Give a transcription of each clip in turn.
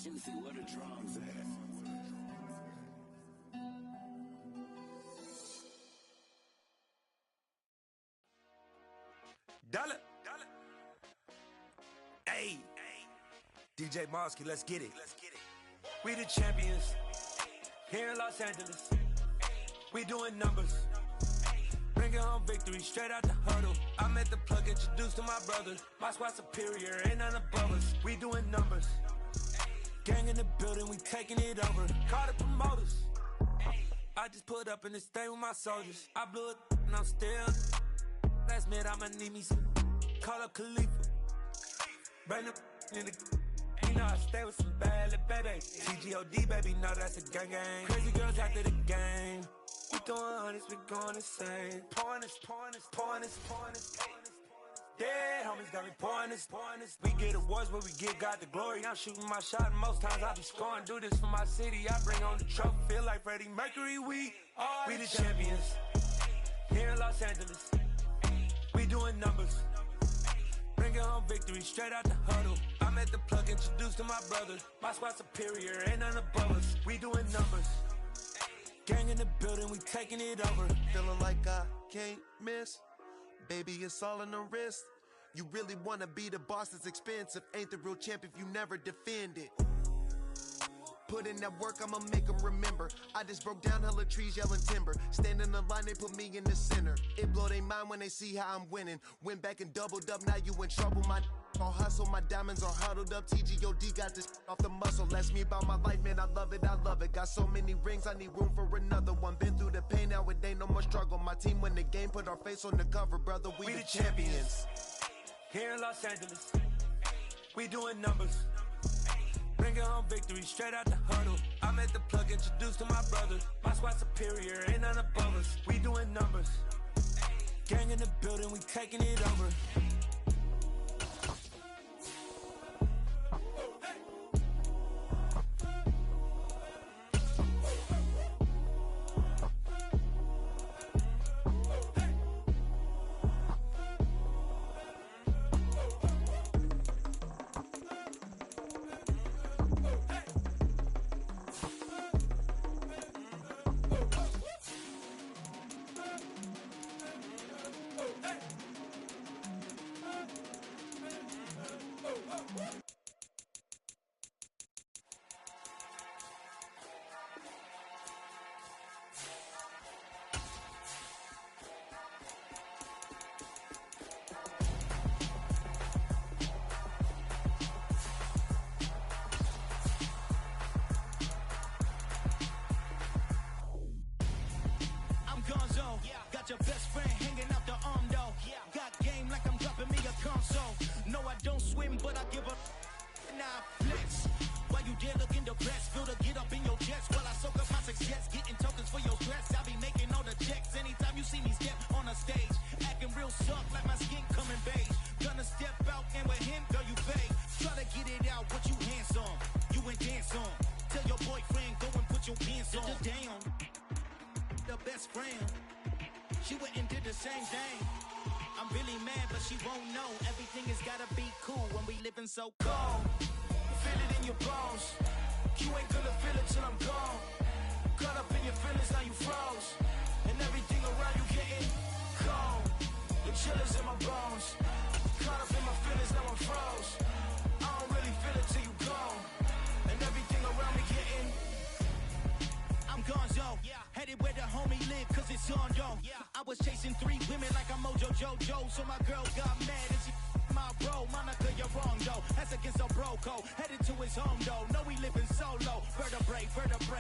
Juicy, where the drums at? Dollar. Hey, DJ Mosky, let's get it. We the champions here in Los Angeles. We doing numbers. Bringing home victory straight out the huddle. I'm at the plug, introduced to my brothers. My squad superior, ain't none above us. We doing numbers. Gang in the building, we taking it over. Call the promoters. I just put up in this thing with my soldiers. I blew it and I'm still. Last minute I'ma need me some. Call up Khalifa. Bring them in the. You know I stay with some bad little baby. TGOD baby, know that's a gang gang. Crazy girls after the game. We doing hundreds, we going insane. Pouring this. Dead homies got me pouring this. We get awards where we give God the glory. I'm shooting my shot and most times I be scoring. Do this for my city, I bring on the trophy. Feel like Freddie Mercury, we the champions here in Los Angeles. We doing numbers. Bringing home victory straight out the huddle. I'm at the plug, introduced to my brothers. My squad superior, ain't none above us. We doing numbers. Gang in the building, we taking it over. Feeling like I can't miss. Baby, it's all in the wrist. You really wanna be the boss, it's expensive. Ain't the real champ if you never defend it. Put in that work, I'ma make them remember. I just broke down hella trees, yelling timber. Stand in the line, they put me in the center. It blow their mind when they see how I'm winning. Went back and doubled up, now you in trouble. My all hustle, my diamonds are huddled up. TGOD got this off the muscle. Ask me about my life, man, I love it. Got so many rings, I need room for another one. Been through the pain, now it ain't no more struggle. My team win the game, put our face on the cover, brother. We the champions. Here in Los Angeles, we doing numbers. Bringing home victory straight out the huddle. I'm at the plug, introduced to my brothers. My squad superior, ain't none above us. We doing numbers. Gang in the building, we taking it over. Got your best friend hanging out the arm though. Got game like I'm dropping me a console. No, I don't swim, but I give a nah flex. Why you dare look in the press? Feel to get up in your chest while I soak up my success. Getting tokens for your stress. I be making all the checks anytime you see me step on a stage. Acting real suck like my skin coming beige. Gonna step out and with him, girl, you fake. Try to get it out, what you handsome. You ain't dance on. Tell your boyfriend, go and put your pants on. Damn, the best friend. She went and did the same thing. I'm really mad, but she won't know. Everything has gotta be cool when we living so cold. Feel it in your bones. You ain't gonna feel it till I'm gone. Caught up in your feelings, now you froze. And everything around you getting cold. The chillers in my bones. Caught up in my feelings, now I'm froze. I don't really feel it till you gone. And everything around me getting I'm gonzo, headed where the homie live, cause it's on, yo. I was chasing 3 women like I'm Mojo Jojo, so my girl got mad and she my bro. Monica, you're wrong, though. That's against a bro code. Headed to his home, though. No, we living solo. Vertebrae,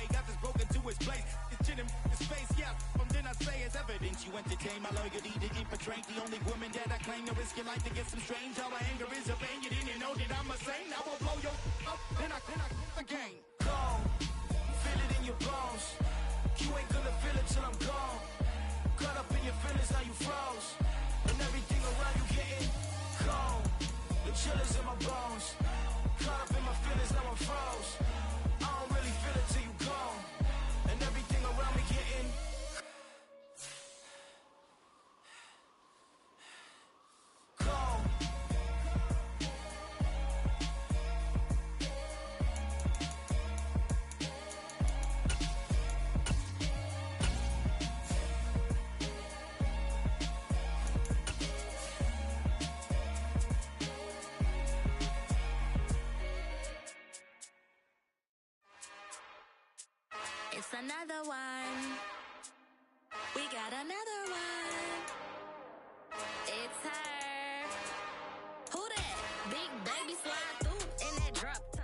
got this broken to his place. It's chin in his face, yeah. From then I say it's evidence you entertain my loyalty to infiltrate. The only woman that I claim to risk your life to get some strange. All my anger is a pain. You didn't know that I'm a saint. I will blow your up, then I again. Go. Feel it in your bones. You ain't gonna feel it till I'm gone. Caught up in your feelings, now you froze. And everything around you getting cold. The chillers in my bones. Caught up in my feelings, now I'm froze. I don't really feel it till you gone. And everything around me getting cold. It's another one. We got another one. It's her. Who that? Big baby slide through in that drop top.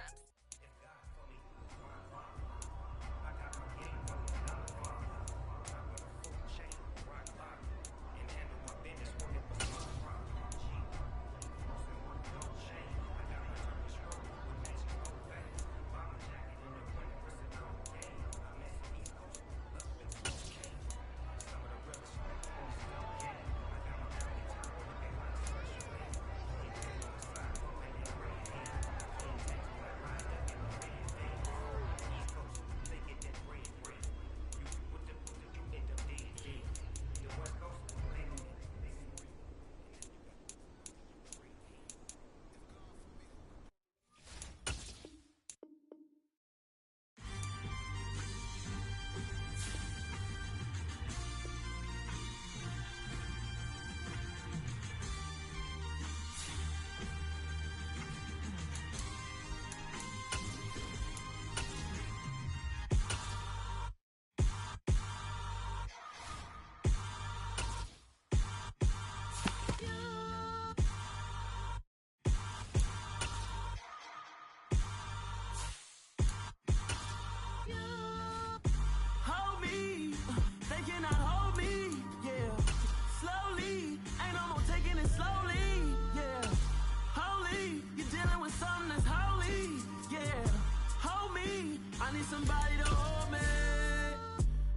Somebody to hold me.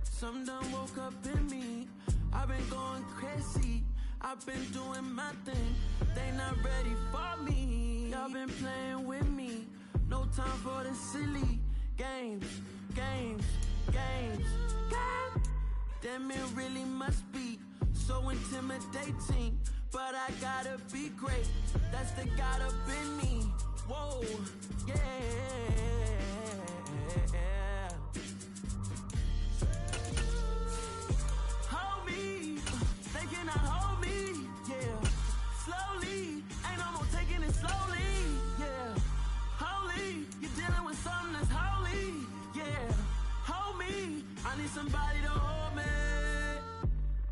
Some done woke up in me. I've been going crazy. I've been doing my thing. They not ready for me. Y'all been playing with me. No time for the silly games. Damn, it really must be so intimidating. But I gotta be great. That's the God up in me. Whoa, yeah. Hold me, they cannot hold me, yeah. Slowly, ain't no more taking it slowly, yeah. Holy, you're dealing with something that's holy, yeah. Hold me, I need somebody to hold me.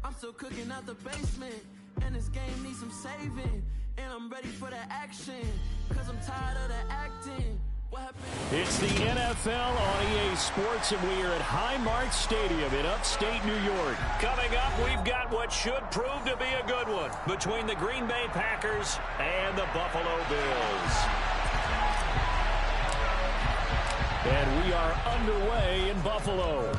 I'm still cooking out the basement, and this game needs some saving. And I'm ready for the action, cause I'm tired of the acting. It's the NFL on EA Sports, and we are at Highmark Stadium in upstate New York. Coming up, we've got what should prove to be a good one between the Green Bay Packers and the Buffalo Bills. And we are underway in Buffalo.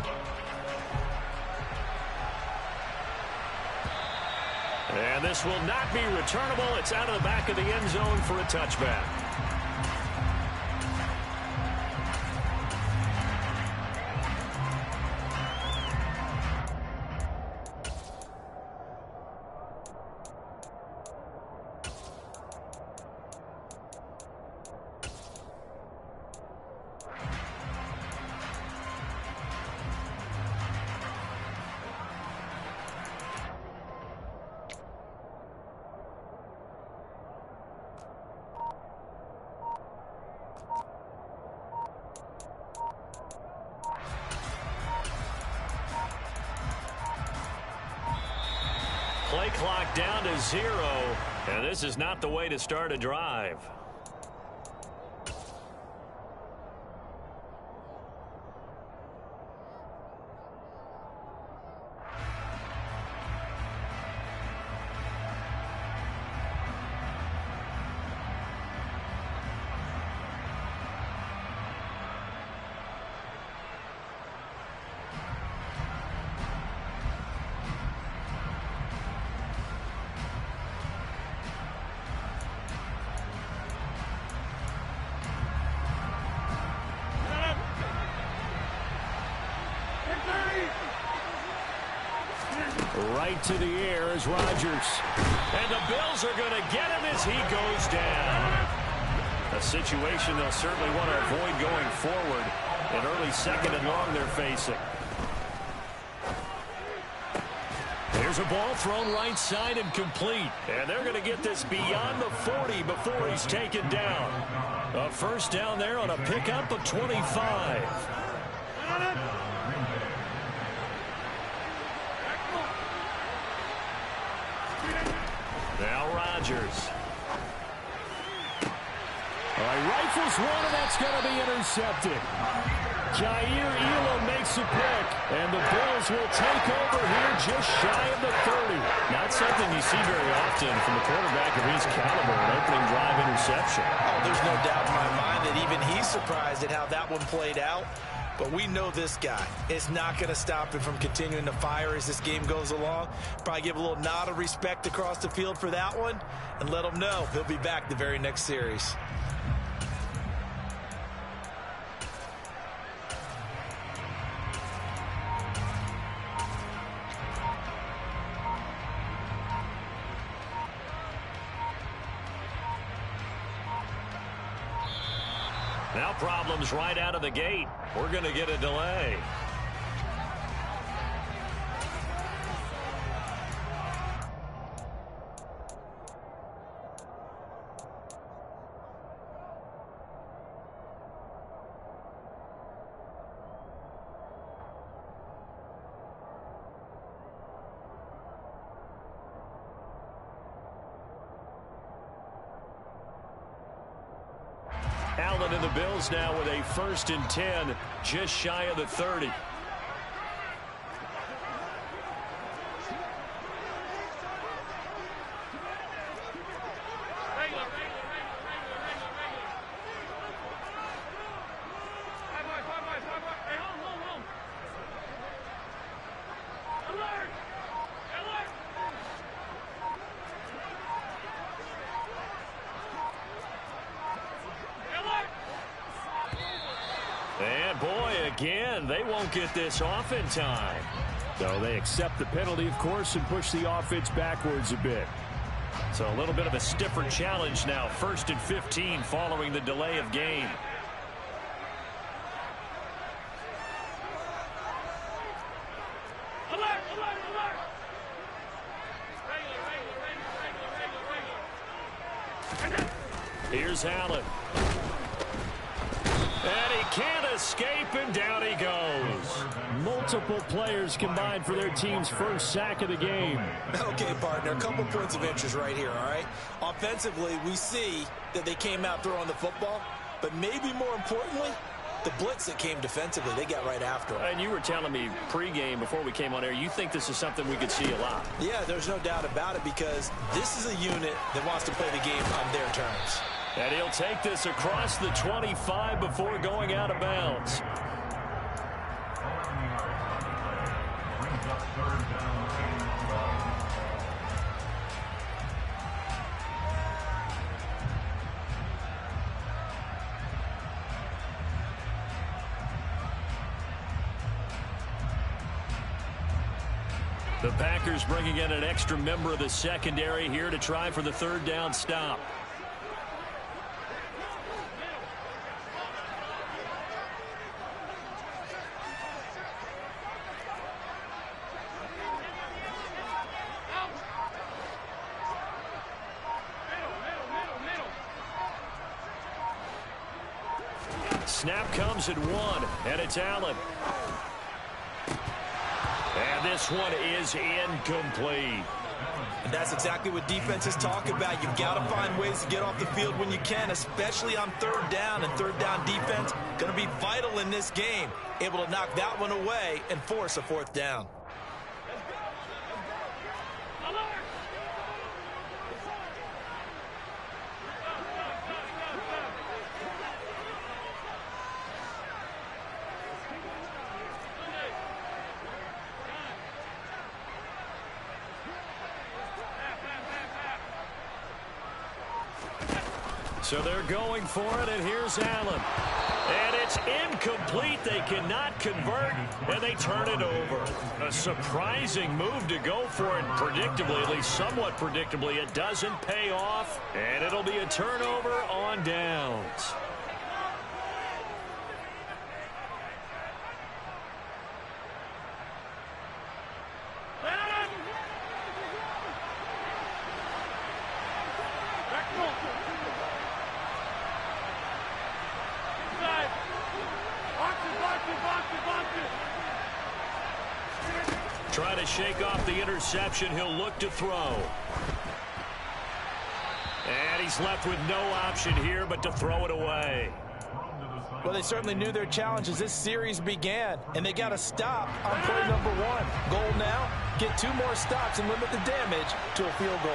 And this will not be returnable. It's out of the back of the end zone for a touchback. Play clock down to 0, and this is not the way to start a drive. Right to the air is Rodgers. And the Bills are going to get him as he goes down. A situation they'll certainly want to avoid going forward. An early second and long they're facing. Here's a ball thrown right side and complete. And they're going to get this beyond the 40 before he's taken down. A first down there on a pickup of 25. Rodgers. All right, rifles one, and that's going to be intercepted. Jair Elam makes a pick, and the Bills will take over here just shy of the 30. Not something you see very often from a quarterback of his caliber, an opening drive interception. Oh, there's no doubt in my mind that even he's surprised at how that one played out. But we know this guy is not going to stop him from continuing to fire as this game goes along. Probably give a little nod of respect across the field for that one and let him know he'll be back the very next series. Now problems right out of the gate. We're going to get a delay. Allen and the Bills now with a 1st and 10, just shy of the 30. And boy, again, they won't get this off in time. So they accept the penalty, of course, and push the offense backwards a bit. So a little bit of a stiffer challenge now. 1st and 15 following the delay of game. Here's Allen. And he can't escape, and down he goes. Multiple players combined for their team's first sack of the game. Okay, partner, a couple points of interest right here, all right? Offensively, we see that they came out throwing the football, but maybe more importantly, the blitz that came defensively, they got right after him. And you were telling me pregame before we came on air, you think this is something we could see a lot. Yeah, there's no doubt about it because this is a unit that wants to play the game on their terms. And he'll take this across the 25 before going out of bounds. The Packers bringing in an extra member of the secondary here to try for the 3rd down stop. Snap comes at 1, and it's Allen. And this one is incomplete. And that's exactly what defenses talk about. You've got to find ways to get off the field when you can, especially on 3rd down. And 3rd down defense going to be vital in this game. Able to knock that one away and force a 4th down. So they're going for it, and here's Allen. And it's incomplete. They cannot convert, and they turn it over. A surprising move to go for it. Predictably, at least somewhat predictably, it doesn't pay off, and it'll be a turnover on downs. Trying to shake off the interception. He'll look to throw. he's left with no option here but to throw it away. Well, they certainly knew their challenge as this series began, and they got a stop on play number 1. Goal now, get 2 more stops and limit the damage to a field goal.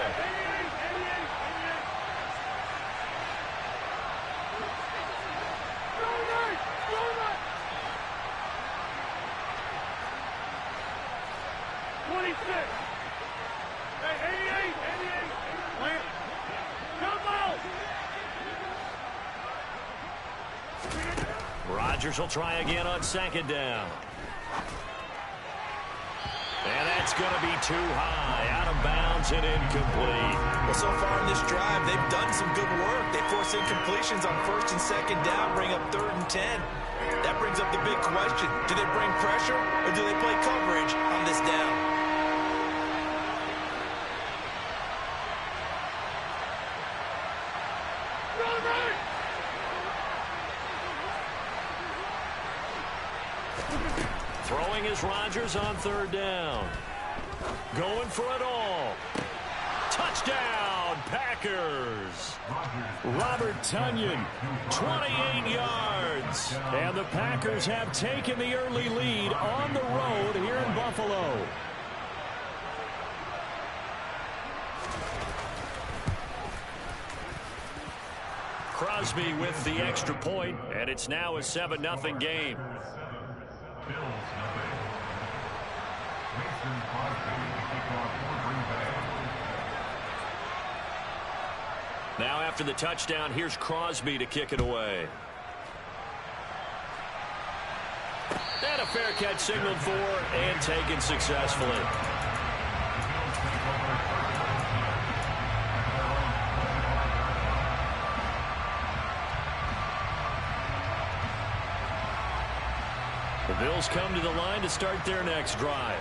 Rodgers will try again on 2nd down. And that's going to be too high, out of bounds and incomplete. Well, so far in this drive, they've done some good work. They force incompletions on 1st and 2nd down, bring up 3rd and 10. That brings up the big question. Do they bring pressure or do they play coverage on this down? Throwing is Rodgers on 3rd down. Going for it all. Touchdown, Packers. Robert Tonyan, 28 yards. And the Packers have taken the early lead on the road here in Buffalo. Crosby with the extra point, and it's now a 7-0 game. Now after the touchdown, here's Crosby to kick it away. And a fair catch signaled for and taken successfully. The Bills come to the line to start their next drive.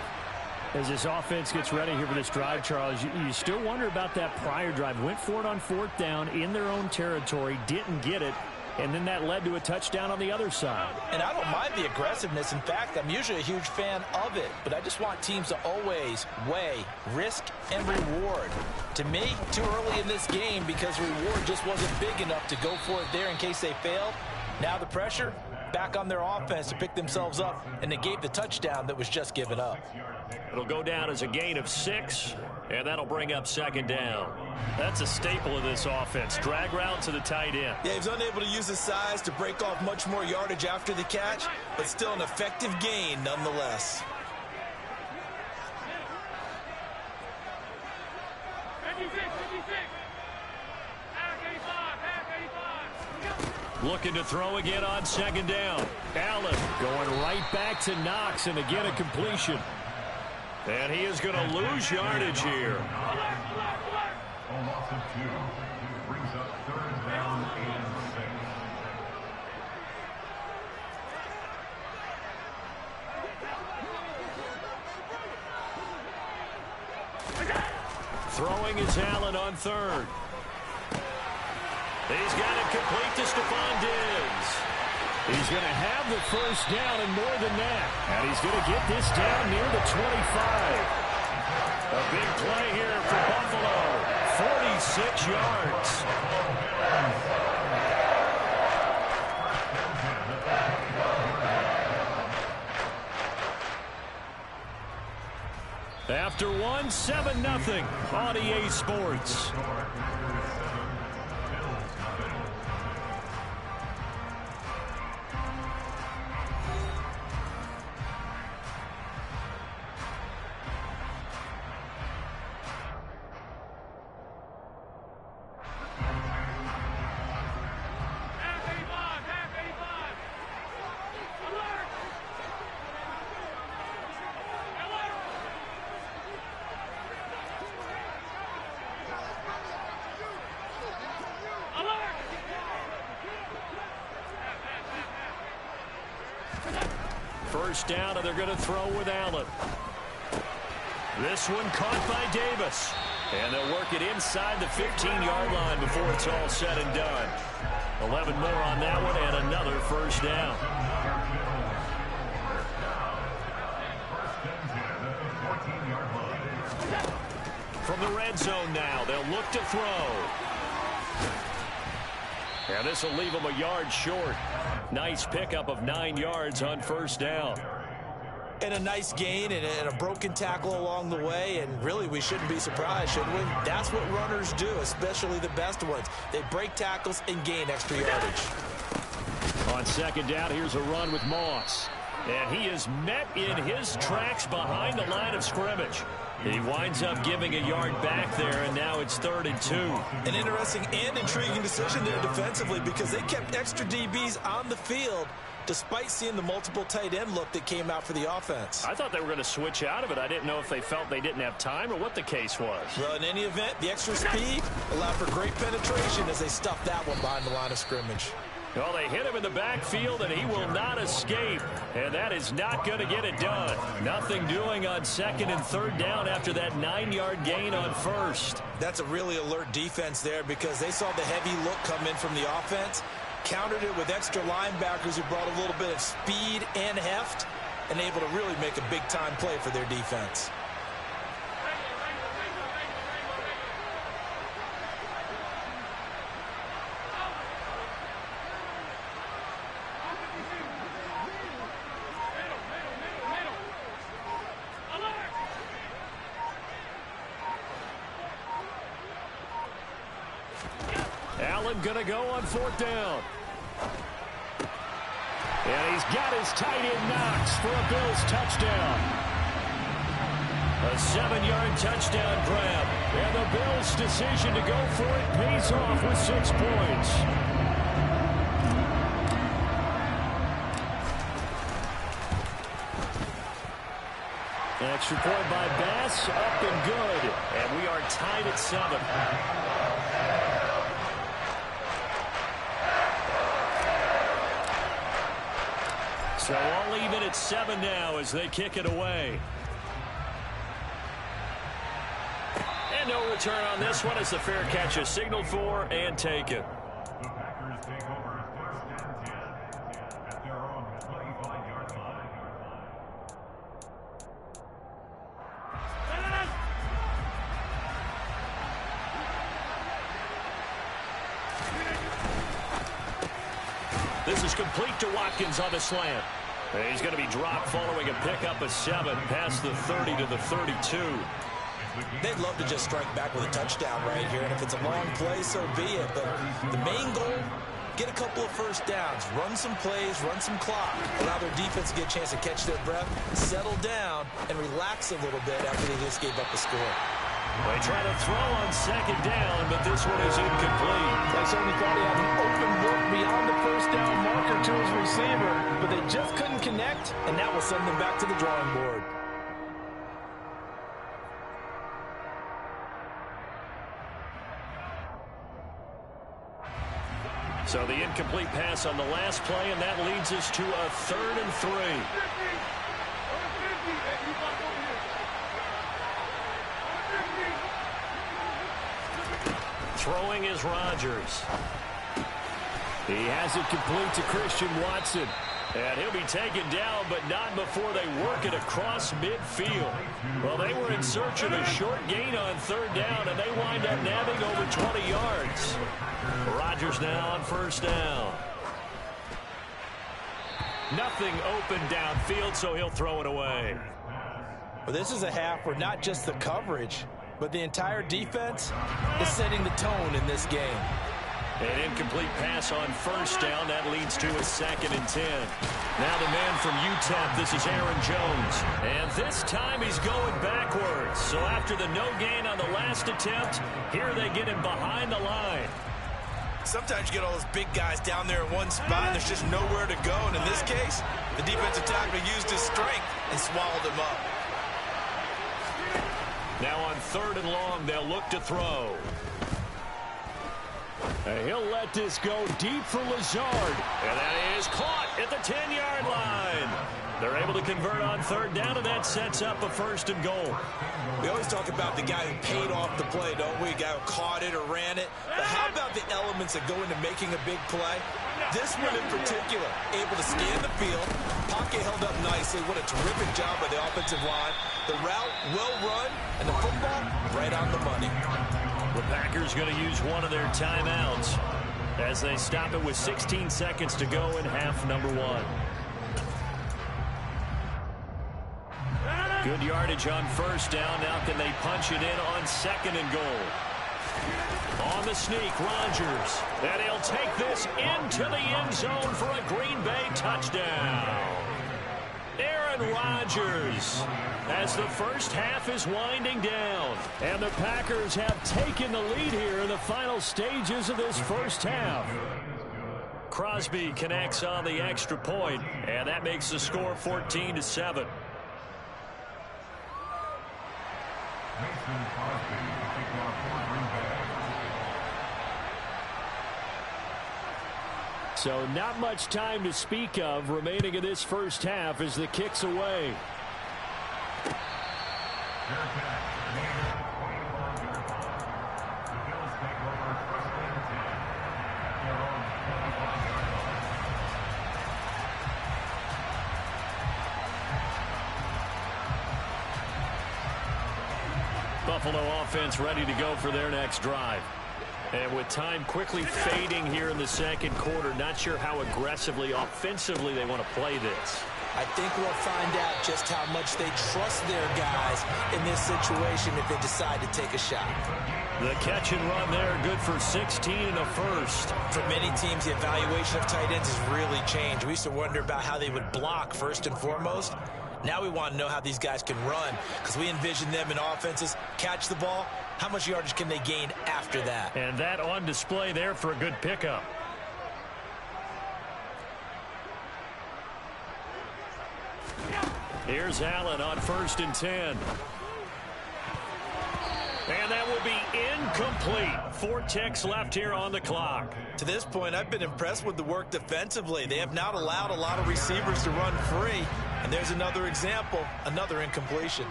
As this offense gets ready here for this drive, Charles, you still wonder about that prior drive. Went for it on 4th down in their own territory, didn't get it, and then that led to a touchdown on the other side. And I don't mind the aggressiveness. In fact, I'm usually a huge fan of it, but I just want teams to always weigh risk and reward. To me, too early in this game because reward just wasn't big enough to go for it there in case they failed. Now the pressure back on their offense to pick themselves up and negate the touchdown that was just given up. It'll go down as a gain of 6, and that'll bring up 2nd down. That's a staple of this offense. Drag route to the tight end. Yeah, he's unable to use his size to break off much more yardage after the catch, but still an effective gain nonetheless. Looking to throw again on 2nd down. Allen going right back to Knox, and again a completion. And he is going to lose yardage here. A loss of 2 brings up 3rd down and 6. Throwing is Allen on 3rd. He's got it complete to Stephon Diggs. He's going to have the 1st down and more than that. And he's going to get this down near the 25. A big play here for Buffalo. 46 yards. After 1, 7-0 on EA Sports. First down, and they're going to throw with Allen. This one caught by Davis. And they'll work it inside the 15-yard line before it's all said and done. 11 more on that one, and another 1st down. From the red zone now, they'll look to throw. And this will leave him a yard short. Nice pickup of 9 yards on first down. And a nice gain and a broken tackle along the way, and really we shouldn't be surprised, should we? That's what runners do, especially the best ones. They break tackles and gain extra yardage. On second down, here's a run with Moss. And he is met in his tracks behind the line of scrimmage. He winds up giving a yard back there, and now it's 3rd and 2. An interesting and intriguing decision there defensively because they kept extra DBs on the field despite seeing the multiple tight end look that came out for the offense. I thought they were going to switch out of it. I didn't know if they felt they didn't have time or what the case was. Well, in any event, the extra speed allowed for great penetration as they stuffed that one behind the line of scrimmage. Well, they hit him in the backfield, and he will not escape. And that is not going to get it done. Nothing doing on 2nd and 3rd down after that 9-yard gain on 1st. That's a really alert defense there because they saw the heavy look come in from the offense, countered it with extra linebackers who brought a little bit of speed and heft, and able to really make a big-time play for their defense. Allen going to go on 4th down. And he's got his tight end Knox for a Bills touchdown. A 7-yard touchdown grab. And the Bills' decision to go for it pays off with 6 points. Extra point by Bass, up and good. And we are tied at 7. So all even at 7 now as they kick it away. And no return on this one as the fair catch is signaled for and taken. The Packers take over 1st and 10 at their own 25-yard line. This is complete to Watkins on the slant. And he's going to be dropped following a pickup of 7 past the 30 to the 32. They'd love to just strike back with a touchdown right here, and if it's a long play, so be it. But the main goal, get a couple of first downs, run some plays, run some clock, allow their defense to get a chance to catch their breath, settle down, and relax a little bit after they just gave up the score. They try to throw on 2nd down, but this one is incomplete. They certainly thought he had an open look beyond the first down marker to his receiver, but they just couldn't connect, and that will send them back to the drawing board. So the incomplete pass on the last play, and that leads us to a 3rd and 3. Throwing is Rodgers. He has it complete to Christian Watson. And he'll be taken down, but not before they work it across midfield. Well, they were in search of a short gain on 3rd down, and they wind up nabbing over 20 yards. Rodgers now on 1st down. Nothing open downfield, so he'll throw it away. Well, this is a half where not just the coverage, but the entire defense is setting the tone in this game. An incomplete pass on 1st down. That leads to a 2nd and 10. Now the man from UTEP, this is Aaron Jones. And this time he's going backwards. So after the no gain on the last attempt, here they get him behind the line. Sometimes you get all those big guys down there in one spot, and there's just nowhere to go. And in this case, the defensive tackle used his strength and swallowed him up. Now on 3rd and long, they'll look to throw. And he'll let this go deep for Lazard. And that is caught at the 10-yard line. They're able to convert on 3rd down, and that sets up a 1st and goal. We always talk about the guy who paid off the play, don't we? A guy who caught it or ran it. But how about the elements that go into making a big play? This one in particular, able to scan the field. Pocket held up nicely. What a terrific job by the offensive line. The route well run, and the football right on the money. The Packers going to use one of their timeouts. as they stop it with 16 seconds to go in half number one. Good yardage on first down. Now can they punch it in on second and goal? On the sneak, Rodgers. And he'll take this into the end zone for a Green Bay touchdown. Aaron Rodgers, as the first half is winding down. And the Packers have taken the lead here in the final stages of this first half. Crosby connects on the extra point, and that makes the score 14-7. So not much time to speak of remaining in this first half as the kick's away. Buffalo offense ready to go for their next drive. And with time quickly fading here in the second quarter, not sure how aggressively, offensively they want to play this. I think we'll find out just how much they trust their guys in this situation if they decide to take a shot. The catch and run there, good for 16 and a first. For many teams, the evaluation of tight ends has really changed. We used to wonder about how they would block first and foremost. Now we want to know how these guys can run, because we envision them in offenses catch the ball. How much yardage can they gain after that? And that on display there for a good pickup. Here's Allen on 1st and 10. And that will be incomplete. 4 ticks left here on the clock. To this point, I've been impressed with the work defensively. They have not allowed a lot of receivers to run free. And there's another example, another incompletion.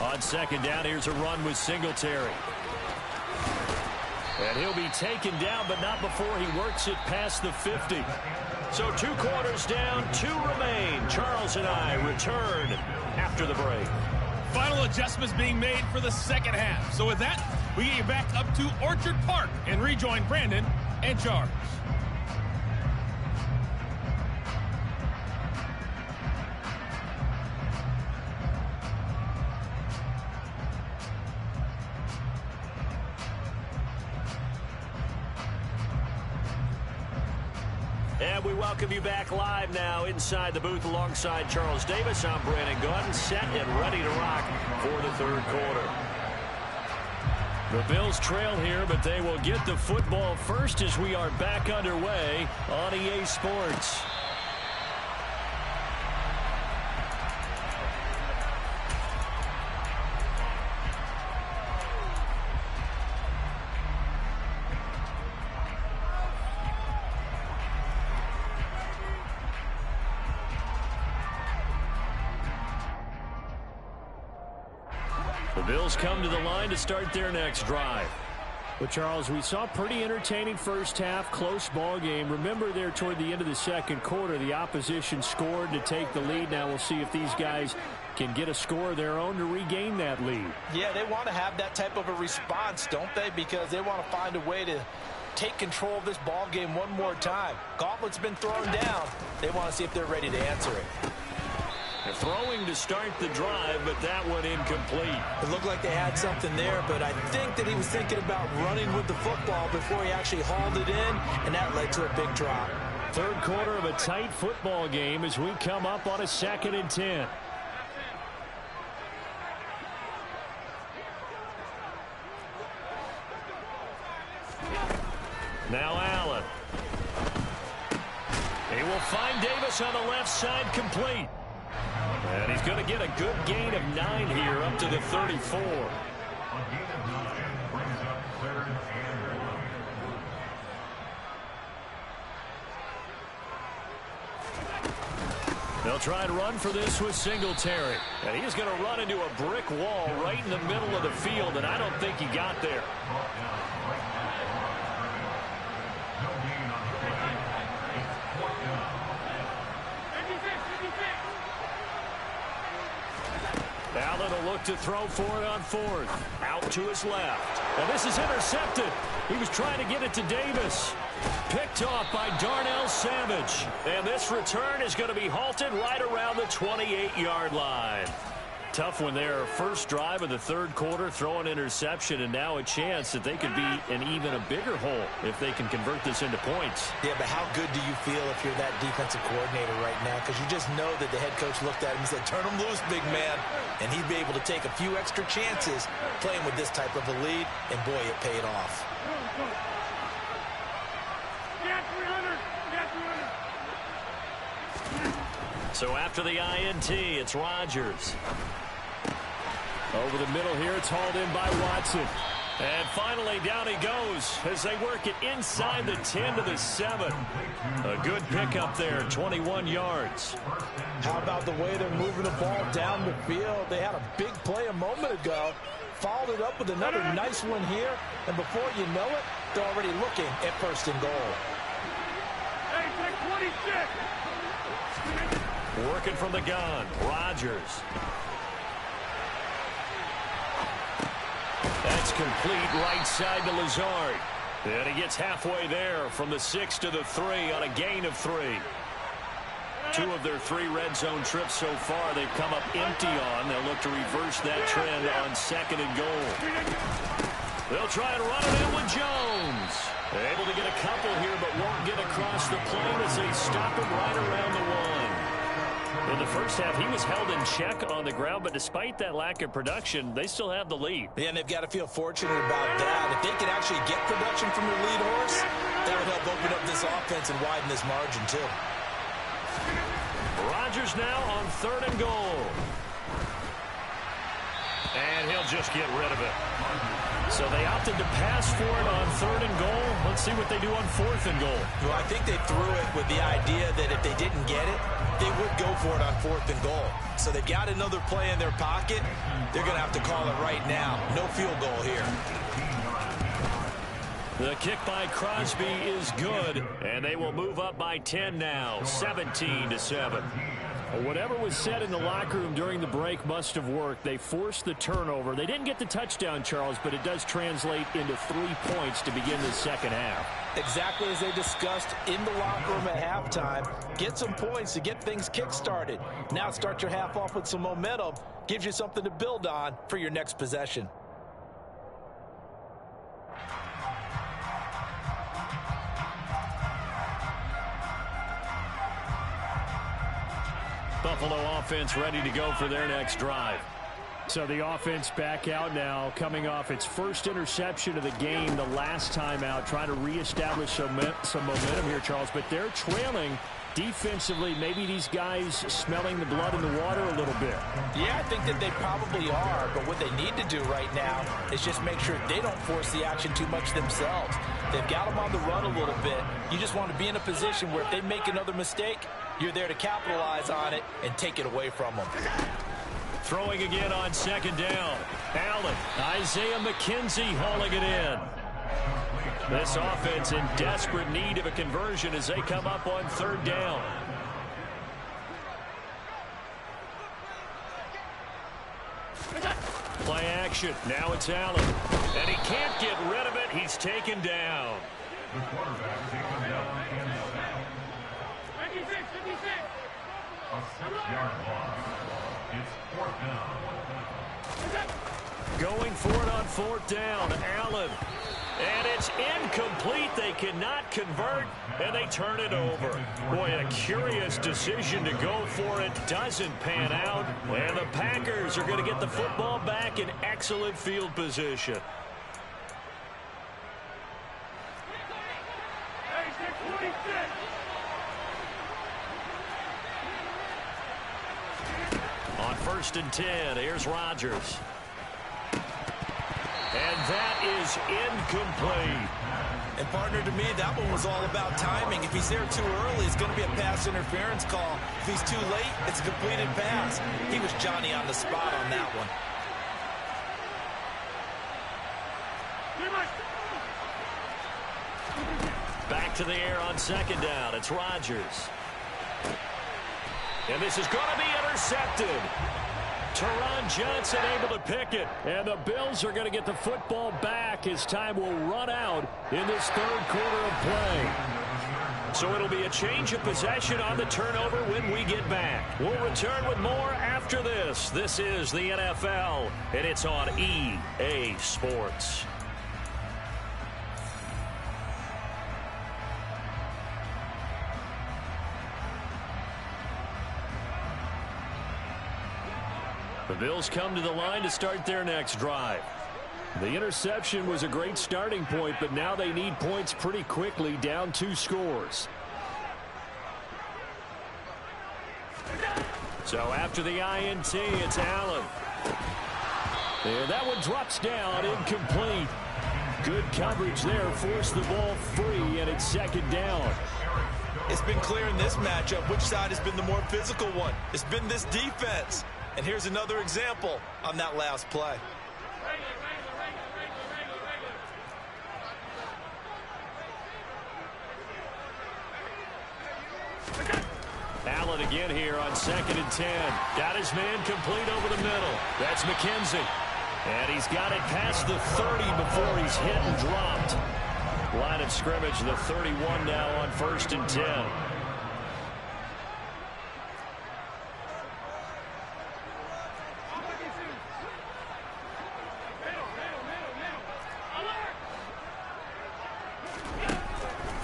On second down, here's a run with Singletary. And he'll be taken down, but not before he works it past the 50. So 2 quarters down, 2 remain. Charles and I return after the break. Final adjustments being made for the second half. So with that, we get you back up to Orchard Park and rejoin Brandon and Charles. And we welcome you back live now inside the booth alongside Charles Davis. I'm Brandon Gaudin, set and ready to rock for the third quarter. The Bills trail here, but they will get the football first as we are back underway on EA Sports. The Bills come to the line to start their next drive. But, Charles, we saw a pretty entertaining first half, close ball game. Remember there toward the end of the second quarter, the opposition scored to take the lead. Now we'll see if these guys can get a score of their own to regain that lead. Yeah, they want to have that type of a response, don't they? Because they want to find a way to take control of this ball game one more time. Gauntlet's been thrown down. They want to see if they're ready to answer it. They're throwing to start the drive, but that one incomplete. It looked like they had something there, but I think that he was thinking about running with the football before he actually hauled it in, and that led to a big drop. Third quarter of a tight football game as we come up on a 2nd and 10. Now Allen. He will find Davis on the left side, complete. And he's going to get a good gain of 9 here up to the 34. They'll try and run for this with Singletary. And he's going to run into a brick wall right in the middle of the field, and I don't think he got there. Allen will look to throw for it on 4th. Out to his left. And this is intercepted. He was trying to get it to Davis. Picked off by Darnell Savage. And this return is going to be halted right around the 28-yard line. Tough one there. First drive of the third quarter, throw an interception, and now a chance that they could be in even a bigger hole if they can convert this into points. Yeah, but how good do you feel if you're that defensive coordinator right now? Because you just know that the head coach looked at him and said, turn him loose, big man. And he'd be able to take a few extra chances playing with this type of a lead, and boy, it paid off. So after the INT, it's Rodgers. Over the middle here, it's hauled in by Watson. And finally, down he goes as they work it inside the 10 to the 7. A good pickup there, 21 yards. How about the way they're moving the ball down the field? They had a big play a moment ago. Followed it up with another nice one here. And before you know it, they're already looking at first and goal. Hey, take 26. Working from the gun, Rodgers. That's complete right side to Lazard. And he gets halfway there from the 6 to the 3 on a gain of 3. 2 of their 3 red zone trips so far they've come up empty on. They'll look to reverse that trend on second and goal. They'll try and run it in with Jones. Able to get a couple here, but won't get across the plane as they stop him right around the 1. In the first half, he was held in check on the ground, but despite that lack of production, they still have the lead. Yeah, and they've got to feel fortunate about that. If they can actually get production from their lead horse, that would help open up this offense and widen this margin, too. Rodgers now on third and goal. And he'll just get rid of it. So they opted to pass for it on third and goal. Let's see what they do on fourth and goal. Well, I think they threw it with the idea that if they didn't get it, they would go for it on fourth and goal. So they've got another play in their pocket. They're going to have to call it right now. No field goal here. The kick by Crosby is good, and they will move up by 10 now, 17-7. Whatever was said in the locker room during the break must have worked. They forced the turnover. They didn't get the touchdown, Charles, but it does translate into 3 points to begin the second half. Exactly as they discussed in the locker room at halftime. Get some points to get things kick-started. Now start your half off with some momentum. Gives you something to build on for your next possession. Buffalo offense ready to go for their next drive. So the offense back out now, coming off its first interception of the game the last time out, trying to reestablish some momentum here, Charles. But they're trailing defensively. Maybe these guys smelling the blood in the water a little bit. Yeah, I think that they probably are. But what they need to do right now is just make sure they don't force the action too much themselves. They've got them on the run a little bit. You just want to be in a position where if they make another mistake, you're there to capitalize on it and take it away from them. Throwing again on second down. Allen, Isaiah McKenzie hauling it in. This offense in desperate need of a conversion as they come up on third down. Play action. Now it's Allen. And he can't get rid of it. He's taken down. The quarterback taken down in the snap. 56. A 6-yard loss. It's fourth down. Going for it on fourth down. Allen. And it's incomplete. They cannot convert, and they turn it over. Boy, a curious decision to go for it. Doesn't pan out. And the Packers are going to get the football back in excellent field position. On first and 10, here's Rodgers. And that is incomplete. And, partner, to me, that one was all about timing. If he's there too early, it's going to be a pass interference call. If he's too late, it's a completed pass. He was Johnny on the spot on that one. Back to the air on second down. It's Rodgers. And this is going to be intercepted. Teron Johnson able to pick it. And the Bills are going to get the football back as time will run out in this third quarter of play. So it'll be a change of possession on the turnover when we get back. We'll return with more after this. This is the NFL, and it's on EA Sports. The Bills come to the line to start their next drive. The interception was a great starting point, but now they need points pretty quickly, down 2 scores. So after the INT, it's Allen. And that one drops down, incomplete. Good coverage there, forced the ball free, and it's second down. It's been clear in this matchup which side has been the more physical one. It's been this defense. And here's another example on that last play. Allen again here on 2nd and 10. Got his man complete over the middle. That's McKenzie. And he's got it past the 30 before he's hit and dropped. Line of scrimmage, the 31 now on 1st and 10.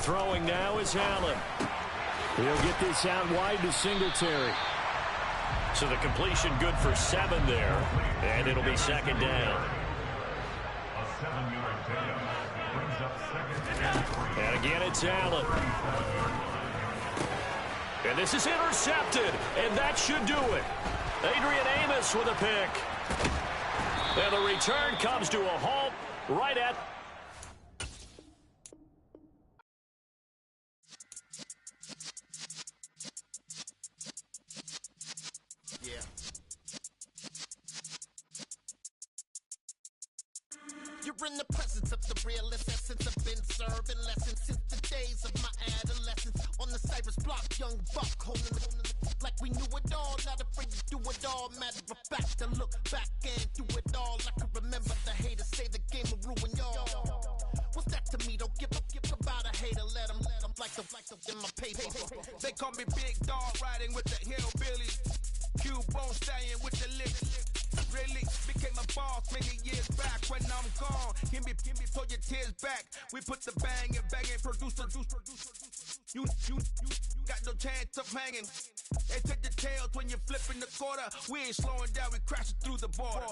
Throwing now is Allen. He'll get this out wide to Singletary. So the completion good for 7 there. And it'll be second down. A 7-yard pickup brings up 2nd and 3. And again it's Allen. And this is intercepted. And that should do it. Adrian Amos with a pick. And the return comes to a halt right at You're in the presence of the realest essence. I've been serving lessons since the days of my adolescence. On the Cypress block, young buck holding the like we knew it all, not afraid to do it all. Matter of fact, to look back and do it all. I can remember the haters say the game will ruin y'all. What's that to me? Don't give about a hater. Let them like the in my paper. They call me Big Dog, riding with the hillbillies. Q-Bone staying with the lips. Really became a boss many years back. When I'm gone, give me pull your tears back. We put the bang and producer. You got no chance of hanging. They take the tails when you're flipping the quarter. We ain't slowing down, we crashing through the border.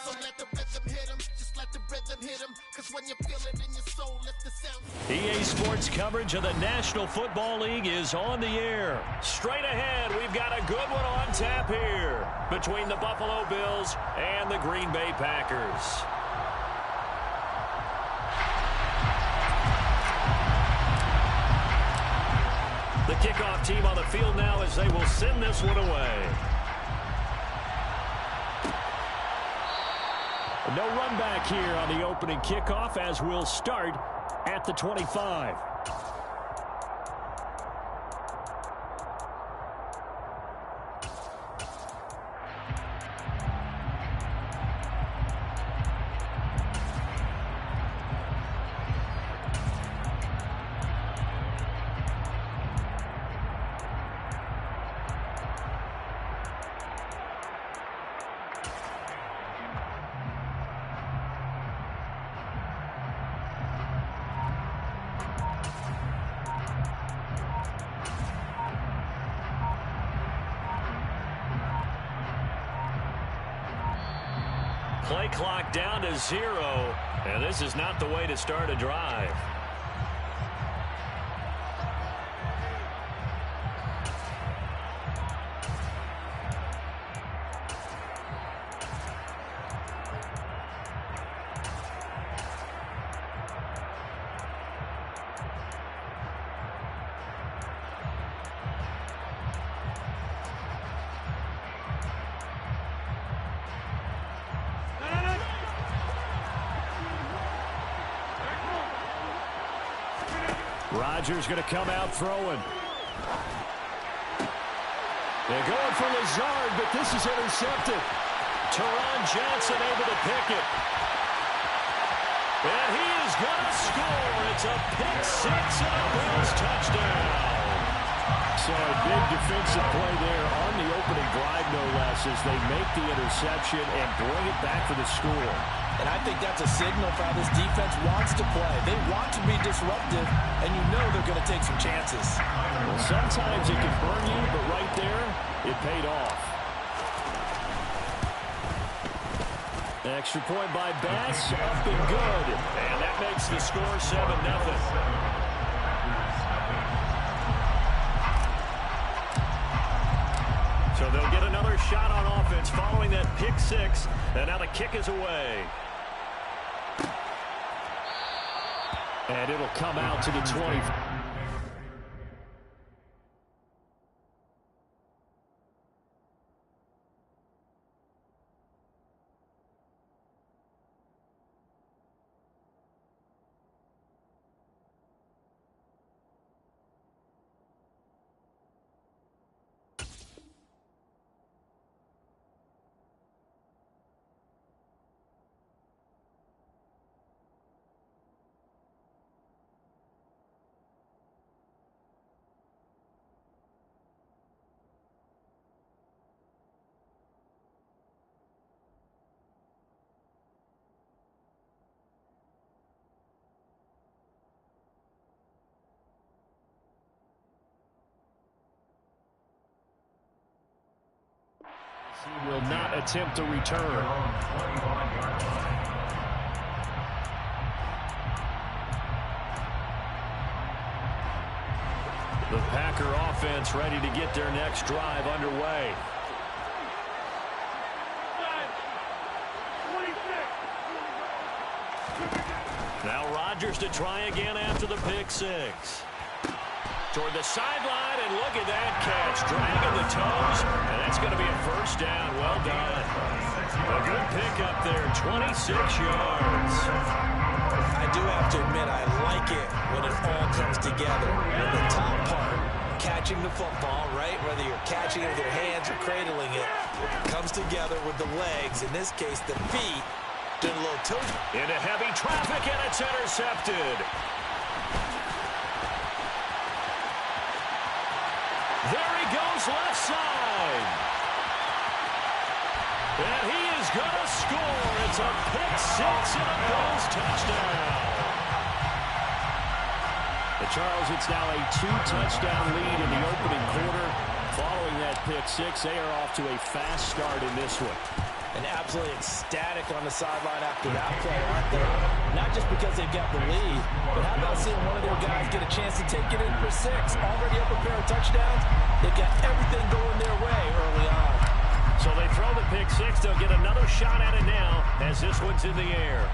So let the rhythm hit him, just let the rhythm hit him. Cause when you feel it in your soul, let the sound. EA Sports coverage of the National Football League is on the air. Straight ahead, we've got a good one on tap here between the Buffalo Bills and the Green Bay Packers. The kickoff team on the field now as they will send this one away. No run back here on the opening kickoff as we'll start at the 25. Play clock down to 0, and this is not the way to start a drive. Rodgers going to come out throwing. They're going for Lazard, but this is intercepted. Teron Johnson able to pick it. And he is going to score. It's a pick six and a Bills touchdown. So a big defensive play there on the opening drive, no less, as they make the interception and bring it back for the score. And I think that's a signal for how this defense wants to play. They want to be disruptive, and you know they're going to take some chances. Well, sometimes it can burn you, but right there, it paid off. Extra point by Bass, up and good. And that makes the score 7-0. So they'll get another shot on offense following that pick six. And now the kick is away. And it'll come out to the 20. He will not attempt to return. The Packer offense ready to get their next drive underway. Now Rodgers to try again after the pick six. Toward the sideline, and look at that catch. Dragging the toes, and that's going to be a first down. Well done. A good pickup there, 26 yards. I do have to admit, I like it when it all comes together. In the top part, catching the football, right? Whether you're catching it with your hands or cradling it, it comes together with the legs, in this case, the feet. Doing a little toe. Into heavy traffic, and it's intercepted. There he goes, left side. And he is going to score. It's a pick six and a Bills touchdown. Charles, it's now a 2-touchdown lead in the opening quarter. Following that pick six, they are off to a fast start in this one. And absolutely ecstatic on the sideline after that play, aren't they? Not just because they've got the lead, but how about seeing one of their guys get a chance to take it in for six? Already up a pair of touchdowns. They've got everything going their way early on. So they throw the pick six. They'll get another shot at it now as this one's in the air.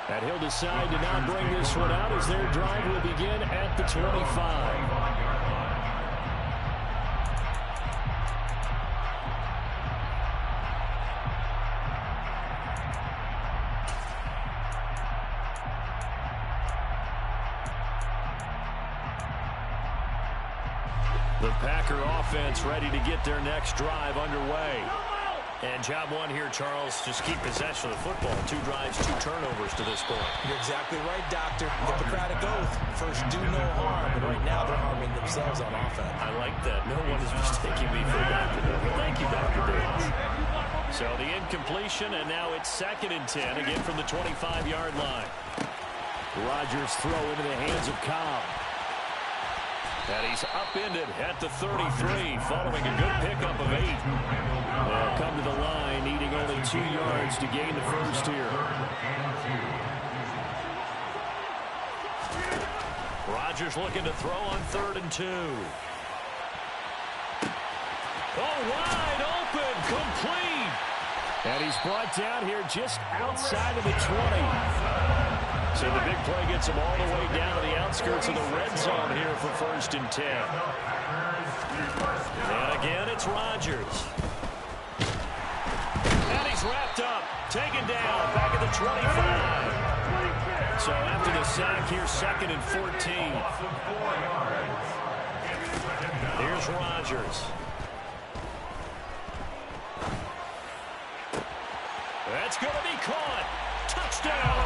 And he'll decide to not bring this one out as their drive will begin at the 25. The Packer offense ready to get their next drive underway. And job one here, Charles, just keep possession of the football. 2 drives, 2 turnovers to this point. You're exactly right, Doctor. Hippocratic oath. First, do no harm. And right now, they're harming themselves on offense. I like that. No one is mistaking me for Dr. Davis. Thank you, Dr. Davis. So the incompletion, and now it's 2nd and 10, again from the 25-yard line. Rodgers throw into the hands of Cobb. And he's upended at the 33, following a good pickup of 8. They'll come to the line, needing only 2 yards to gain the first here. Rodgers looking to throw on 3rd and 2. Oh, wide open, complete. And he's brought down here just outside of the 20. So the big play gets him all the way down to the outskirts of the red zone here for 1st and 10. And again, it's Rodgers. And he's wrapped up, taken down, back at the 25. So after the sack, here's 2nd and 14. Here's Rodgers. That's going to be caught. Touchdown.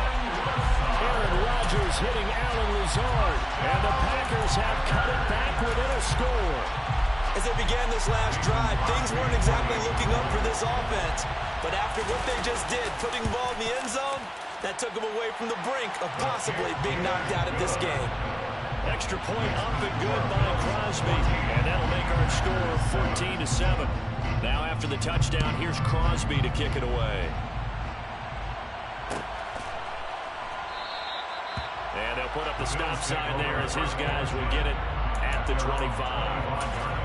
Aaron Rodgers hitting Allen Lazard. And the Packers have cut it back within a score. As they began this last drive, things weren't exactly looking up for this offense. But after what they just did, putting the ball in the end zone, that took them away from the brink of possibly being knocked out of this game. Extra point up and good by Crosby. And that'll make our score 14-7. Now after the touchdown, here's Crosby to kick it away. And they'll put up the stop sign there as his guys will get it at the 25.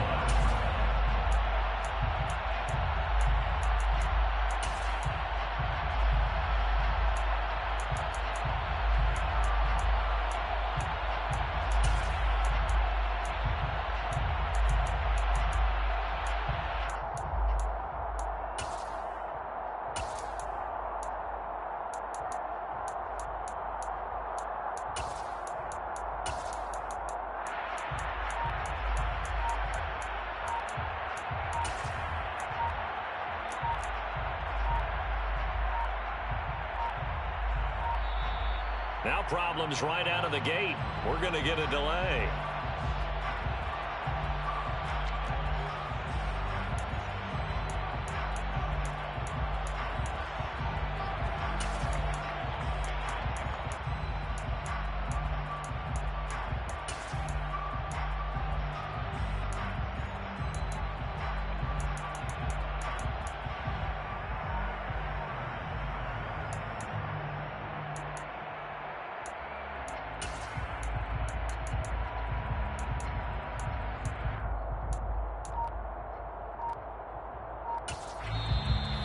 Now problems right out of the gate. We're going to get a delay.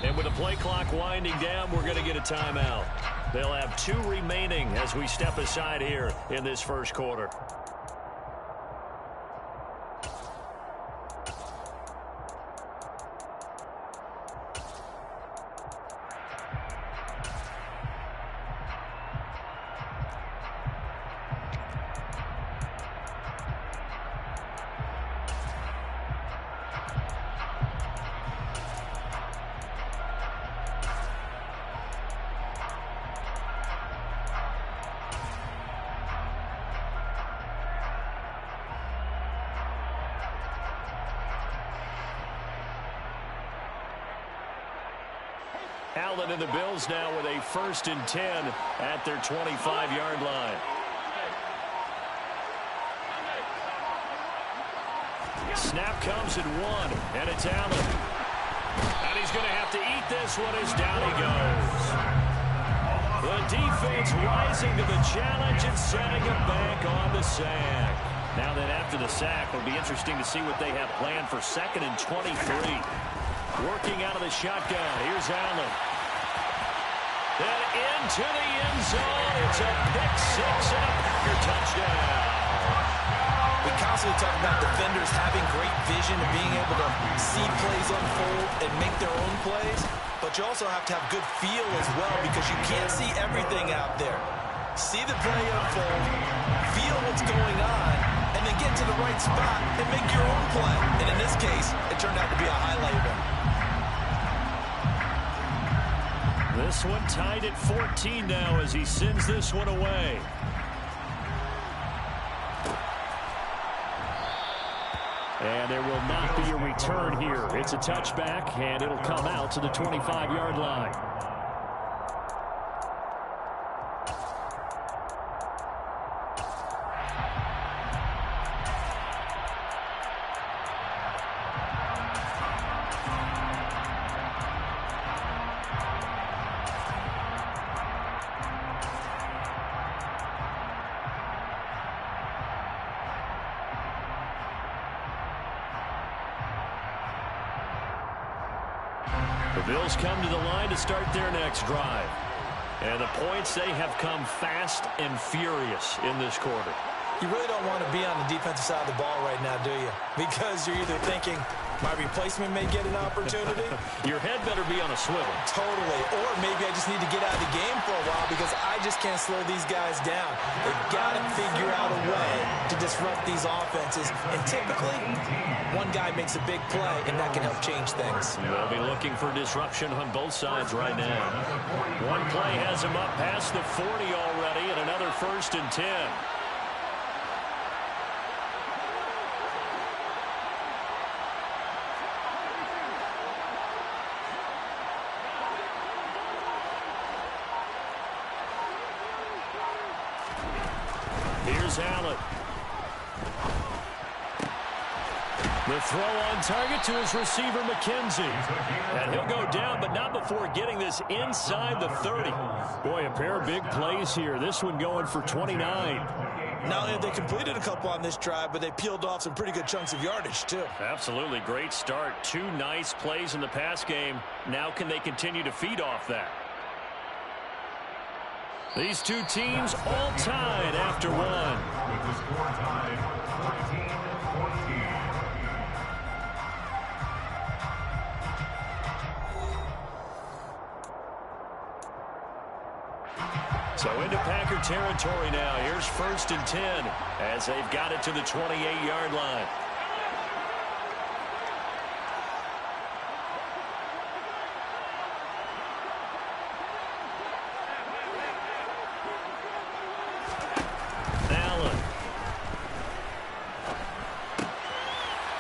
And with the play clock winding down, we're going to get a timeout. They'll have 2 remaining as we step aside here in this first quarter. Allen and the Bills now with a 1st and 10 at their 25-yard line. Snap comes at 1, and it's Allen. And he's going to have to eat this one as down he goes. The defense rising to the challenge and setting it back on the sack. Now then, after the sack, it'll be interesting to see what they have planned for 2nd and 23. Working out of the shotgun. Here's Allen. And into the end zone. It's a pick 6 and a Packer touchdown. We constantly talk about defenders having great vision and being able to see plays unfold and make their own plays. But you also have to have good feel as well because you can't see everything out there. See the play unfold, feel what's going on, and then get to the right spot and make your own play. And in this case, it turned out to be a highlight one. This one tied at 14 now as he sends this one away. And there will not be a return here. It's a touchback, and it'll come out to the 25-yard line. The Bills come to the line to start their next drive. And the points, they have come fast and furious in this quarter. You really don't want to be on the defensive side of the ball right now, do you? Because you're either thinking, My replacement may get an opportunity. Your head better be on a swivel. Totally. Or maybe I just need to get out of the game for a while because I just can't slow these guys down. They've got to figure out a way to disrupt these offenses. And typically, one guy makes a big play, and that can help change things. We'll be looking for disruption on both sides right now. One play has him up past the 40 already, and another 1st and 10. Here's Allen. The throw on target to his receiver, McKenzie. And he'll go down, but not before getting this inside the 30. Boy, a pair of big plays here. This one going for 29. Not only have they completed a couple on this drive, but they peeled off some pretty good chunks of yardage, too. Absolutely. Great start. 2 nice plays in the pass game. Now can they continue to feed off that? These two teams all tied after one. With the score tied 14-14. So into Packer territory now. Here's 1st and 10 as they've got it to the 28-yard line.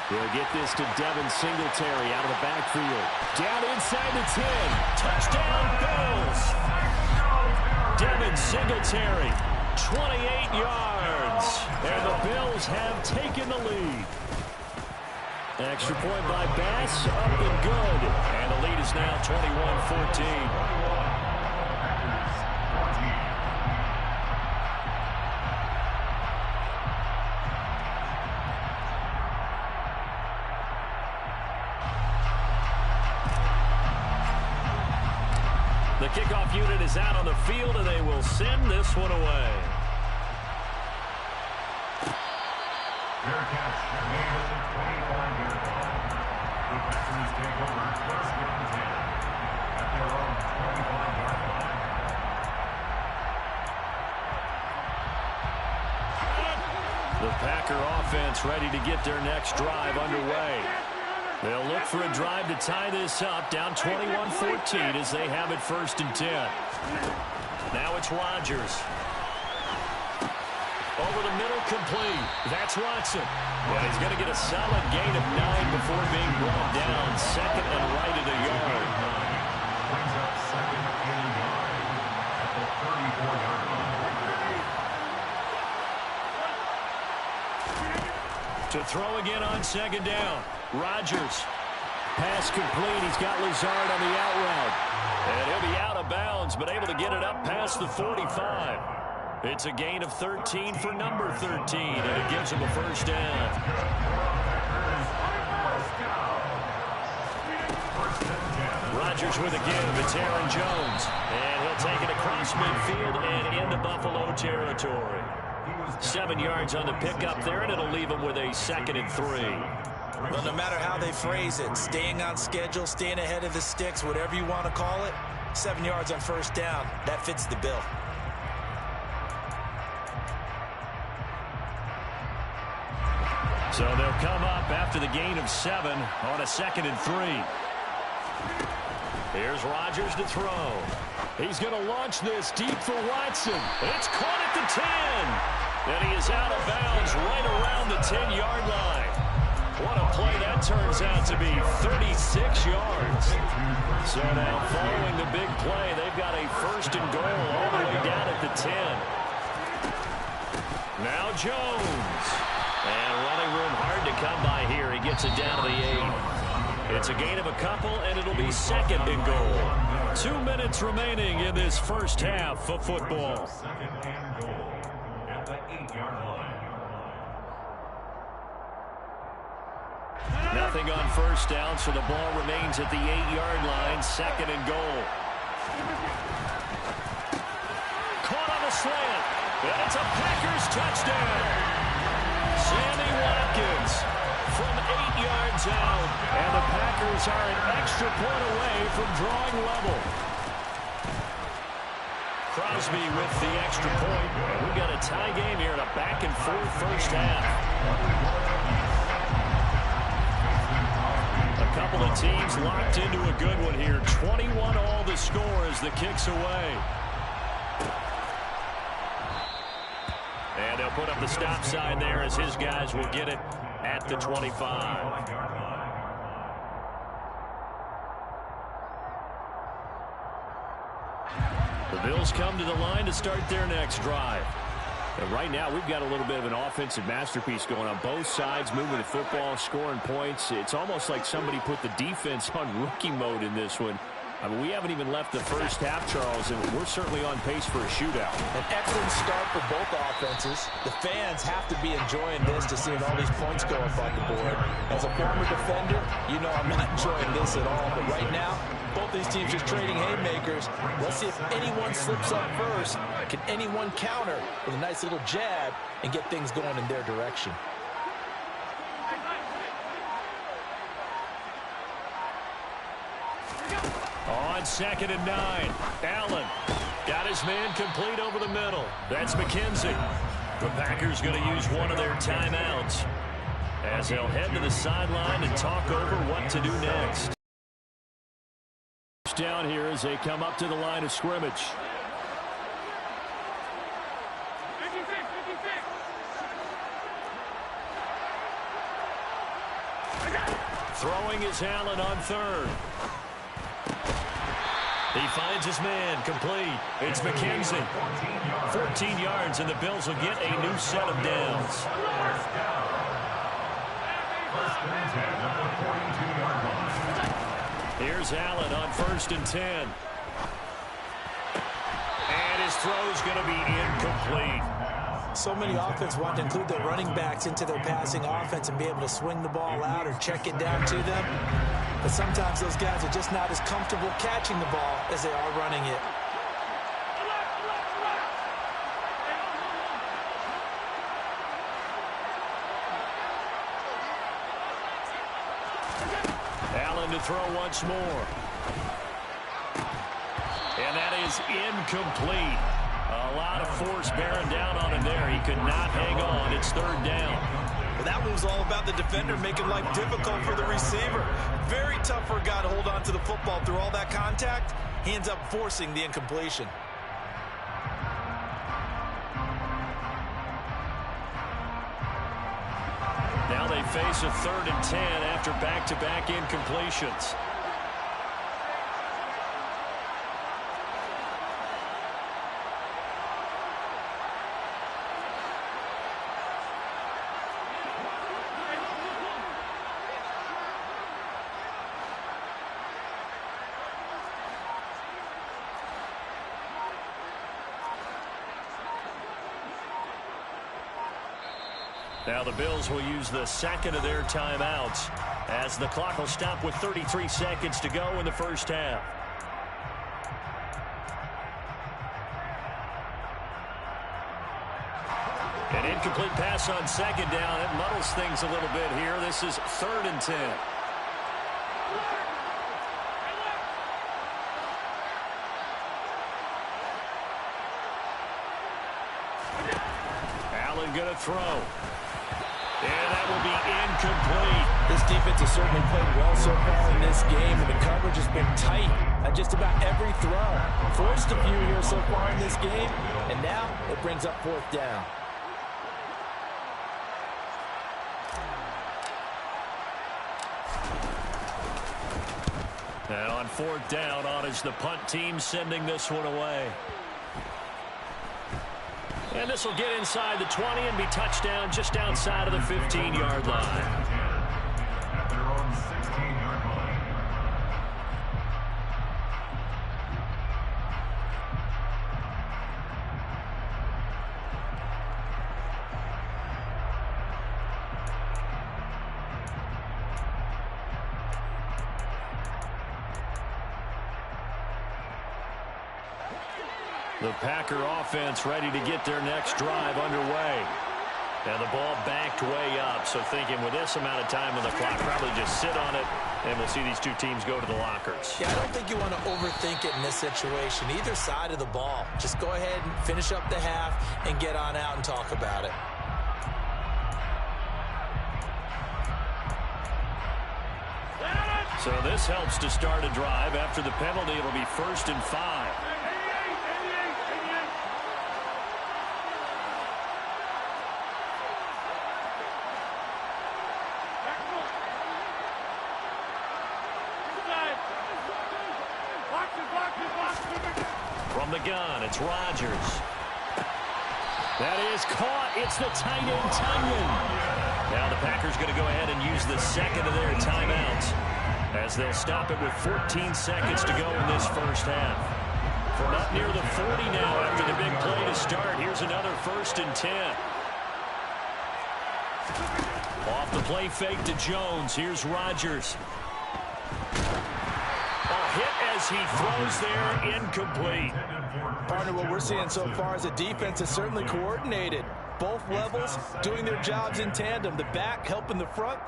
He'll get this to Devin Singletary out of the backfield. Down inside the 10. Touchdown, Bills. Devin Singletary, 28 yards. And the Bills have taken the lead. Extra point by Bass, up and good. And the lead is now 21-14. The kickoff unit is out on the field, and they will send this one away. Fair catch made at the 25-yard line. The Packers take over 1st and 10 at their own 25-yard line. The Packer offense ready to get their next drive underway. They'll look for a drive to tie this up, down 21-14 as they have it 1st and 10. Now it's Rodgers. Over the middle, complete. That's Watson. Yeah, he's going to get a solid gain of 9 before being brought down. 2nd and right at a yard. Brings up 2nd and 9 at the 34-yard line. To throw again on 2nd down. Rodgers. Pass complete. He's got Lazard on the out route. And he'll be out of bounds, but able to get it up past the 45. It's a gain of 13 for number 13, and it gives him a 1st down. Rodgers with a give. It's Aaron Jones. And he'll take it across midfield and into Buffalo territory. 7 yards on the pickup there, and it'll leave him with a 2nd and 3. Well, no matter how they phrase it, staying on schedule, staying ahead of the sticks, whatever you want to call it, 7 yards on 1st down, that fits the bill. So they'll come up after the gain of 7 on a 2nd and 3. Here's Rodgers to throw. He's going to launch this deep for Watson. It's caught at the 10. And he is out of bounds right around the 10-yard line. What a play that turns out to be, 36 yards. So now following the big play, they've got a 1st and goal all the way down at the 10. Now Jones. And running room hard to come by here. He gets it down to the 8. It's a gain of a couple, and it'll be 2nd and goal. 2 minutes remaining in this first half of football. 2nd and goal at the 8-yard line. Nothing on 1st down, so the ball remains at the 8-yard line. 2nd and goal. Caught on the slant, and it's a Packers touchdown. Sammy Watkins from 8 yards out, Packers are an extra point away from drawing level. Crosby with the extra point. We've got a tie game here in a back-and-forth first half. A couple of teams locked into a good one here. 21-all the score as the kick's away. And they'll put up the stop sign there as his guys will get it at the 25. The Bills come to the line to start their next drive. And right now, we've got a little bit of an offensive masterpiece going on both sides, moving the football, scoring points. It's almost like somebody put the defense on rookie mode in this one. I mean, we haven't even left the first half, Charles, and we're certainly on pace for a shootout. An excellent start for both offenses. The fans have to be enjoying this to see all these points go up on the board. As a former defender, you know I'm not enjoying this at all. But right now, both these teams just trading haymakers. Let's see if anyone slips up first. Can anyone counter with a nice little jab and get things going in their direction? On 2nd and 9, Allen got his man complete over the middle. That's McKenzie. The Packers going to use one of their timeouts as they'll head to the sideline and talk over what to do next. Down here as they come up to the line of scrimmage. Throwing is Allen on 3rd. He finds his man complete. It's McKenzie. 14 yards, and the Bills will get a new set of downs. Here's Allen on 1st and 10. And his throw's going to be incomplete. So many offense want to include their running backs into their passing offense and be able to swing the ball out or check it down to them. But sometimes those guys are just not as comfortable catching the ball as they are running it. Allen to throw once more. And that is incomplete. A lot of force bearing down on him there. He could not hang on. It's 3rd down. Well, that one was all about the defender making life difficult for the receiver. Very tough for a guy to hold on to the football through all that contact. He ends up forcing the incompletion. Now they face a 3rd and 10 after back-to-back incompletions. Now the Bills will use the 2nd of their timeouts as the clock will stop with 33 seconds to go in the first half. An incomplete pass on 2nd down. It muddles things a little bit here. This is 3rd and 10. Allen going to throw. And that will be incomplete. This defense has certainly played well so far in this game, and the coverage has been tight at just about every throw. Forced a few here so far in this game, and now it brings up 4th down. And on 4th down, on is the punt team sending this one away. And this will get inside the 20 and be touchdown just outside of the 15-yard line. At their own 16-yard line. The Packer offense ready to get their next drive underway. And the ball backed way up, so thinking with this amount of time on the clock, probably just sit on it, and we'll see these two teams go to the lockers. Yeah, I don't think you want to overthink it in this situation. Either side of the ball. Just go ahead and finish up the half and get on out and talk about it. So this helps to start a drive. After the penalty, it'll be 1st and 5. From the gun, it's Rodgers. That is caught. It's the tight end, Tunyon. Now the Packers going to go ahead and use the second of their timeouts as they'll stop it with 14 seconds to go in this first half. From up near the 40 now after the big play to start, here's another 1st and 10. Off the play fake to Jones. Here's Rodgers. Hit as he throws there, incomplete. Partner, what we're seeing so far is the defense is certainly coordinated. Both levels doing their jobs in tandem. The back helping the front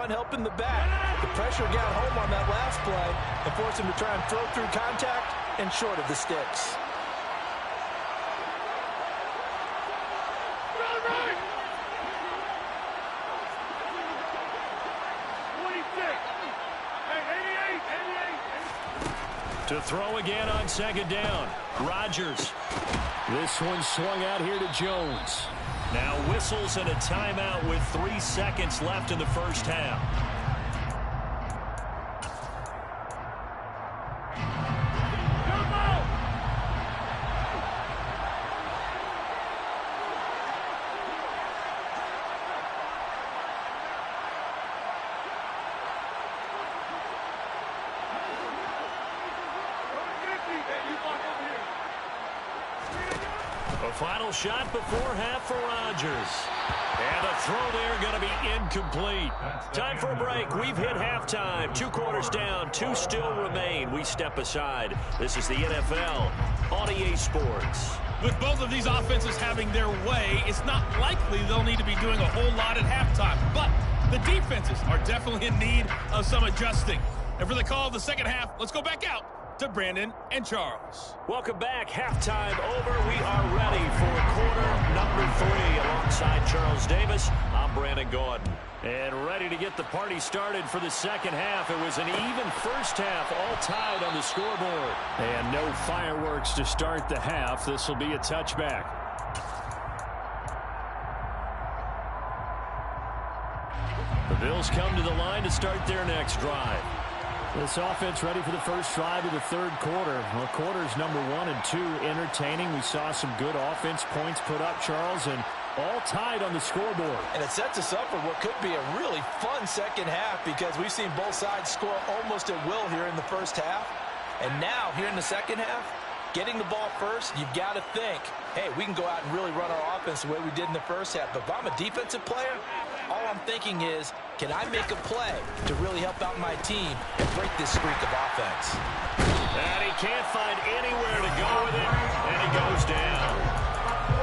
helping the back. The pressure got home on that last play and forced him to try and throw through contact and short of the sticks. To throw again on 2nd down. Rodgers. This one swung out here to Jones. Now whistles and a timeout with 3 seconds left in the first half. A final shot before half for Rodgers. And a throw there going to be incomplete. Time for a break. We've hit halftime. 2 quarters down. 2 still remain. We step aside. This is the NFL on EA Sports. With both of these offenses having their way, it's not likely they'll need to be doing a whole lot at halftime. But the defenses are definitely in need of some adjusting. And for the call of the second half, let's go back out to Brandon and Charles. Welcome back. Halftime over. We are ready for quarter number 3. Alongside Charles Davis, I'm Brandon Gaudin. And ready to get the party started for the second half. It was an even first half, all tied on the scoreboard. And no fireworks to start the half. This will be a touchback. The Bills come to the line to start their next drive. This offense ready for the first drive of the third quarter. Well, quarters number 1 and 2 entertaining. We saw some good offense points put up, Charles, and all tied on the scoreboard. And it sets us up for what could be a really fun second half because we've seen both sides score almost at will here in the first half. And now, here in the second half, getting the ball first, you've got to think, hey, we can go out and really run our offense the way we did in the first half. But if I'm a defensive player, all I'm thinking is, can I make a play to really help out my team and break this streak of offense? And he can't find anywhere to go with it, and he goes down.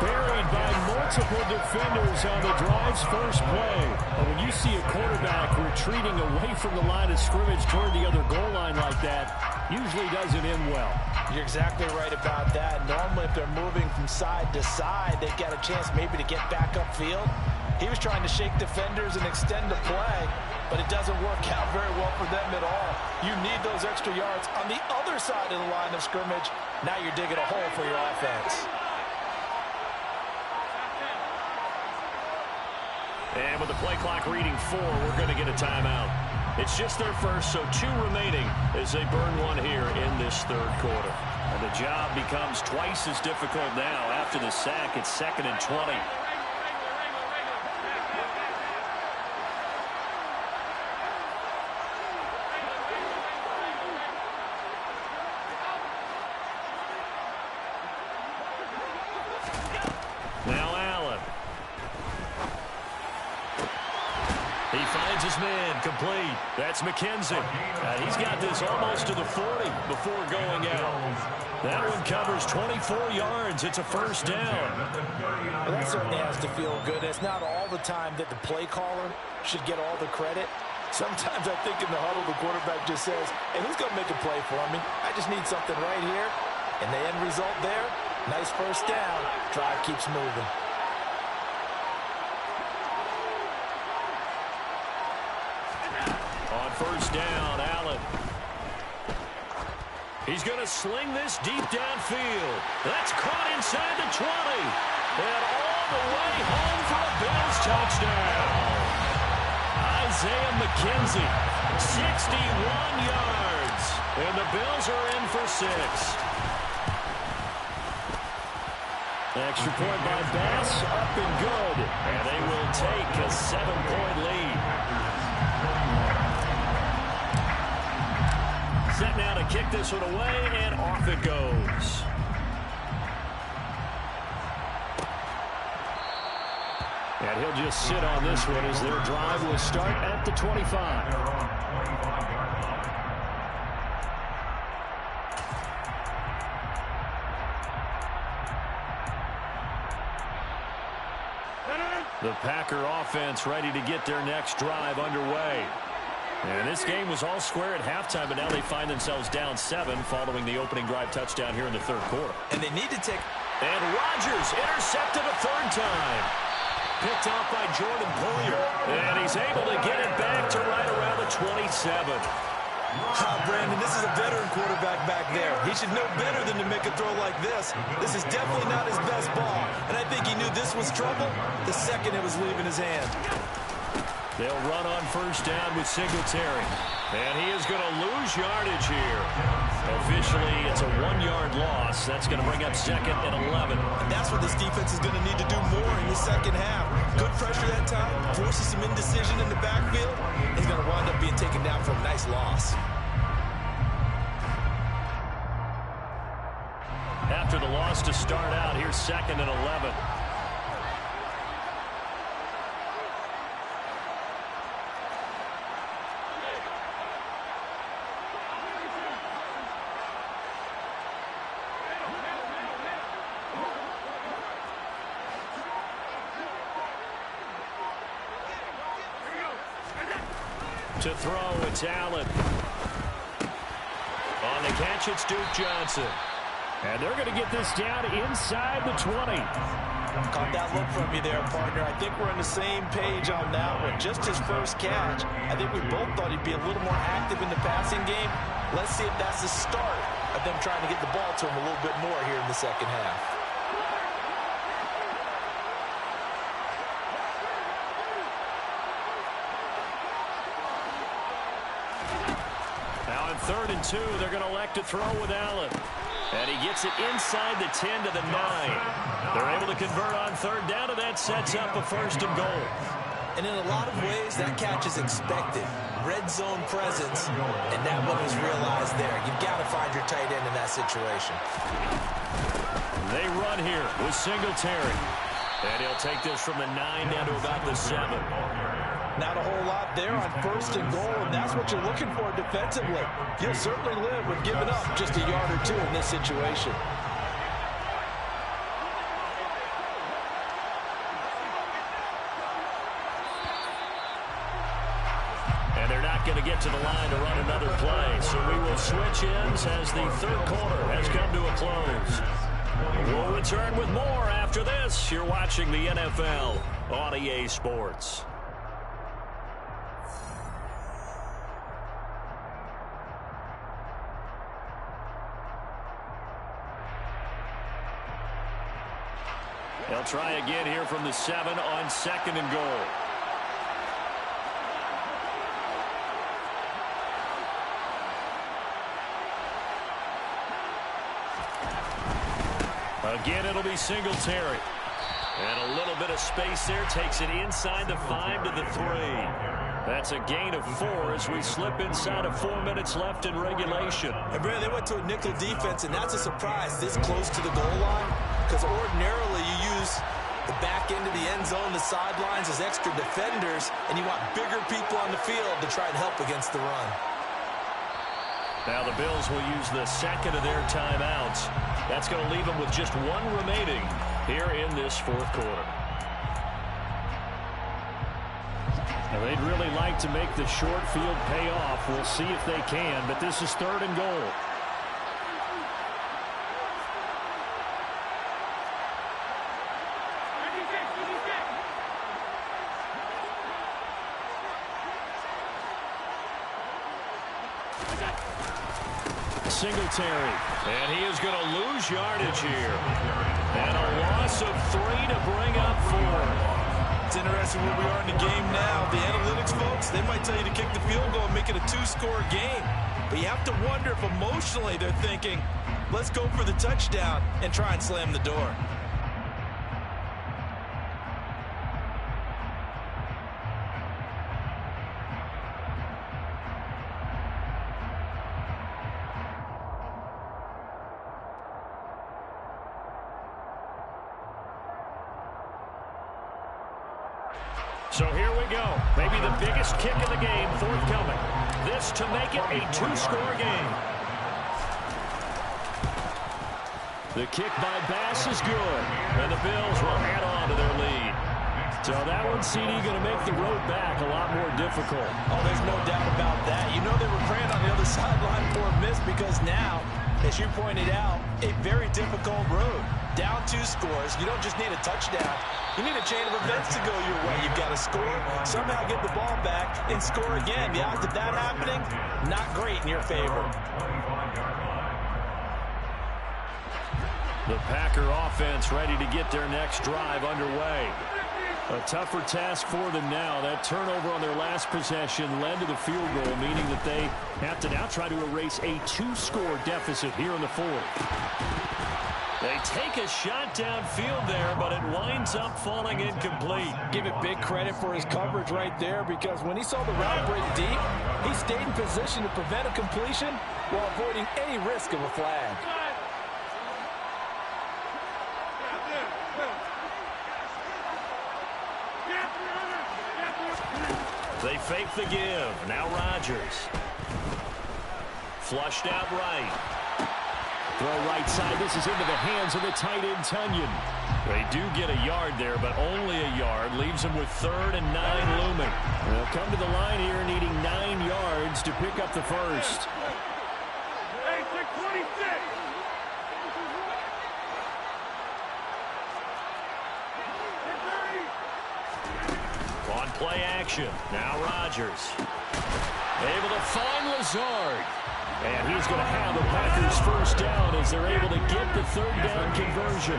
Buried by multiple defenders on the drive's first play. And when you see a quarterback retreating away from the line of scrimmage toward the other goal line like that, usually doesn't end well. You're exactly right about that. Normally, if they're moving from side to side, they've got a chance maybe to get back upfield. He was trying to shake defenders and extend the play, but it doesn't work out very well for them at all. You need those extra yards on the other side of the line of scrimmage. Now you're digging a hole for your offense. And with the play clock reading 4, we're going to get a timeout. It's just their first, so 2 remaining as they burn one here in this third quarter. And the job becomes twice as difficult now after the sack. It's 2nd and 20. Now Allen. He finds his man, complete. That's McKenzie. He's got this almost to the 40 before going out. That one covers 24 yards. It's a first down. Well, that certainly has to feel good. It's not all the time that the play caller should get all the credit. Sometimes I think in the huddle, the quarterback just says, hey, who's going to make a play for me? I just need something right here. And the end result there, nice first down. Drive keeps moving. On first down, Allen. He's going to sling this deep downfield. That's caught inside the 20. And all the way home for a Bills touchdown. Isaiah McKenzie, 61 yards. And the Bills are in for 6. Extra point by Bass, up and good. And they will take a 7-point lead. Set now to kick this one away, and off it goes. And he'll just sit on this one as their drive will start at the 25. The Packer offense ready to get their next drive underway. And this game was all square at halftime, but now they find themselves down 7 following the opening drive touchdown here in the third quarter. And they need to take... And Rodgers intercepted a third time. Picked off by Jordan Poyer. And he's able to get it back to right around the 27. Brandon, this is a veteran quarterback back there. He should know better than to make a throw like this. This is definitely not his best ball. And I think he knew this was trouble the second it was leaving his hand. They'll run on first down with Singletary. And he is going to lose yardage here. Officially, it's a 1-yard loss. That's going to bring up 2nd and 11. And that's what this defense is going to need to do more in the second half. Good pressure that time, forces some indecision in the backfield. He's going to wind up being taken down for a nice loss. After the loss to start out, here's 2nd and 11. To throw, it's Allen. On the catch, it's Duke Johnson. And they're going to get this down inside the 20. Caught that look from you there, partner. I think we're on the same page on that one. Just his first catch. I think we both thought he'd be a little more active in the passing game. Let's see if that's the start of them trying to get the ball to him a little bit more here in the second half. Now on 3rd and 2, they're going to elect to throw with Allen. And he gets it inside the 10 to the 9. They're able to convert on 3rd down, and that sets up a 1st and goal. And in a lot of ways, that catch is expected. Red zone presence, and that one was realized there. You've got to find your tight end in that situation. They run here with Singletary. And he'll take this from the 9 down to about the 7. Not a whole lot there on 1st and goal, and that's what you're looking for defensively. You'll certainly live with giving up just a yard or 2 in this situation. And they're not going to get to the line to run another play, so we will switch ends as the third quarter has come to a close. We'll return with more after this. You're watching the NFL on EA Sports. They'll try again here from the 7 on 2nd and goal. Again, it'll be Singletary. And a little bit of space there. Takes it inside the 5 to the 3. That's a gain of 4 as we slip inside of 4 minutes left in regulation. And Brad, they went to a nickel defense, and that's a surprise this close to the goal line. Because ordinarily you use the back back into the end zone, the sidelines as extra defenders, and you want bigger people on the field to try and help against the run. Now the Bills will use the second of their timeouts. That's going to leave them with just one remaining here in this fourth quarter. Now they'd really like to make the short field pay off. We'll see if they can, but this is 3rd and goal. Singletary, and he is going to lose yardage here. And a loss of 3 to bring up 4. It's interesting where we are in the game now. The analytics folks, they might tell you to kick the field goal and make it a 2-score game. But you have to wonder if emotionally they're thinking, let's go for the touchdown and try and slam the door. So here we go. Maybe the biggest kick of the game forthcoming. This to make it a 2-score game. The kick by Bass is good. And the Bills will add on to their lead. So that one, CD, going to make the road back a lot more difficult. Oh, there's no doubt about that. You know they were praying on the other sideline for a miss because now, as you pointed out, a very difficult road. Down 2 scores. You don't just need a touchdown. You need a chain of events to go your way. You've got to score, somehow get the ball back, and score again. The odds of that happening, not great in your favor. The Packer offense ready to get their next drive underway. A tougher task for them now. That turnover on their last possession led to the field goal, meaning that they have to now try to erase a 2-score deficit here in the 4th. They take a shot downfield there, but it winds up falling incomplete. Give it big credit for his coverage right there, because when he saw the route break deep, he stayed in position to prevent a completion while avoiding any risk of a flag. They fake the give. Now Rodgers. Flushed out right. Throw right side. This is into the hands of the tight end, Tunyon. They do get a yard there, but only a yard. Leaves them with 3rd and 9 looming. They'll come to the line here needing 9 yards to pick up the first. Hey, 626. On play action. Now Rodgers. Able to find Lazard. And he's going to have the Packers first down as they're able to get the 3rd down conversion.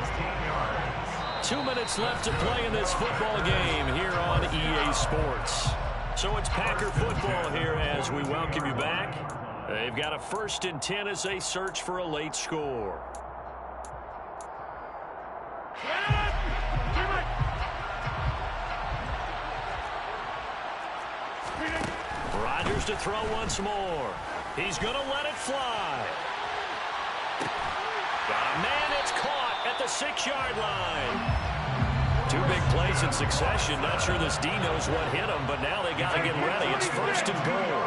2 minutes left to play in this football game here on EA Sports. So it's Packer football here as we welcome you back. They've got a 1st and 10 as they search for a late score. Rodgers to throw once more. He's going to let it fly. Got a man, it's caught at the 6-yard line. 2 big plays in succession. Not sure this D knows what hit him, but now they got to get ready. It's 1st and goal.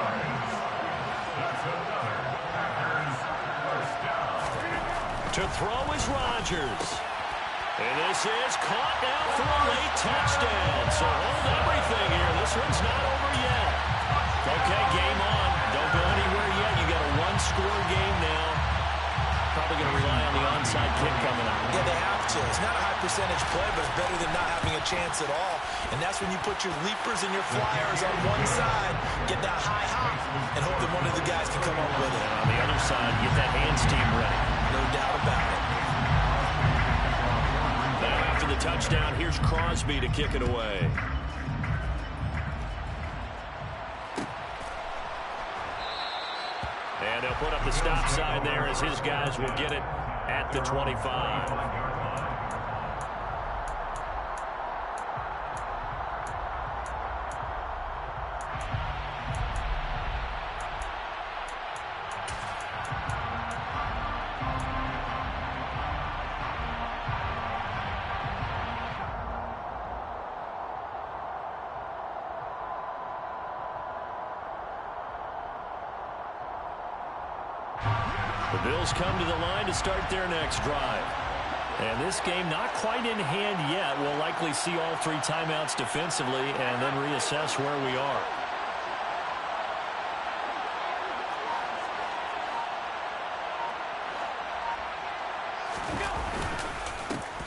To throw is Rodgers. And this is caught now for a late touchdown. So hold everything here. This one's not over yet. Okay, game on. Don't go anywhere yet. You got a 1-score game now. Probably going to rely on the onside kick coming up. Yeah, they have to. It's not a high percentage play, but it's better than not having a chance at all. And that's when you put your leapers and your flyers on one side, get that high hop, and hope that one of the guys can come up with it. And on the other side, get that hands team ready. No doubt about it. Now after the touchdown, here's Crosby to kick it away. And they'll put up the stop sign there as his guys will get it at the 25. The Bills come to the line to start their next drive. And this game not quite in hand yet. We'll likely see all 3 timeouts defensively and then reassess where we are.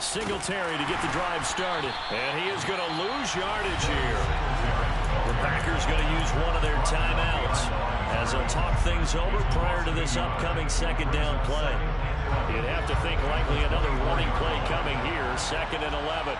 Singletary to get the drive started. And he is going to lose yardage here. The Packers going to use one of their timeouts as they'll talk things over prior to this upcoming second down play. You'd have to think likely another running play coming here, 2nd and 11.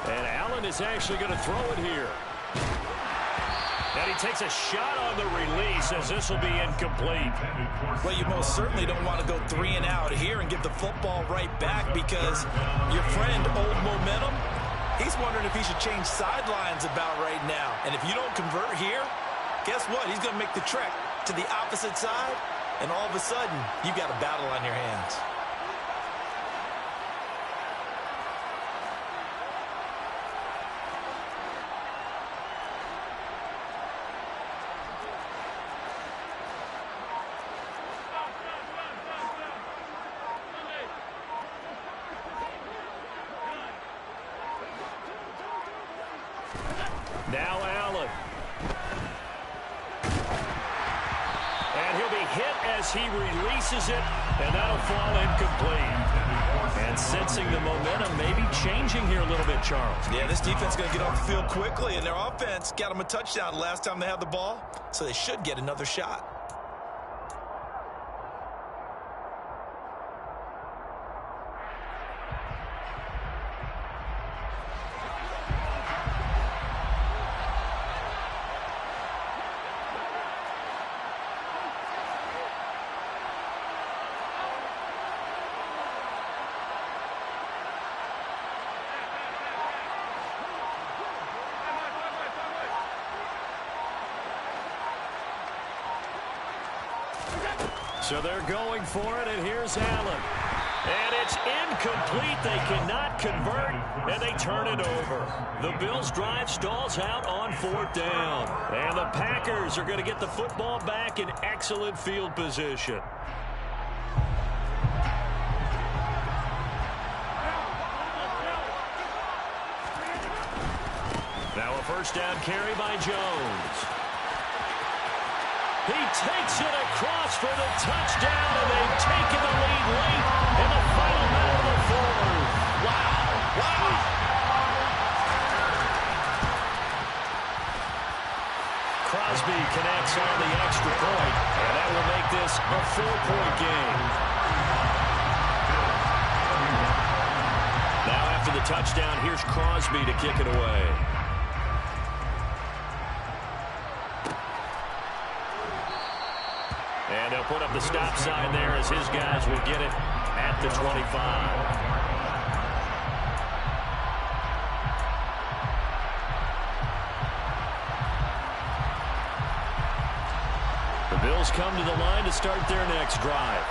And Allen is actually going to throw it here. And he takes a shot on the release as this will be incomplete. Well, you most certainly don't want to go 3 and out here and give the football right back because your friend, Old Momentum, he's wondering if he should change sidelines about right now. And if you don't convert here, guess what? He's going to make the trek to the opposite side, and all of a sudden, you've got a battle on your hands. Now Allen. And he'll be hit as he releases it, and that'll fall incomplete. And sensing the momentum maybe changing here a little bit, Charles. Yeah, this defense is going to get off the field quickly, and their offense got them a touchdown last time they had the ball, so they should get another shot. So they're going for it, and here's Allen. And it's incomplete. They cannot convert, and they turn it over. The Bills' drive stalls out on 4th down. And the Packers are going to get the football back in excellent field position. Now a 1st down carry by Jones. He takes it across for the touchdown, and they've taken the lead late in the final minute of the 4th. Wow. Wow. Crosby connects on the extra point, and that will make this a 4-point game. Now after the touchdown, here's Crosby to kick it away. And they'll put up the stop sign there as his guys will get it at the 25. The Bills come to the line to start their next drive.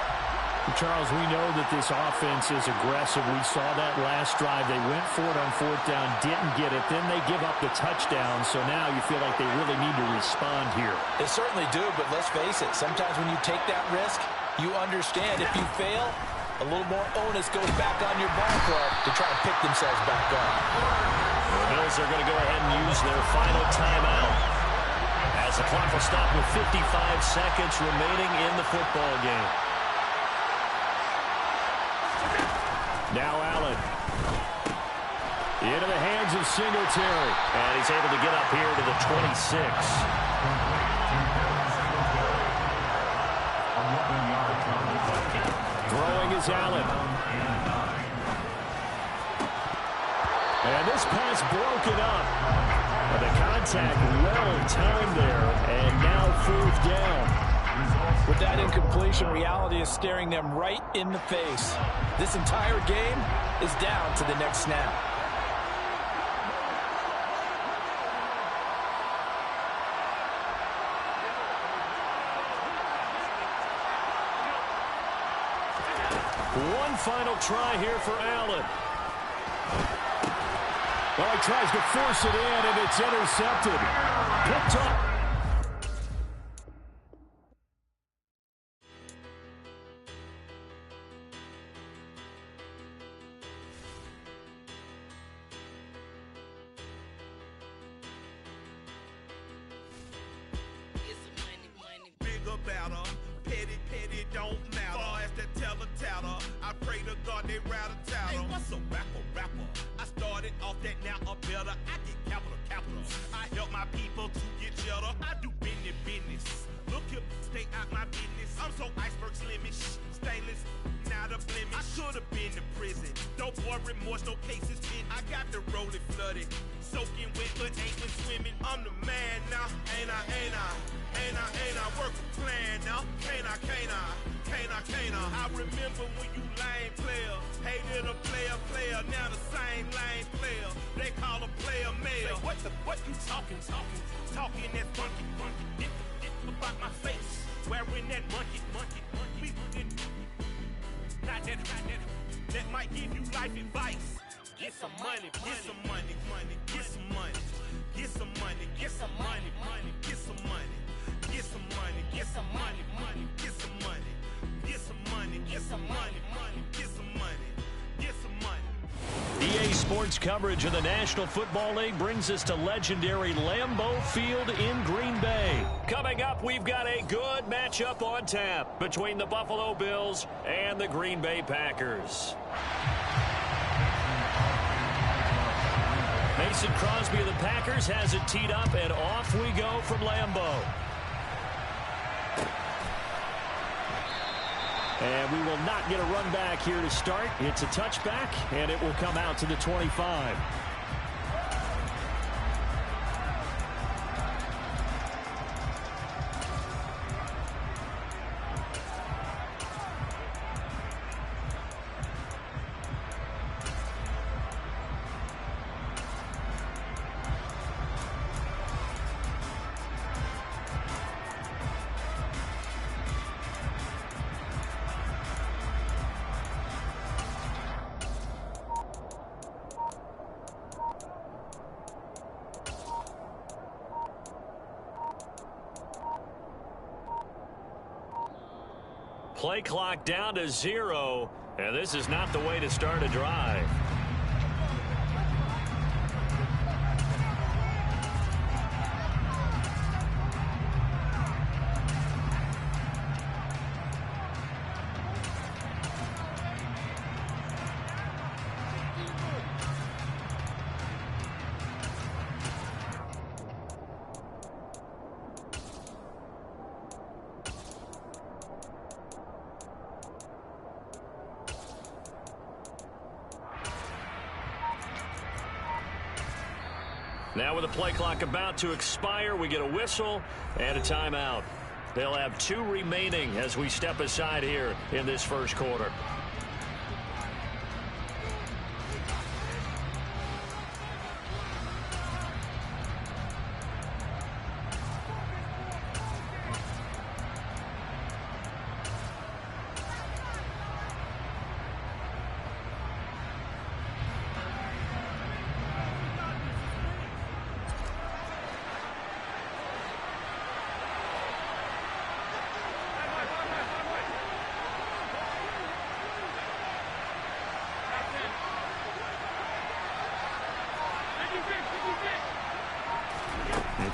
Charles, we know that this offense is aggressive. We saw that last drive. They went for it on 4th down, didn't get it. Then they give up the touchdown. So now you feel like they really need to respond here. They certainly do, but let's face it. Sometimes when you take that risk, you understand if you fail, a little more onus goes back on your ball club to try to pick themselves back up. The Bills are going to go ahead and use their final timeout as the clock will stop with 55 seconds remaining in the football game. Now Allen. Into the hands of Singletary. And he's able to get up here to the 26. Throwing is Allen. And this pass broken up. And the contact well timed there. And now 4th down. With that incomplete completion, reality is staring them right in the face. This entire game is down to the next snap. One final try here for Allen. Well, he tries to force it in, and it's intercepted. Picked up. Bigger, better, petty, don't matter. Far as the teller-tatter, I pray to God they rat-a-tatter. Hey, what's a rapper? I started off that, now a better. I get capital. I help my people to get cheddar. I do business. Look here, stay out my business. I'm so iceberg slimish, stainless, not a blemish. I should have been to prison. Don't boy remorse, no cases pinned. I got the rolling flooded, soaking wet, but ain't been swimming. I'm the man now, ain't I? Work a plan now, can't I? I remember when you lame player, hated a player, now the same lame player. They call a player male. Say, what you talking that funky, dip about my face, wearing that monkey. We not that might give you life advice. Get some money, get some money, get some money, get some money, get some money, get some money, get some money, get some money, get some money, get some money, get some money, get some money, get some money. EA Sports coverage of the National Football League brings us to legendary Lambeau Field in Green Bay. Coming up, we've got a good matchup on tap between the Buffalo Bills and the Green Bay Packers. Mason Crosby of the Packers has it teed up, and off we go from Lambeau. And we will not get a run back here to start. It's a touchback, and it will come out to the 25. Play clock down to 0, and this is not the way to start a drive. Now with the play clock about to expire, we get a whistle and a timeout. They'll have 2 remaining as we step aside here in this first quarter.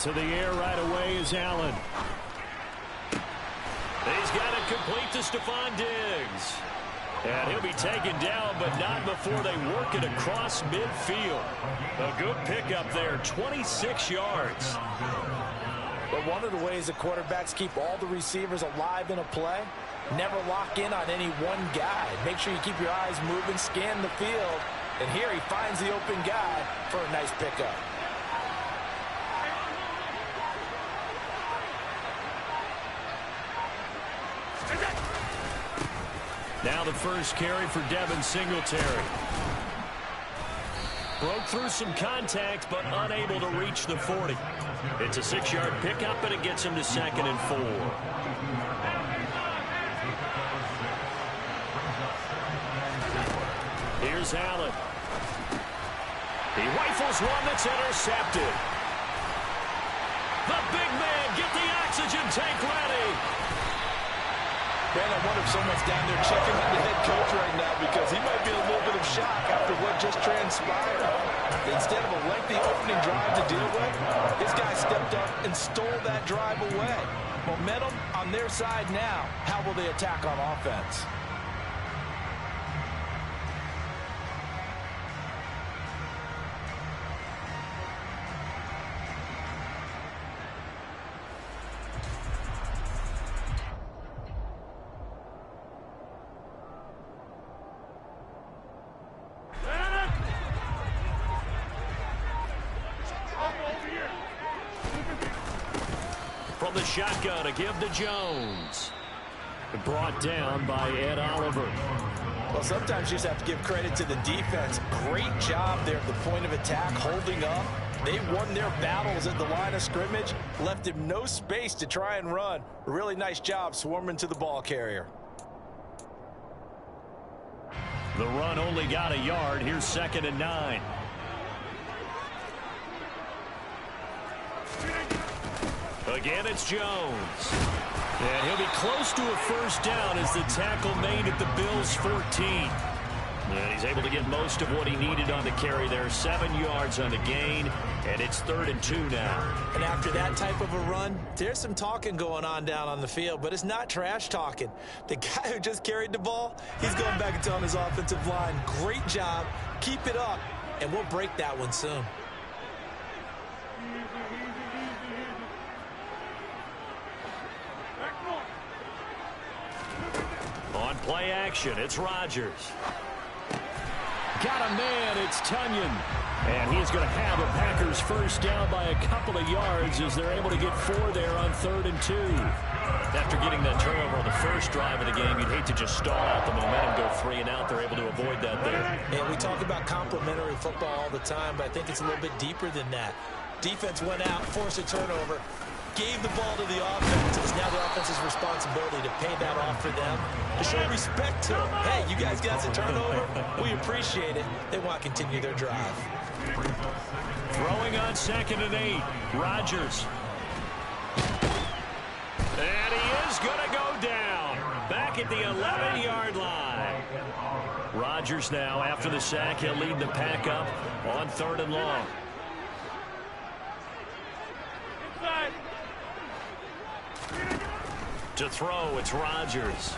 To the air right away is Allen. He's got it complete to Stephon Diggs. And he'll be taken down, but not before they work it across midfield. A good pickup there, 26 yards. But one of the ways the quarterbacks keep all the receivers alive in a play, never lock in on any one guy. Make sure you keep your eyes moving, scan the field. And here he finds the open guy for a nice pickup. Now the first carry for Devin Singletary. Broke through some contact, but unable to reach the 40. It's a 6-yard pickup, and it gets him to 2nd and 4. Here's Allen. He rifles one that's intercepted. The big man, get the oxygen tank ready. Man, I wonder if someone's down there checking on the head coach right now because he might be in a little bit of shock after what just transpired. Instead of a lengthy opening drive to deal with, this guy stepped up and stole that drive away. Momentum on their side now. How will they attack on offense? From the shotgun, a give to Jones. Brought down by Ed Oliver. Well, sometimes you just have to give credit to the defense. Great job there at the point of attack, holding up. They won their battles at the line of scrimmage, left him no space to try and run. A really nice job swarming to the ball carrier. The run only got a yard. Here's 2nd and 9. Again, it's Jones. And he'll be close to a first down as the tackle made at the Bills' 14. And he's able to get most of what he needed on the carry there. 7 yards on the gain, and it's 3rd and 2 now. And after that type of a run, there's some talking going on down on the field, but it's not trash talking. The guy who just carried the ball, he's going back and telling his offensive line, great job, keep it up, and we'll break that one soon. On play action, it's Rodgers. Got a man, it's Tunyon. And he's going to have a Packers first down by a couple of yards as they're able to get 4 there on 3rd and 2. After getting that turnover on the first drive of the game, you'd hate to just stall out the momentum, go 3 and out. They're able to avoid that there. And we talk about complementary football all the time, but I think it's a little bit deeper than that. Defense went out, forced a turnover, gave the ball to the offense. It's now the offense's responsibility to pay that off for them, to show respect to them. Hey, you guys got a turnover? We appreciate it. They want to continue their drive. Throwing on 2nd and 8. Rodgers. And he is going to go down. Back at the 11-yard line. Rodgers now, after the sack, he'll lead the pack up on 3rd and long. To throw, it's Rodgers.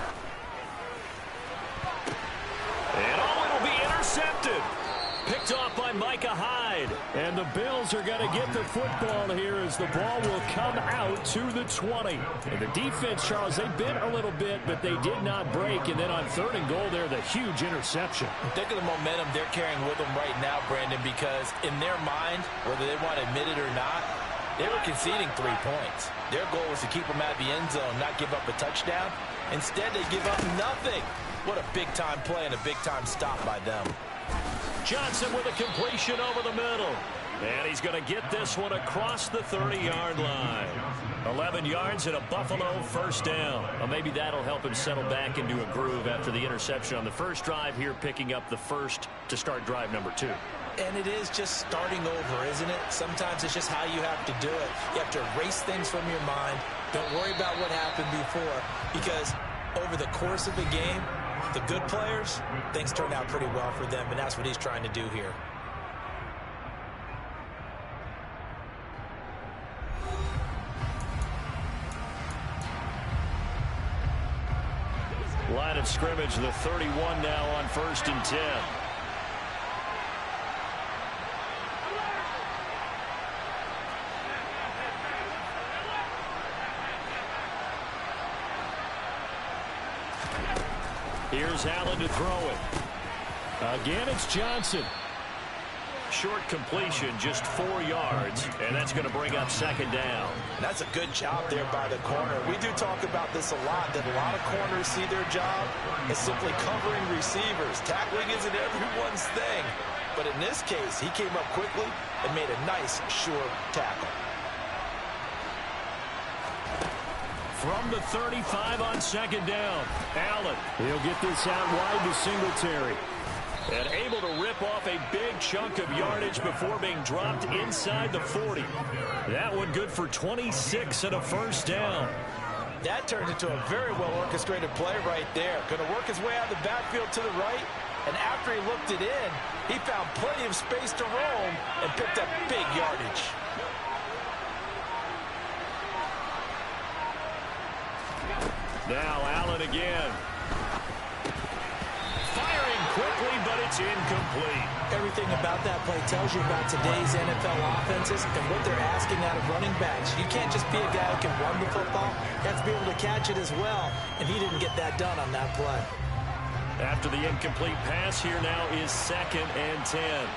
And it'll be intercepted. Picked off by Micah Hyde. And the Bills are going to get the football here as the ball will come out to the 20. And the defense, Charles, they bit a little bit, but they did not break. And then on 3rd and goal there, the huge interception. Think of the momentum they're carrying with them right now, Brandon, because in their mind, whether they want to admit it or not, they were conceding 3 points. Their goal was to keep them out of the end zone, not give up a touchdown. Instead, they give up nothing. What a big-time play and a big-time stop by them. Johnson with a completion over the middle. And he's going to get this one across the 30-yard line. 11 yards and a Buffalo first down. Well, maybe that'll help him settle back into a groove after the interception on the first drive here, picking up the first to start drive number 2. And it is just starting over, isn't it? Sometimes it's just how you have to do it. You have to erase things from your mind. Don't worry about what happened before, because over the course of a game, the good players, things turn out pretty well for them, and that's what he's trying to do here. Line of scrimmage, the 31 now on 1st and 10. Here's Allen to throw it. Again, it's Johnson. Short completion, just 4 yards, and that's going to bring up second down. And that's a good job there by the corner. We do talk about this a lot, that a lot of corners see their job as simply covering receivers. Tackling isn't everyone's thing. But in this case, he came up quickly and made a nice, sure tackle. From the 35 on second down, Allen. He'll get this out wide to Singletary. And able to rip off a big chunk of yardage before being dropped inside the 40. That one good for 26 and a first down. That turned into a very well-orchestrated play right there. Going to work his way out of the backfield to the right. And after he looked it in, he found plenty of space to roam and picked up big yardage. Now Allen again. Firing quickly, but it's incomplete. Everything about that play tells you about today's NFL offenses and what they're asking out of running backs. You can't just be a guy who can run the football. You have to be able to catch it as well, and he didn't get that done on that play. After the incomplete pass, here now is 2nd and 10.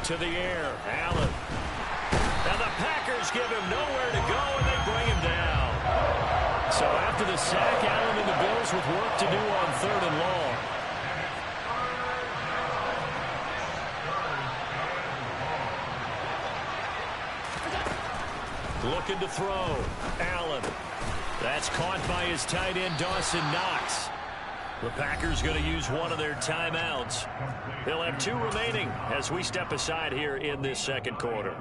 To the air, Allen. And the Packers give him nowhere to go, and they bring him down. So after the sack, Allen and the Bills with work to do on 3rd and long. Looking to throw. Allen. That's caught by his tight end, Dawson Knox. The Packers going to use one of their timeouts. They'll have 2 remaining as we step aside here in this second quarter.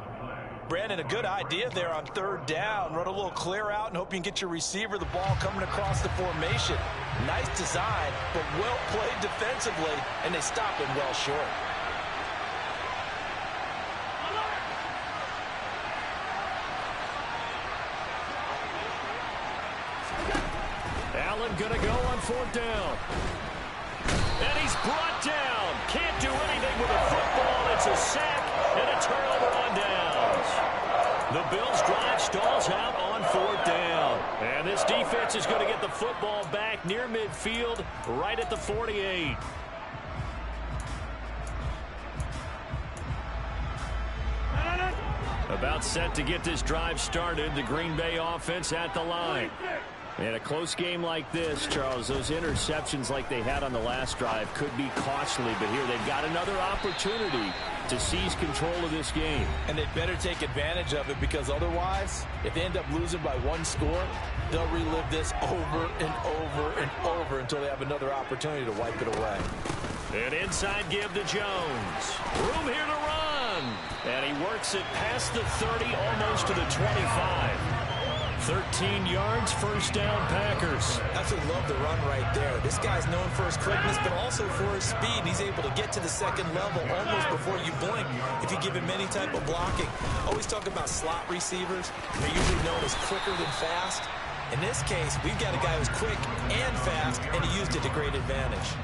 Brandon, a good idea there on 3rd down. Run a little clear out and hope you can get your receiver the ball coming across the formation. Nice design, but well played defensively, and they stop him well short. Allen going to go on 4th down. And he's brought down. Can't do anything with a football. It's a sack and a turnover on downs. The Bills drive stalls out on 4th down. And this defense is going to get the football back near midfield, right at the 48. About set to get this drive started. The Green Bay offense at the line. In a close game like this, Charles, those interceptions like they had on the last drive could be costly, but here they've got another opportunity to seize control of this game. And they better take advantage of it, because otherwise, if they end up losing by 1 score, they'll relive this over and over and over until they have another opportunity to wipe it away. An inside give to Jones. Room here to run. And he works it past the 30, almost to the 25. 13 yards, first down, Packers. Absolutely love the run right there. This guy's known for his quickness, but also for his speed. He's able to get to the 2nd level almost before you blink if you give him any type of blocking. Always talk about slot receivers. They're usually known as quicker than fast. In this case, we've got a guy who's quick and fast, and he used it to great advantage.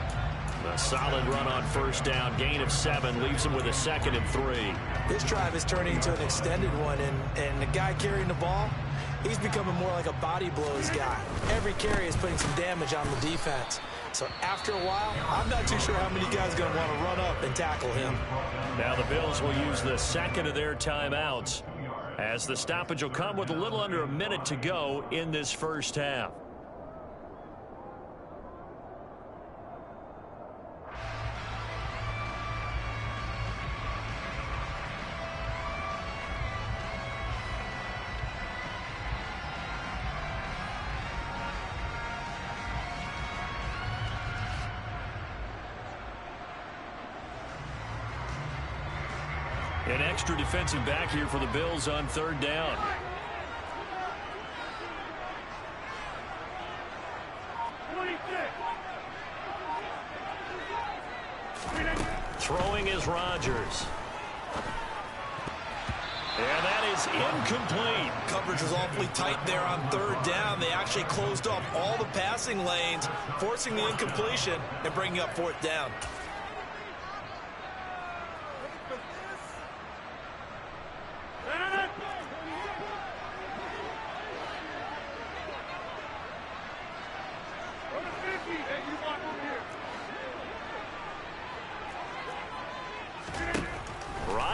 A solid run on first down. Gain of 7 leaves him with a 2nd and 3. This drive is turning into an extended one, and the guy carrying the ball, he's becoming more like a body blows guy. Every carry is putting some damage on the defense. So after a while, I'm not too sure how many guys are going to want to run up and tackle him. Now the Bills will use the 2nd of their timeouts, as the stoppage will come with a little under a minute to go in this first half. An extra defensive back here for the Bills on 3rd down. Throwing is Rodgers. And that is incomplete. Coverage was awfully tight there on 3rd down. They actually closed off all the passing lanes, forcing the incompletion and bringing up 4th down.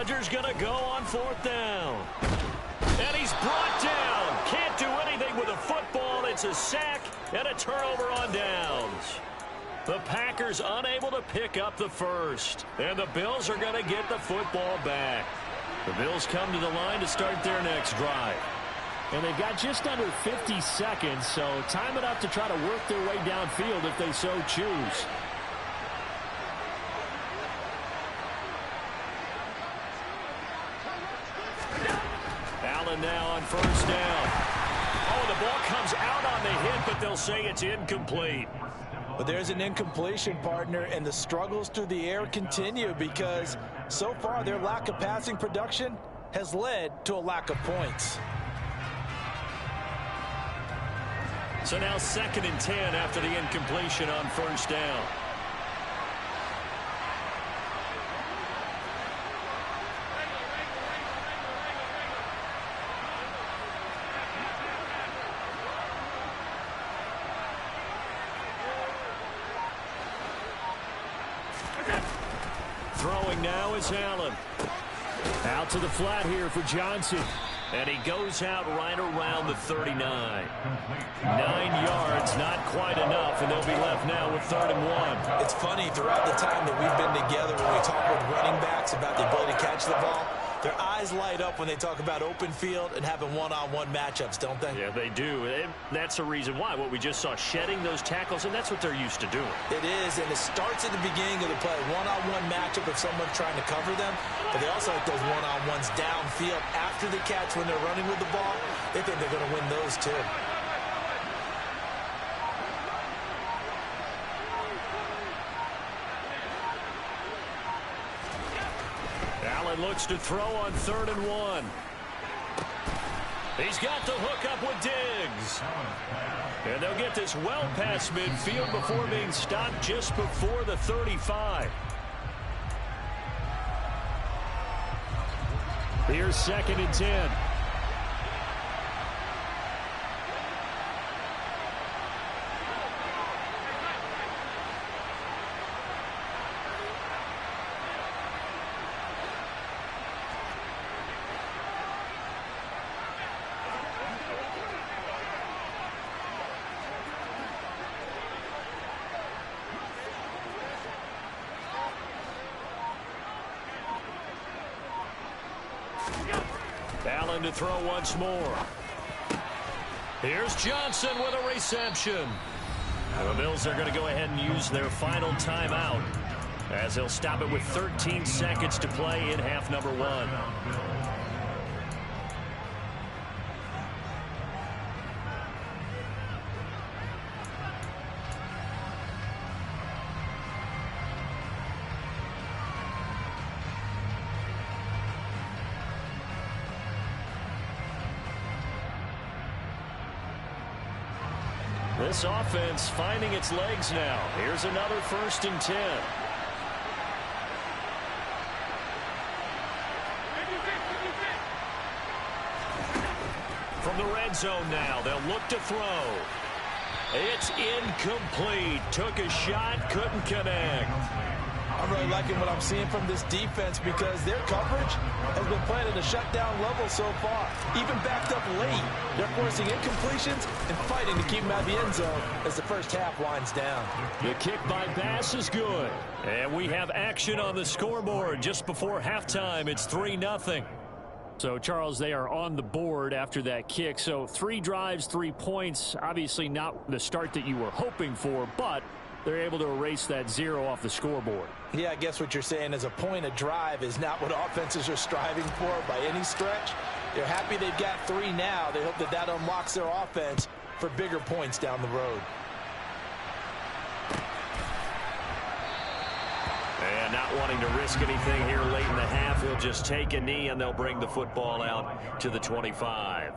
Rodgers going to go on 4th down. And he's brought down. Can't do anything with a football. It's a sack and a turnover on downs. The Packers unable to pick up the first. And the Bills are going to get the football back. The Bills come to the line to start their next drive. And they've got just under 50 seconds, so time enough to try to work their way downfield if they so choose. Allen now on 1st down. Oh, the ball comes out on the hit, but they'll say it's incomplete. But there's an incompletion, partner, and the struggles through the air continue because so far their lack of passing production has led to a lack of points. So now 2nd and 10 after the incompletion on 1st down. Throwing now is Allen. Out to the flat here for Johnson. And he goes out right around the 39. 9 yards, not quite enough, and they'll be left now with 3rd and 1. It's funny, throughout the time that we've been together, when we talk with running backs about the ability to catch the ball, their eyes light up when they talk about open field and having one-on-one matchups, don't they? Yeah, they do. And that's the reason why. What we just saw, shedding those tackles, and that's what they're used to doing. It is, and it starts at the beginning of the play. One-on-one matchup if someone's trying to cover them, but they also like those one-on-ones downfield after the catch when they're running with the ball. They think they're going to win those too. Allen looks to throw on 3rd and 1. He's got the hook up with Diggs. And they'll get this well past midfield before being stopped just before the 35. Here's 2nd and 10. Allen to throw once more. Here's Johnson with a reception. The Bills are going to go ahead and use their final timeout as they'll stop it with 13 seconds to play in half number 1. This offense finding its legs now. Here's another 1st and 10. From the red zone now, they'll look to throw. It's incomplete. Took a shot, couldn't connect. I'm really liking what I'm seeing from this defense because their coverage has been playing at a shutdown level so far. Even backed up late, they're forcing incompletions and fighting to keep them out of the end zone as the first half winds down. The kick by Bass is good. And we have action on the scoreboard just before halftime. It's 3-0. So, Charles, they are on the board after that kick. So 3 drives, 3 points. Obviously not the start that you were hoping for, but they're able to erase that 0 off the scoreboard. Yeah, I guess what you're saying is a point a drive is not what offenses are striving for by any stretch. They're happy they've got 3 now. They hope that that unlocks their offense for bigger points down the road. And not wanting to risk anything here late in the half, he'll just take a knee and they'll bring the football out to the 25.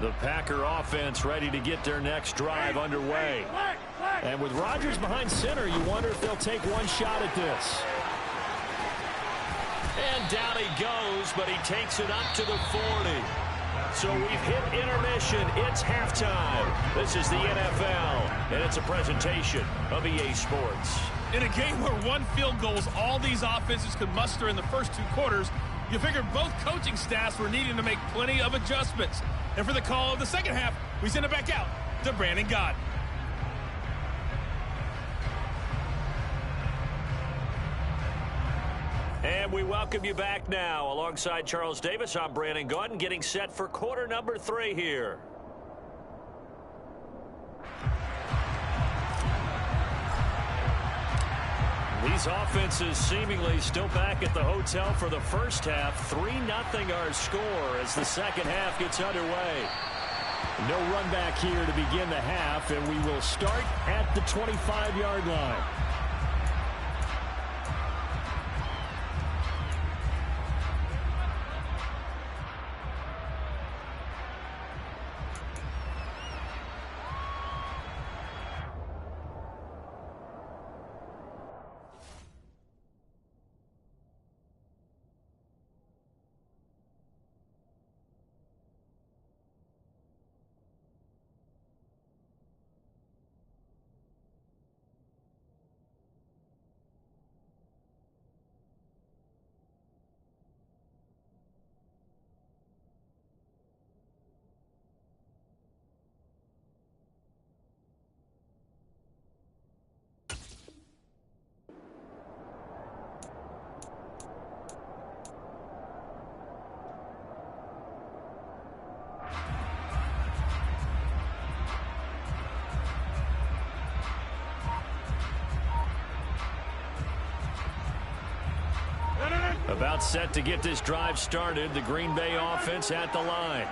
The Packer offense ready to get their next drive underway. And with Rodgers behind center, you wonder if they'll take one shot at this. And down he goes, but he takes it up to the 40. So we've hit intermission. It's halftime. This is the NFL, and it's a presentation of EA Sports. In a game where one field goal is all these offenses could muster in the first 2 quarters, you figured both coaching staffs were needing to make plenty of adjustments. And for the call of the second half, we send it back out to Brandon Gaudin. And we welcome you back now. Alongside Charles Davis, I'm Brandon Gaudin, getting set for quarter number 3 here. These offenses seemingly still back at the hotel for the first half. 3-0 our score as the second half gets underway. No run back here to begin the half, and we will start at the 25-yard line. About set to get this drive started. The Green Bay offense at the line.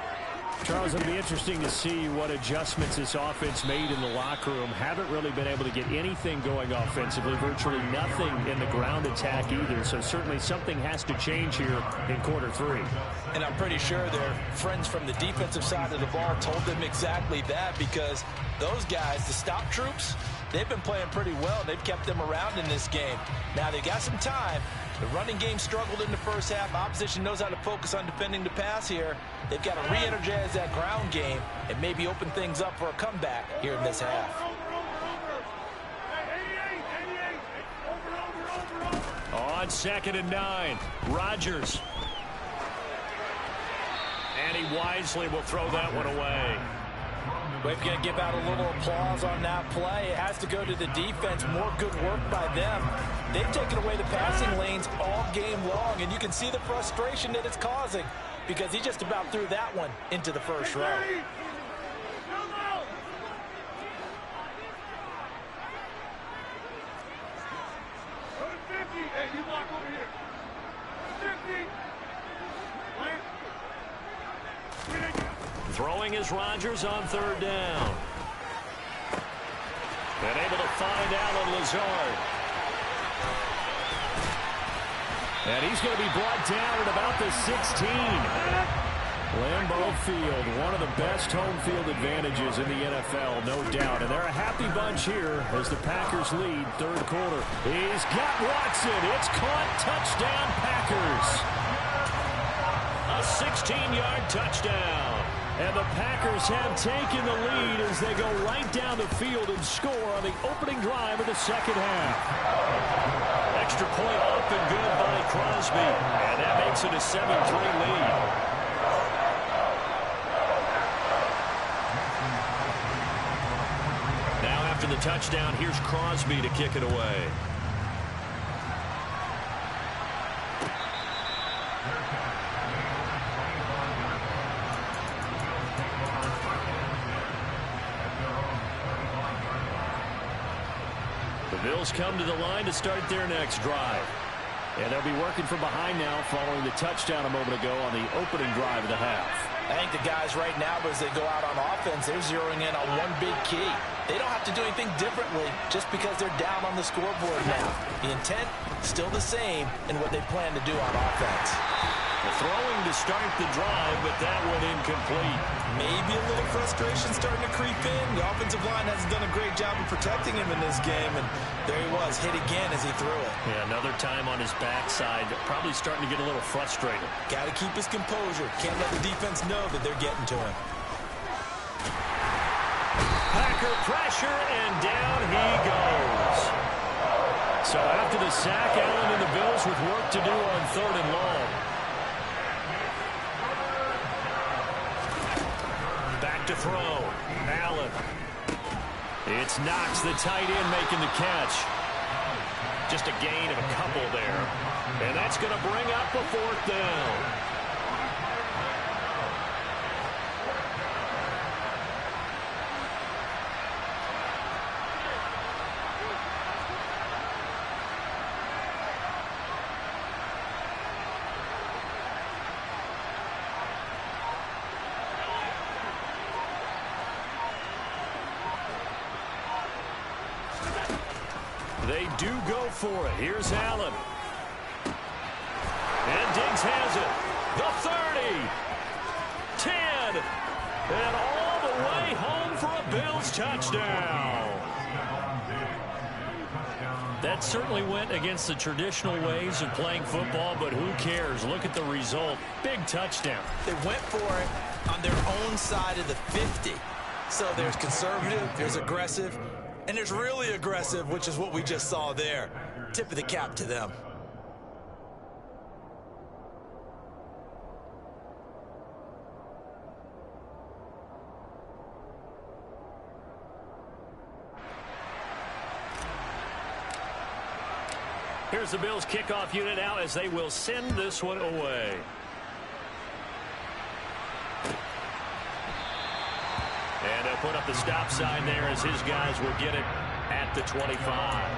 Charles, it'll be interesting to see what adjustments this offense made in the locker room. Haven't really been able to get anything going offensively. Virtually nothing in the ground attack either. So certainly something has to change here in quarter 3. And I'm pretty sure their friends from the defensive side of the ball told them exactly that, because those guys, the stop troops, they've been playing pretty well. They've kept them around in this game. Now they got some time. The running game struggled in the first half. Opposition knows how to focus on defending the pass here. They've got to re-energize that ground game and maybe open things up for a comeback here in this half. On 2nd and 9, Rodgers. And he wisely will throw that one away. We're going to give out a little applause on that play. It has to go to the defense. More good work by them. They've taken away the passing lanes all game long, and you can see the frustration that it's causing because he just about threw that one into the first row. Throwing is Rodgers on 3rd down. And able to find Allen Lazard. And he's going to be brought down at about the 16. Lambeau Field, one of the best home field advantages in the NFL, no doubt. And they're a happy bunch here as the Packers lead 3rd quarter. He's got Watson. It's caught. Touchdown, Packers. A 16-yard touchdown. And the Packers have taken the lead as they go right down the field and score on the opening drive of the second half. Extra point up and good by Crosby. And that makes it a 7-3 lead. Now after the touchdown, here's Crosby to kick it away. Bills come to the line to start their next drive. And they'll be working from behind now following the touchdown a moment ago on the opening drive of the half. I think the guys right now, as they go out on offense, they're zeroing in on one big key. They don't have to do anything differently just because they're down on the scoreboard now. The intent, still the same in what they plan to do on offense. Throwing to start the drive, but that one incomplete. Maybe a little frustration starting to creep in. The offensive line hasn't done a great job of protecting him in this game, and there he was, hit again as he threw it. Yeah, another time on his backside, probably starting to get a little frustrated. Got to keep his composure. Can't let the defense know that they're getting to him. Packer pressure, and down he goes. So after the sack, Allen and the Bills with work to do on 3rd and long. Back to throw. Allen. It's Knox, the tight end, making the catch. Just a gain of a couple there. And that's going to bring up a 4th down. They do go for it. Here's Allen. And Diggs has it. The 30. 10. And all the way home for a Bills touchdown. That certainly went against the traditional ways of playing football, but who cares? Look at the result. Big touchdown. They went for it on their own side of the 50. So there's conservative, there's aggressive, and there's really aggressive, which is what we just saw there. Tip of the cap to them. Here's the Bills kickoff unit out as they will send this one away. And they'll put up the stop sign there as his guys will get it at the 25.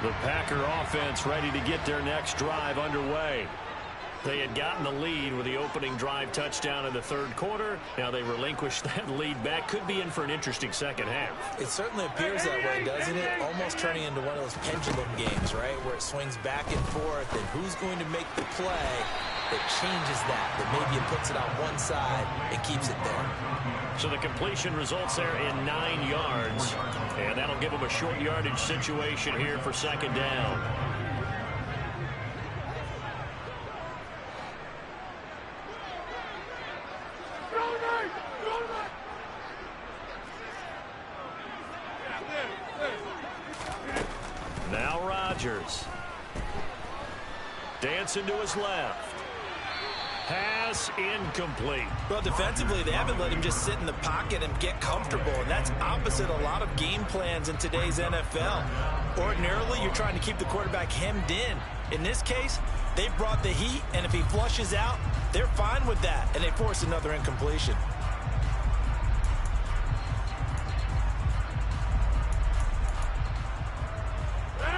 The Packer offense ready to get their next drive underway. They had gotten the lead with the opening drive touchdown in the 3rd quarter. Now they relinquished that lead back. Could be in for an interesting second half. It certainly appears that way, doesn't it? Almost turning into one of those pendulum games, right? Where it swings back and forth, and who's going to make the play that changes that maybe it puts it on one side and keeps it there. So the completion results there in 9 yards. And that'll give them a short yardage situation here for second down. Now Rodgers. Dancing to his left. Pass incomplete. Well, defensively, they haven't let him just sit in the pocket and get comfortable, and that's opposite a lot of game plans in today's NFL. Ordinarily, you're trying to keep the quarterback hemmed in. In this case, they brought the heat, and if he flushes out, they're fine with that, and they force another incompletion.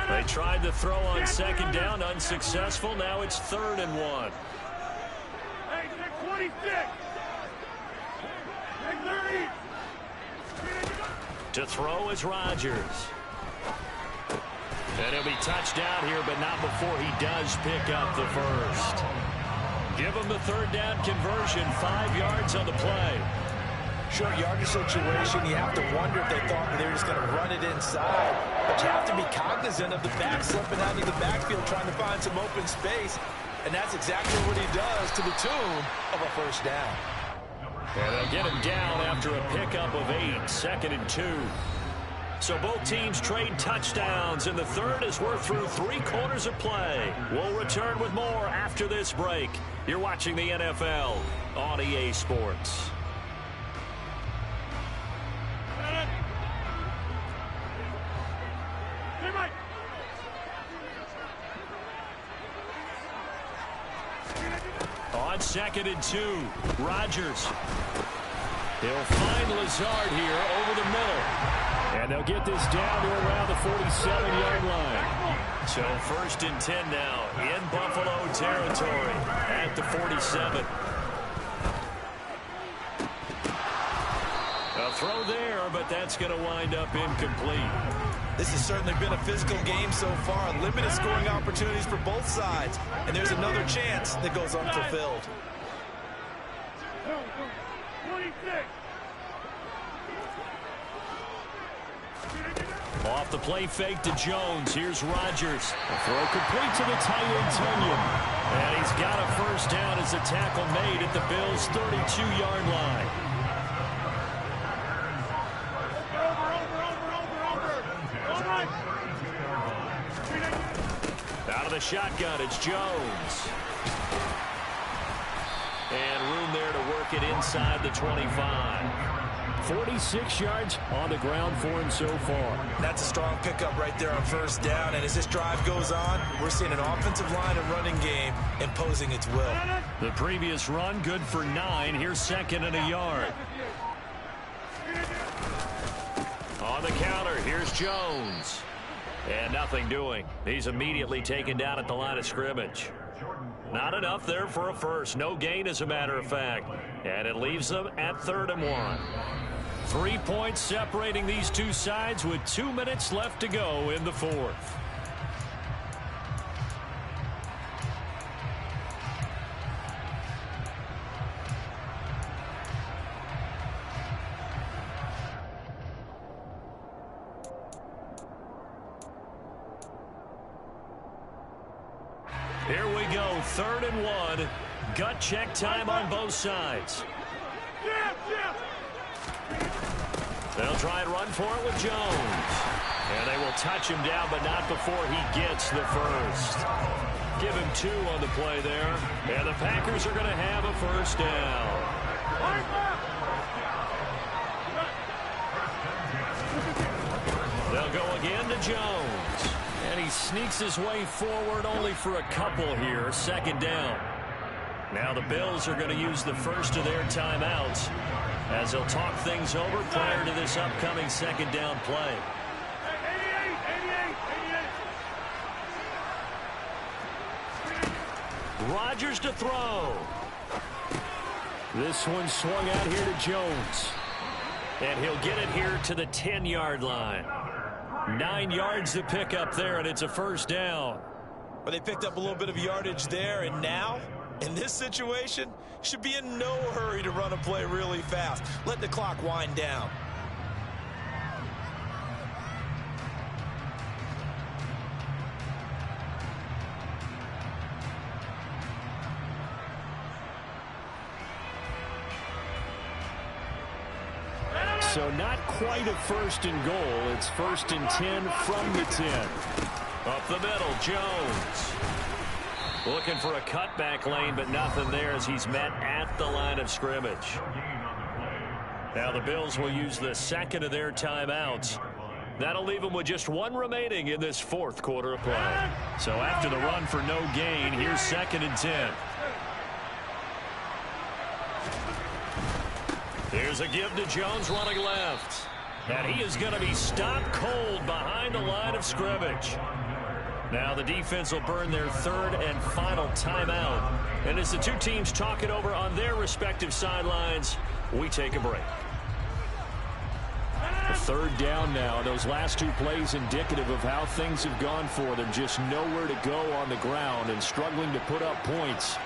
They tried to throw on second down, unsuccessful. Now it's 3rd and 1. Hey, 26. Hey, 30. To throw is Rodgers. And he'll be touched down here, but not before he does pick up the first. Give him the 3rd down conversion, 5 yards on the play. Short yardage situation, you have to wonder if they thought that they were just going to run it inside. But you have to be cognizant of the back slipping out of the backfield trying to find some open space. And that's exactly what he does to the tune of a first down. And they'll get him down after a pickup of 8, 2nd and 2. So both teams trade touchdowns in the 3rd as we're through 3 quarters of play. We'll return with more after this break. You're watching the NFL on EA Sports. On 2nd and 2, Rodgers. He'll find Lazard here over the middle. And they'll get this down to around the 47-yard line. So 1st and 10 now in Buffalo territory at the 47. throw there, but that's going to wind up incomplete. This has certainly been a physical game so far. Limited scoring opportunities for both sides. And there's another chance that goes unfulfilled. 26. Off the play fake to Jones. Here's Rodgers. A throw complete to the tight end, Tonyan. And he's got a first down as a tackle made at the Bills' 32-yard line. Out of the shotgun, it's Jones. And room there to work it inside the 25. 46 yards on the ground for him so far. That's a strong pickup right there on first down. And as this drive goes on, we're seeing an offensive line and running game imposing its will. The previous run, good for 9. Here's second and a yard. On the counter, here's Jones. And nothing doing. He's immediately taken down at the line of scrimmage. Not enough there for a first. No gain, as a matter of fact. And it leaves them at 3rd and 1. 3 points separating these two sides with 2 minutes left to go in the 4th. Here we go, 3rd and 1. Gut check time on both sides. They'll try and run for it with Jones. And they will touch him down, but not before he gets the first. Give him 2 on the play there. And the Packers are going to have a first down. They'll go again to Jones. And he sneaks his way forward only for a couple here. 2nd down. Now the Bills are going to use the first of their timeouts as they'll talk things over prior to this upcoming 2nd down play. 88. Rodgers to throw. This one swung out here to Jones. And he'll get it here to the 10-yard line. 9 yards to pick up there, and it's a first down. Well, they picked up a little bit of yardage there, and now, in this situation, should be in no hurry to run a play really fast. Let the clock wind down. So not quite a 1st and goal. It's 1st and 10 from the 10. Up the middle, Jones. Looking for a cutback lane, but nothing there as he's met at the line of scrimmage. Now the Bills will use the 2nd of their timeouts. That'll leave them with just 1 remaining in this 4th quarter of play. So after the run for no gain, here's 2nd and 10. Here's a give to Jones running left. And he is going to be stopped cold behind the line of scrimmage. Now the defense will burn their 3rd and final timeout. And as the two teams talk it over on their respective sidelines, we take a break. The 3rd down now. Those last 2 plays indicative of how things have gone for them. Just nowhere to go on the ground and struggling to put up points.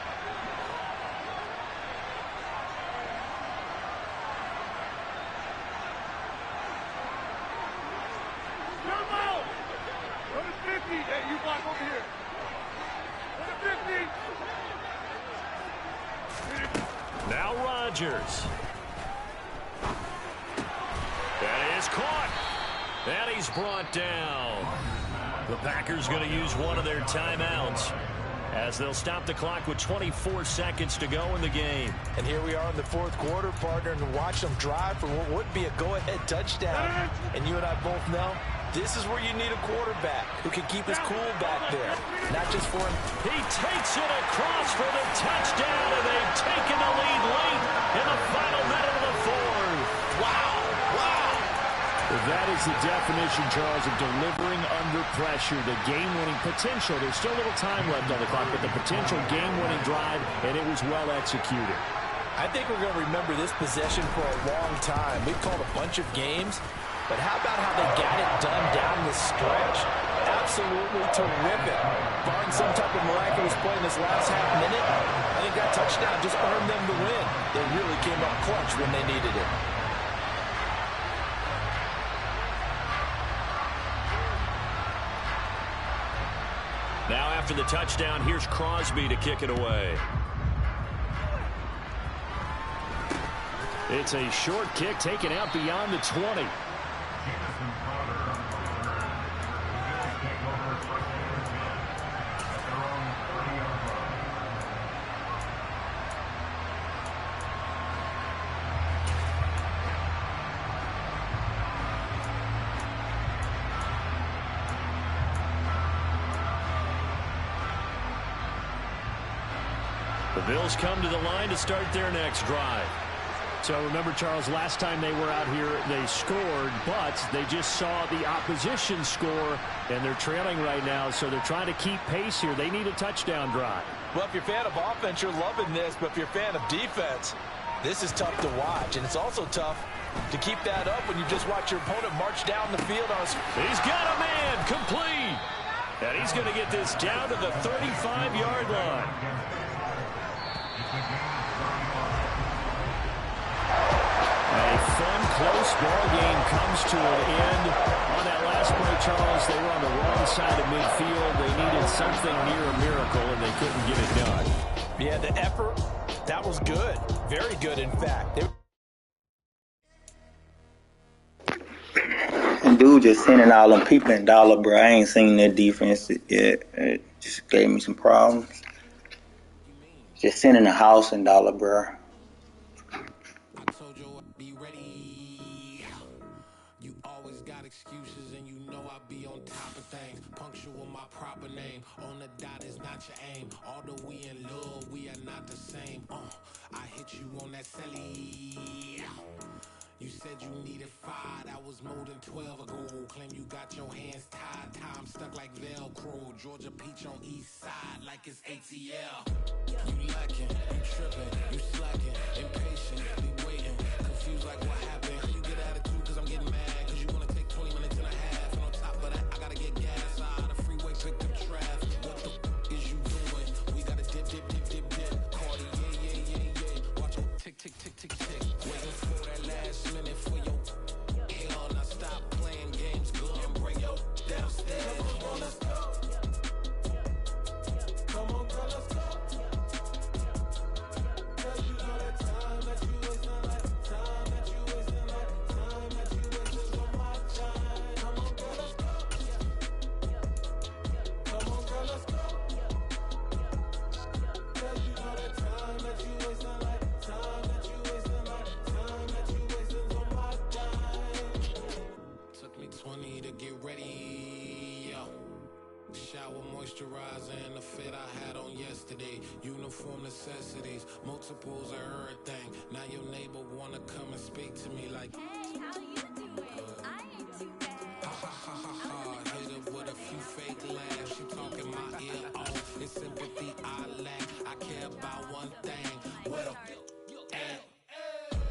Now Rodgers. That is caught. And he's brought down. The Packers going to use one of their timeouts as they'll stop the clock with 24 seconds to go in the game. And here we are in the 4th quarter, partner, and watch them drive for what would be a go-ahead touchdown. And you and I both know this is where you need a quarterback who can keep his cool back there. Not just for him. He takes it across for the touchdown, and they've taken the lead late in the final minute of the 4th. Wow. Wow. That is the definition, Charles, of delivering under pressure. The game-winning potential. There's still a little time left on the clock, but the potential game-winning drive, and it was well executed. I think we're going to remember this possession for a long time. We've called a bunch of games, but how about how they got it done down the stretch? Absolutely terrific. Barring some type of miraculous play in this last half minute, I think that touchdown just earned them the win. They really came up clutch when they needed it. Now after the touchdown, here's Crosby to kick it away. It's a short kick taken out beyond the 20. The Bills come to the line to start their next drive. So remember, Charles, last time they were out here, they scored, but they just saw the opposition score, and they're trailing right now, so they're trying to keep pace here. They need a touchdown drive. Well, if you're a fan of offense, you're loving this, but if you're a fan of defense, this is tough to watch, and it's also tough to keep that up when you just watch your opponent march down the field on his... He's got a man complete, and he's going to get this down to the 35-yard line. A fun, close ball game comes to an end. On that last play, Charles, they were on the wrong side of midfield. They needed something near a miracle, and they couldn't get it done. Yeah, the effort, that was good. Very good, in fact. Dude just sending all them people in dollar, bro. I ain't seen that defense yet. It just gave me some problems. Just sending a house in dollar, bro. Excuses, and you know I be on top of things. Punctual my proper name. On the dot is not your aim. Although we in love, we are not the same. I hit you on that celly. You said you needed 5. That was more than 12 ago. Claim you got your hands tied. Time stuck like Velcro. Georgia Peach on east side like it's ATL. You lacking, you tripping, you slacking, impatient, be waiting, confused like what happened. You get attitude cause I'm getting mad. Tick, tick, tick, tick. Waiting for that last minute for your hell. Now stop playing games. Go and bring your downstairs. Come on, let's go. Come on, girl, let's go. Cause you know that time that you wasting, like time that you wasting, like time that you wasting on my time. Come on, girl, let's go. Come on, girl, let's go. Cause you know that time that you wasting, like time. Took me 20 to get ready, yo. Shower moisturizer and the fit I had on yesterday. Uniform necessities, multiples of everything. Now your neighbor wanna come and speak to me like, hey, how you doing? I ain't too bad. Ha ha ha ha ha. Hit her with a few fake laughs. She talking my ear off. It's sympathy I lack. I care about one thing. What a at.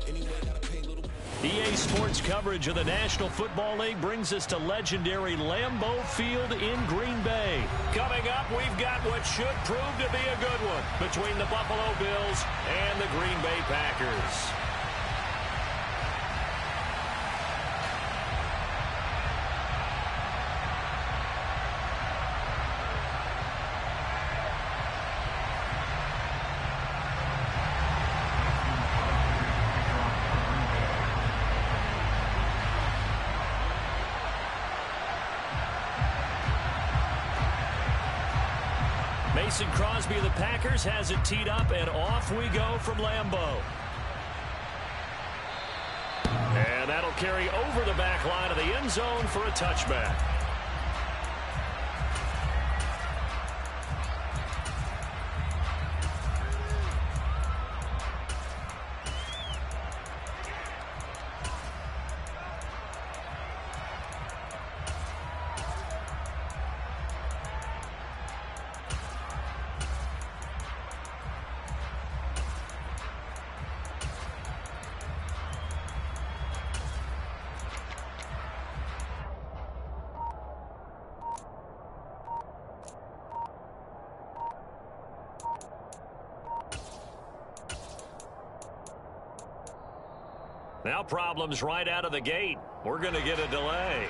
Anyway, gotta pay little. EA Sports coverage of the National Football League brings us to legendary Lambeau Field in Green Bay. Coming up, we've got what should prove to be a good one between the Buffalo Bills and the Green Bay Packers. Mason Crosby of the Packers has it teed up, and off we go from Lambeau. And that'll carry over the back line of the end zone for a touchback. Now problems right out of the gate. We're going to get a delay.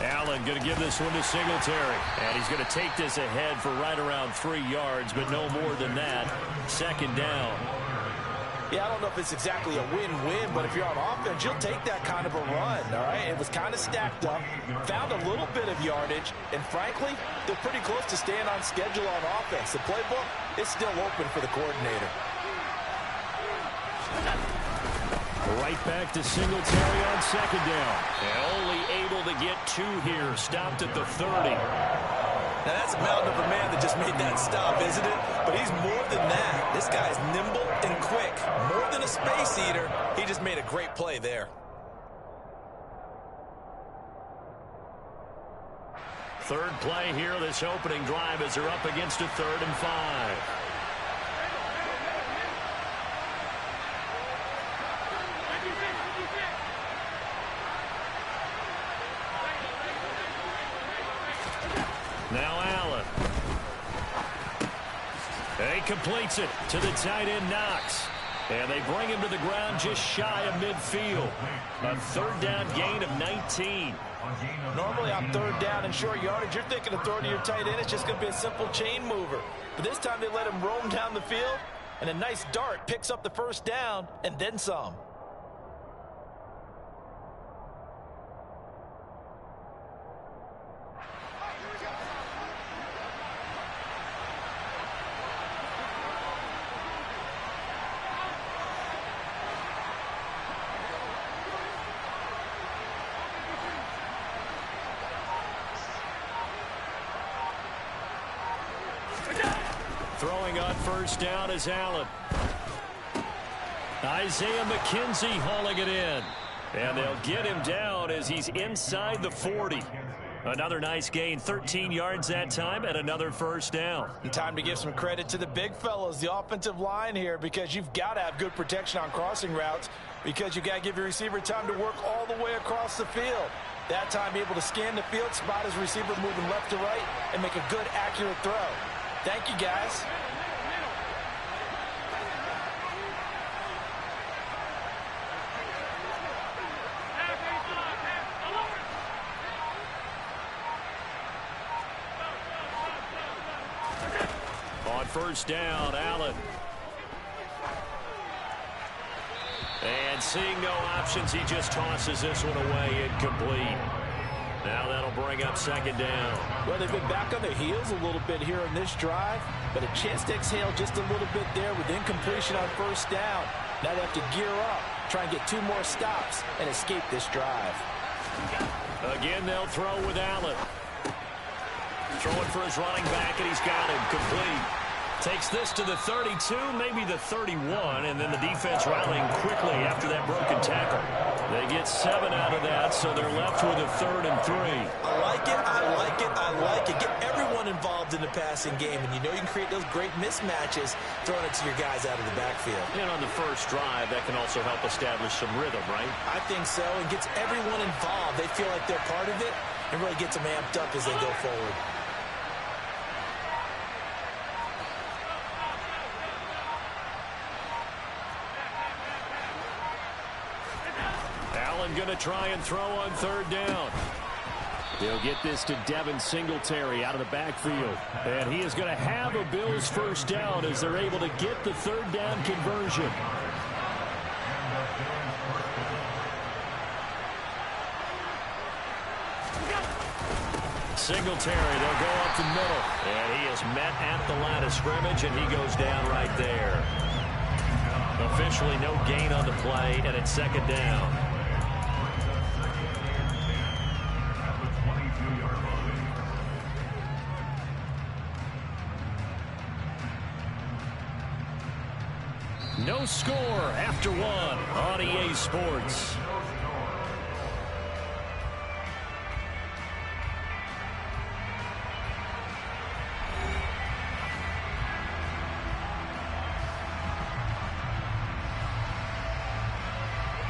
Allen going to give this one to Singletary. And he's going to take this ahead for right around 3 yards, but no more than that. Second down. Yeah, I don't know if it's exactly a win-win, but if you're on offense, you'll take that kind of a run, all right? It was kind of stacked up, found a little bit of yardage, and frankly, they're pretty close to staying on schedule on offense. The playbook is still open for the coordinator. Right back to Singletary on second down. And only able to get 2 here. Stopped at the 30. Now, that's a mountain of a man that just made that stop, isn't it? But he's more than that. This guy's nimble and quick. More than a space eater. He just made a great play there. Third play here, this opening drive as they're up against a 3rd and 5. Now Allen. He completes it to the tight end, Knox. And they bring him to the ground just shy of midfield. A 3rd down gain of 19. Normally on 3rd down and short yardage, you're thinking of throwing to your tight end. It's just going to be a simple chain mover. But this time they let him roam down the field, and a nice dart picks up the 1st down and then some. Throwing on 1st down is Allen. Isaiah McKenzie hauling it in. And they'll get him down as he's inside the 40. Another nice gain, 13 yards that time, and another 1st down. And time to give some credit to the big fellas, the offensive line here, because you've got to have good protection on crossing routes, because you've got to give your receiver time to work all the way across the field. That time able to scan the field, spot his receiver moving left to right, and make a good, accurate throw. Thank you, guys. On 1st down, Allen. And seeing no options, he just tosses this one away incomplete. Now that'll bring up 2nd down. Well, they've been back on their heels a little bit here on this drive, but a chance to exhale just a little bit there with incompletion on 1st down. Now they have to gear up, try and get 2 more stops, and escape this drive. Again, they'll throw with Allen. Throwing for his running back, and he's got him complete. Takes this to the 32, maybe the 31, and then the defense rallying quickly after that broken tackle. They get 7 out of that, so they're left with a 3rd and 3. I like it, I like it, I like it. Get everyone involved in the passing game, and you know you can create those great mismatches throwing it to your guys out of the backfield. And on the first drive, that can also help establish some rhythm, right? I think so, and gets everyone involved. They feel like they're part of it, and really gets them amped up as they go forward. Going to try and throw on 3rd down. They'll get this to Devin Singletary out of the backfield. And he is going to have a Bills 1st down as they're able to get the 3rd down conversion. Singletary, they'll go up the middle. And he is met at the line of scrimmage, and he goes down right there. Officially no gain on the play, and it's 2nd down. No score after one on EA Sports.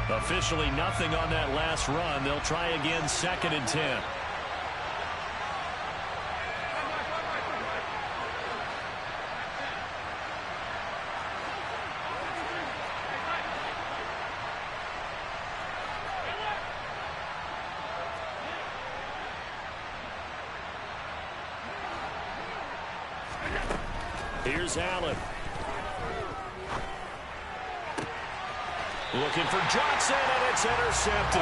Officially nothing on that last run. They'll try again, 2nd and 10. Here's Allen. Looking for Johnson, and it's intercepted.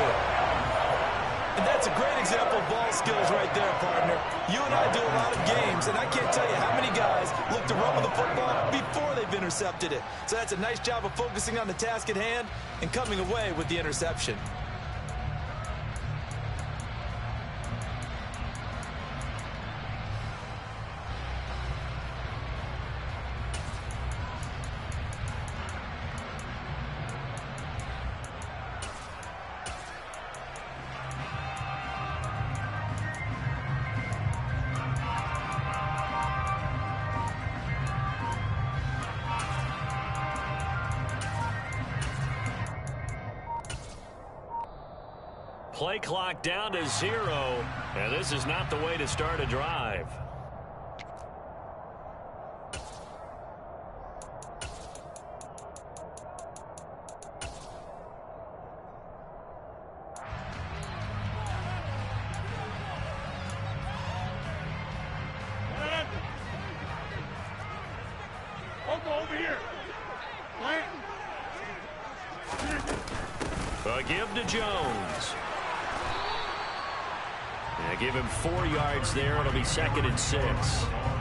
And that's a great example of ball skills right there, partner. You and I do a lot of games, and I can't tell you how many guys look to run with the football before they've intercepted it. So that's a nice job of focusing on the task at hand and coming away with the interception. Play clock down to 0, and this is not the way to start a drive. Over here. A give to Jones. They give him 4 yards there. It'll be 2nd and 6.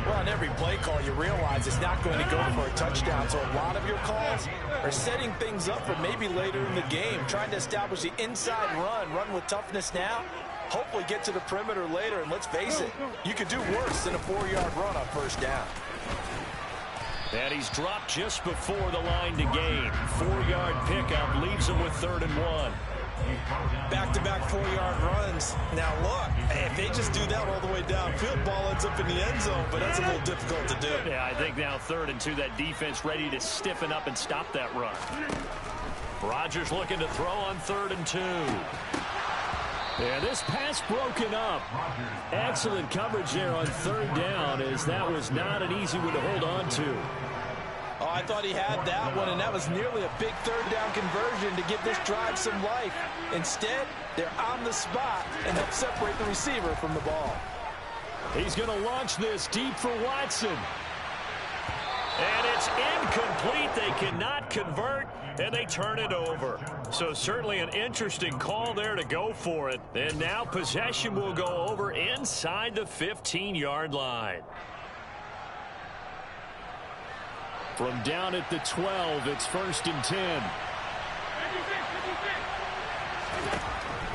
Well, on every play call, you realize it's not going to go for a touchdown. So a lot of your calls are setting things up for maybe later in the game, trying to establish the inside run with toughness now, hopefully get to the perimeter later. And let's face it, you could do worse than a 4-yard run on 1st down. And he's dropped just before the line to gain. 4-yard pickup leaves him with 3rd and 1. Back-to-back 4-yard runs. Now look, if they just do that all the way downfield, ball ends up in the end zone, but that's a little difficult to do. Yeah, I think now 3rd and 2, that defense ready to stiffen up and stop that run. Rodgers looking to throw on 3rd and 2. And this pass broken up. Excellent coverage there on 3rd down, as that was not an easy one to hold on to. Oh, I thought he had that one, and that was nearly a big 3rd down conversion to give this drive some life. Instead, they're on the spot and help separate the receiver from the ball. He's going to launch this deep for Watson. And it's incomplete. They cannot convert, and they turn it over. So certainly an interesting call there to go for it. And now possession will go over inside the 15-yard line. From down at the 12, it's 1st and 10.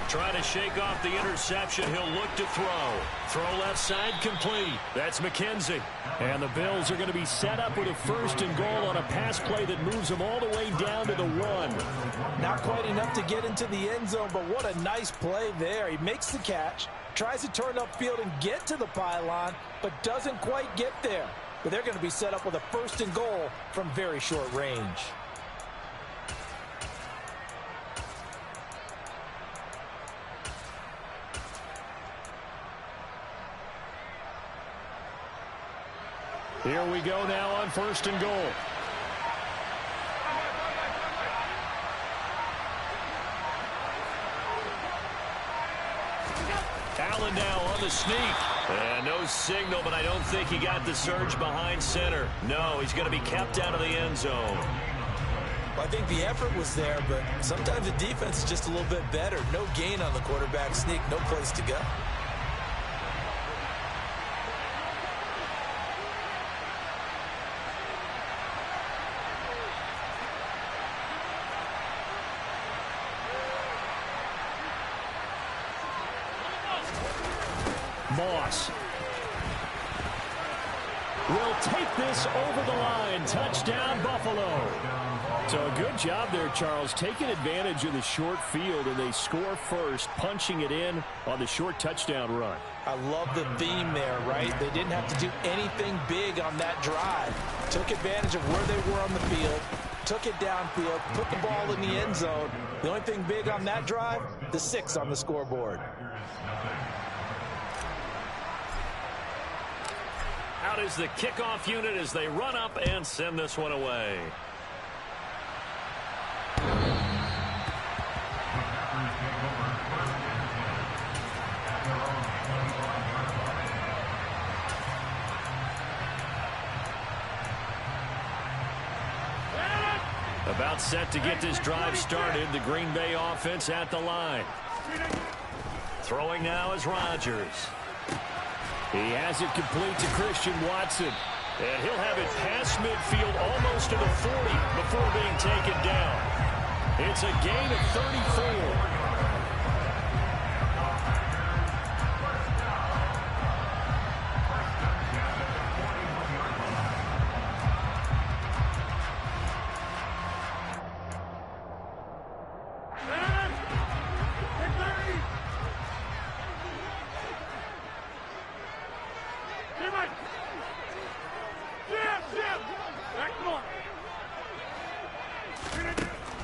Trying to shake off the interception. He'll look to throw. Throw left side complete. That's McKenzie. And the Bills are going to be set up with a 1st and goal on a pass play that moves them all the way down to the 1. Not quite enough to get into the end zone, but what a nice play there. He makes the catch, tries to turn upfield and get to the pylon, but doesn't quite get there. But they're going to be set up with a 1st and goal from very short range. Here we go now on 1st and goal. Allen now on the sneak. And no signal, but I don't think he got the surge behind center. No, he's going to be kept out of the end zone. I think the effort was there, but sometimes the defense is just a little bit better. No gain on the quarterback sneak, no place to go. Moss will take this over the line. Touchdown, Buffalo. So a good job there, Charles, taking advantage of the short field, and they score first, punching it in on the short touchdown run. I love the theme there, right? They didn't have to do anything big on that drive. Took advantage of where they were on the field, took it downfield, put the ball in the end zone. The only thing big on that drive, the 6 on the scoreboard. Out is the kickoff unit as they run up and send this one away. About set to get this drive started. The Green Bay offense at the line. Throwing now is Rodgers. He has it complete to Christian Watson. And he'll have it past midfield almost to the 40 before being taken down. It's a gain of 34.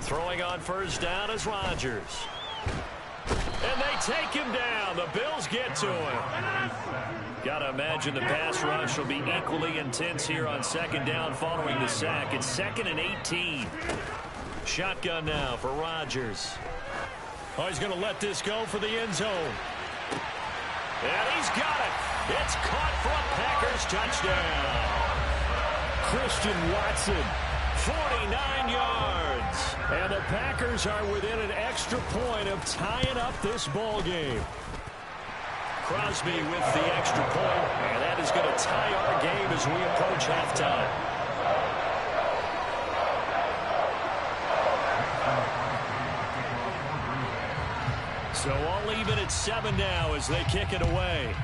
Throwing on first down is Rodgers. And they take him down. The Bills get to him. Got to imagine the pass rush will be equally intense here on second down following the sack. It's 2nd and 18. Shotgun now for Rodgers. Oh, he's going to let this go for the end zone. And he's got it. It's caught for a Packers touchdown. Christian Watson, 49 yards. And the Packers are within an extra point of tying up this ball game. Crosby with the extra point, and that is going to tie our game as we approach halftime. So all even at 7 now as they kick it away.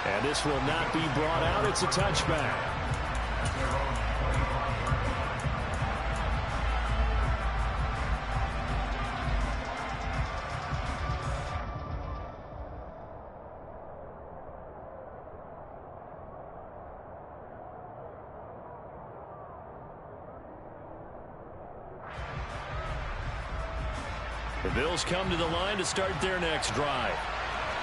And this will not be brought out. It's a touchback. The Bills come to the line to start their next drive.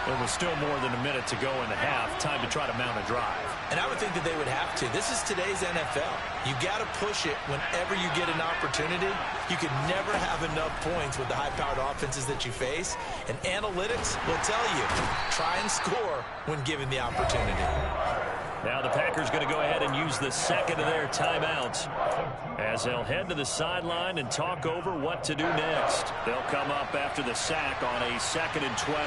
There was still more than a minute to go in the half. Time to try to mount a drive. And I would think that they would have to. This is today's NFL. You got to push it whenever you get an opportunity. You can never have enough points with the high-powered offenses that you face. And analytics will tell you, try and score when given the opportunity. Now the Packers going to go ahead and use the second of their timeouts as they'll head to the sideline and talk over what to do next. They'll come up after the sack on a 2nd and 12.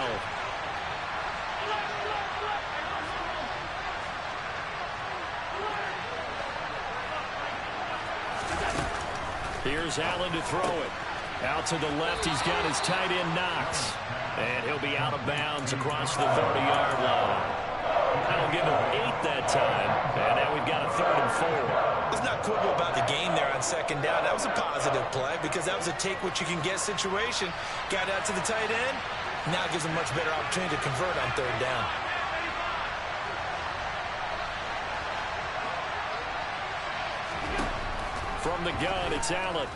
Here's Allen to throw it. Out to the left, he's got his tight end Knox. And he'll be out of bounds across the 30-yard line. That'll give him 8 that time. And now we've got a 3rd and 4. Let's not quibble about the game there on second down. That was a positive play because that was a take-what-you-can-get situation. Got out to the tight end. Now it gives him a much better opportunity to convert on 3rd down. From the gun, it's Allen.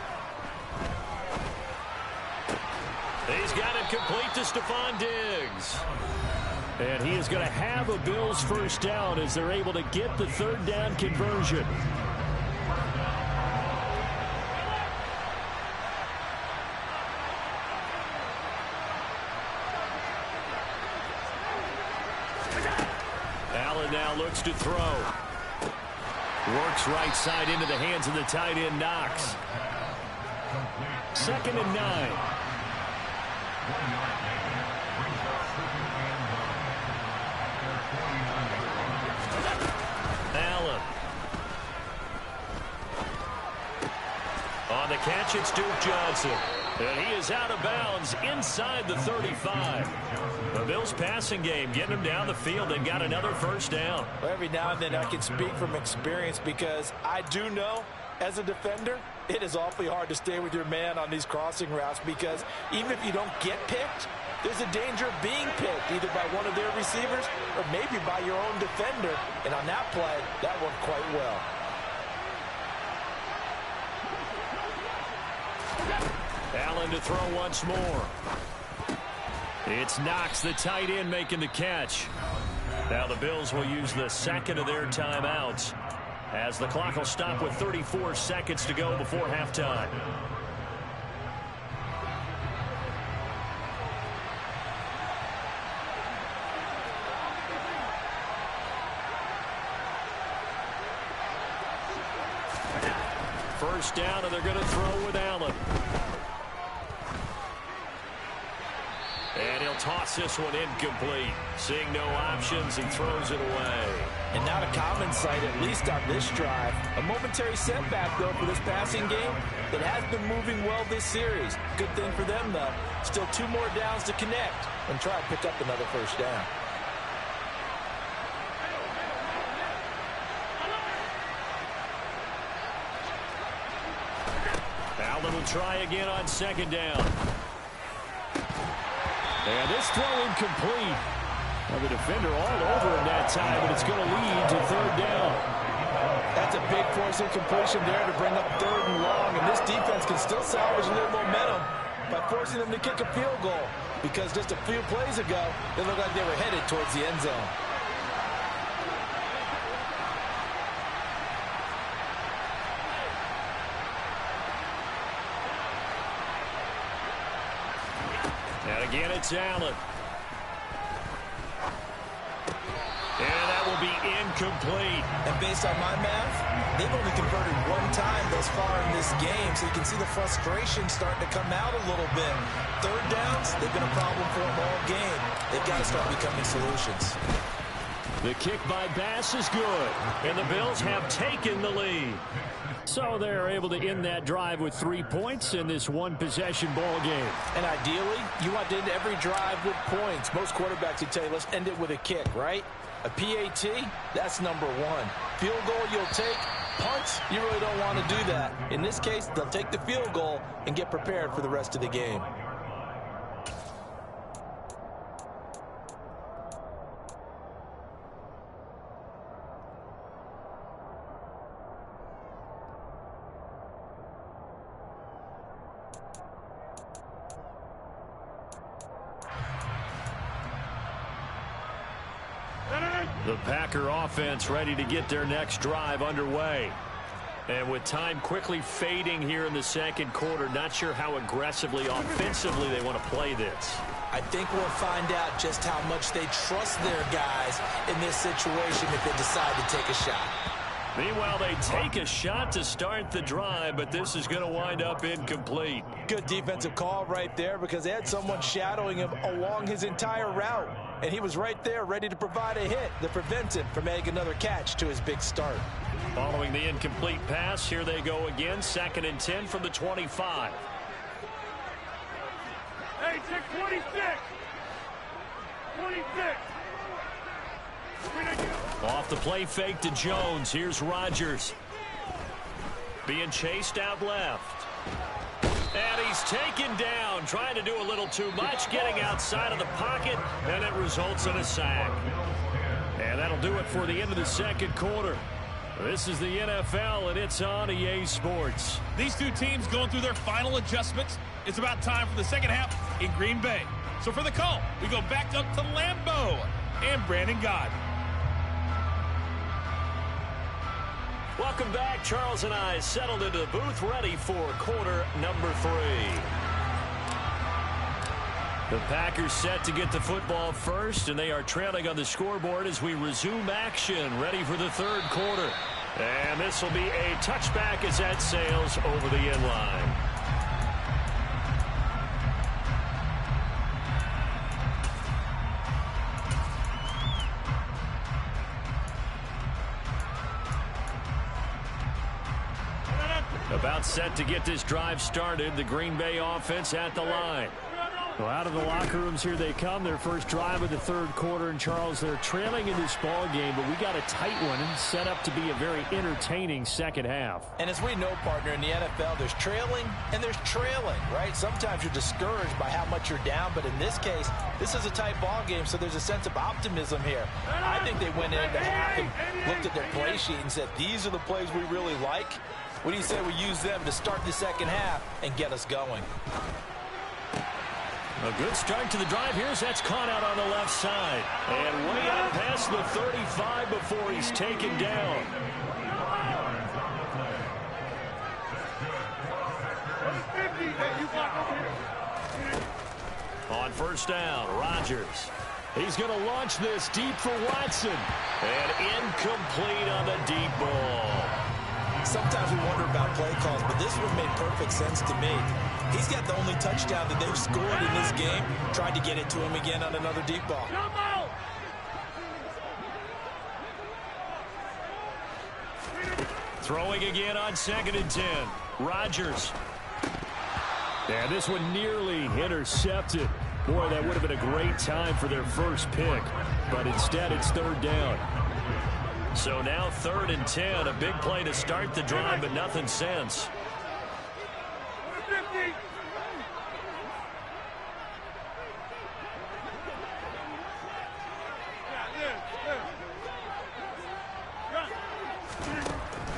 He's got it complete to Stephon Diggs. And he is going to have a Bills first down as they're able to get the 3rd down conversion. Allen now looks to throw. Works right side into the hands of the tight end Knox. 2nd and 9. Allen. On the catch, it's Duke Johnson. And he is out of bounds inside the 35. The Bills passing game getting them down the field. They've got another first down. Well, every now and then I can speak from experience because I do know as a defender it is awfully hard to stay with your man on these crossing routes because even if you don't get picked, there's a danger of being picked either by one of their receivers or maybe by your own defender. And on that play, that worked quite well. Allen to throw once more. It's Knox, the tight end, making the catch. Now the Bills will use the second of their timeouts as the clock will stop with 34 seconds to go before halftime. First down, and they're going to throw with Allen. And he'll toss this one incomplete. Seeing no options, he throws it away. And not a common sight, at least on this drive. A momentary setback, though, for this passing game that has been moving well this series. Good thing for them, though. Still 2 more downs to connect and try to pick up another first down. Allen will try again on second down. And this throw incomplete. Well, the defender all over him that time, but it's going to lead to third down. That's a big force incompletion there to bring up 3rd and long, and this defense can still salvage a little momentum by forcing them to kick a field goal because just a few plays ago, they looked like they were headed towards the end zone. And again, it's Allen. And that will be incomplete. And based on my math, they've only converted 1 time thus far in this game, so you can see the frustration starting to come out a little bit. 3rd downs, they've been a problem for them all game. They've got to start becoming solutions. The kick by Bass is good, and the Bills have taken the lead. So they're able to end that drive with 3 points in this one-possession ball game. And ideally, you want to end every drive with points. Most quarterbacks would tell you, let's end it with a kick, right? A PAT, that's number 1. Field goal you'll take. Punts, you really don't want to do that. In this case, they'll take the field goal and get prepared for the rest of the game. The Packer offense ready to get their next drive underway. And with time quickly fading here in the second quarter, not sure how aggressively, offensively they want to play this. I think we'll find out just how much they trust their guys in this situation if they decide to take a shot. Meanwhile, they take a shot to start the drive, but this is going to wind up incomplete. Good defensive call right there because they had someone shadowing him along his entire route. And he was right there ready to provide a hit that prevents him from making another catch to his big start. Following the incomplete pass, here they go again. 2nd and 10 from the 25. Hey, check 26. 26. Off the play fake to Jones. Here's Rodgers. Being chased out left. And he's taken down, trying to do a little too much, getting outside of the pocket, and it results in a sack. And that'll do it for the end of the second quarter. This is the NFL, and it's on EA Sports. These two teams going through their final adjustments. It's about time for the second half in Green Bay. So for the call, we go back up to Lambeau and Brandon Gott. Welcome back. Charles and I settled into the booth, ready for quarter number 3. The Packers set to get the football first, and they are trailing on the scoreboard as we resume action, ready for the third quarter. And this will be a touchback as that sails over the end line. The About set to get this drive started. The Green Bay offense at the line. Well, out of the locker rooms here they come. Their first drive of the third quarter. And, Charles, they're trailing in this ball game, but we got a tight one and set up to be a very entertaining second half. And as we know, partner, in the NFL, there's trailing and there's trailing, right? Sometimes you're discouraged by how much you're down, but in this case, this is a tight ball game, so there's a sense of optimism here. I think they went into half and looked at their play sheet and said, these are the plays we really like. What do you say we use them to start the second half and get us going? A good start to the drive here as that's caught out on the left side. And way out past the 35 before he's taken down. On first down, Rodgers. He's going to launch this deep for Watson. And incomplete on the deep ball. Sometimes we wonder about play calls, but this one made perfect sense to me. He's got the only touchdown that they've scored in this game. Tried to get it to him again on another deep ball. Throwing again on 2nd and 10. Rodgers. Yeah, this one nearly intercepted. Boy, that would have been a great time for their first pick. But instead, it's third down. So now 3rd and 10. A big play to start the drive, but nothing since.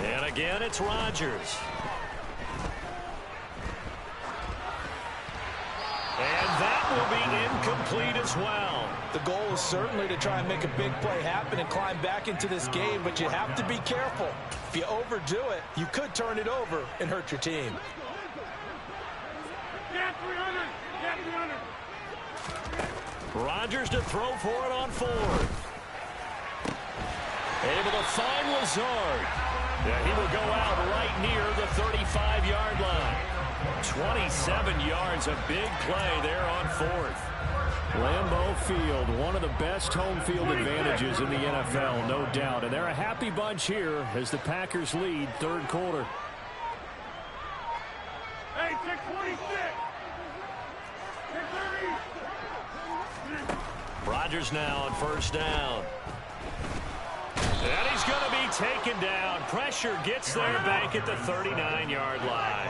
And again, it's Rodgers. And that will be incomplete as well. The goal is certainly to try and make a big play happen and climb back into this game, but you have to be careful. If you overdo it, you could turn it over and hurt your team. Rodgers to throw for it on 4th. Able to find Lazard. Yeah, he will go out right near the 35-yard line. 27 yards, a big play there on 4th. Lambeau Field, one of the best home field advantages in the NFL, no doubt. And they're a happy bunch here as the Packers lead third quarter. Hey, 626. Rodgers now on first down. And he's going to be taken down. Pressure gets there back at the 39-yard line.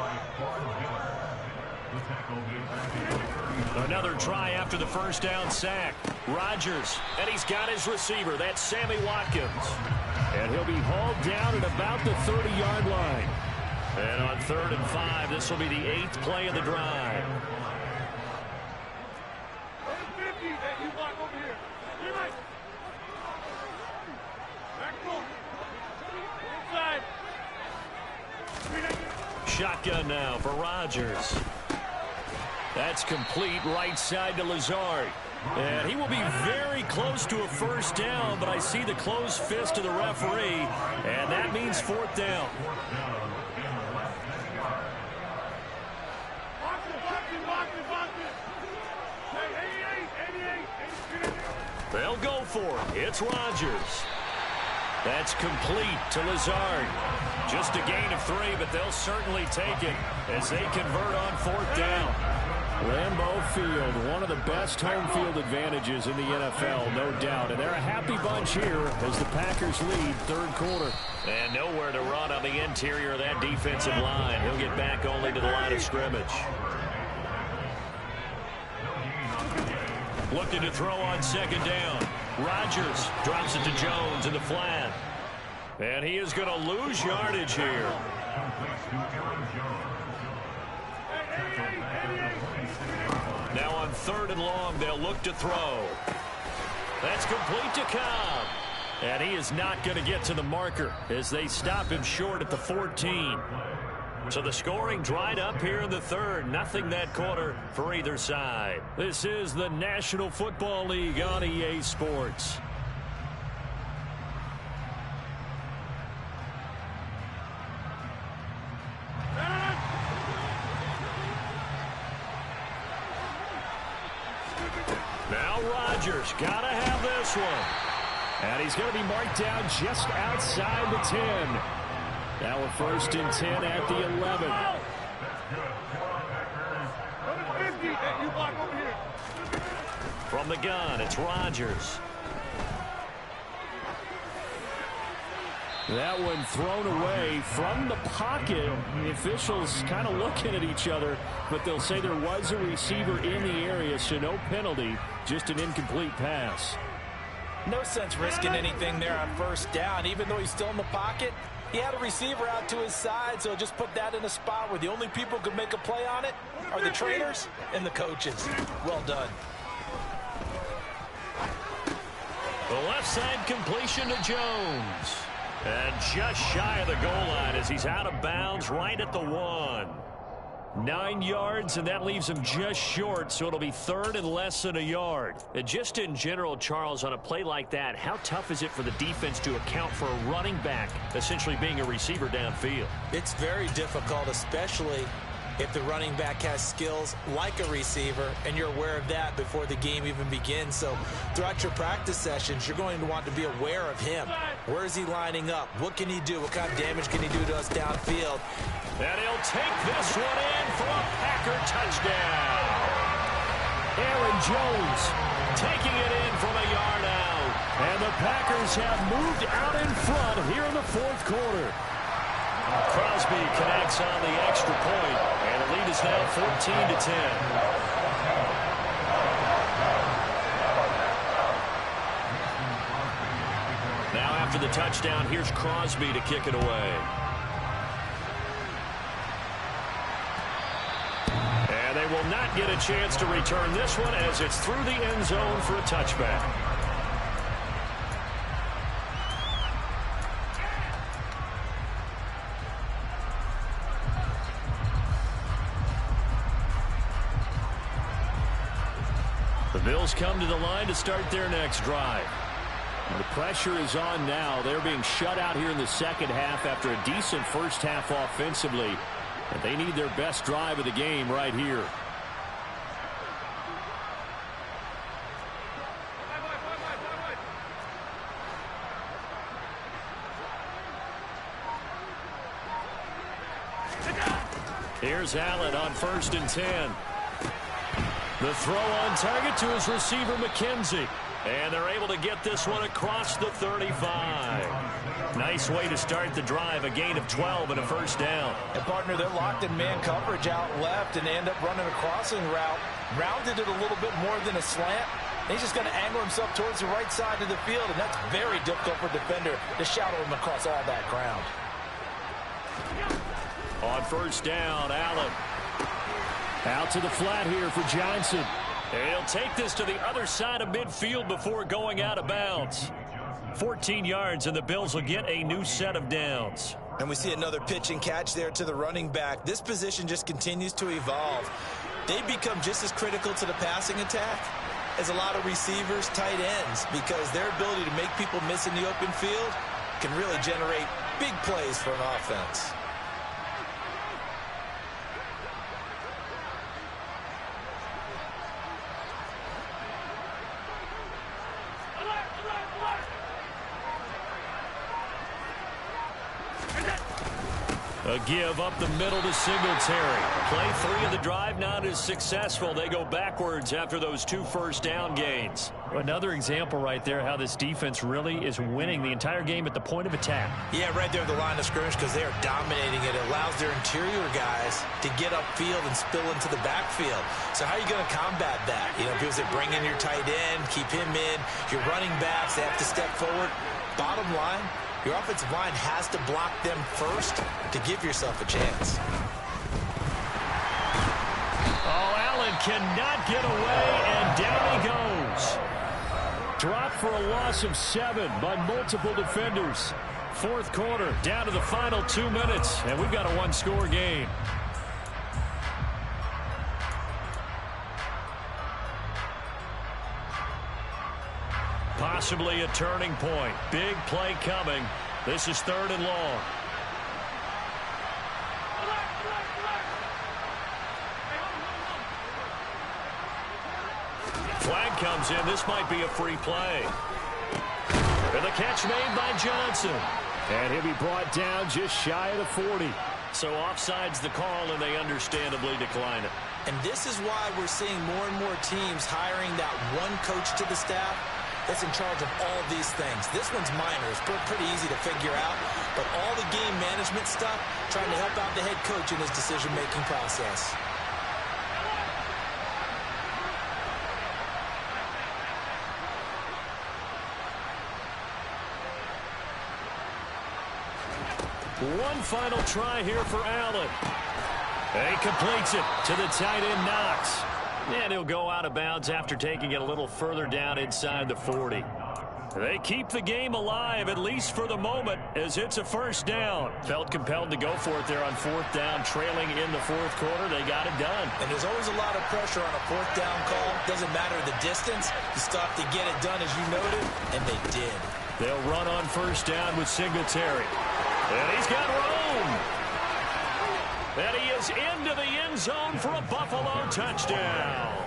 Another try after the first down sack. Rodgers, and he's got his receiver. That's Sammy Watkins. And he'll be hauled down at about the 30-yard line. And on 3rd and 5, this will be the 8th play of the drive. Shotgun now for Rodgers. That's complete right side to Lazard. And he will be very close to a first down, but I see the closed fist of the referee, and that means 4th down. They'll go for it. It's Rodgers. That's complete to Lazard. Just a gain of 3, but they'll certainly take it as they convert on 4th down. Lambeau Field, one of the best home field advantages in the NFL, no doubt. And they're a happy bunch here as the Packers lead third quarter. And nowhere to run on the interior of that defensive line. He'll get back only to the line of scrimmage. Looking to throw on 2nd down. Rodgers drops it to Jones in the flat. And he is going to lose yardage here. Now on 3rd and long, they'll look to throw. That's complete to Cobb. And he is not going to get to the marker as they stop him short at the 14. So the scoring dried up here in the 3rd. Nothing that quarter for either side. This is the National Football League on EA Sports. Now Rodgers got to have this one. And he's going to be marked down just outside the 10. Now we're 1st and 10 at the 11. From the gun, it's Rodgers. That one thrown away from the pocket. The officials kind of looking at each other, but they'll say there was a receiver in the area, so no penalty, just an incomplete pass. No sense risking anything there on 1st down. Even though he's still in the pocket, he had a receiver out to his side, so just put that in a spot where the only people who could make a play on it are the trainers and the coaches. Well done. The left side completion to Jones. And just shy of the goal line as he's out of bounds right at the 1. 9 yards, and that leaves him just short, so it'll be 3rd and less than a yard. And just in general, Charles, on a play like that, how tough is it for the defense to account for a running back essentially being a receiver downfield? It's very difficult, especially if the running back has skills like a receiver, and you're aware of that before the game even begins. So throughout your practice sessions, you're going to want to be aware of him. Where is he lining up? What can he do? What kind of damage can he do to us downfield? And he'll take this one in for a Packer touchdown. Aaron Jones taking it in from a yard out. And the Packers have moved out in front here in the 4th quarter. Crosby connects on the extra point, and the lead is now 14-10. Now after the touchdown, here's Crosby to kick it away. And they will not get a chance to return this one as it's through the end zone for a touchback. The Bills come to the line to start their next drive. And the pressure is on now. They're being shut out here in the 2nd half after a decent 1st half offensively. And they need their best drive of the game right here. Here's Allen on 1st and 10. The throw on target to his receiver, McKenzie. And they're able to get this one across the 35. Nice way to start the drive, a gain of 12 and a 1st down. And, partner, they're locked in man coverage out left, and they end up running a crossing route. Rounded it a little bit more than a slant. He's just going to angle himself towards the right side of the field, and that's very difficult for a defender to shadow him across all that ground. On 1st down, Allen. Out to the flat here for Johnson. He'll take this to the other side of midfield before going out of bounds. 14 yards, and the Bills will get a new set of downs. And we see another pitch and catch there to the running back. This position just continues to evolve. They become just as critical to the passing attack as a lot of receivers, tight ends, because their ability to make people miss in the open field can really generate big plays for an offense. A give up the middle to Singletary. Play 3 of the drive not as successful. They go backwards after those 2 first down gains. Another example right there how this defense really is winning the entire game at the point of attack. Yeah, right there at the line of scrimmage because they are dominating it. It allows their interior guys to get upfield and spill into the backfield. So how are you going to combat that? You know, people say bring in your tight end, keep him in. Your running backs, they have to step forward. Bottom line, your offensive line has to block them first to give yourself a chance. Oh, Allen cannot get away, and down he goes. Dropped for a loss of 7 by multiple defenders. 4th quarter, down to the final 2 minutes, and we've got a 1-score game. Possibly a turning point. Big play coming. This is 3rd and long. Flag comes in. This might be a free play. And the catch made by Johnson. And he'll be brought down just shy of the 40. So offside's the call, and they understandably decline it. And this is why we're seeing more and more teams hiring that one coach to the staff that's in charge of all these things. This one's minor. It's pretty easy to figure out. But all the game management stuff, trying to help out the head coach in his decision-making process. One final try here for Allen. He completes it to the tight end, Knox. And he'll go out of bounds after taking it a little further down inside the 40. They keep the game alive, at least for the moment, as it's a first down. Felt compelled to go for it there on fourth down, trailing in the fourth quarter. They got it done. And there's always a lot of pressure on a fourth down call. Doesn't matter the distance. You still have to get it done, as you noted, and they did. They'll run on first down with Singletary. And he's got room. And he is into the end zone for a Buffalo touchdown.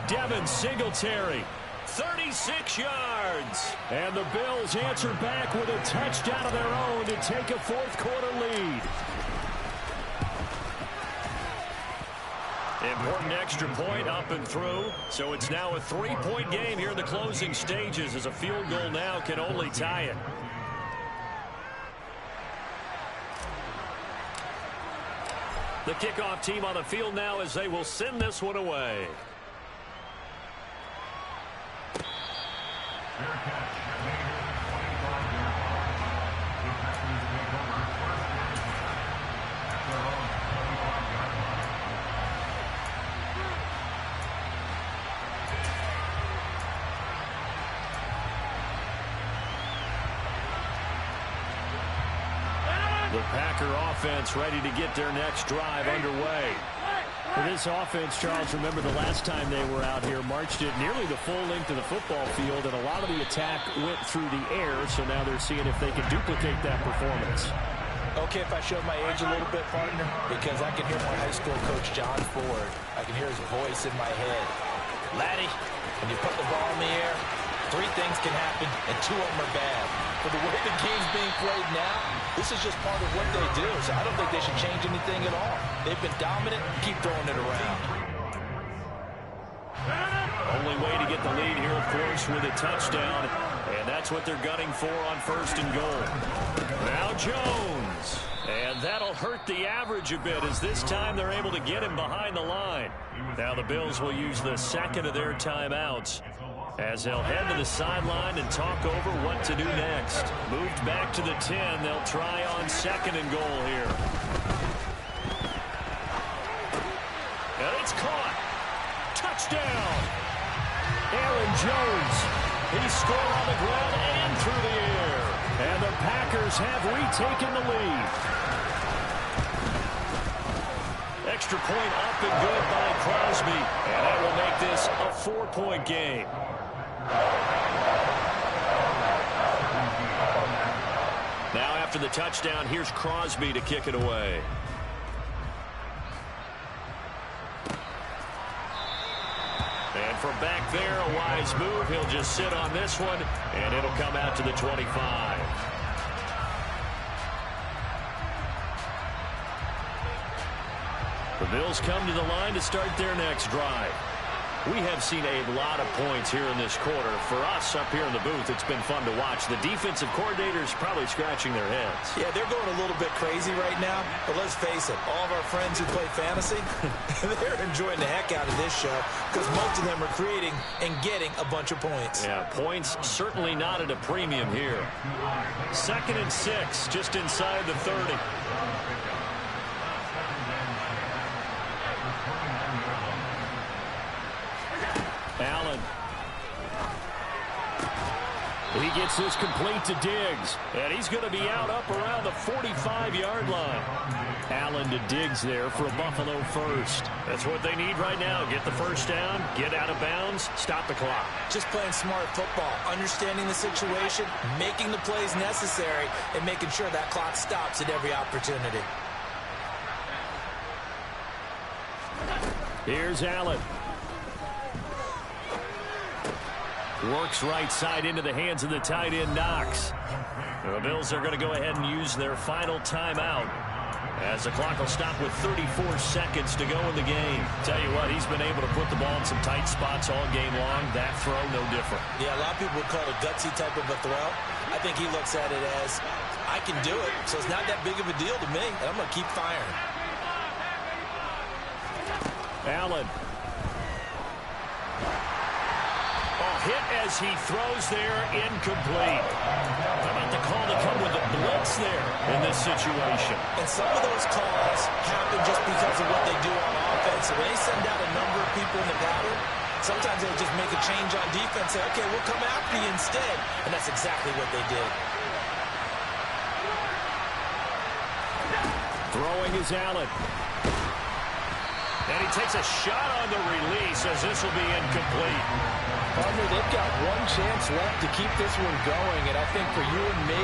Devin Singletary, 36 yards. And the Bills answer back with a touchdown of their own to take a fourth quarter lead. Important extra point up and through. So it's now a 3-point game here in the closing stages, as a field goal now can only tie it. The kickoff team on the field now as they will send this one away. The Packer offense ready to get their next drive underway. For this offense, Charles, remember the last time they were out here, marched it nearly the full length of the football field, and a lot of the attack went through the air, so now they're seeing if they can duplicate that performance. Okay, if I show my age a little bit, partner, because I can hear my high school coach, John Ford. I can hear his voice in my head. Laddie, when you put the ball in the air, 3 things can happen, and 2 of them are bad. But the way the game's being played now, this is just part of what they do, so I don't think they should change anything at all. They've been dominant. Keep throwing it around. Only way to get the lead here, of course, with a touchdown, and that's what they're gunning for on first and goal. Now Jones, and that'll hurt the average a bit, as this time they're able to get him behind the line. Now the Bills will use the second of their timeouts, as they'll head to the sideline and talk over what to do next. Moved back to the 10. They'll try on second and goal here. And it's caught. Touchdown. Aaron Jones. He scored on the ground and through the air. And the Packers have retaken the lead. Extra point up and good by Crosby. And that will make this a 4-point game. Now after the touchdown, here's Crosby to kick it away. And from back there, a wise move. He'll just sit on this one, and it'll come out to the 25. The Bills come to the line to start their next drive. We have seen a lot of points here in this quarter. For us up here in the booth, it's been fun to watch. The defensive coordinators probably scratching their heads. Yeah, they're going a little bit crazy right now. But let's face it, all of our friends who play fantasy, they're enjoying the heck out of this show because most of them are creating and getting a bunch of points. Yeah, points certainly not at a premium here. 2nd and 6, just inside the 30. Allen. He gets this complete to Diggs, and he's going to be out up around the 45-yard line. Allen to Diggs there for a Buffalo first. That's what they need right now. Get the first down, get out of bounds, stop the clock. Just playing smart football, understanding the situation, making the plays necessary, and making sure that clock stops at every opportunity. Here's Allen. Works right side into the hands of the tight end, Knox. The Bills are going to go ahead and use their final timeout as the clock will stop with 34 seconds to go in the game. Tell you what, he's been able to put the ball in some tight spots all game long. That throw, no different. Yeah, a lot of people would call it a gutsy type of a throw. I think he looks at it as, I can do it, so it's not that big of a deal to me, and I'm going to keep firing. Allen. Hit as he throws there, incomplete. How about the call to come with the blitz there in this situation? And some of those calls happen just because of what they do on offense. So when they send out a number of people in the pattern, sometimes they'll just make a change on defense, say, okay, we'll come after you instead. And that's exactly what they did. Throwing is Allen. And he takes a shot on the release as this will be incomplete. Partner, they've got one chance left to keep this one going, and I think for you and me,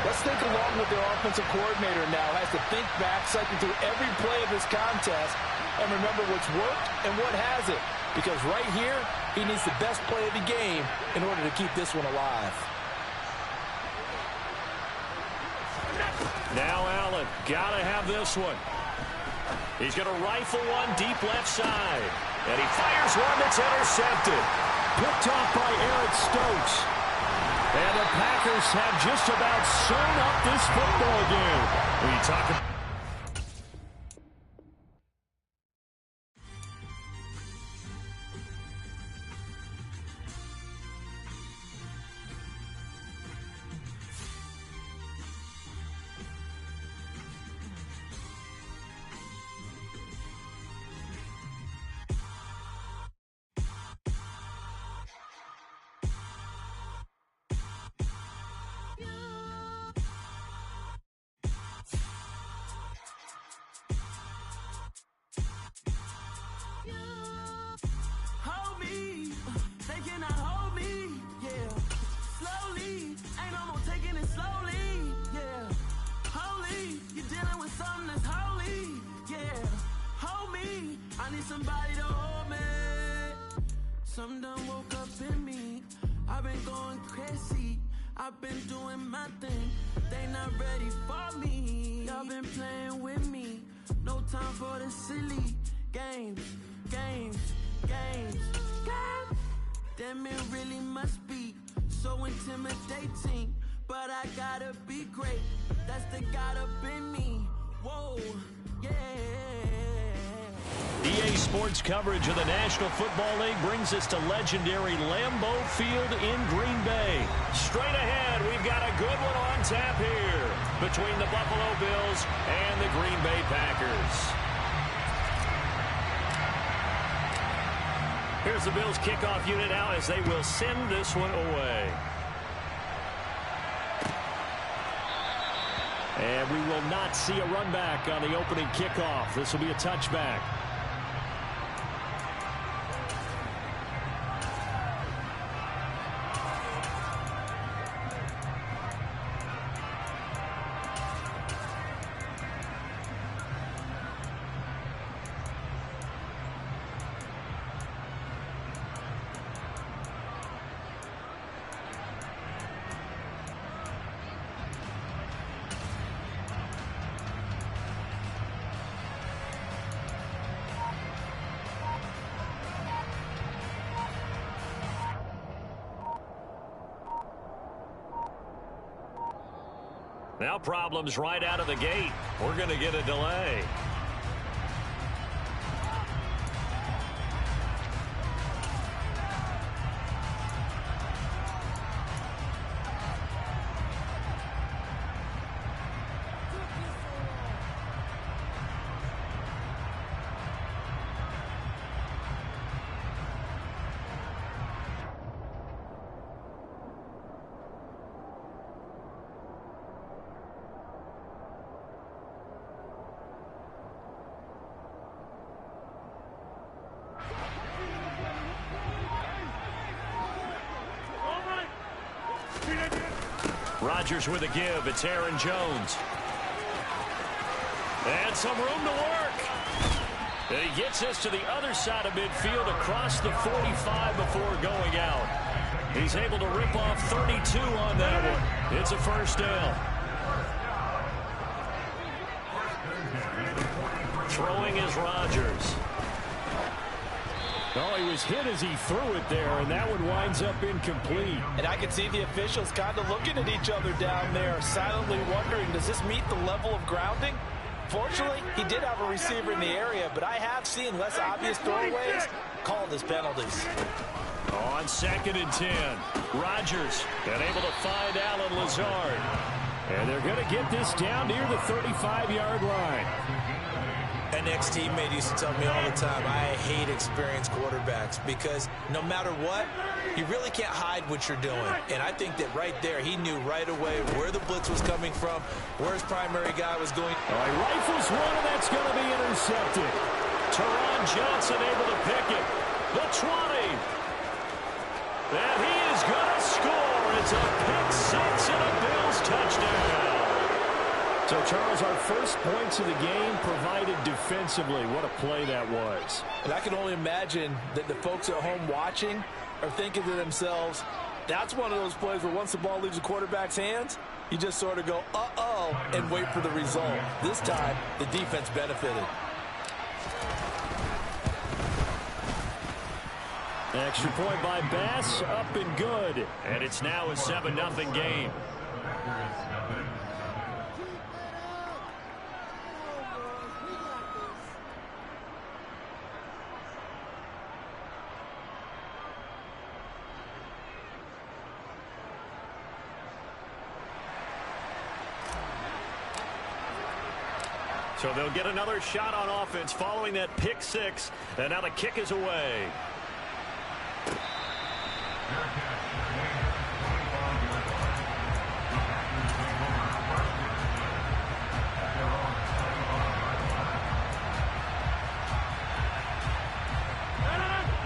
let's think along with their offensive coordinator now. Has to think back, cycle through every play of this contest, and remember what's worked and what hasn't. Because right here, he needs the best play of the game in order to keep this one alive. Now Allen, gotta have this one. He's going to rifle one deep left side. And he fires one that's intercepted. Picked off by Eric Stokes. And the Packers have just about sewn up this football game. When you talk about somebody to hold me. Some done woke up in me. I've been going crazy. I've been doing my thing. They not ready for me. Y'all been playing with me. No time for the silly games. Damn, it really must be so intimidating. But I gotta be great. That's the God up in me. Whoa, yeah. EA Sports coverage of the National Football League brings us to legendary Lambeau Field in Green Bay. Straight ahead, we've got a good one on tap here between the Buffalo Bills and the Green Bay Packers. Here's the Bills kickoff unit now as they will send this one away. And we will not see a run back on the opening kickoff. This will be a touchback. Now problems right out of the gate. We're going to get a delay. Rodgers with a give. It's Aaron Jones. And some room to work. And he gets us to the other side of midfield across the 45 before going out. He's able to rip off 32 on that one. It's a first down. Throwing is Rodgers. Oh, he was hit as he threw it there, and that one winds up incomplete. And I can see the officials kind of looking at each other down there, silently wondering, does this meet the level of grounding? Fortunately, he did have a receiver in the area, but I have seen less obvious throwaways called as penalties. On 2nd and 10, Rodgers been able to find Allen Lazard. And they're going to get this down near the 35-yard line. An ex-teammate used to tell me all the time, I hate experienced quarterbacks because no matter what, you really can't hide what you're doing. And I think that right there, he knew right away where the blitz was coming from, where his primary guy was going. He rifles one, and that's going to be intercepted. Teron Johnson able to pick it. The 20. And he is going to score. It's a pick-6 and a Bills touchdown. So, Charles, our first points of the game provided defensively. What a play that was. And I can only imagine that the folks at home watching are thinking to themselves, that's one of those plays where once the ball leaves the quarterback's hands, you just sort of go, uh-oh, and wait for the result. This time, the defense benefited. Extra point by Bass, up and good. And it's now a 7-0 game. So they'll get another shot on offense following that pick-6. And now the kick is away.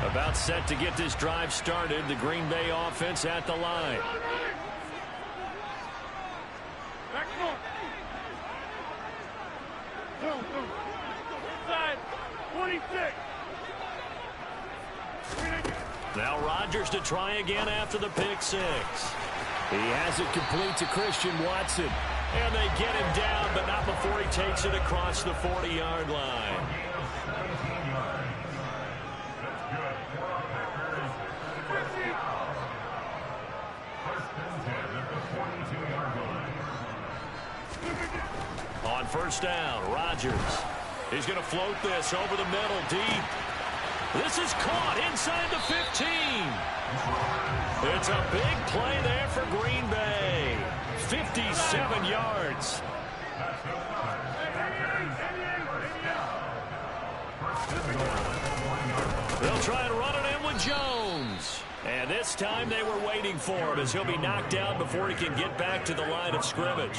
About set to get this drive started. The Green Bay offense at the line. Inside, 26. Now Rodgers to try again after the pick-6. He has it complete to Christian Watson. And they get him down, but not before he takes it across the 40-yard line. On first down, Rodgers. He's going to float this over the middle, deep. This is caught inside the 15. It's a big play there for Green Bay. 57 yards. They'll try and run it in with Jones. And this time they were waiting for him as he'll be knocked down before he can get back to the line of scrimmage.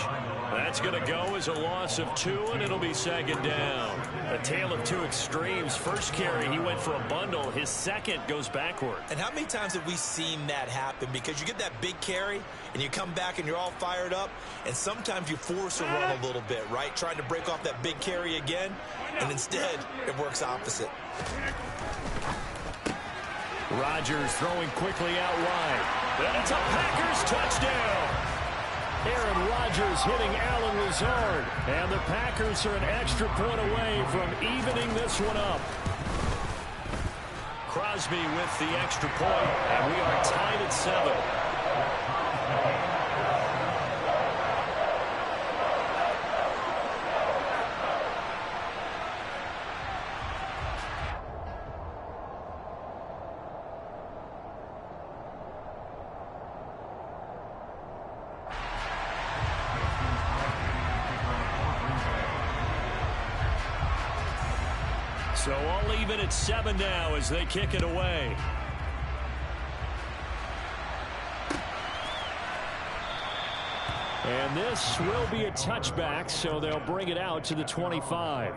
That's going to go as a loss of 2, and it'll be 2nd down. A tale of two extremes. First carry, he went for a bundle. His second goes backward. And how many times have we seen that happen? Because you get that big carry, and you come back and you're all fired up, and sometimes you force a run a little bit, right? Trying to break off that big carry again, and instead it works opposite. Rodgers throwing quickly out wide. And it's a Packers touchdown. Aaron Rodgers hitting Allen Lazard. And the Packers are an extra point away from evening this one up. Crosby with the extra point, and we are tied at 7. So all even at 7 now as they kick it away. And this will be a touchback, so they'll bring it out to the 25.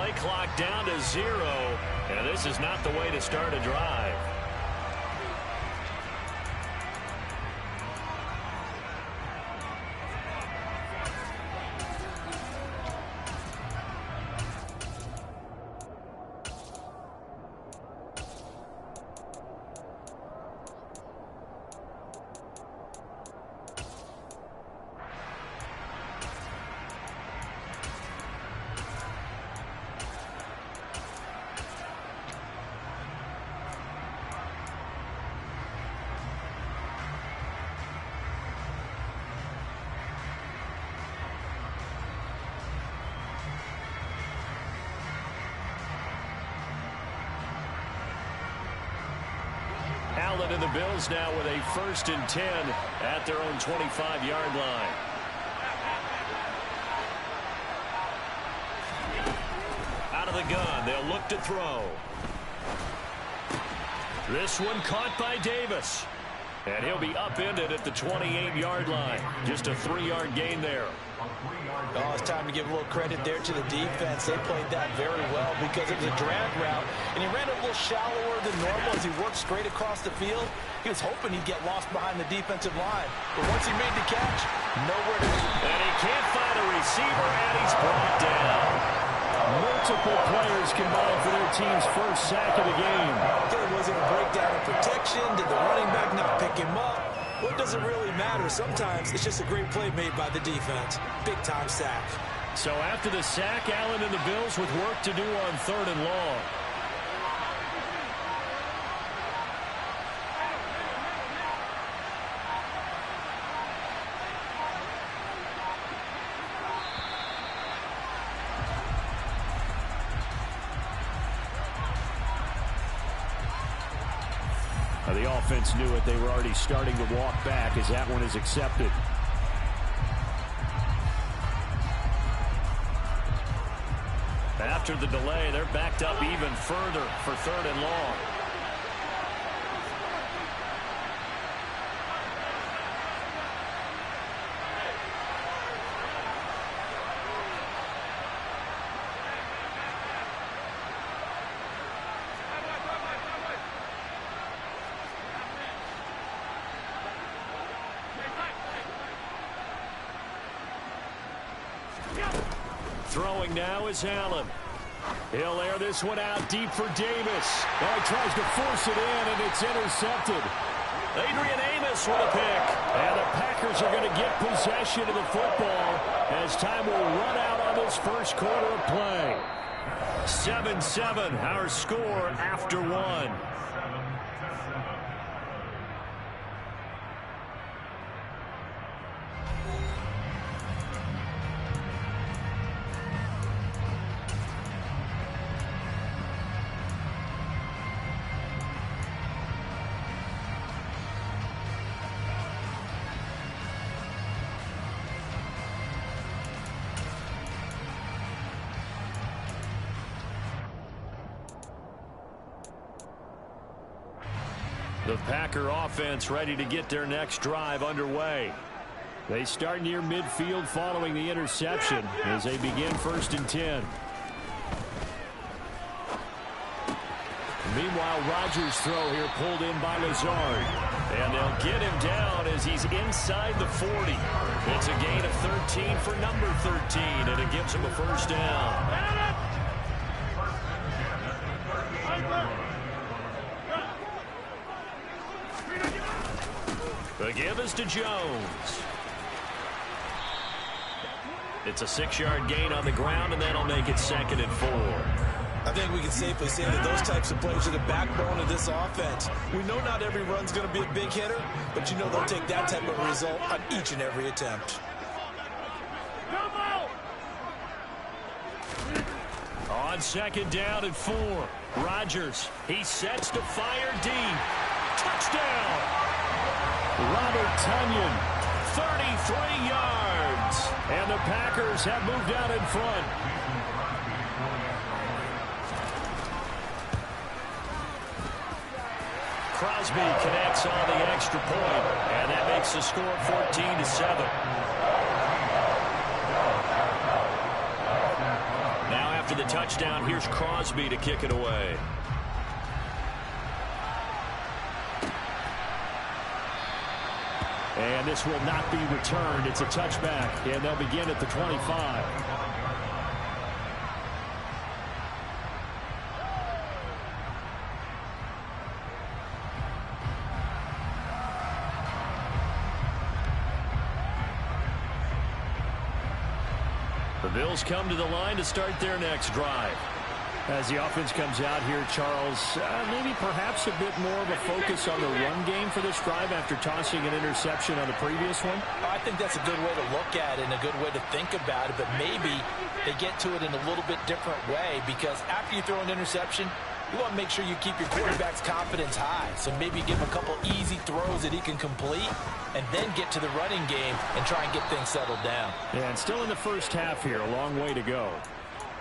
play clock down to 0, and this is not the way to start a drive. Allen and the Bills now with a 1st and 10 at their own 25-yard line. Out of the gun, they'll look to throw. This one caught by Davis. And he'll be upended at the 28-yard line. Just a 3-yard gain there. Oh, it's time to give a little credit there to the defense. They played that very well because it was a drag route, and he ran it a little shallower than normal as he worked straight across the field. He was hoping he'd get lost behind the defensive line, but once he made the catch, nowhere to be. And he can't find a receiver, and he's brought down. Multiple players combined for their team's first sack of the game. There wasn't a breakdown in protection. Did the running back not pick him up? What does it really matter? Sometimes it's just a great play made by the defense. Big-time sack. So after the sack, Allen and the Bills with work to do on 3rd and long. The offense knew it. They were already starting to walk back as that one is accepted. After the delay, they're backed up even further for 3rd and long. Throwing now is Allen. He'll air this one out deep for Davis. Oh, he tries to force it in, and it's intercepted. Adrian Amos with a pick. And the Packers are going to get possession of the football as time will run out on this first quarter of play. 7-7, our score after 1. The Packer offense ready to get their next drive underway. They start near midfield following the interception as they begin 1st and 10. Meanwhile, Rodgers' throw here pulled in by Lazard. And they'll get him down as he's inside the 40. It's a gain of 13 for number 13, and it gives him a 1st down. The give is to Jones. It's a 6-yard gain on the ground, and that'll make it 2nd and 4. I think we can safely say that those types of plays are the backbone of this offense. We know not every run's going to be a big hitter, but you know they'll take that type of result on each and every attempt. On 2nd down and 4, Rodgers, he sets to fire deep. Touchdown! Robert Tonyan, 33 yards. And the Packers have moved out in front. Crosby connects on the extra point, and that makes the score 14-7. Now after the touchdown. Here's Crosby to kick it away. And this will not be returned. It's a touchback, and they'll begin at the 25. The Bills come to the line to start their next drive. As the offense comes out here, Charles, maybe perhaps a bit more of a focus on the run game for this drive after tossing an interception on the previous one? I think that's a good way to look at it and a good way to think about it, but maybe they get to it in a little bit different way, because after you throw an interception, you want to make sure you keep your quarterback's confidence high. So maybe give him a couple easy throws that he can complete and then get to the running game and try and get things settled down. Yeah, and still in the first half here, a long way to go.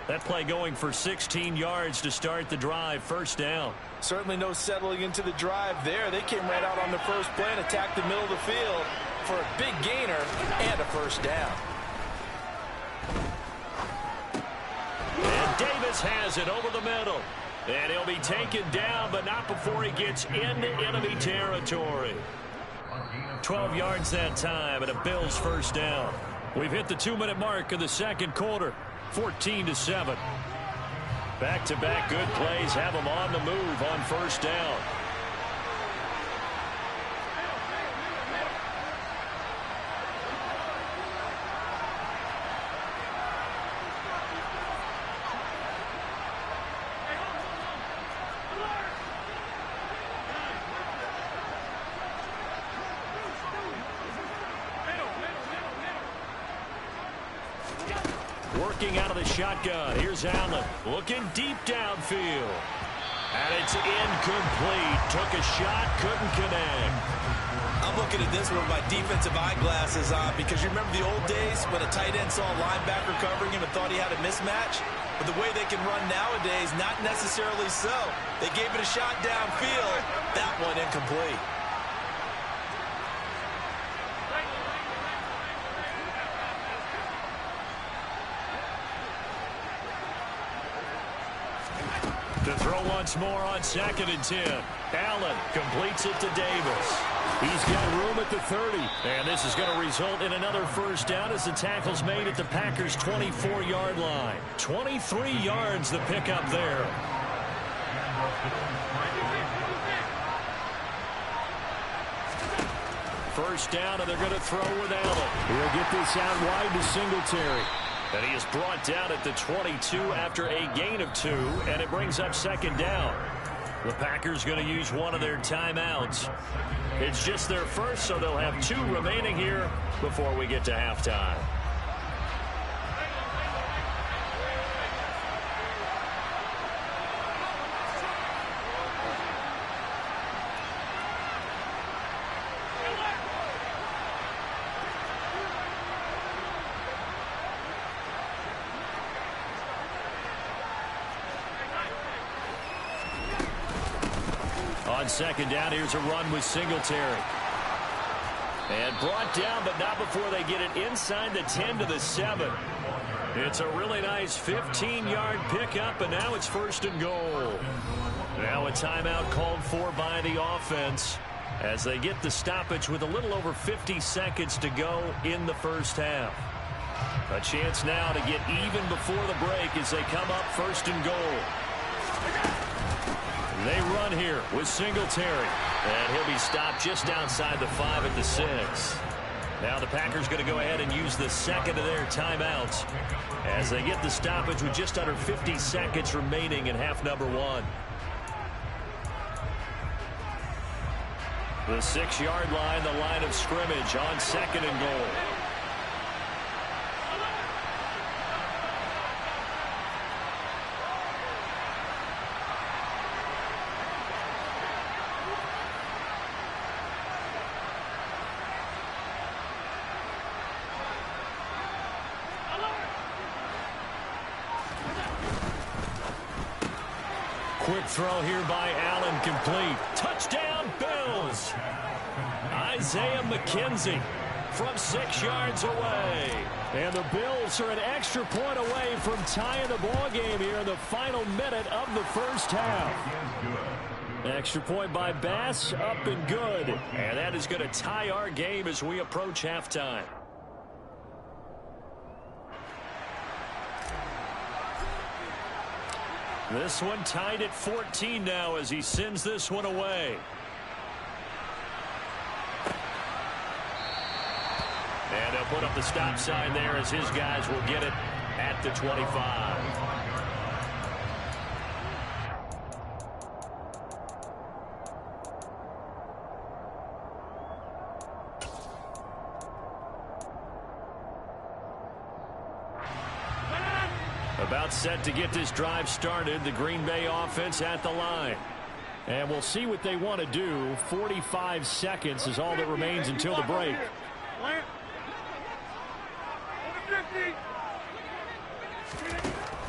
That play going for 16 yards to start the drive, first down. Certainly no settling into the drive there. They came right out on the first play and attacked the middle of the field for a big gainer and a first down. And Davis has it over the middle. And he'll be taken down, but not before he gets into enemy territory. 12 yards that time and a Bills first down. We've hit the 2-minute mark of the second quarter. 14-7. Back-to-back good plays have them on the move on first down. Working out of the shotgun. Here's Allen looking deep downfield. And it's incomplete. Took a shot, couldn't connect. I'm looking at this with my defensive eyeglasses on, because you remember the old days when a tight end saw a linebacker covering him and thought he had a mismatch? But the way they can run nowadays, not necessarily so. They gave it a shot downfield. That one incomplete. To throw once more on 2nd and 10. Allen completes it to Davis. He's got room at the 30. And this is going to result in another first down as the tackle's made at the Packers' 24-yard line. 23 yards the pickup there. First down, and they're going to throw with Allen. He'll get this out wide to Singletary. And he is brought down at the 22 after a gain of 2, and it brings up 2nd down. The Packers going to use one of their timeouts. It's just their first, so they'll have 2 remaining here before we get to halftime. On 2nd down, here's a run with Singletary. And brought down, but not before they get it inside the 10 to the 7. It's a really nice 15-yard pickup, and now it's 1st and goal. Now a timeout called for by the offense as they get the stoppage with a little over 50 seconds to go in the first half. A chance now to get even before the break as they come up 1st and goal. They run here with Singletary. And he'll be stopped just outside the 5 at the 6. Now the Packers going to go ahead and use the 2nd of their timeouts as they get the stoppage with just under 50 seconds remaining in half number 1. The 6-yard line, the line of scrimmage on 2nd and goal. Quick throw here by Allen, complete. Touchdown, Bills. Isaiah McKenzie, from 6 yards away. And the Bills are an extra point away from tying the ball game here in the final minute of the first half. Extra point by Bass, up and good. And that is going to tie our game as we approach halftime. This one tied at 14 now as he sends this one away. And he'll put up the stop sign there as his guys will get it at the 25. About set to get this drive started. The Green Bay offense at the line. And we'll see what they want to do. 45 seconds is all that remains until the break.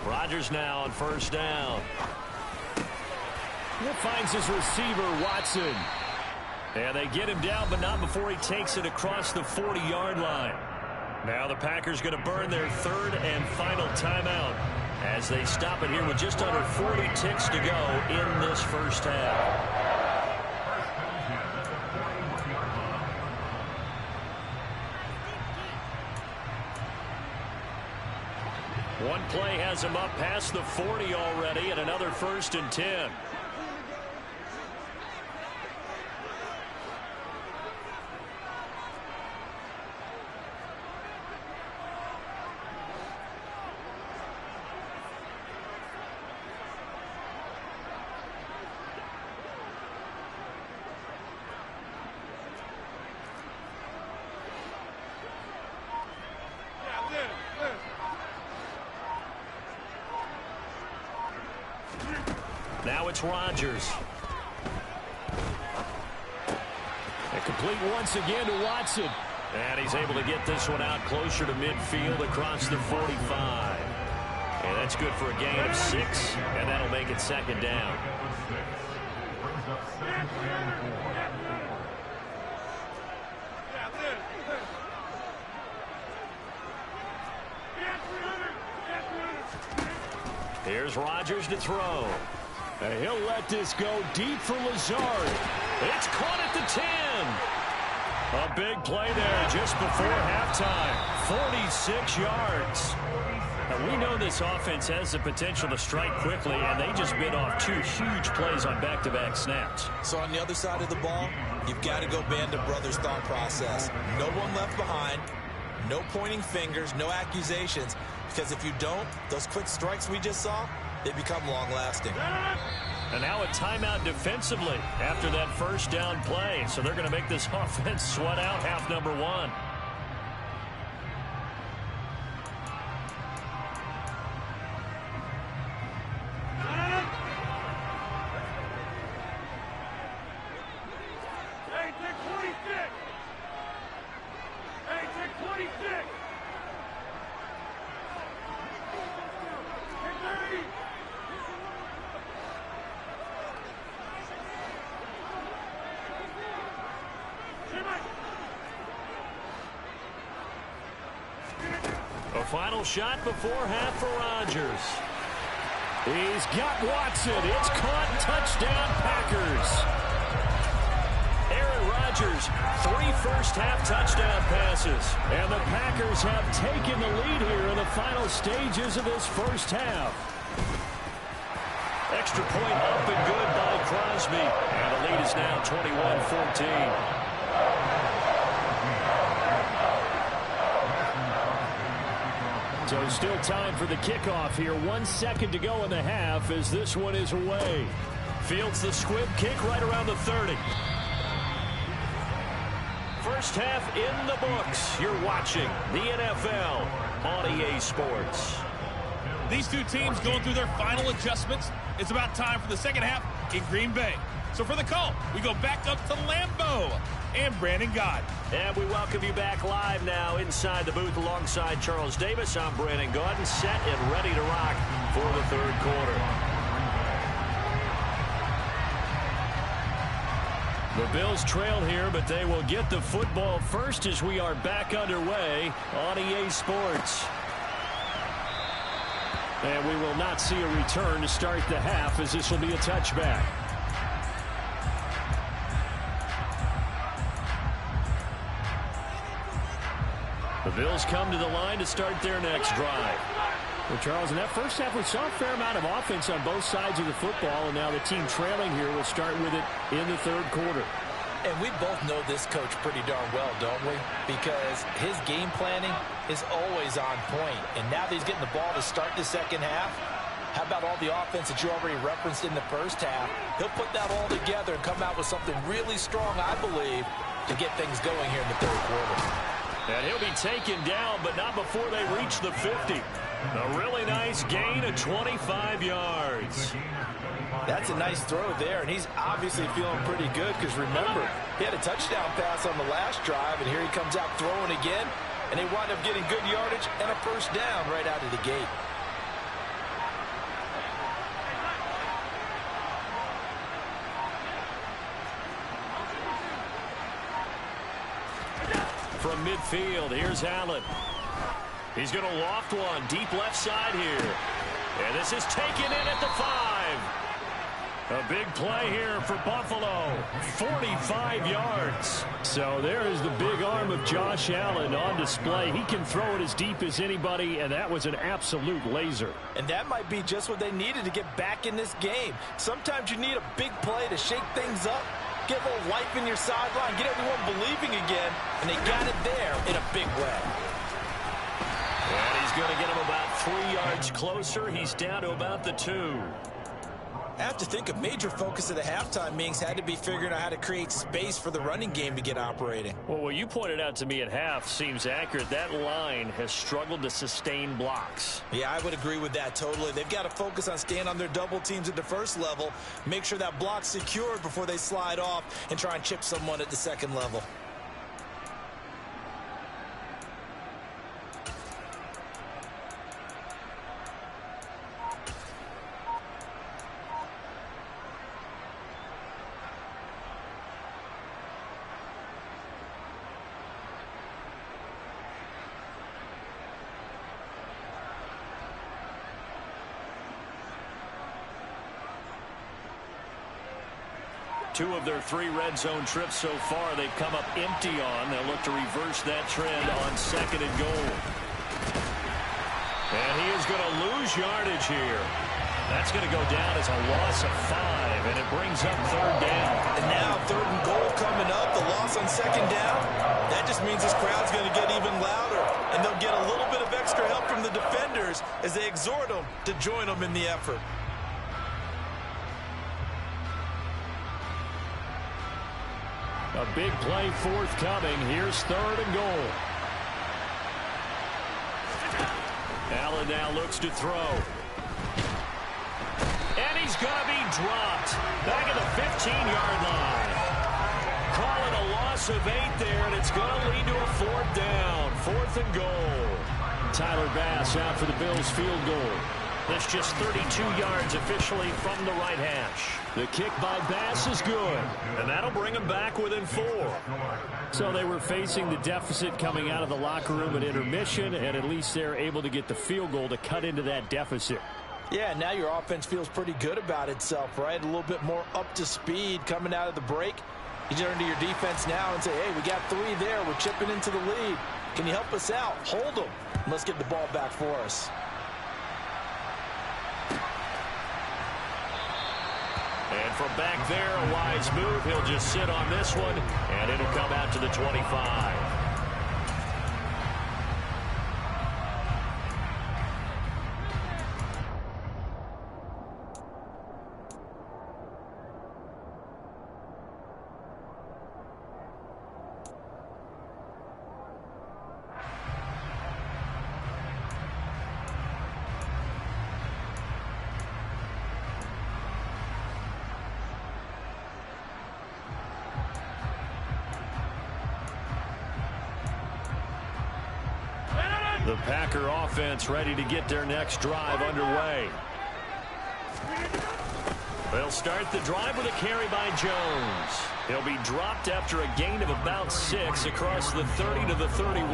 Rodgers now on first down. He finds his receiver, Watson. And they get him down, but not before he takes it across the 40-yard line. Now the Packers going to burn their third and final timeout as they stop it here with just under 40 ticks to go in this first half. One play has him up past the 40 already, and another 1st and 10. Now it's Rodgers. And complete once again to Watson. And he's able to get this one out closer to midfield across the 45. And that's good for a gain of 6, and that'll make it 2nd down. Here's Rodgers to throw. And he'll let this go deep for Lazard. It's caught at the 10. A big play there just before halftime. 46 yards. Now, we know this offense has the potential to strike quickly, and they just bit off 2 huge plays on back-to-back snaps. So on the other side of the ball, you've got to go Band of Brothers thought process. No one left behind. No pointing fingers, no accusations. Because if you don't, those quick strikes we just saw, they become long-lasting. And now a timeout defensively after that first down play. So they're going to make this offense sweat out half number 1. A final shot before half for Rodgers. He's got Watson. It's caught. Touchdown, Packers. Aaron Rodgers, 3 first-half touchdown passes. And the Packers have taken the lead here in the final stages of this first half. Extra point up and good by Crosby. And the lead is now 21-14. So still time for the kickoff here. 1 second to go in the half as this one is away. Fields the squib kick right around the 30. First half in the books. You're watching the NFL on EA Sports. These two teams going through their final adjustments. It's about time for the second half in Green Bay. So for the call, we go back up to Lambeau and Brandon Gaudin. And we welcome you back live now inside the booth alongside Charles Davis. I'm Brandon Gaudin, set and ready to rock for the third quarter. The Bills trail here, but they will get the football first as we are back underway on EA Sports. And we will not see a return to start the half, as this will be a touchback. The Bills come to the line to start their next drive. Well, Charles, in that first half, we saw a fair amount of offense on both sides of the football, and now the team trailing here will start with it in the third quarter. And we both know this coach pretty darn well, don't we? Because his game planning is always on point. And now that he's getting the ball to start the second half, how about all the offense that you already referenced in the first half? He'll put that all together and come out with something really strong, I believe, to get things going here in the third quarter. And he'll be taken down, but not before they reach the 50. A really nice gain of 25 yards. That's a nice throw there, and he's obviously feeling pretty good because, remember, he had a touchdown pass on the last drive, and here he comes out throwing again, and they wind up getting good yardage and a first down right out of the gate. From midfield, here's Allen. He's going to loft one deep left side here. And this is taken in at the 5. A big play here for Buffalo. 45 yards. So there is the big arm of Josh Allen on display. He can throw it as deep as anybody, and that was an absolute laser. And that might be just what they needed to get back in this game. Sometimes you need a big play to shake things up, get a little life in your sideline, get everyone believing again, and they got it there in a big way. And he's going to get him about 3 yards closer. He's down to about the 2. I have to think a major focus of the halftime meetings had to be figuring out how to create space for the running game to get operating. Well, what you pointed out to me at half seems accurate. That line has struggled to sustain blocks. Yeah, I would agree with that totally. They've got to focus on staying on their double teams at the first level, make sure that block's secured before they slide off and try and chip someone at the second level. Two of their 3 red zone trips so far, they've come up empty on. They'll look to reverse that trend on 2nd and goal. And he is going to lose yardage here. That's going to go down as a loss of 5, and it brings up 3rd down. And now 3rd and goal coming up, the loss on 2nd down. That just means this crowd's going to get even louder, and they'll get a little bit of extra help from the defenders as they exhort them to join them in the effort. A big play forthcoming. Here's 3rd and goal. Allen now looks to throw. And he's going to be dropped back at the 15-yard line. Call it a loss of 8 there, and it's going to lead to a 4th down. 4th and goal. Tyler Bass out for the Bills field goal. That's just 32 yards officially from the right hash. The kick by Bass is good, and that'll bring them back within 4. So they were facing the deficit coming out of the locker room at intermission, and at least they're able to get the field goal to cut into that deficit. Yeah, now your offense feels pretty good about itself, right? A little bit more up to speed coming out of the break. You turn to your defense now and say, hey, we got 3 there. We're chipping into the lead. Can you help us out? Hold them. Let's get the ball back for us. And from back there, a wise move. He'll just sit on this one, and it'll come out to the 25. The Packer offense ready to get their next drive underway. They'll start the drive with a carry by Jones. He'll be dropped after a gain of about 6 across the 30 to the 31.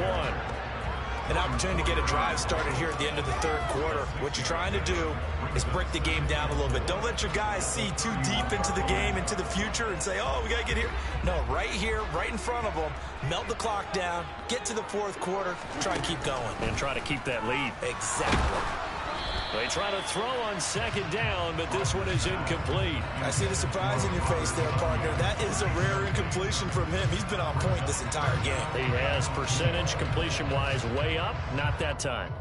An opportunity to get a drive started here at the end of the third quarter. What you're trying to do is break the game down a little bit. Don't let your guys see too deep into the game, into the future, and say, oh, we got to get here. No, right here, right in front of them, melt the clock down, get to the fourth quarter, try and keep going. And try to keep that lead. Exactly. They try to throw on second down, but this one is incomplete. I see the surprise in your face there, partner. That is a rare incompletion from him. He's been on point this entire game. He has percentage completion-wise way up. Not that time.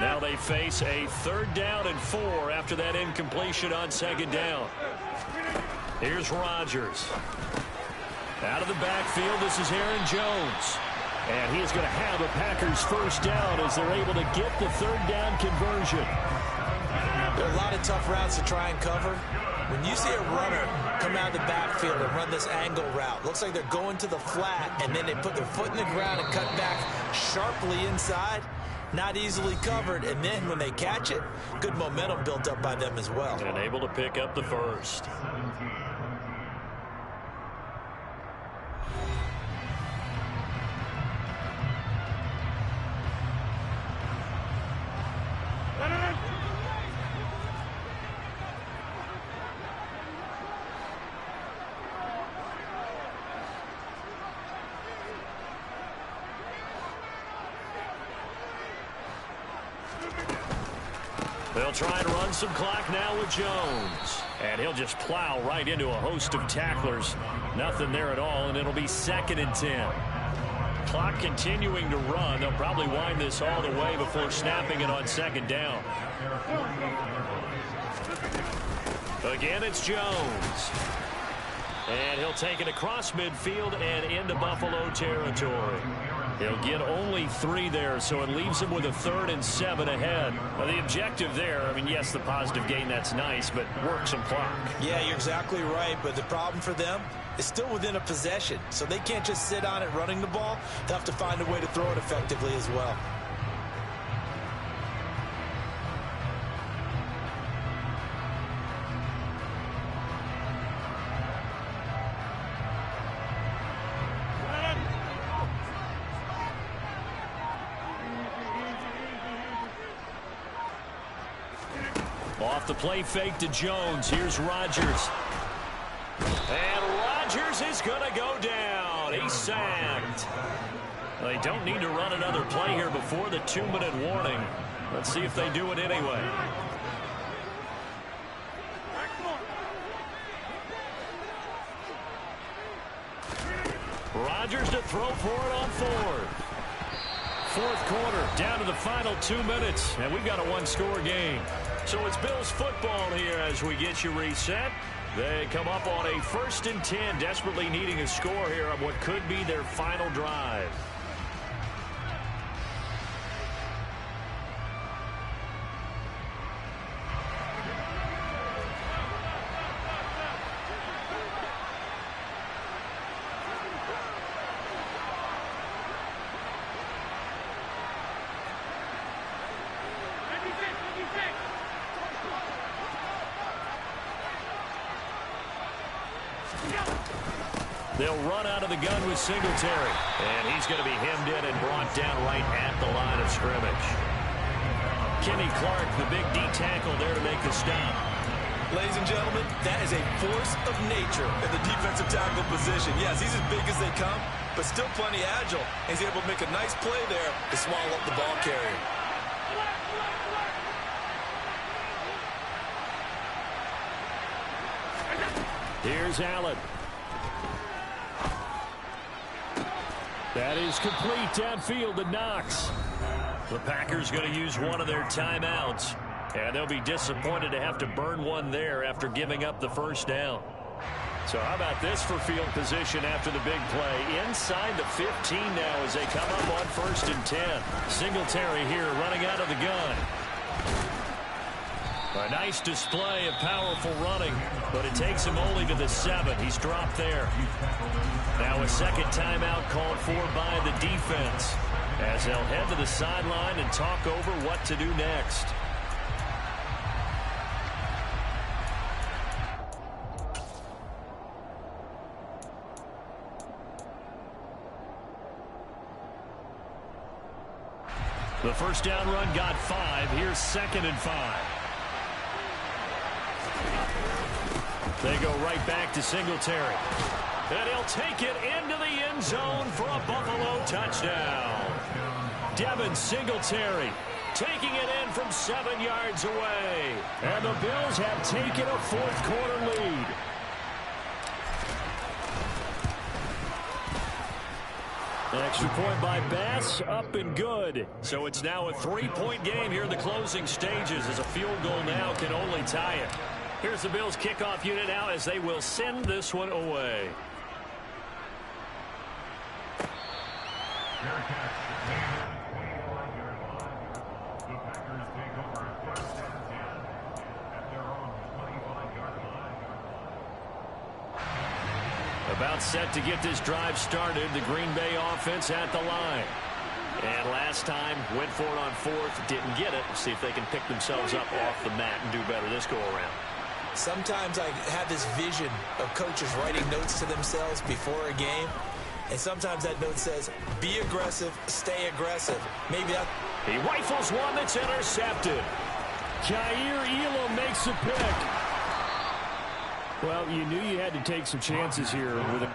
Now they face a 3rd down and 4 after that incompletion on second down. Here's Rodgers. Out of the backfield, this is Aaron Jones. And he is going to have a Packers first down as they're able to get the 3rd down conversion. There are a lot of tough routes to try and cover. When you see a runner come out of the backfield and run this angle route, looks like they're going to the flat, and then they put their foot in the ground and cut back sharply inside. Not easily covered, and then when they catch it, good momentum built up by them as well. And able to pick up the first. They'll try to run some clock now with Jones. And he'll just plow right into a host of tacklers. Nothing there at all, and it'll be 2nd and 10. Clock continuing to run. They'll probably wind this all the way before snapping it on second down. Again, it's Jones. And he'll take it across midfield and into Buffalo territory. He'll get only 3 there, so it leaves him with a 3rd and 7 ahead. Now, the objective there, I mean, yes, the positive gain, that's nice, but work some clock. Yeah, you're exactly right, but the problem for them is still within a possession, so they can't just sit on it running the ball. They'll have to find a way to throw it effectively as well. Off the play fake to Jones. Here's Rodgers. And Rodgers is going to go down. He's sacked. They don't need to run another play here before the 2-minute warning. Let's see if they do it anyway. Rodgers to throw for it on 4th. Fourth quarter, down to the final 2 minutes, and we've got a 1-score game. So it's Bills football here as we get you reset. They come up on a 1st and 10, desperately needing a score here on what could be their final drive. They'll run out of the gun with Singletary. And he's going to be hemmed in and brought down right at the line of scrimmage. Kenny Clark, the big D tackle there to make the stop. Ladies and gentlemen, that is a force of nature in the defensive tackle position. Yes, he's as big as they come, but still plenty agile. He's able to make a nice play there to swallow up the ball carrier. Here's Allen. That is complete downfield to Knox. The Packers going to use one of their timeouts, and they'll be disappointed to have to burn one there after giving up the first down. So how about this for field position after the big play? Inside the 15 now as they come up on 1st and 10. Singletary here running out of the gun. A nice display of powerful running, but it takes him only to the 7. He's dropped there. Now a second timeout called for by the defense as they'll head to the sideline and talk over what to do next. The first down run got 5. Here's 2nd and 5. They go right back to Singletary. And he'll take it into the end zone for a Buffalo touchdown. Devin Singletary taking it in from 7 yards away. And the Bills have taken a fourth-quarter lead. Extra point by Bass, up and good. So it's now a 3-point game here in the closing stages, as a field goal now can only tie it. Here's the Bills kickoff unit now as they will send this one away. About set to get this drive started. The Green Bay offense at the line. And last time went for it on 4th, didn't get it. See if they can pick themselves up off the mat and do better this go around. Sometimes I have this vision of coaches writing notes to themselves before a game. And sometimes that note says, be aggressive, stay aggressive. Maybe that... He rifles one that's intercepted. Jair Elam makes a pick. Well, you knew you had to take some chances here with it.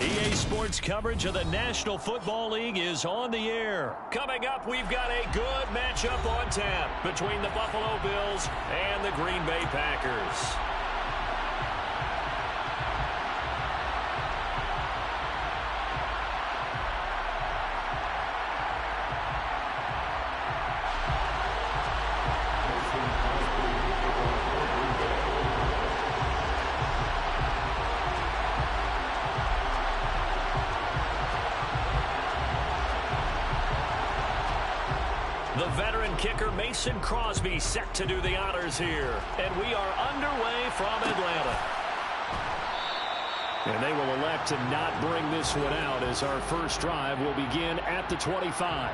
EA Sports coverage of the National Football League is on the air. Coming up, we've got a good matchup on tap between the Buffalo Bills and the Green Bay Packers. The veteran kicker Mason Crosby set to do the honors here. And we are underway from Atlanta. And they will elect to not bring this one out as our first drive will begin at the 25.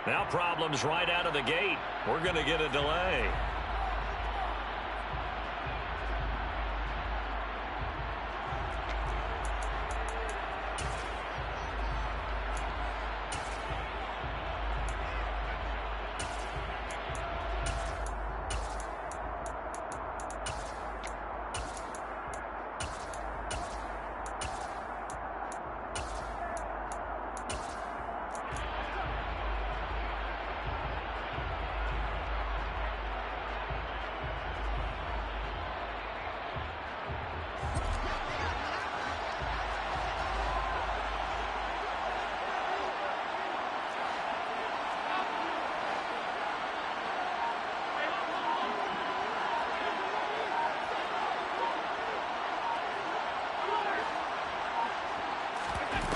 Now problems right out of the gate. We're going to get a delay.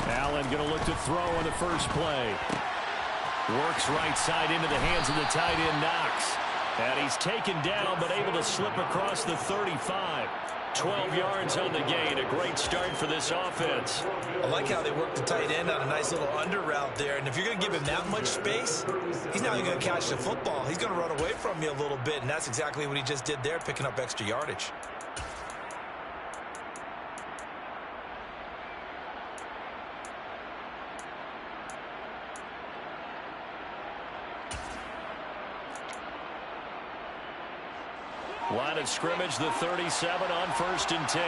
Allen going to look to throw on the first play. Works right side into the hands of the tight end, Knox. And he's taken down, but able to slip across the 35. 12 yards on the gain. A great start for this offense. I like how they work the tight end on a nice little under route there. And if you're going to give him that much space, he's not even going to catch the football. He's going to run away from you a little bit, and that's exactly what he just did there, picking up extra yardage. Line of scrimmage, the 37 on 1st and 10.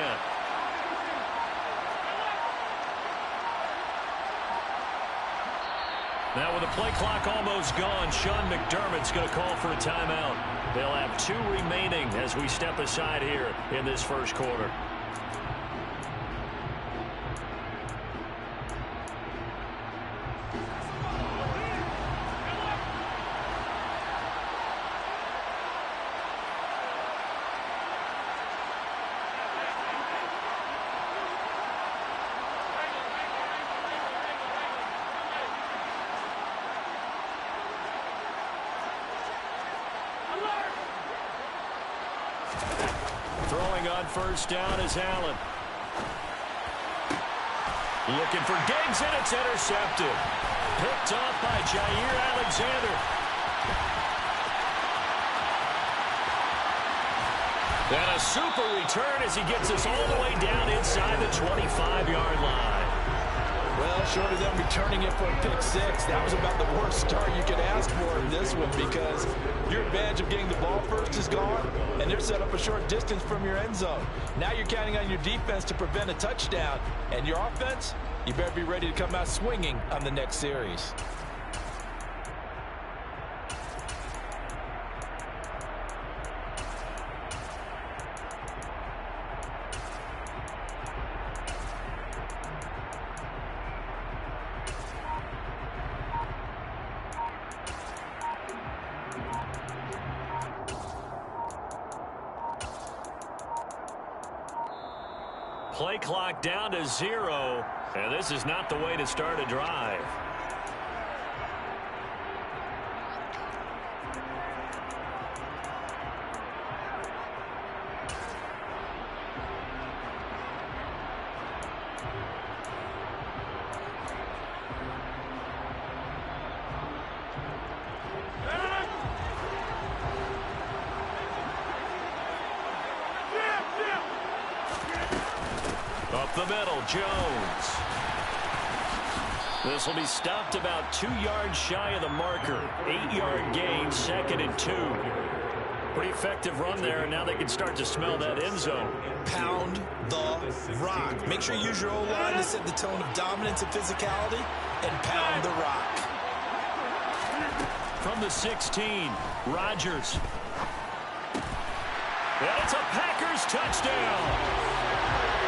Now with the play clock almost gone, Sean McDermott's going to call for a timeout. They'll have 2 remaining as we step aside here in this first quarter. Throwing on first down is Allen. Looking for Diggs, and it's intercepted. Picked off by Jair Alexander. And a super return as he gets us all the way down inside the 25-yard line. Well, short of them returning it for a pick 6, that was about the worst start you could ask for in this one, because your advantage of getting the ball first is gone, and they're set up a short distance from your end zone. Now you're counting on your defense to prevent a touchdown, and your offense, you better be ready to come out swinging on the next series. Play clock down to 0, and this is not the way to start a drive. Up the middle, Jones. This will be stopped about 2 yards shy of the marker. 8-yard gain, 2nd and 2. Pretty effective run there, and now they can start to smell that end zone. Pound the rock. Make sure you use your O-line to set the tone of dominance and physicality, and pound the rock. From the 16, Rodgers. And it's a Packers touchdown.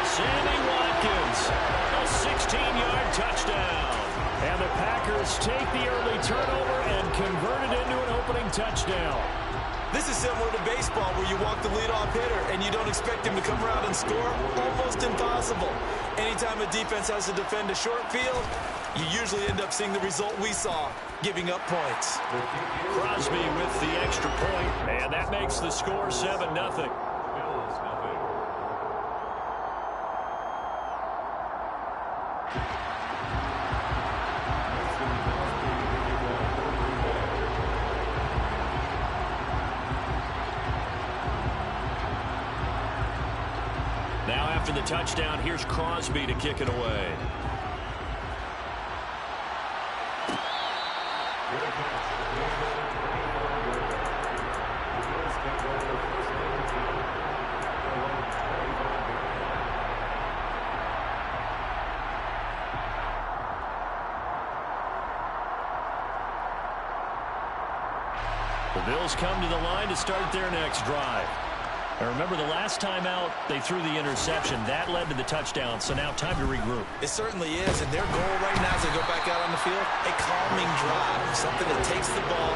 Sammy Watkins, a 16-yard touchdown. And the Packers take the early turnover and convert it into an opening touchdown. This is similar to baseball, where you walk the leadoff hitter and you don't expect him to come around and score. Almost impossible. Anytime a defense has to defend a short field, you usually end up seeing the result we saw, giving up points. Crosby with the extra point, and that makes the score 7-0. Now after the touchdown, here's Crosby to kick it away. The Bills come to the line to start their next drive. And remember, the last time out, they threw the interception. That led to the touchdown, so now time to regroup. It certainly is, and their goal right now as they go back out on the field, a calming drive, something that takes the ball,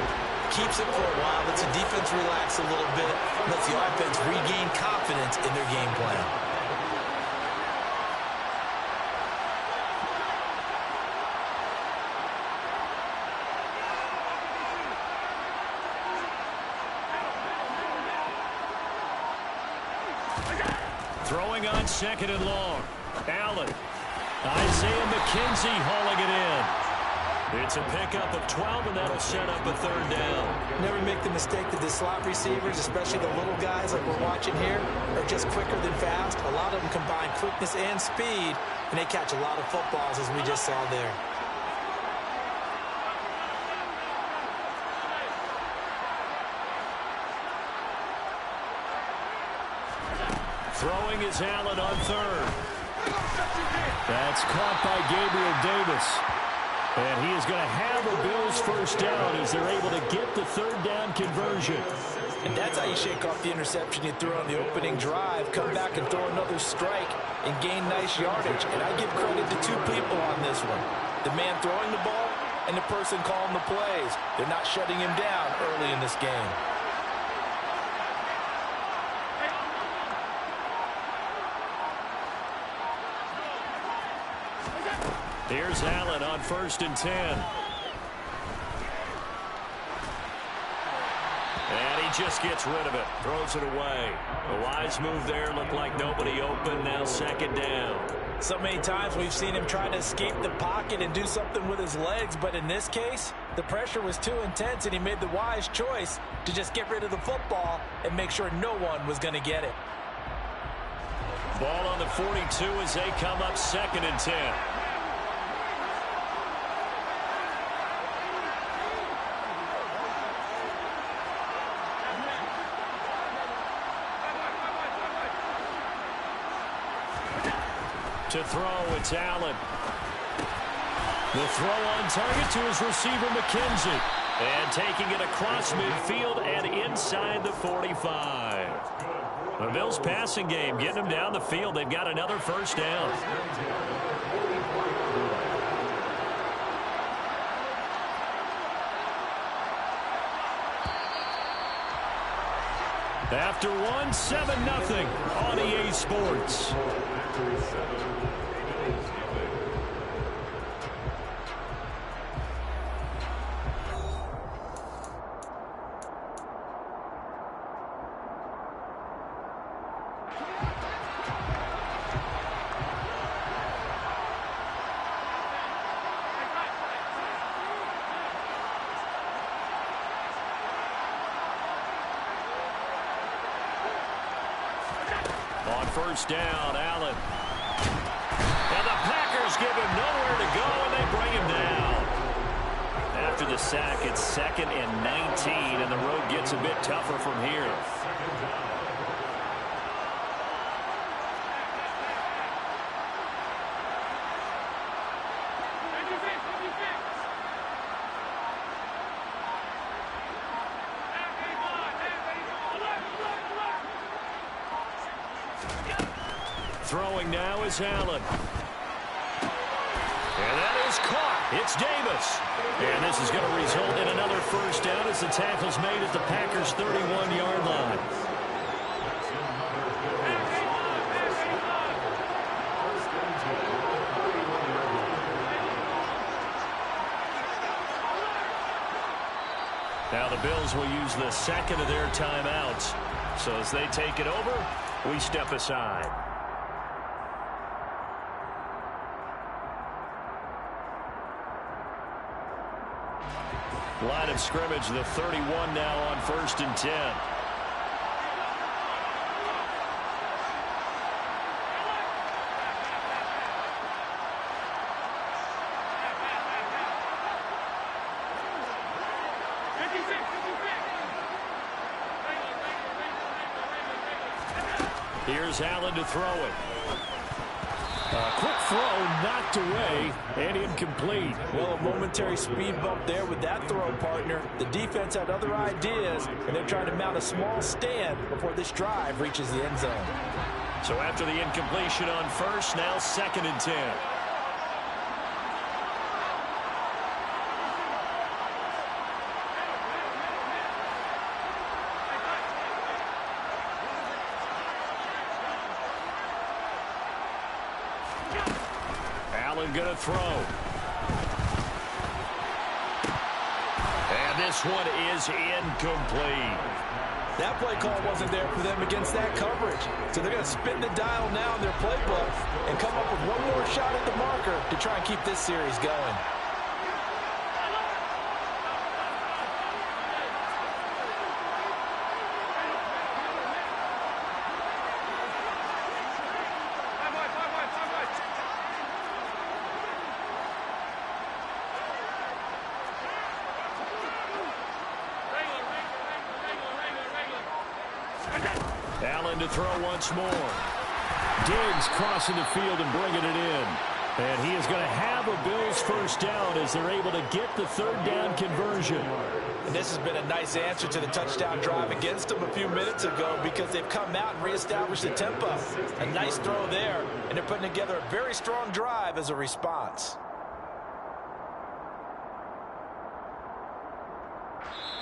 keeps it for a while, lets the defense relax a little bit, lets the offense regain confidence in their game plan. Throwing on 2nd and long. Allen. Isaiah McKenzie hauling it in. It's a pickup of 12, and that'll set up a 3rd down. Never make the mistake that the slot receivers, especially the little guys like we're watching here, are just quicker than fast. A lot of them combine quickness and speed, and they catch a lot of footballs, as we just saw there. Throwing is Allen on 3rd. That's caught by Gabriel Davis. And he is going to have a Bills 1st down as they're able to get the 3rd down conversion. And that's how you shake off the interception you threw on the opening drive, come back and throw another strike and gain nice yardage. And I give credit to 2 people on this one. The man throwing the ball and the person calling the plays. They're not shutting him down early in this game. Here's Allen on 1st and 10. And he just gets rid of it. Throws it away. A wise move there. Looked like nobody open. Now 2nd down. So many times we've seen him try to escape the pocket and do something with his legs. But in this case, the pressure was too intense, and he made the wise choice to just get rid of the football and make sure no one was going to get it. Ball on the 42 as they come up 2nd and 10. To throw, it's Allen. The throw on target to his receiver, McKenzie. And taking it across midfield and inside the 45. The Bills passing game, getting them down the field. They've got another 1st down. After 1, 7-0 on EA Sports. On 1st down, Allen. And the Packers give him nowhere to go, and they bring him down. After the sack, it's 2nd and 19, and the road gets a bit tougher from here. Throwing now is Allen. And that is caught. It's Davis. And this is going to result in another 1st down as the tackle's made at the Packers' 31-yard line. Now the Bills will use the 2nd of their timeouts. So as they take it over, we step aside. Line of scrimmage, the 31 now on 1st and 10. Here's Allen to throw it. A quick throw knocked away and incomplete. Well, a momentary speed bump there with that throw, partner. The defense had other ideas, and they're trying to mount a small stand before this drive reaches the end zone. So after the incompletion on 1st, now 2nd and 10. Allen going to throw. And this one is incomplete. That play call wasn't there for them against that coverage. So they're going to spin the dial now in their playbook and come up with one more shot at the marker to try and keep this series going. Allen to throw once more. Diggs crossing the field and bringing it in. And he is going to have a Bills first down as they're able to get the third down conversion. And this has been a nice answer to the touchdown drive against them a few minutes ago because they've come out and reestablished the tempo. A nice throw there, and they're putting together a very strong drive as a response.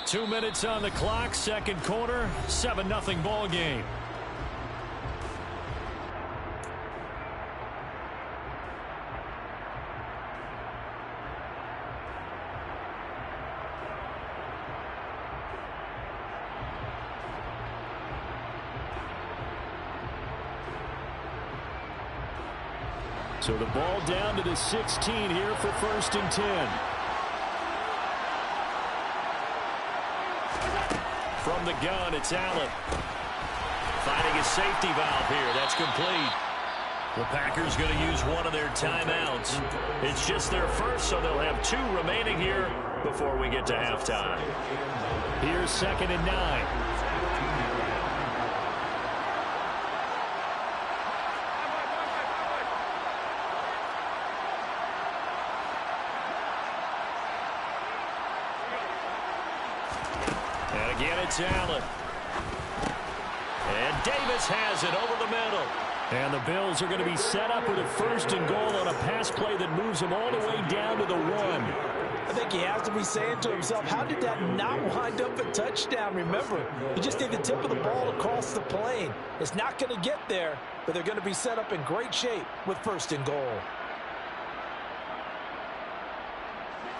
2 minutes on the clock, second quarter, 7-0 ball game. So the ball down to the 16 here for 1st and 10. From the gun, it's Allen. Finding a safety valve here. That's complete. The Packers going to use one of their timeouts. It's just their first, so they'll have 2 remaining here before we get to halftime. Here's 2nd and 9. Again, it's Allen. And Davis has it over the middle. And the Bills are going to be set up with a 1st and goal on a pass play that moves them all the way down to the 1. I think he has to be saying to himself, how did that not wind up a touchdown? Remember, he just did the tip of the ball across the plane. It's not going to get there, but they're going to be set up in great shape with 1st and goal.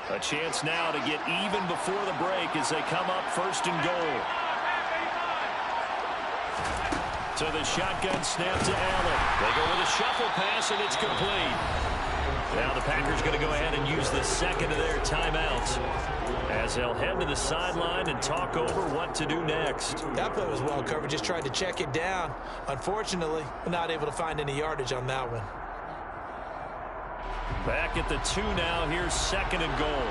A chance now to get even before the break as they come up 1st and goal. So the shotgun snap to Allen. They go with a shuffle pass, and it's complete. Now the Packers going to go ahead and use the 2nd of their timeouts as they'll head to the sideline and talk over what to do next. That play was well covered. Just tried to check it down. Unfortunately, not able to find any yardage on that one. Back at the 2 now. Here's 2nd and goal.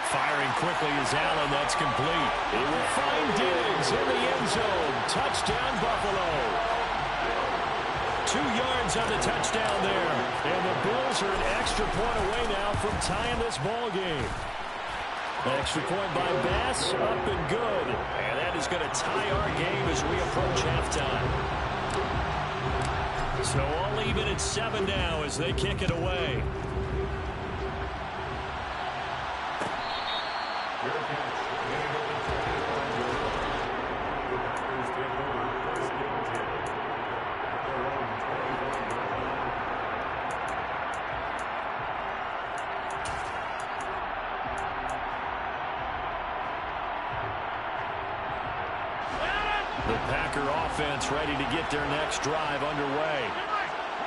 Firing quickly is Allen. That's complete. He will find Diggs in the end zone. Touchdown, Buffalo. 2 yards on the touchdown there. And the Bills are an extra point away now from tying this ball game. Extra point by Bass, up and good. And that is going to tie our game as we approach halftime. So all even at 7 now as they kick it away. The Packer offense ready to get their next drive underway.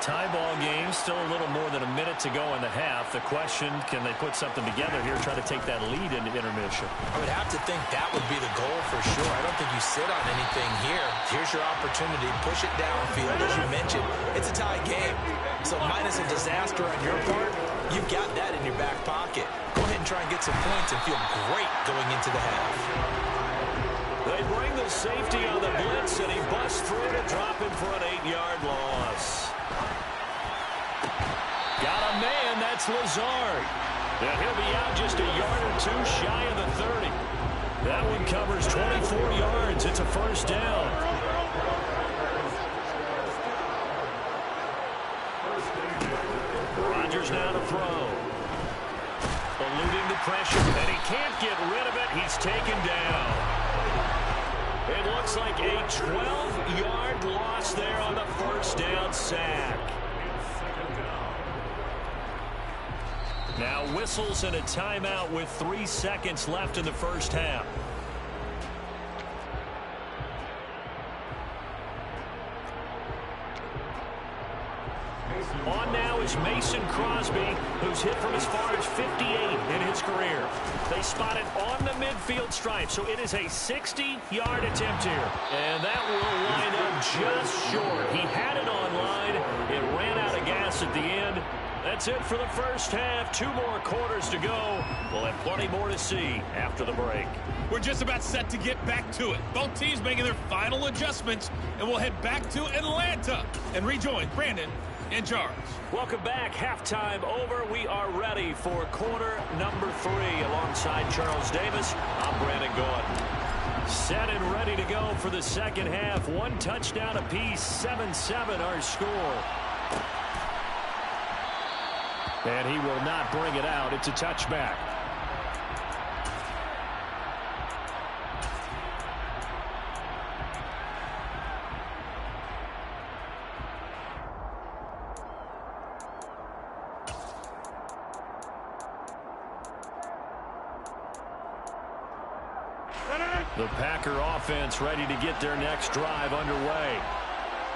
Tie ball game, still a little more than a minute to go in the half. The question, can they put something together here, try to take that lead into intermission? I would have to think that would be the goal for sure. I don't think you sit on anything here. Here's your opportunity. Push it downfield. As you mentioned, it's a tie game. So minus a disaster on your part, you've got that in your back pocket. Go ahead and try and get some points and feel great going into the half. They bring the safety on the blitz, and he busts through to drop him for an 8-yard loss. Got a man, that's Lazard. And he'll be out just a yard or 2 shy of the 30. That one covers 24 yards. It's a first down. Rodgers now to throw. Eluding the pressure, and he can't get rid of it. He's taken down. It looks like a 12-yard loss there on the first down sack. Now whistles and a timeout with 3 seconds left in the first half. On now is Mason Crosby, who's hit from as far as 58 in his career. They spot it on the midfield stripe, so it is a 60-yard attempt here. And that will line up just short. He had it on line. It ran out of gas at the end. That's it for the first half. 2 more quarters to go. We'll have plenty more to see after the break. We're just about set to get back to it. Both teams making their final adjustments, and we'll head back to Atlanta and rejoin Brandon and Charles. Welcome back. Halftime over. We are ready for quarter number 3. Alongside Charles Davis, I'm Brandon Gaudin. Set and ready to go for the second half. 1 touchdown apiece. 7-7 our score. And he will not bring it out. It's a touchback. The Packer offense ready to get their next drive underway.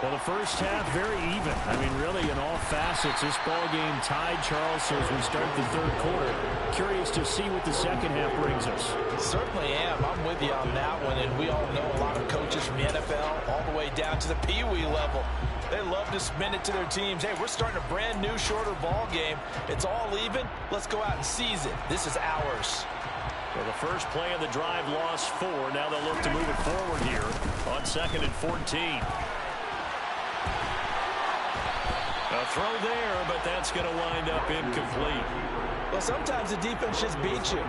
Well, the first half very even. I mean, really in all facets, this ball game tied, Charles, so as we start the third quarter. Curious to see what the second half brings us. Certainly am. I'm with you on that one, and we all know a lot of coaches from the NFL all the way down to the Pee Wee level. They love to spin it to their teams. Hey, we're starting a brand new, shorter ball game. It's all even. Let's go out and seize it. This is ours. Well, the first play of the drive lost 4. Now they'll look to move it forward here on 2nd and 14. A throw there, but that's going to wind up incomplete. Well, sometimes the defense just beats you.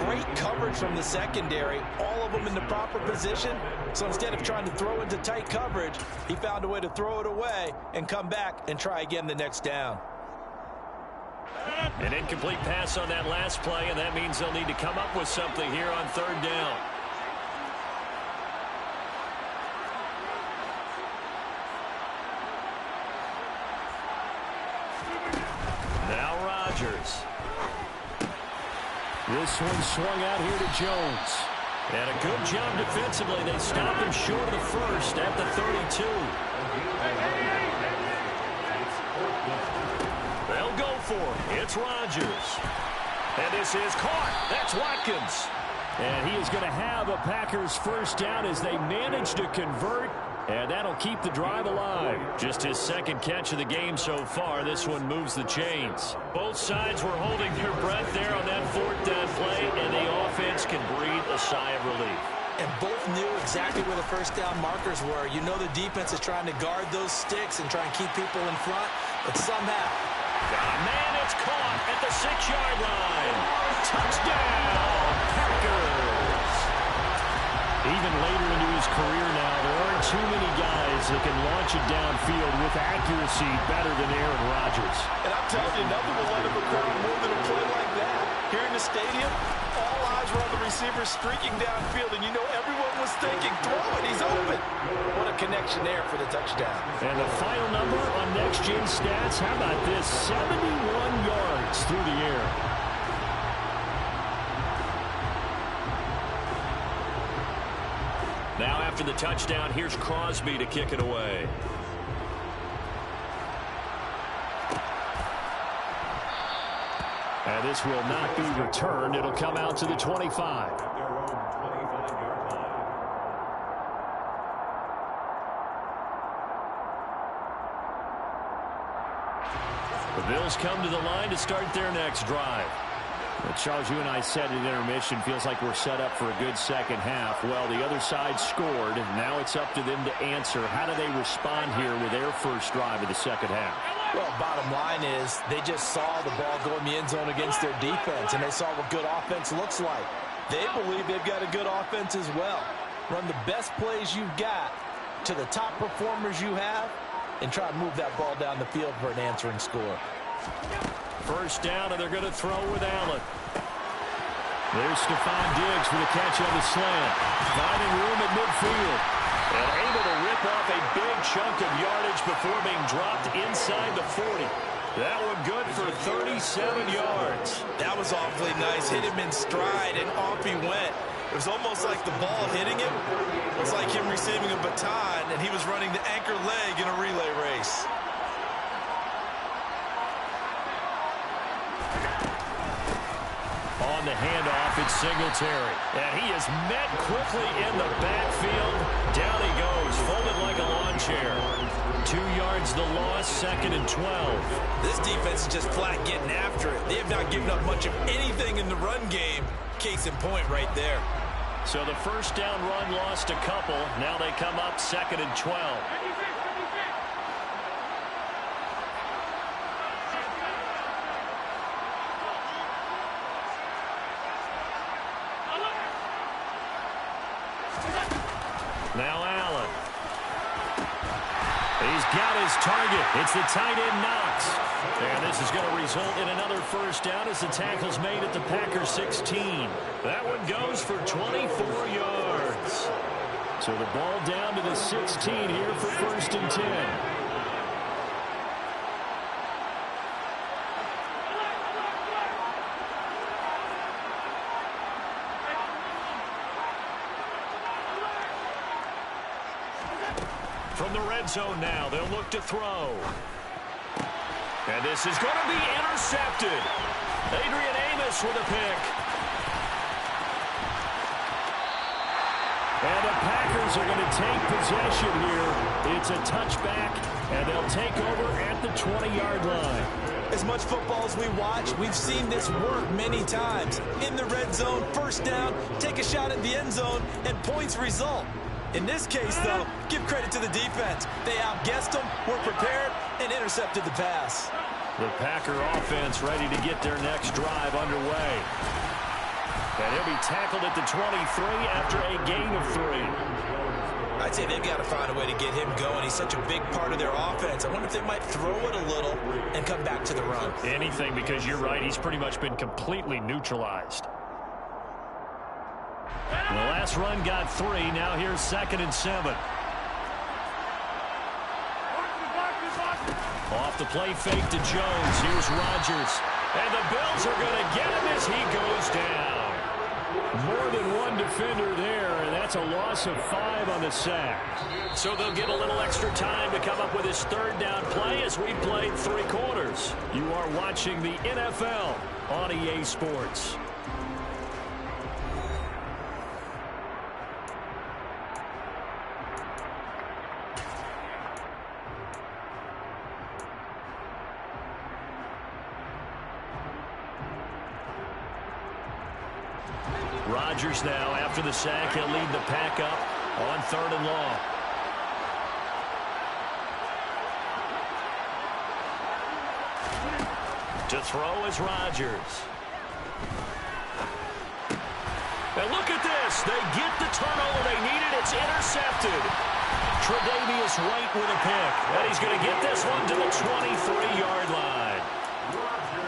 Great coverage from the secondary, all of them in the proper position. So instead of trying to throw into tight coverage, he found a way to throw it away and come back and try again the next down. An incomplete pass on that last play, and that means they'll need to come up with something here on 3rd down. Now Rodgers. This one swung out here to Jones. And a good job defensively. They stop him short of the first at the 32. They'll go for it. It's Rodgers. And this is caught. That's Watkins. And he is going to have a Packers first down as they manage to convert. And that'll keep the drive alive. Just his 2nd catch of the game so far. This one moves the chains. Both sides were holding their breath there on that 4th down play, and the offense can breathe a sigh of relief. And both knew exactly where the first down markers were. You know the defense is trying to guard those sticks and try and keep people in front, but somehow. Got a man, it's caught at the 6-yard line. Touchdown, Packers. Even later into his career now, there aren't too many guys that can launch it downfield with accuracy better than Aaron Rodgers. And I'm telling you, nothing will let him occur more than a play like that. Here in the stadium, all eyes were on the receiver streaking downfield, and you know everyone was thinking, throw it, he's open. What a connection there for the touchdown. And the final number on Next Gen Stats, how about this? 71 yards through the air. Now after the touchdown, here's Crosby to kick it away. And this will not be returned. It'll come out to the 25. The Bills come to the line to start their next drive. Well, Charles, you and I said at intermission, feels like we're set up for a good second half. Well, the other side scored. Now it's up to them to answer. How do they respond here with their first drive of the second half? Well, bottom line is they just saw the ball go in the end zone against their defense, and they saw what good offense looks like. They believe they've got a good offense as well. Run the best plays you've got to the top performers you have, and try to move that ball down the field for an answering score. First down, and they're going to throw with Allen. There's Stephon Diggs for the catch on the slant. Finding room at midfield. And able to rip off a big chunk of yardage before being dropped inside the 40. That one good for 37 yards. That was awfully nice. Hit him in stride, and off he went. It was almost like the ball hitting him. It was like him receiving a baton, and he was running the anchor leg in a relay race. On the handoff, it's Singletary. And he is met quickly in the backfield. Down he goes, folded like a lawn chair. 2 yards the loss, 2nd and 12. This defense is just flat getting after it. They have not given up much of anything in the run game. Case in point right there. So the first down run lost a couple. Now they come up 2nd and 12. Now Allen. He's got his target. It's the tight end Knox. And this is going to result in another first down as the tackle's made at the Packers 16. That one goes for 24 yards. So the ball down to the 16 here for 1st and 10. From the red zone now, they'll look to throw. And this is going to be intercepted. Adrian Amos with a pick. And the Packers are going to take possession here. It's a touchback, and they'll take over at the 20-yard line. As much football as we watch, we've seen this work many times. In the red zone, first down, take a shot at the end zone, and points result. In this case, though, give credit to the defense. They outguessed them, were prepared, and intercepted the pass. The Packer offense ready to get their next drive underway. And he'll be tackled at the 23 after a gain of 3. I'd say they've got to find a way to get him going. He's such a big part of their offense. I wonder if they might throw it a little and come back to the run. Anything, because you're right. He's pretty much been completely neutralized. The last run got 3. Now here's 2nd and 7. Off the play fake to Jones. Here's Rodgers. And the Bills are going to get him as he goes down. More than one defender there, and that's a loss of 5 on the sack. So they'll get a little extra time to come up with his 3rd down play as we played 3 quarters. You are watching the NFL on EA Sports. Rodgers now, after the sack, he'll lead the pack up on 3rd and long. To throw is Rodgers. And look at this. They get the turnover they needed. It's intercepted. Tre'Davious White with a pick. And he's going to get this one to the 23-yard line.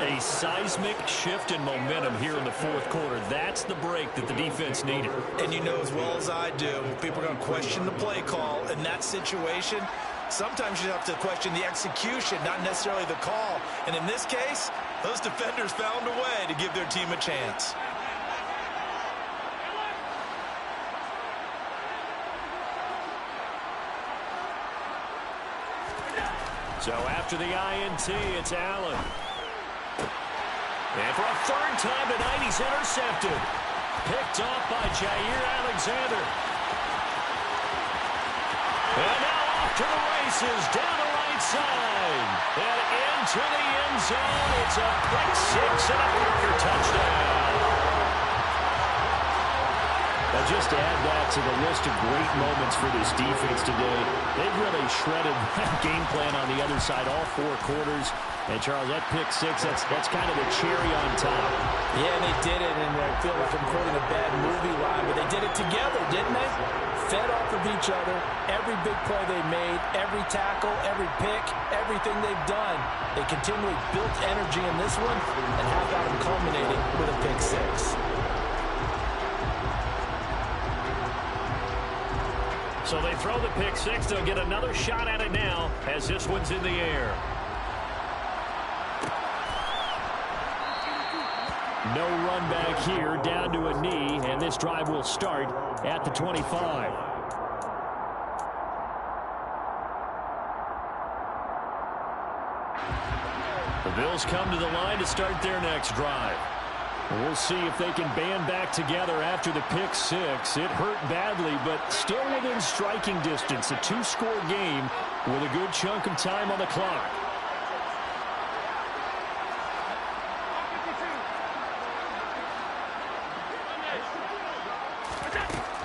A seismic shift in momentum here in the 4th quarter. That's the break that the defense needed. And you know as well as I do, people are going to question the play call in that situation. Sometimes you have to question the execution, not necessarily the call. And in this case, those defenders found a way to give their team a chance. So after the INT, it's Allen. And for a 3rd time tonight, he's intercepted. Picked off by Jair Alexander. And now off to the races, down the right side. And into the end zone. It's a pick 6 and a Packer touchdown. Now just to add that to the list of great moments for this defense today, they've really shredded that game plan on the other side all 4 quarters. And, Charles, that pick 6, that's kind of the cherry on top. Yeah, they did it, and I feel like I'm quoting a bad movie line, but they did it together, didn't they? Fed off of each other, every big play they made, every tackle, every pick, everything they've done. They continually built energy in this one, and how about them culminating with a pick 6? So they throw the pick 6. They'll get another shot at it now as this one's in the air. No run back here, down to a knee, and this drive will start at the 25. The Bills come to the line to start their next drive. We'll see if they can band back together after the pick six. It hurt badly, but still within striking distance. A two-score game with a good chunk of time on the clock.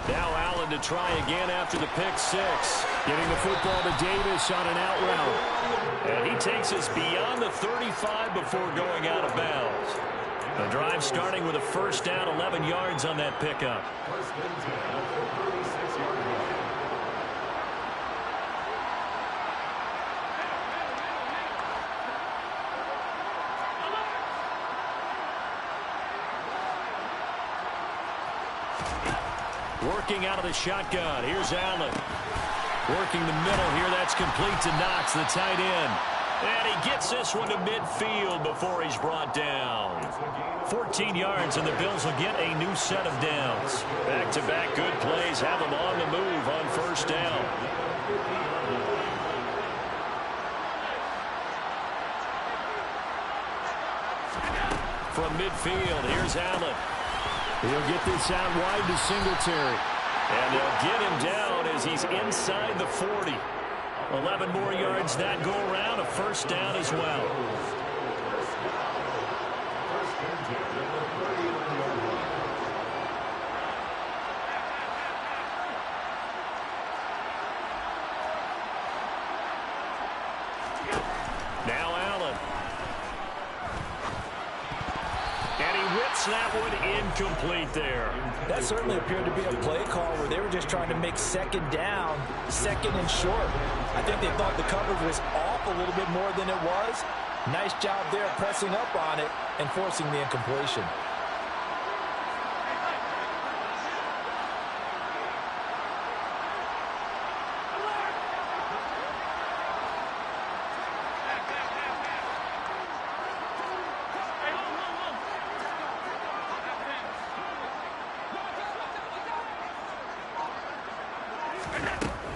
Now Allen to try again after the pick six. Getting the football to Davis on an out route. And he takes us beyond the 35 before going out of bounds. The drive starting with a first down, 11 yards on that pickup. Working out of the shotgun. Here's Allen. Working the middle here. That's complete to Knox, the tight end. And he gets this one to midfield before he's brought down. 14 yards, and the Bills will get a new set of downs. Back-to-back good plays have them on the move on first down. From midfield, here's Allen. He'll get this out wide to Singletary. And they'll get him down as he's inside the 40. 11 more yards that go around, a first down as well. Now Allen. And he whips that one incomplete there. That certainly appeared to be a play call where they were just trying to make second down, second and short. I think they thought the coverage was off a little bit more than it was. Nice job there pressing up on it and forcing the incompletion.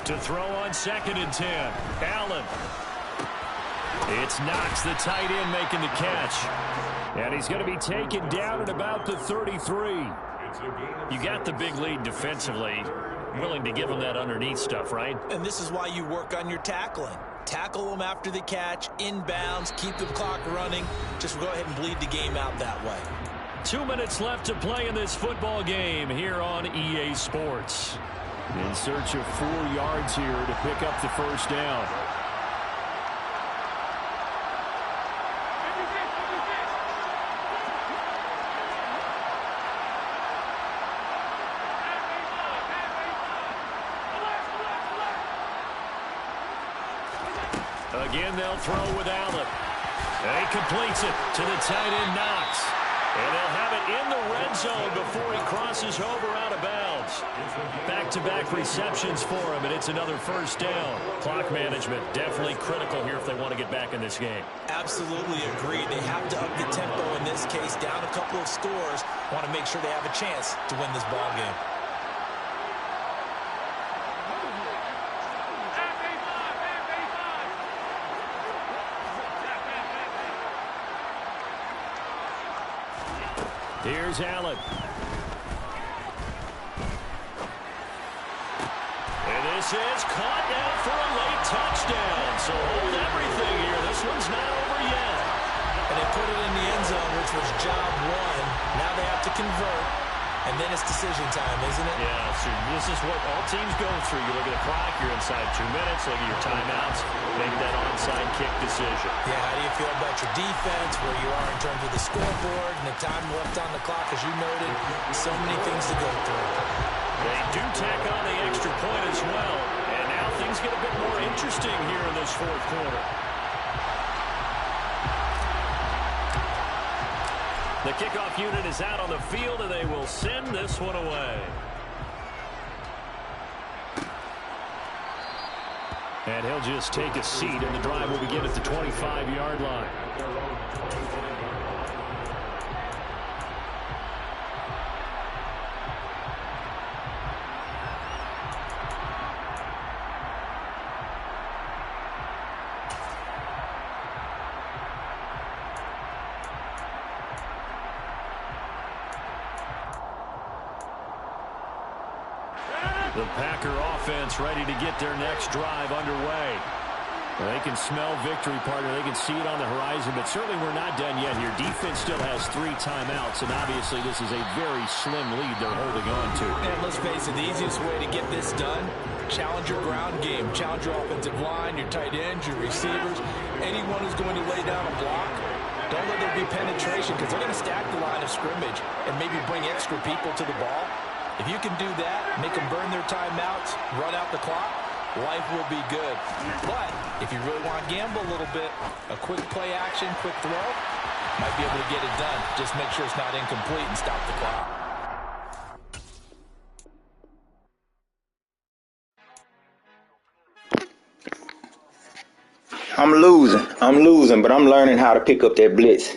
To throw on 2nd and 10. Allen. It's Knox, the tight end, making the catch. And he's going to be taken down at about the 33. You got the big lead defensively. Willing to give him that underneath stuff, right? And this is why you work on your tackling. Tackle them after the catch, inbounds, keep the clock running. Just go ahead and bleed the game out that way. 2 minutes left to play in this football game here on EA Sports. In search of 4 yards here to pick up the first down. Again, they'll throw with Allen. And he completes it to the tight end, Knox. And they'll have it in the red zone before he crosses over out of bounds. Back-to-back receptions for him, and it's another first down. Clock management definitely critical here if they want to get back in this game. Absolutely agree. They have to up the tempo in this case. Down a couple of scores. Want to make sure they have a chance to win this ball game. Here's Allen. And this is caught now for a late touchdown. So hold everything here. This one's not over yet. And they put it in the end zone, which was job one. Now they have to convert. And then it's decision time, isn't it? Yeah, so this is what all teams go through. You look at the clock, you're inside 2 minutes, look at your timeouts, make that onside kick decision. Yeah, how do you feel about your defense, where you are in terms of the scoreboard, and the time left on the clock, as you noted? So many things to go through. They do tack on the extra point as well. And now things get a bit more interesting here in this fourth quarter. The kickoff unit is out on the field, and they will send this one away. And he'll just take a seat, and the drive will begin at the 25-yard line. The Packer offense ready to get their next drive underway. They can smell victory, partner. They can see it on the horizon, but certainly we're not done yet here. Defense still has 3 timeouts, and obviously this is a very slim lead they're holding on to. And let's face it, the easiest way to get this done, challenge your ground game, challenge your offensive line, your tight ends, your receivers, anyone who's going to lay down a block. Don't let there be penetration because they're going to stack the line of scrimmage and maybe bring extra people to the ball. If you can do that, make them burn their timeouts, run out the clock, life will be good. But if you really want to gamble a little bit, a quick play action, quick throw, might be able to get it done. Just make sure it's not incomplete and stop the clock. I'm losing, but I'm learning how to pick up that blitz.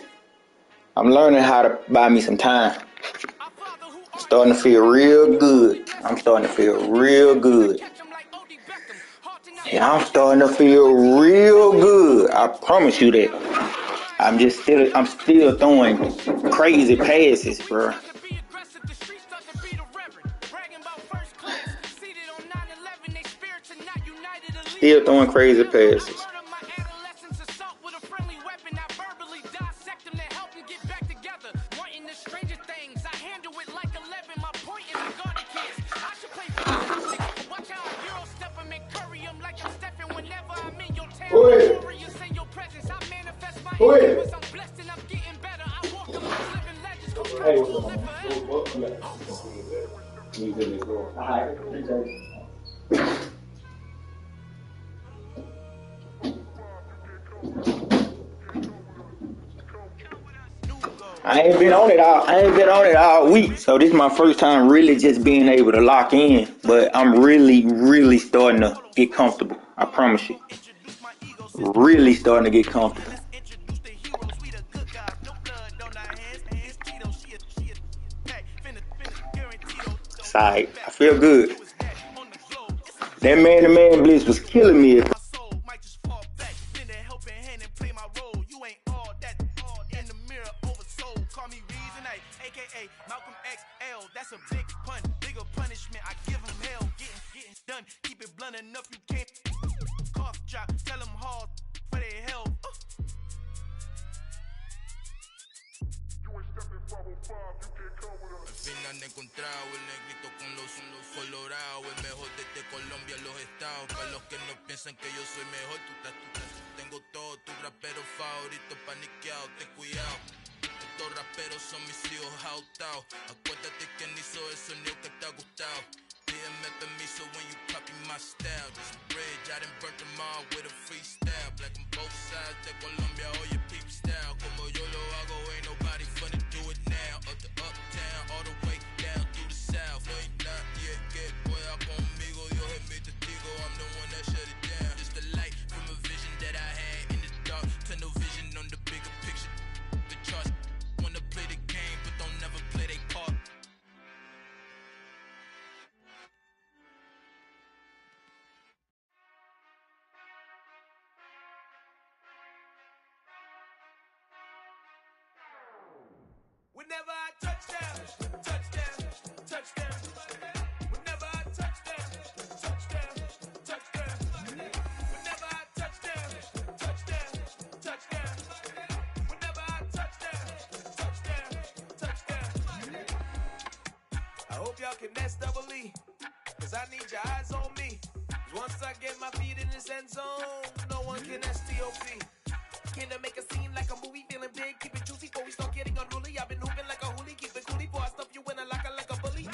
I'm learning how to buy me some time. I'm starting to feel real good. Yeah, I'm starting to feel real good. I promise you that. I'm still throwing crazy passes, bro. Still throwing crazy passes. I ain't been on it all week, so this is my first time really just being able to lock in. But I'm really starting to get comfortable. I promise you. Really starting to get comfortable. Side, I feel good. That man-to-man blitz was killing me. That's a big pun, bigger punishment. I give him hell, getting done. Keep it blunt enough, you can't cough drop. Tell them hard for their health. Al fin han encontrado el negrito con los colorados, el mejor desde Colombia, los estados. Para los que no piensan que yo soy mejor, tengo todo, tu rapero favorito paniqueado, ten cuidado. Estos raperos son mis hijos jautados. Acuérdate quién hizo el sonido que te ha gustado. Pídeme permiso when you copy my style. This bridge, I done burnt them all with a freestyle. Black on both sides de Colombia, oye peep style. Como yo lo hago, ain't nobody finna do it now. Up to uptown, all the way down through the south. No hay nadie que pueda conmigo, Dios es mi testigo. I'm the one that shut it down. Just the light from a vision that I had in the dark. Tunnel vision on the bigger picture. The charts wanna play the game, but don't never play their part. Whenever I touchdown, touchdown, touchdown. Whenever I touchdown, touchdown, touchdown. Whenever I touchdown, touchdown, touchdown. Whenever I touchdown, touchdown, touchdown. I hope y'all can nest double E, cause I need your eyes on me. Once I get my feet in this end zone, no one can STOP. Can I make a scene like a movie, feeling big, keep it juicy before we start getting unruly. I've been hooping like a hoolie, keep it coolie before I stuff you in a locker like a bully.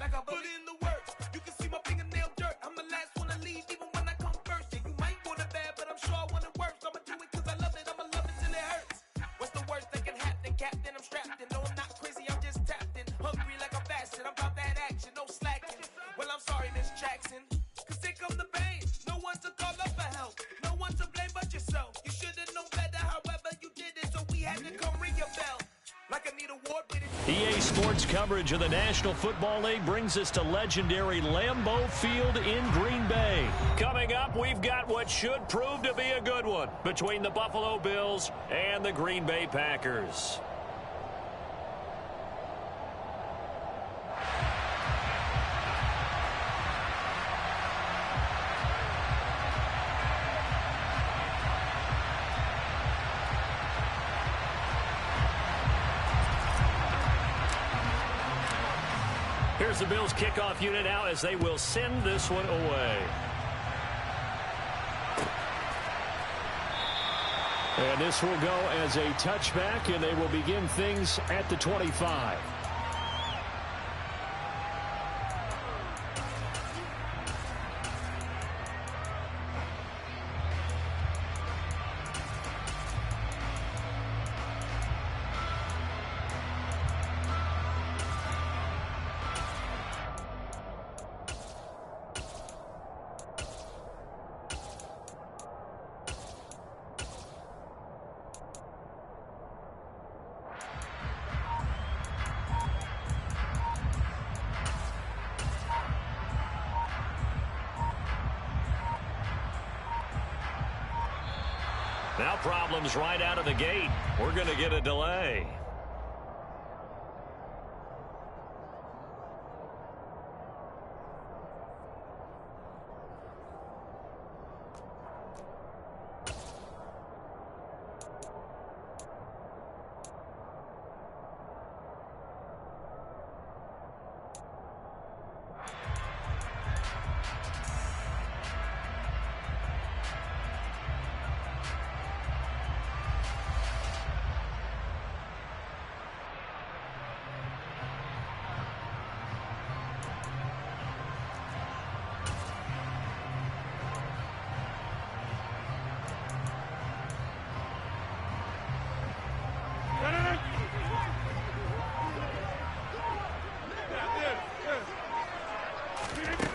Like a bully in the work, you can see my fingernail dirt. I'm the last one to leave, even when I come first. Yeah, you might want it bad, but I'm sure I want it worse. I'ma do it cause I love it, I'ma love it till it hurts. What's the worst that can happen, Captain? I'm strapped in, no I'm not crazy, I'm just tapped in. Hungry like a bastard, I'm about that action, no slacking. Well, I'm sorry, Miss Jackson, cause here come the pain. No one to call up for help, no one to blame but yourself. You should've known better, however you did it, so we had to come ring your bell. Like I need a award with it. EA Sports coverage of the National Football League brings us to legendary Lambeau Field in Green Bay. Coming up, we've got what should prove to be a good one between the Buffalo Bills and the Green Bay Packers. Here's the Bills kickoff unit now as they will send this one away. And this will go as a touchback, and they will begin things at the 25. Now problems right out of the gate. We're going to get a delay.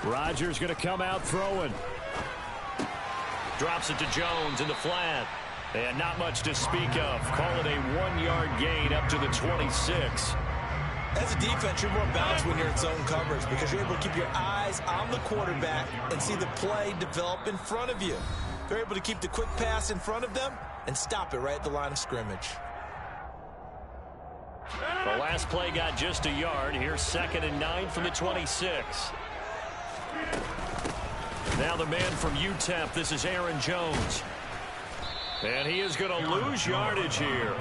Rodgers going to come out throwing. Drops it to Jones in the flat. And not much to speak of. Call it a 1-yard gain up to the 26. As a defense, you're more balanced when you're in zone coverage because you're able to keep your eyes on the quarterback and see the play develop in front of you. They're able to keep the quick pass in front of them and stop it right at the line of scrimmage. The last play got just a yard. Here's 2nd and 9 from the 26. Now the man from UTEP, this is Aaron Jones. And he is going to lose yardage here.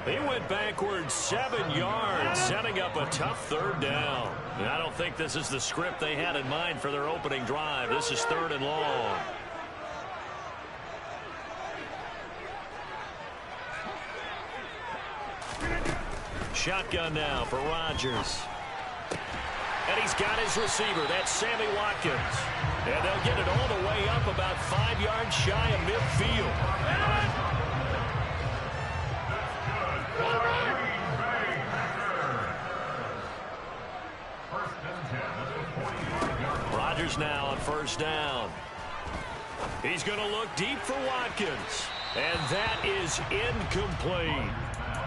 He went backwards 7 yards, setting up a tough 3rd down. And I don't think this is the script they had in mind for their opening drive. This is 3rd and long. Shotgun now for Rodgers. And he's got his receiver. That's Sammy Watkins. And they'll get it all the way up about 5 yards shy of midfield. Rodgers now on 1st down. He's going to look deep for Watkins. And that is incomplete.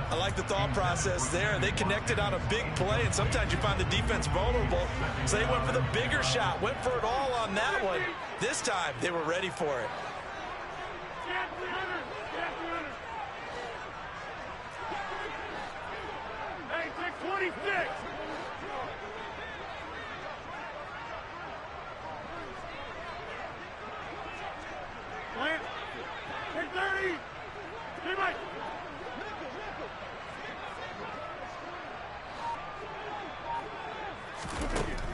I like the thought process there. They connected on a big play, and sometimes you find the defense vulnerable. So they went for the bigger shot, went for it all on that one. This time, they were ready for it. Hey, take 26. Plant. Take 30. Hey, Mike.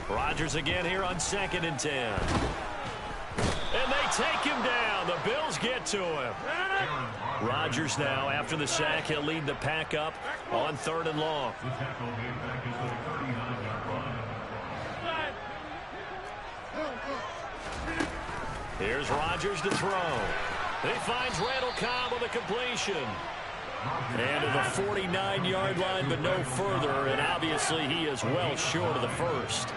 Rodgers again here on 2nd and 10. And they take him down. The Bills get to him. Rodgers now, after the sack, he'll lead the pack up on 3rd and long. Here's Rodgers to throw. He finds Randall Cobb with a completion. And to the 49-yard line, but no further. And obviously, he is well short of the first.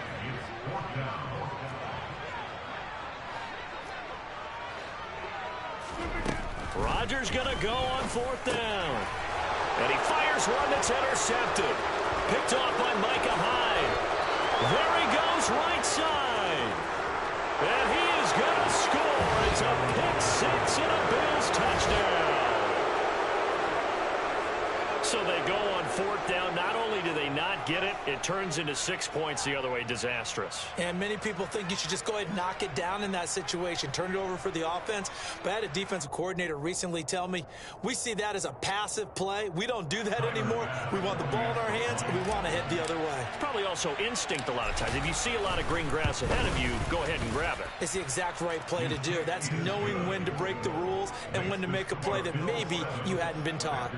Rodgers going to go on 4th down. And he fires one that's intercepted. Picked off by Micah Hyde. There he goes right side. And he is going to score. It's a pick 6 and a Bills touchdown. So So they go on 4th down. Not only do they not get it, it turns into 6 points the other way. Disastrous. And many people think you should just go ahead and knock it down in that situation. Turn it over for the offense. But I had a defensive coordinator recently tell me, we see that as a passive play. We don't do that anymore. We want the ball in our hands, and we want to head the other way. It's probably also instinct a lot of times. If you see a lot of green grass ahead of you, go ahead and grab it. It's the exact right play to do. That's knowing when to break the rules and when to make a play that maybe you hadn't been taught.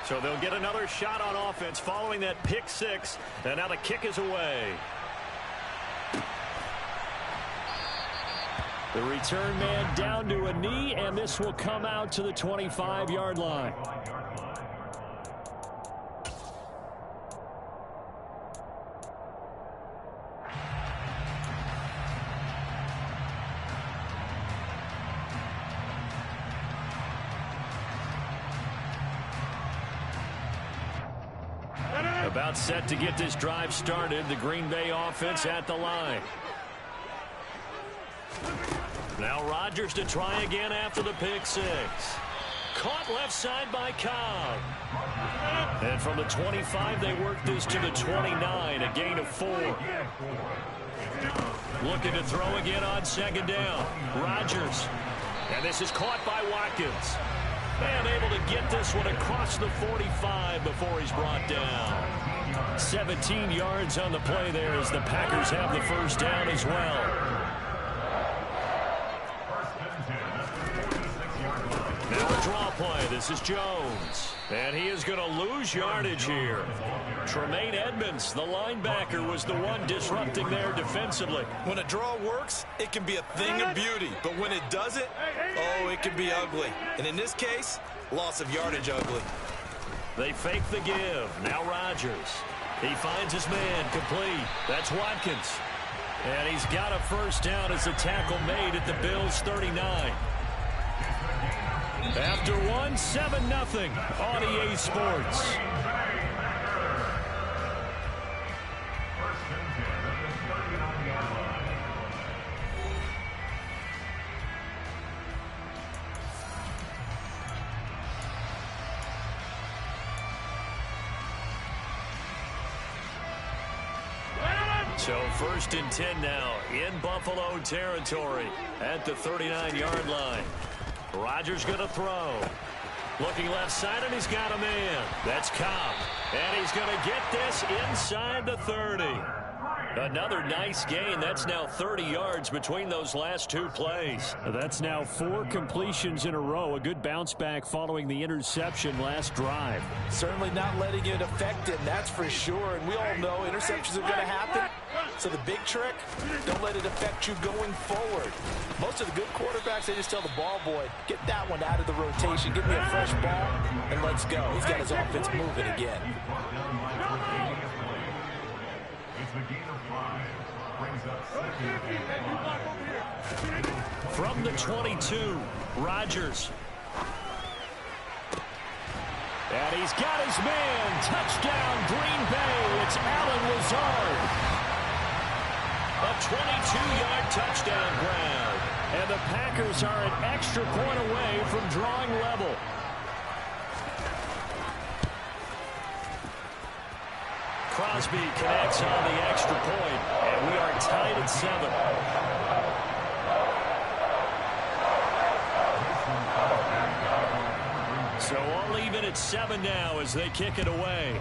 So they'll get another shot on offense following that pick 6. And now the kick is away. The return man down to a knee, and this will come out to the 25-yard line. About set to get this drive started. The Green Bay offense at the line. Now Rodgers to try again after the pick 6. Caught left side by Cobb. And from the 25, they work this to the 29, a gain of 4. Looking to throw again on 2nd down. Rodgers. And this is caught by Watkins. And able to get this one across the 45 before he's brought down. 17 yards on the play there as the Packers have the first down as well. Now a draw play. This is Jones. And he is going to lose yardage here. Tremaine Edmonds, the linebacker, was the one disrupting there defensively. When a draw works, it can be a thing of beauty. But when it doesn't, oh, it can be ugly. And in this case, loss of yardage ugly. They fake the give. Now Rodgers. He finds his man complete. That's Watkins. And he's got a first down as the tackle made at the Bills' 39. After one, 7-0 on EA Sports. So 1st and 10 now in Buffalo territory at the 39-yard line. Rodgers going to throw. Looking left side, and he's got a man. That's Cobb. And he's going to get this inside the 30. Another nice gain. That's now 30 yards between those last 2 plays. That's now 4 completions in a row. A good bounce back following the interception last drive. Certainly not letting it affect him, that's for sure. And we all know interceptions are going to happen. So the big trick, don't let it affect you going forward. Most of the good quarterbacks, they just tell the ball boy, get that one out of the rotation, give me a fresh ball, and let's go. He's got his offense moving again. From the 22, Rodgers. And he's got his man. Touchdown, Green Bay. It's Allen Lazard. A 22-yard touchdown grab. And the Packers are an extra point away from drawing level. Crosby connects on the extra point, and we are tied at 7. So all even at 7 now as they kick it away.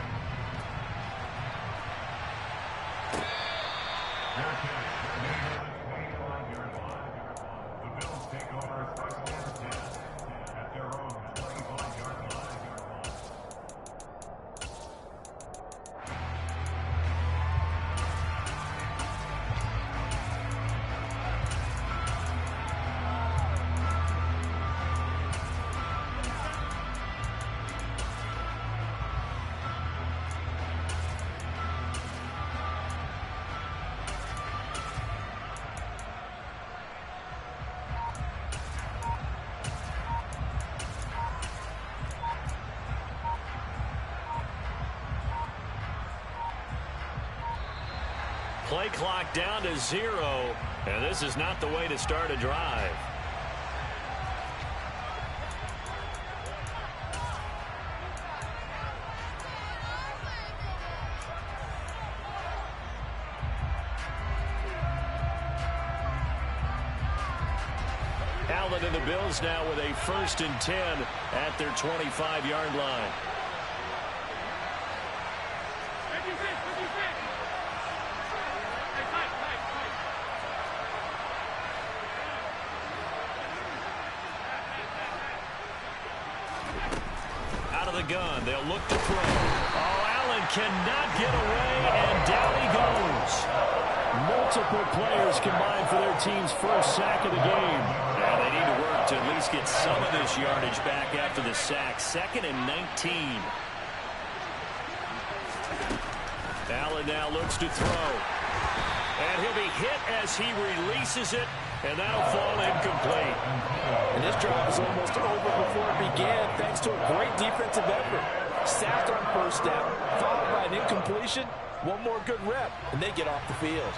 Play clock down to 0, and this is not the way to start a drive. Allen and the Bills now with a 1st and 10 at their 25-yard line. Out of the gun, they'll look to throw. Oh, Allen cannot get away, and down he goes. Multiple players combined for their team's first sack of the game. And they need to work to at least get some of this yardage back after the sack. 2nd and 19. Allen now looks to throw. And he'll be hit as he releases it, and that'll fall incomplete. And this drive is almost over before it began, thanks to a great defensive effort. Sacked on 1st down, followed by an incompletion. One more good rep, and they get off the field.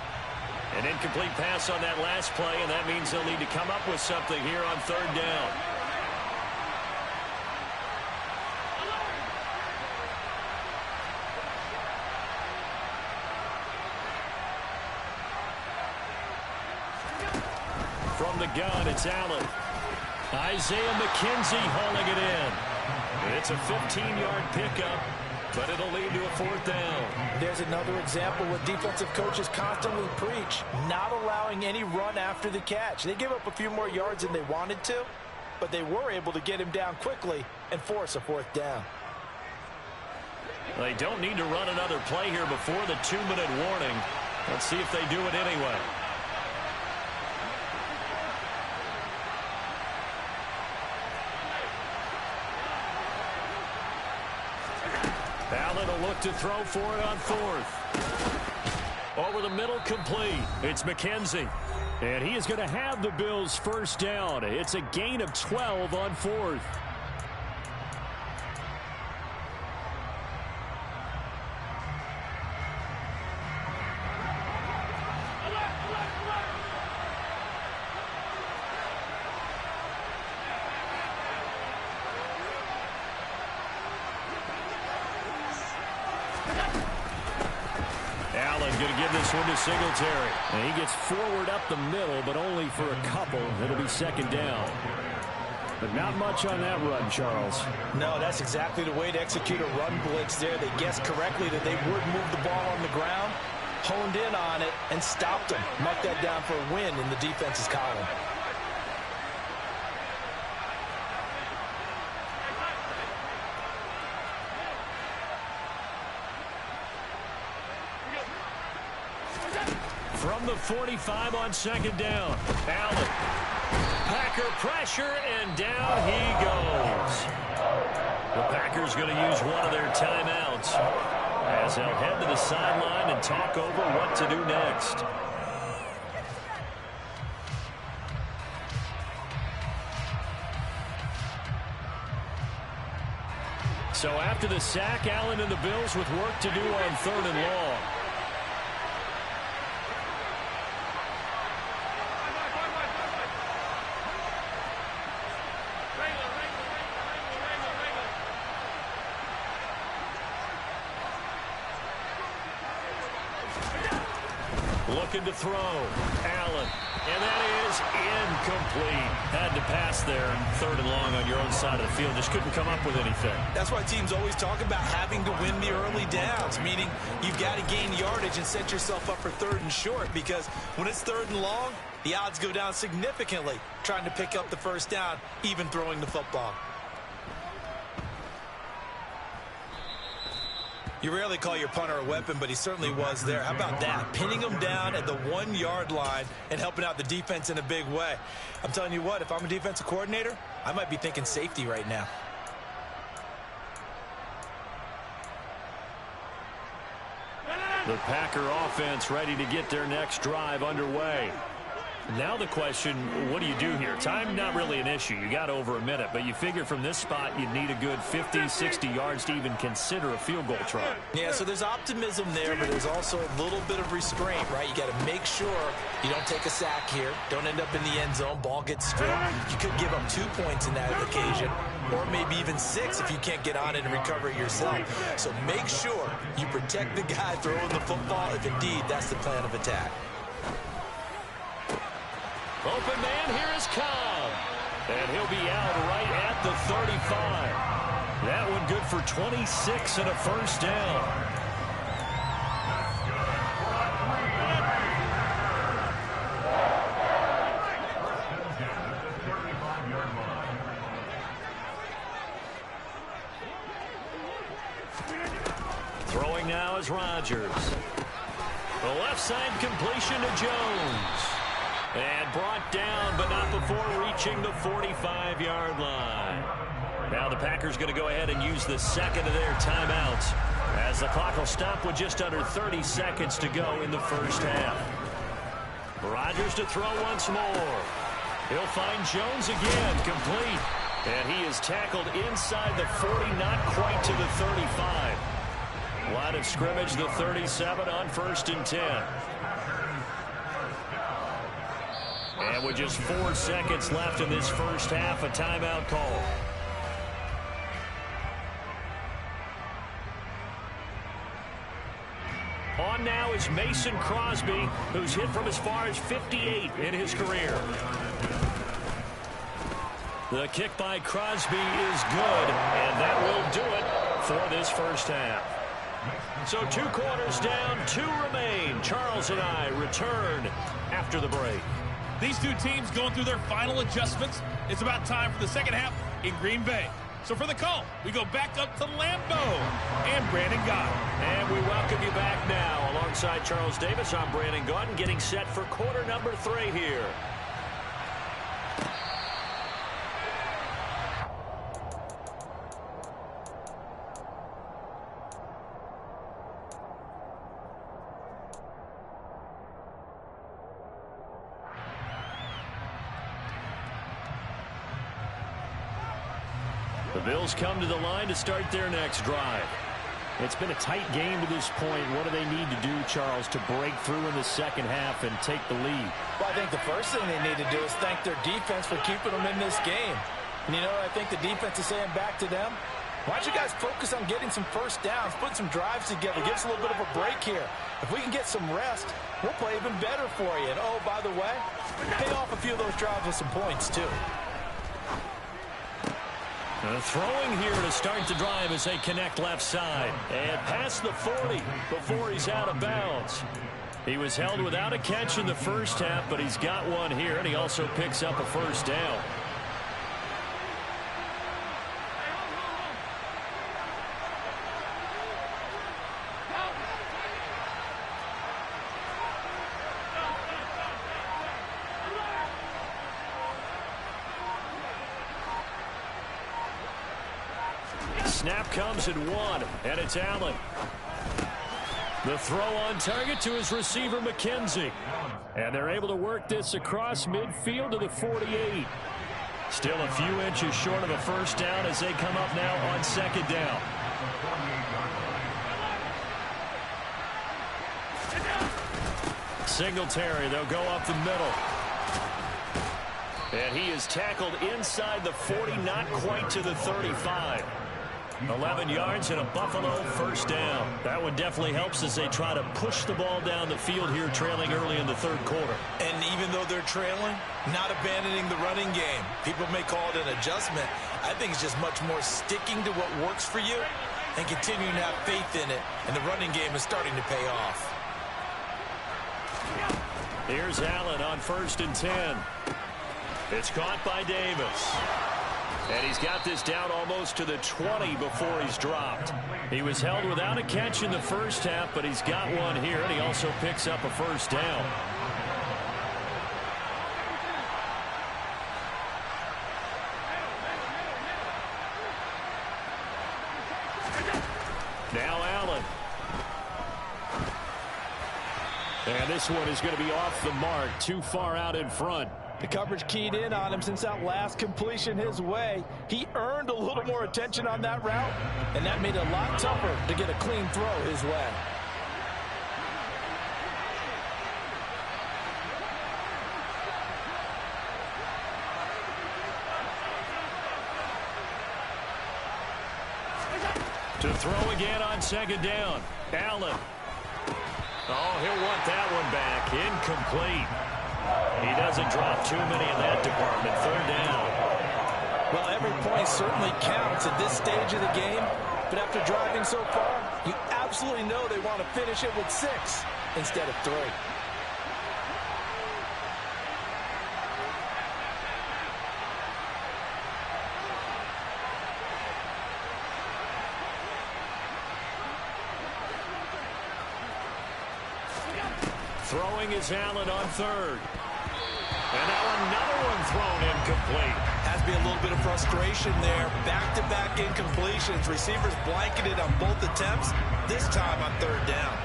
An incomplete pass on that last play, and that means they'll need to come up with something here on 3rd down. From the gun, it's Allen. Isaiah McKenzie hauling it in. It's a 15-yard pickup, but it'll lead to a 4th down. There's another example what defensive coaches constantly preach, not allowing any run after the catch. They give up a few more yards than they wanted to, but they were able to get him down quickly and force a 4th down. They don't need to run another play here before the 2-minute warning. Let's see if they do it anyway. Allen will look to throw for it on 4th. Over the middle, complete. It's McKenzie. And he is going to have the Bills' 1st down. It's a gain of 12 on 4th. One to Singletary. And he gets forward up the middle, but only for a couple. It'll be 2nd down. But not much on that run, Charles. No, that's exactly the way to execute a run blitz there. They guessed correctly that they would move the ball on the ground, honed in on it, and stopped them. Marked that down for a win in the defense's column. From the 45 on 2nd down. Allen. Packer pressure, and down he goes. The Packers going to use one of their timeouts as they'll head to the sideline and talk over what to do next. So after the sack, Allen and the Bills with work to do on 3rd and long. Looking to throw. Allen. And that is incomplete. Had to pass there. 3rd and long on your own side of the field. Just couldn't come up with anything. That's why teams always talk about having to win the early downs, meaning you've got to gain yardage and set yourself up for 3rd and short, because when it's 3rd and long, the odds go down significantly trying to pick up the 1st down, even throwing the football. You rarely call your punter a weapon, but he certainly was there. How about that? Pinning him down at the 1-yard line and helping out the defense in a big way. I'm telling you what, if I'm a defensive coordinator, I might be thinking safety right now. The Packer offense ready to get their next drive underway. Now the question, what do you do here? Time, not really an issue. You got over a minute, but you figure from this spot you'd need a good 50, 60 yards to even consider a field goal try. Yeah, so there's optimism there, but there's also a little bit of restraint, right? You got to make sure you don't take a sack here. Don't end up in the end zone. Ball gets stripped. You could give up 2 points in that occasion, or maybe even 6 if you can't get on it and recover it yourself. So make sure you protect the guy throwing the football if indeed that's the plan of attack. Open man, here is Cobb. And he'll be out right at the 35. That one good for 26 and a first down. Throwing now is Rodgers. The left side completion to Jones. And brought down, but not before reaching the 45-yard line. Now the Packers going to go ahead and use the second of their timeouts as the clock will stop with just under 30 seconds to go in the first half. Rodgers to throw once more. He'll find Jones again, complete. And he is tackled inside the 40, not quite to the 35. Line of scrimmage, the 37 on 1st and 10. And with just 4 seconds left in this first half, a timeout call. On now is Mason Crosby, who's hit from as far as 58 in his career. The kick by Crosby is good, and that will do it for this first half. So 2 quarters down, 2 remain. Charles and I return after the break. These two teams going through their final adjustments. It's about time for the second half in Green Bay. So for the call, we go back up to Lambeau and Brandon Gaudin. And we welcome you back now. Alongside Charles Davis, I'm Brandon Gaudin, getting set for quarter number 3 here. The Bills come to the line to start their next drive. It's been a tight game to this point. What do they need to do, Charles, to break through in the second half and take the lead? Well, I think the first thing they need to do is thank their defense for keeping them in this game. And, you know, I think the defense is saying back to them, why don't you guys focus on getting some first downs, put some drives together, give us a little bit of a break here. If we can get some rest, we'll play even better for you. And, oh, by the way, pay off a few of those drives with some points, too. Throwing here to start the drive as they connect left side. And past the 40 before he's out of bounds. He was held without a catch in the first half, but he's got one here, and he also picks up a first down. Snap comes at 1, and it's Allen. The throw on target to his receiver, McKenzie. And they're able to work this across midfield to the 48. Still a few inches short of a first down as they come up now on second down. Singletary, they'll go up the middle. And he is tackled inside the 40, not quite to the 35. 11 yards and a Buffalo first down. That one definitely helps as they try to push the ball down the field here, trailing early in the third quarter. And even though they're trailing, not abandoning the running game. People may call it an adjustment. I think it's just much more sticking to what works for you and continuing to have faith in it. And the running game is starting to pay off. Here's Allen on 1st and 10. It's caught by Davis. And he's got this down almost to the 20 before he's dropped. He was held without a catch in the first half, but he's got one here, and he also picks up a first down. Now Allen. And this one is going to be off the mark, too far out in front. The coverage keyed in on him since that last completion his way. He earned a little more attention on that route, and that made it a lot tougher to get a clean throw his way. To throw again on second down. Allen. Oh, he'll want that one back. Incomplete. He doesn't drop too many in that department. Third down. Well, every point certainly counts at this stage of the game. But after driving so far, you absolutely know they want to finish it with 6 instead of 3. Throwing is Allen on third. And now another one thrown incomplete. Has to be a little bit of frustration there. Back-to-back incompletions. Receivers blanketed on both attempts, this time on third down.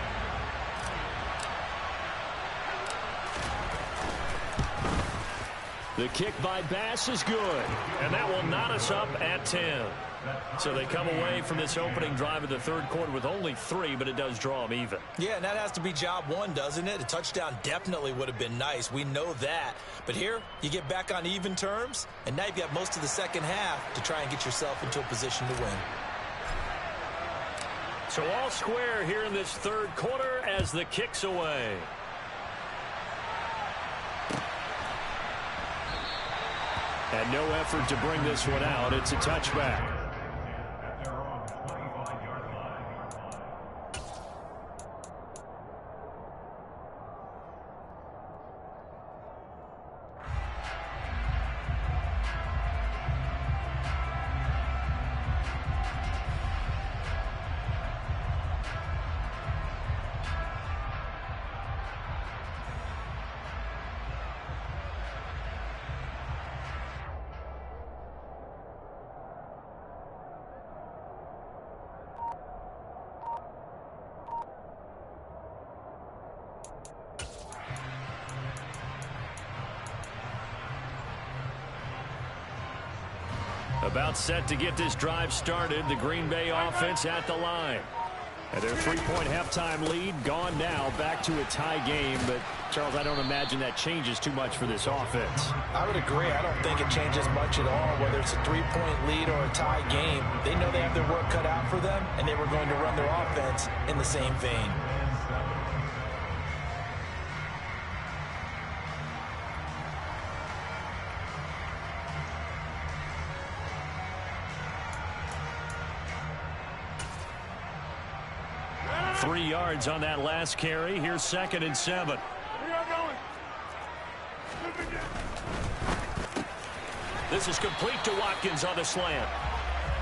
The kick by Bass is good. And that will knot us up at 10. So they come away from this opening drive of the third quarter with only 3, but it does draw them even. Yeah, and that has to be job 1, doesn't it? A touchdown definitely would have been nice. We know that. But here, you get back on even terms, and now you've got most of the second half to try and get yourself into a position to win. So all square here in this third quarter as the kick's away. And no effort to bring this one out. It's a touchback. About set to get this drive started. The Green Bay offense at the line. And their 3-point halftime lead gone now. Back to a tie game. But, Charles, I don't imagine that changes too much for this offense. I would agree. I don't think it changes much at all, whether it's a 3-point lead or a tie game. They know they have their work cut out for them, and they were going to run their offense in the same vein. Yards on that last carry. Here's 2nd and 7. This is complete to Watkins on the slant.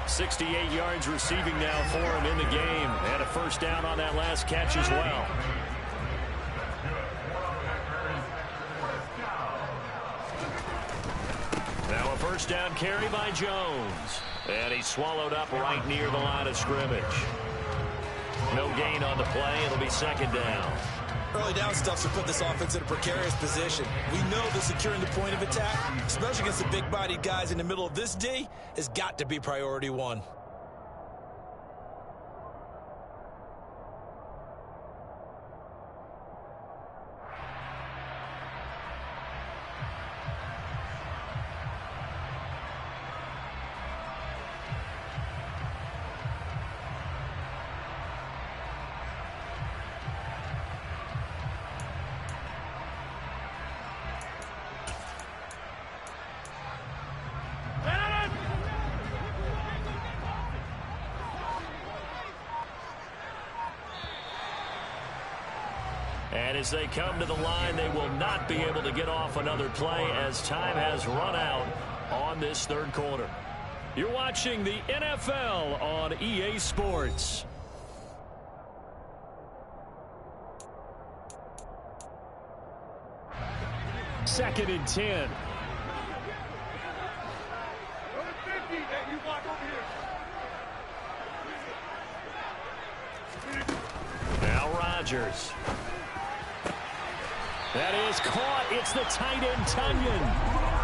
68 yards receiving now for him in the game. And a first down on that last catch as well. Now a first down carry by Jones. And he's swallowed up right near the line of scrimmage. No gain on the play. It'll be 2nd down. Early down stuff should put this offense in a precarious position. We know that securing the point of attack, especially against the big-bodied guys in the middle of this D, has got to be priority 1. And as they come to the line, they will not be able to get off another play as time has run out on this third quarter. You're watching the NFL on EA Sports. Second and 10. Now Rodgers. That is caught. It's the tight end, Tunyon.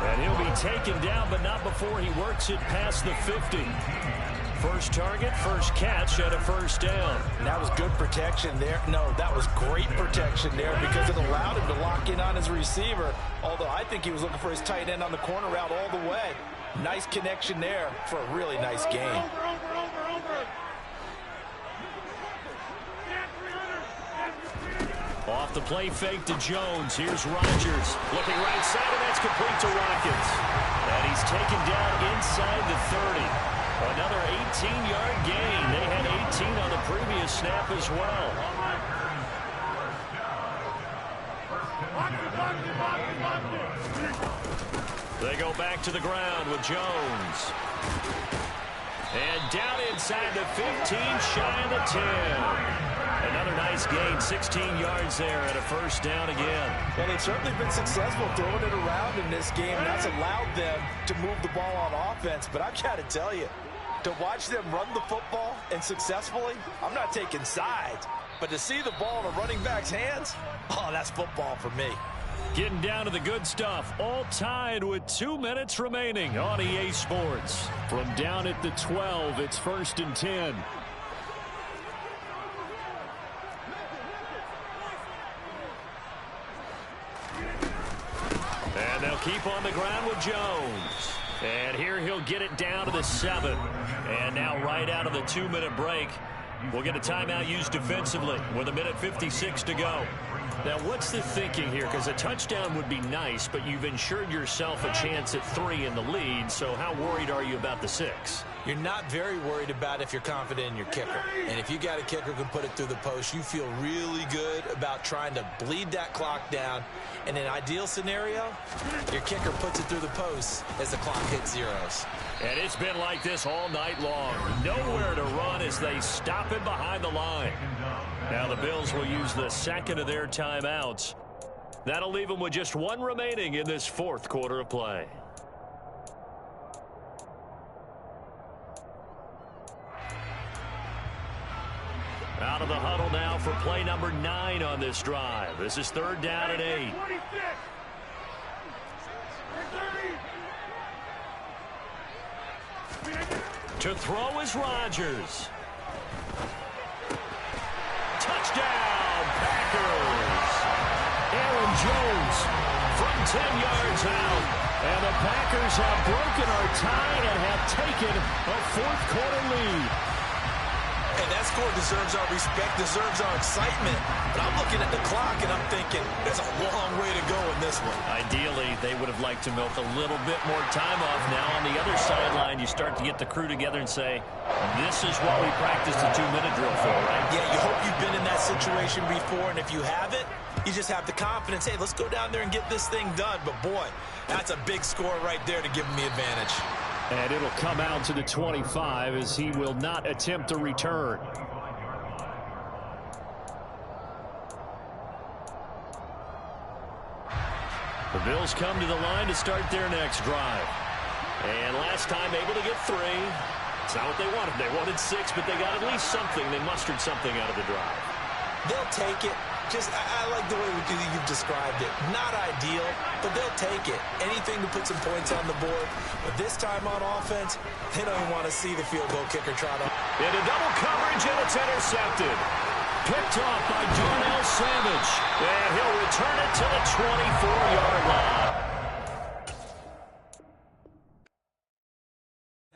And he'll be taken down, but not before he works it past the 50. First target, first catch, and a first down. That was good protection there. No, that was great protection there because it allowed him to lock in on his receiver, although I think he was looking for his tight end on the corner route all the way. Nice connection there for a really nice game. Off the play fake to Jones. Here's Rodgers. Looking right side, and that's complete to Watkins. And he's taken down inside the 30. Another 18-yard gain. They had 18 on the previous snap as well. They go back to the ground with Jones. And down inside the 15, shy of the 10. Another nice gain, 16 yards there and a first down again. Well, they've certainly been successful throwing it around in this game. That's allowed them to move the ball on offense. But I've got to tell you, to watch them run the football and successfully, I'm not taking sides. But to see the ball in a running back's hands, oh, that's football for me. Getting down to the good stuff, all tied with 2 minutes remaining on EA Sports. From down at the 12, it's 1st and 10. And they'll keep on the ground with Jones. And here he'll get it down to the 7. And now right out of the 2-minute break, we'll get a timeout used defensively with 1:56 to go. Now, what's the thinking here? Because a touchdown would be nice, but you've ensured yourself a chance at 3 in the lead, so how worried are you about the 6? You're not very worried about if you're confident in your kicker. And if you got a kicker who can put it through the post, you feel really good about trying to bleed that clock down. In an ideal scenario, your kicker puts it through the post as the clock hits zeros. And it's been like this all night long. Nowhere to run as they stop him behind the line. Now the Bills will use the second of their timeouts. That'll leave them with just 1 remaining in this 4th quarter of play. Out of the huddle now for play number 9 on this drive. This is 3rd down and 8. To throw is Rodgers. Touchdown, Packers. Aaron Jones from 10 yards out. And the Packers have broken our tie and have taken a 4th quarter lead. And that score deserves our respect, deserves our excitement. But I'm looking at the clock and I'm thinking there's a long way to go in this one. Ideally, they would have liked to milk a little bit more time off. Now on the other sideline, you start to get the crew together and say, this is what we practiced the 2-minute drill for, right? Yeah, you hope you've been in that situation before, and if you haven't, you just have the confidence, hey, let's go down there and get this thing done. But boy, that's a big score right there to give them the advantage. And it'll come out to the 25 as he will not attempt to return. The Bills come to the line to start their next drive. And last time able to get 3. It's not what they wanted. They wanted 6, but they got at least something. They mustered something out of the drive. They'll take it. I like the way you've described it. Not ideal, but they'll take it. Anything to put some points on the board. But this time on offense, they don't even want to see the field goal kicker trot on. Into double coverage, and it's intercepted. Picked off by Darnell Savage. And he'll return it to the 24-yard line.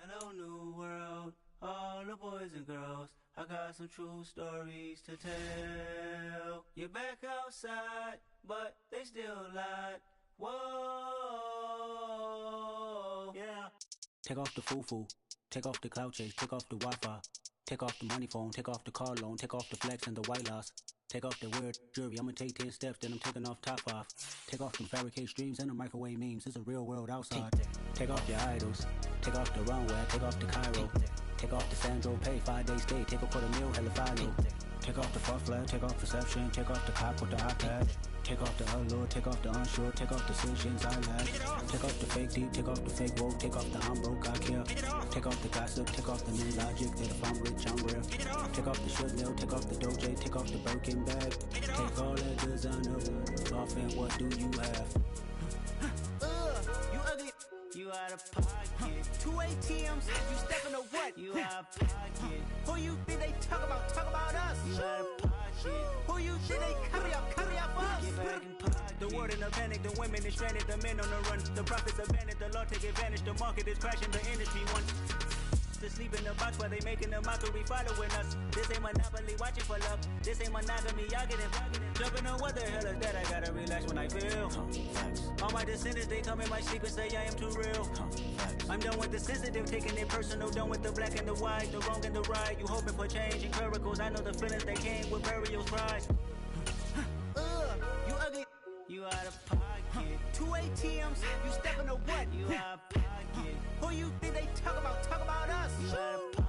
Hello, new world, all the boys and girls. I got some true stories to tell. You're back outside, but they still lied. Whoa, yeah. Take off the foo-foo, take off the cloud chase, take off the Wi-Fi, take off the money phone, take off the car loan, take off the flex and the white loss. Take off the weird jewelry, I'ma take 10 steps, then I'm taking off top 5. Take off them fabricate streams and the microwave memes, it's a real world outside. Take off your idols, take off the runway, take off the Cairo. Take off the Sandro pay, 5 days stay, take a $250,000 hella follow. Take off the far flag, take off perception, take off the cop with the iPad. Take off the allure, take off the unsure, take off decisions I lack. Take off the fake deep, take off the fake woke, take off the I'm broke, I care. Take off the gossip, take off the new logic that if I'm rich, I'm real. Take off the should know, take off the doje, take off the Birkin bag. Take all that designer off and what do you have? You ugly. You out of pocket. 2 ATMs, you stepping to what? You out of pocket. Who you think they talk about us? You out of pocket. Who you think they copy up for us? Get back in pocket. The world in a panic, the women is stranded, the men on the run. The profits abandoned, the law take advantage, the market is crashing, the industry wants to sleep in the box while they making a mockery following us. This ain't Monopoly, watching for love. This ain't monogamy, y'all get it. Jumping on what the hell is that? I gotta relax when I feel. All my descendants, they come in my sleep and say I am too real. I'm done with the sensitive, taking it personal. Done with the black and the white, the wrong and the right. You hoping for change and miracles. I know the feelings they came with burials, pride. You ugly. You out of pocket. 2 ATMs, you stepping to what? You out of pocket. Who you think they talk about us? You out of pocket.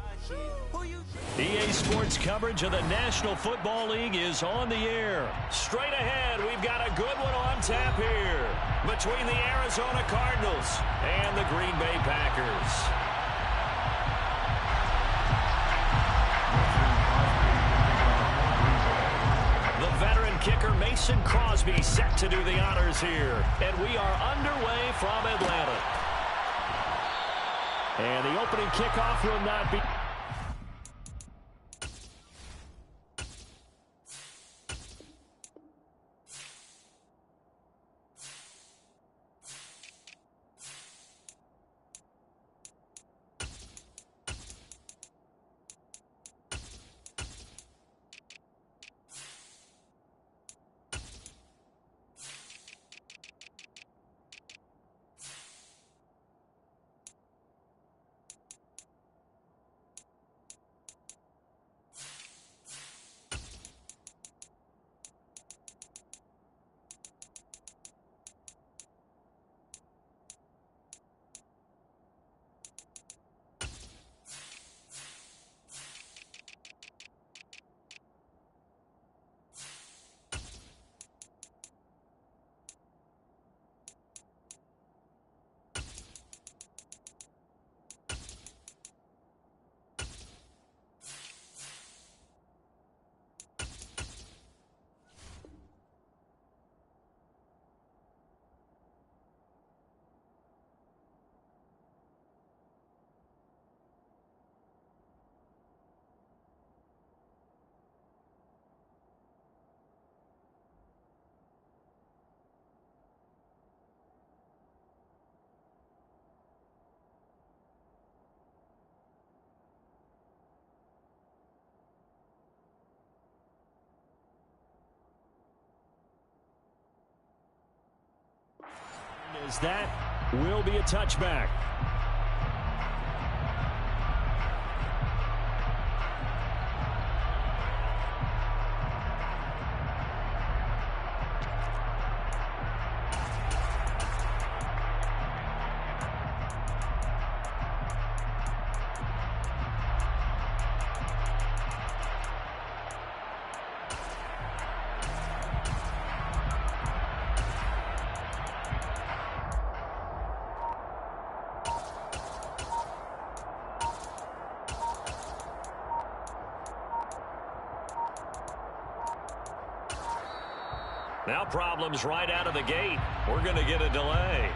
Who you EA Sports coverage of the National Football League is on the air. Straight ahead, we've got a good one on tap here between the Arizona Cardinals and the Green Bay Packers. The veteran kicker Mason Crosby set to do the honors here. And we are underway from Atlanta. And the opening kickoff will not be... As that will be a touchback. Now problems right out of the gate. We're going to get a delay.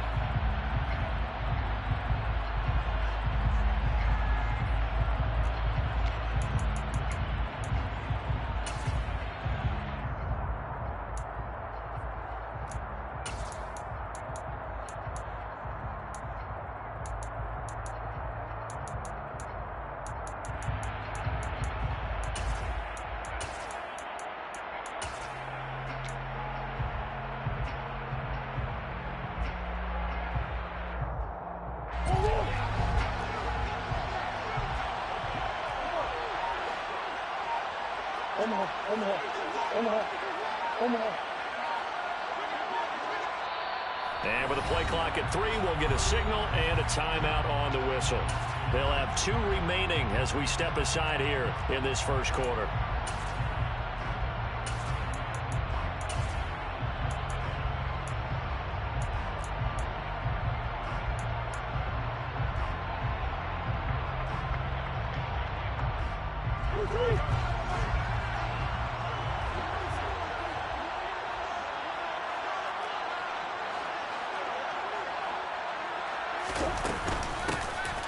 And with the play clock at 3, we'll get a signal and a timeout on the whistle. They'll have 2 remaining as we step aside here in this first quarter.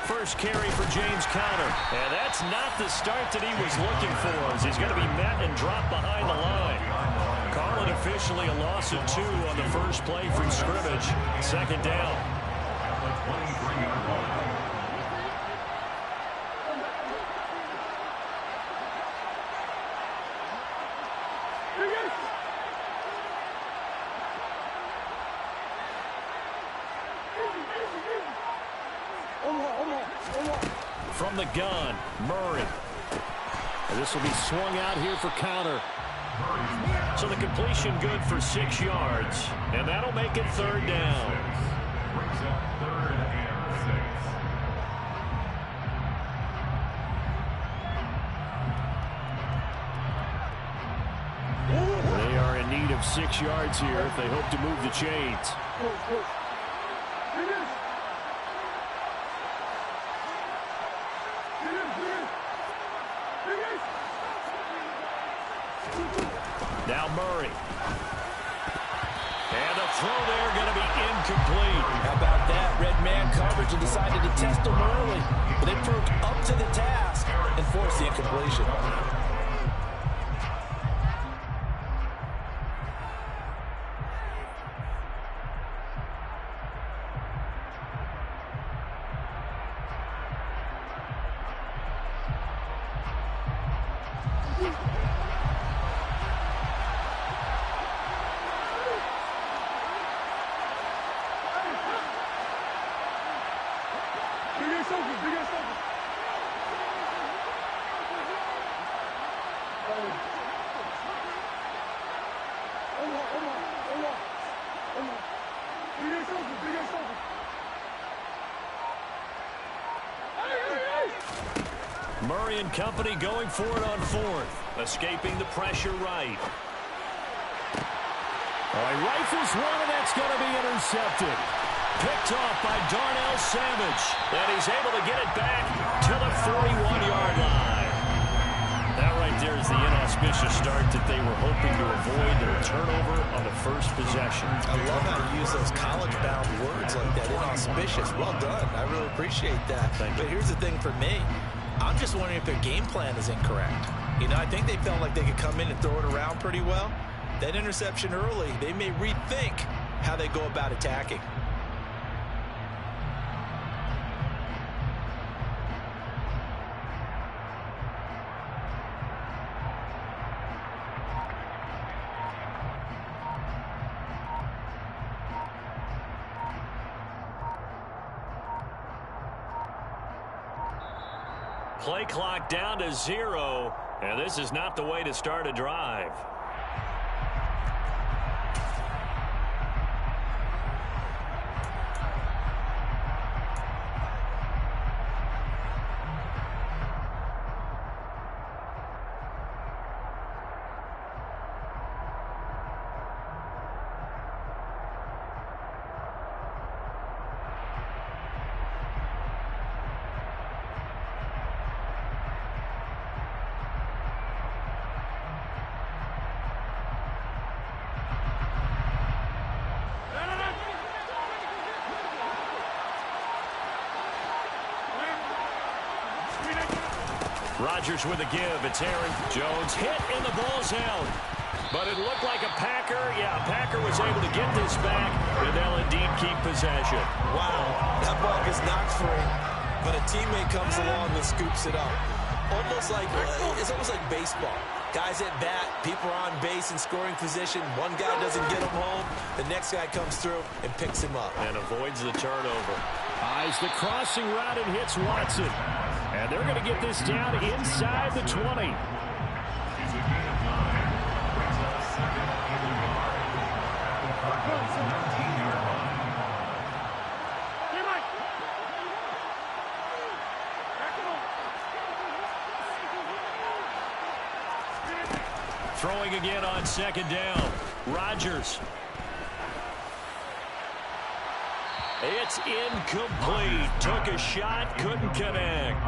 First carry for James Conner. And that's not the start that he was looking for, as he's going to be met and dropped behind the line. Call it officially a loss of 2 on the first play from scrimmage. Second down. From the gun, Murray. And this will be swung out here for Conner. So the completion good for 6 yards. And that'll make it third down. Brings up 3rd and 6. They are in need of 6 yards here if they hope to move the chains. Now Murray. And the throw there going to be incomplete. How about that? Red man coverage and decided to test them early. But they proved up to the task and forced the incompletion. Murray and company going for it on 4th. Escaping the pressure right. Oh, he rifles one, and that's going to be intercepted. Picked off by Darnell Savage. And he's able to get it back to the 41-yard line. That right there is the inauspicious start that they were hoping to avoid. Their turnover on the first possession. I love how you use those college-bound words like that. Inauspicious. Well done. I really appreciate that. But here's the thing for me. I'm just wondering if their game plan is incorrect. You know, I think they felt like they could come in and throw it around pretty well. That interception early, they may rethink how they go about attacking. Play clock down to 0, and this is not the way to start a drive. Rodgers with a give. It's Aaron Jones hit and the ball's out. But it looked like a Packer. Yeah, Packer was able to get this back, and they'll indeed keep possession. Wow, that ball gets knocked free, but a teammate comes along and scoops it up. It's almost like baseball. Guys at bat, people are on base in scoring position. One guy doesn't get him home. The next guy comes through and picks him up. And avoids the turnover. Eyes the crossing route and hits Watson. And they're going to get this down inside the 20. It's a gain of 9. Brings up 2nd and yard. At the Cardinals' 19-yard line. Throwing again on 2nd down. Rodgers. It's incomplete. Took a shot, couldn't connect.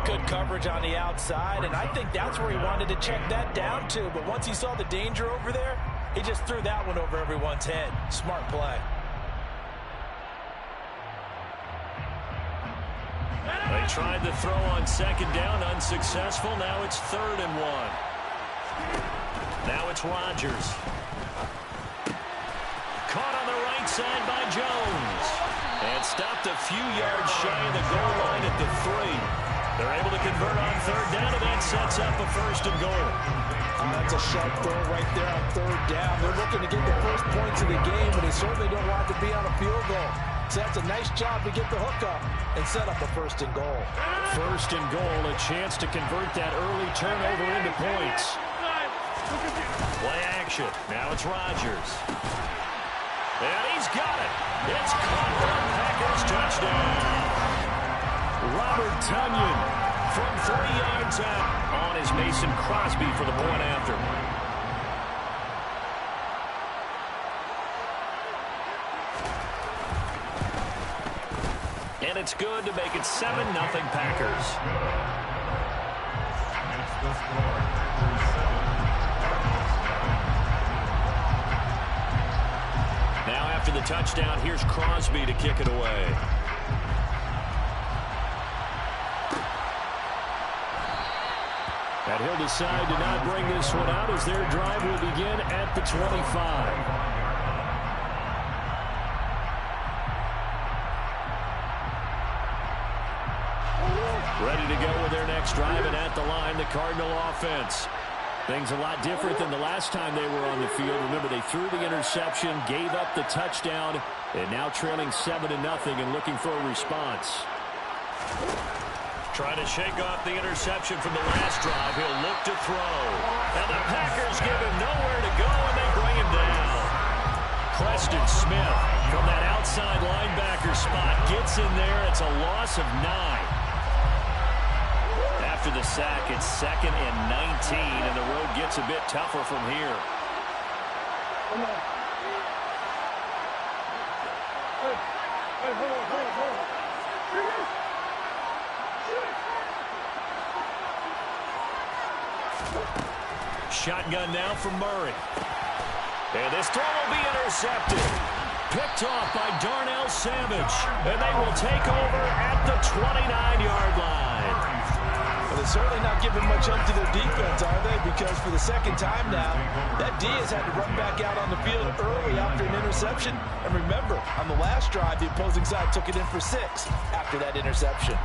Good coverage on the outside, and I think that's where he wanted to check that down to. But once he saw the danger over there, he just threw that one over everyone's head. Smart play. They tried to throw on second down, unsuccessful. Now it's 3rd and 1. Now it's Rodgers. Caught on the right side by Jones. And stopped a few yards shy of the goal line at the 3. They're able to convert on 3rd down, and that sets up a 1st and goal. And that's a sharp throw right there on 3rd down. They're looking to get the first points of the game, but they certainly don't want to be on a field goal. So that's a nice job to get the hook up and set up a 1st and goal. 1st and goal, a chance to convert that early turnover into points. Play action. Now it's Rodgers. And he's got it. It's caught for a Packers touchdown. Robert Tonyan from 30 yards out on his Mason Crosby for the point after. And it's good to make it 7-0 Packers. It's the score. Packers 7. Now after the touchdown, here's Crosby to kick it away. And he'll decide to not bring this one out as their drive will begin at the 25. Ready to go with their next drive, and at the line, the Cardinal offense. Things a lot different than the last time they were on the field. Remember, they threw the interception, gave up the touchdown, and now trailing 7-0 and looking for a response. Trying to shake off the interception from the last drive. He'll look to throw. And the Packers give him nowhere to go, and they bring him down. Preston Smith from that outside linebacker spot gets in there. It's a loss of 9. After the sack, it's 2nd and 19, and the road gets a bit tougher from here. Shotgun now from Murray. And this throw will be intercepted. Picked off by Darnell Savage. And they will take over at the 29-yard line. Well, they're certainly not giving much up to their defense, are they? Because for the 2nd time now, that D has had to run back out on the field early after an interception. And remember, on the last drive, the opposing side took it in for 6 after that interception.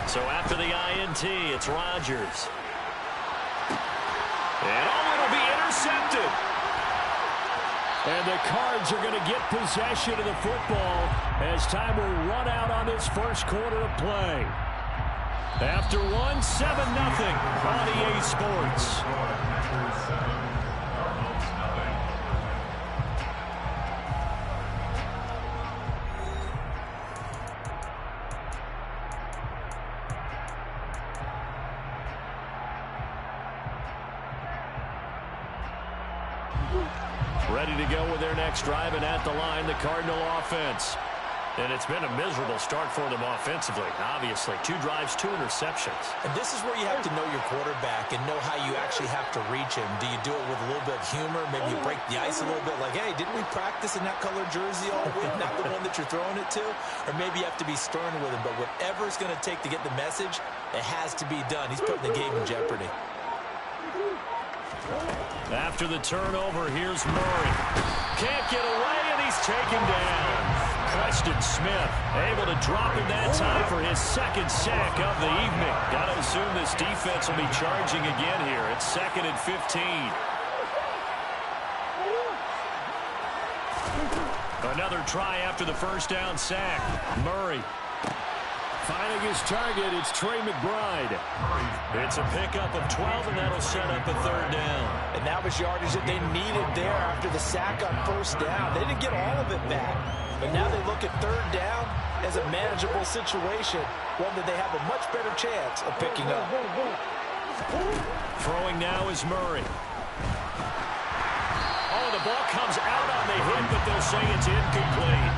So after the INT, it's Rodgers. And it'll be intercepted. And the Cards are going to get possession of the football as time will run out on this first quarter of play. After 1, 7-0 on EA Sports. Ready to go with their next drive, and at the line, the Cardinal offense. And it's been a miserable start for them offensively, obviously. 2 drives, 2 interceptions. And this is where you have to know your quarterback and know how you actually have to reach him. Do you do it with a little bit of humor? Maybe you break the ice a little bit, like, hey, didn't we practice in that colored jersey all week? Not the one that you're throwing it to? Or maybe you have to be stern with him. But whatever it's going to take to get the message, it has to be done. He's putting the game in jeopardy. After the turnover, here's Murray. Can't get away, and he's taken down. Preston Smith able to drop him that time for his 2nd sack of the evening. Got to assume this defense will be charging again here. It's 2nd and 15. Another try after the first down sack. Murray finding his target. It's Trey McBride. It's a pickup of 12, and that'll set up a 3rd down. And that was yardage that they needed there after the sack on 1st down. They didn't get all of it back. But now they look at 3rd down. as a manageable situation, one that they have a much better chance of picking up. Throwing now is Murray. Oh, the ball comes out on the hit, but they'll say it's incomplete.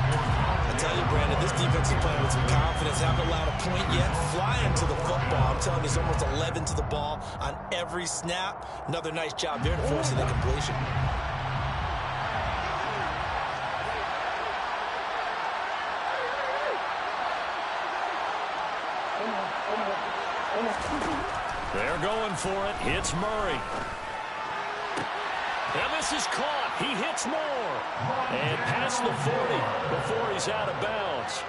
I tell you, Brandon, this defense is playing with some confidence. Haven't allowed a point yet. Flying to the football. I'm telling you, it's almost 11 to the ball on every snap. Another nice job there to force an incompletion. They're going for it. Hits Murray. And this is caught. He hits more. And past the 40 before he's out of bounds.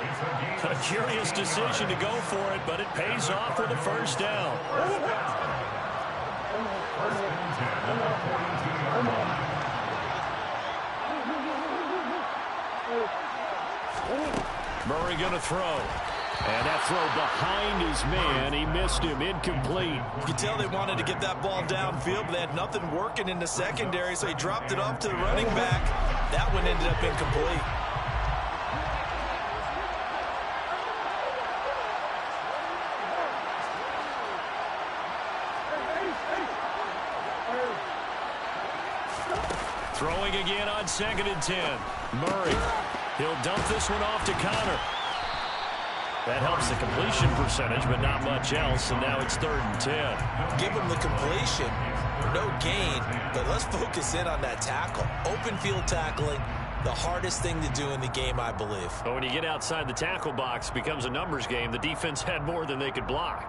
A curious decision to go for it, but it pays off with a first down. Murray going to throw. And that throw behind his man, he missed him, incomplete. You can tell they wanted to get that ball downfield, but they had nothing working in the secondary, so he dropped it off to the running back. That one ended up incomplete. Throwing again on 2nd and 10. Murray, he'll dump this one off to Connor. That helps the completion percentage, but not much else, and now it's 3rd and 10. Give him the completion, no gain, but let's focus in on that tackle. Open field tackling, the hardest thing to do in the game, I believe. But when you get outside the tackle box, it becomes a numbers game. The defense had more than they could block.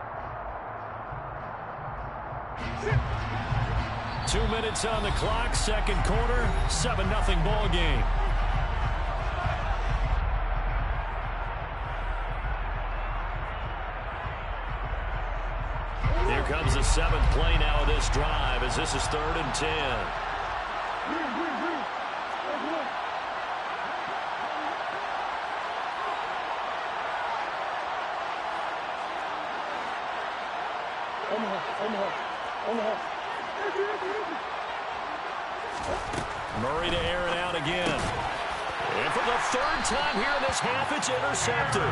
2 minutes on the clock, second quarter, 7-0 ball game. Here comes the 7th play now of this drive as this is 3rd and 10. Murray to air it out again. And for the 3rd time here in this half, it's intercepted.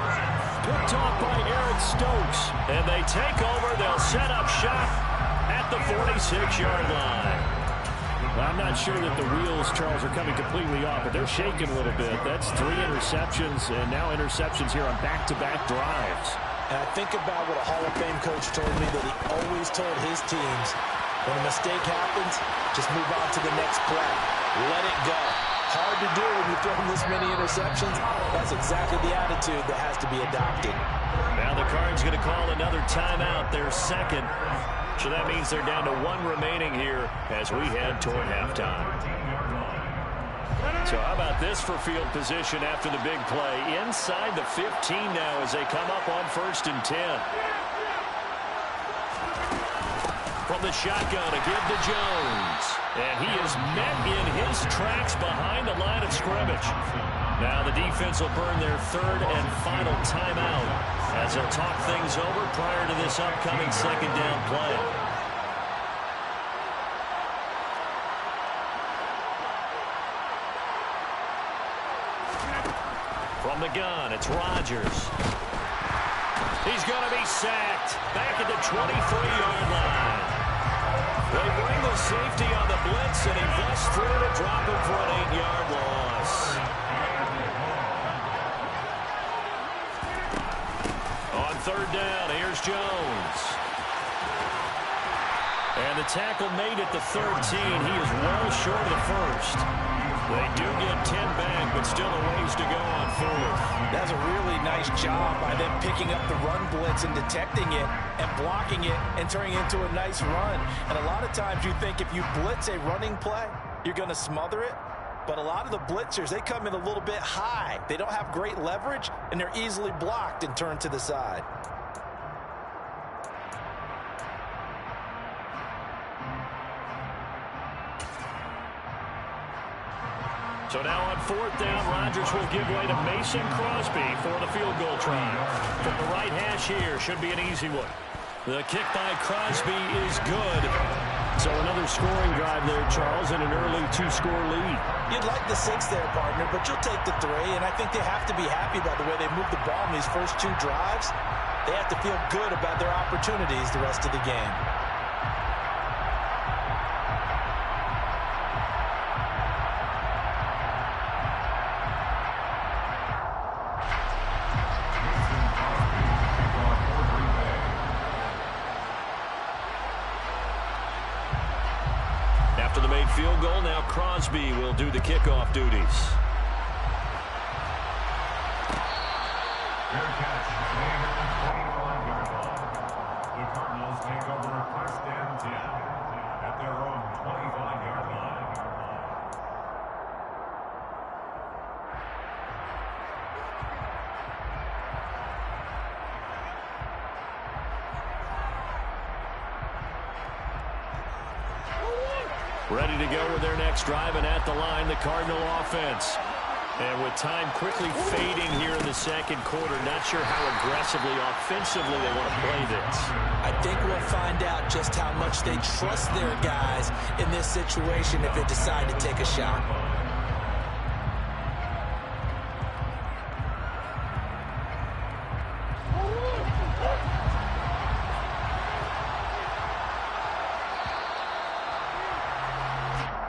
Picked off by Eric Stokes. And they take over. They'll set up shop at the 46-yard line. I'm not sure that the wheels, Charles, are coming completely off, but they're shaking a little bit. That's 3 interceptions, and now interceptions here on back-to-back drives. And I think about what a Hall of Fame coach told me that he always told his teams, when a mistake happens, just move on to the next play. Let it go. Hard to do when you throw this many interceptions. That's exactly the attitude that has to be adopted. Now the Cards going to call another timeout, their 2nd. So that means they're down to 1 remaining here as we head toward halftime. So how about this for field position after the big play? Inside the 15 now as they come up on 1st and 10. From the shotgun, a give to Jones. And he is met in his tracks behind the line of scrimmage. Now the defense will burn their 3rd and final timeout as they'll talk things over prior to this upcoming 2nd down play. From the gun, it's Rodgers. He's going to be sacked back at the 23-yard line. They bring the safety on the blitz, and he busts through to drop him for an 8-yard loss. On 3rd down, here's Jones. And the tackle made at the 13. He is well short of the 1st. They do get 10 back, but still a ways to go on 4th. That's a really nice job by them picking up the run blitz and detecting it and blocking it and turning it into a nice run. And a lot of times you think if you blitz a running play, you're going to smother it. But a lot of the blitzers, they come in a little bit high. They don't have great leverage, and they're easily blocked and turned to the side. So now on 4th down, Rodgers will give way to Mason Crosby for the field goal try. From the right hash here, should be an easy one. The kick by Crosby is good. So another scoring drive there, Charles, and an early 2-score lead. You'd like the 6 there, partner, but you'll take the 3, and I think they have to be happy about the way they moved the ball in these first 2 drives. They have to feel good about their opportunities the rest of the game. After the made field goal, now Crosby will do the kickoff duties. Fair catch. Made at the 25-yard line. The Cardinals take over 1st and 10 at their own 25-yard line. Ready to go with their next drive, and at the line, the Cardinal offense. And with time quickly fading here in the second quarter, not sure how aggressively, offensively they want to play this. I think we'll find out just how much they trust their guys in this situation if they decide to take a shot.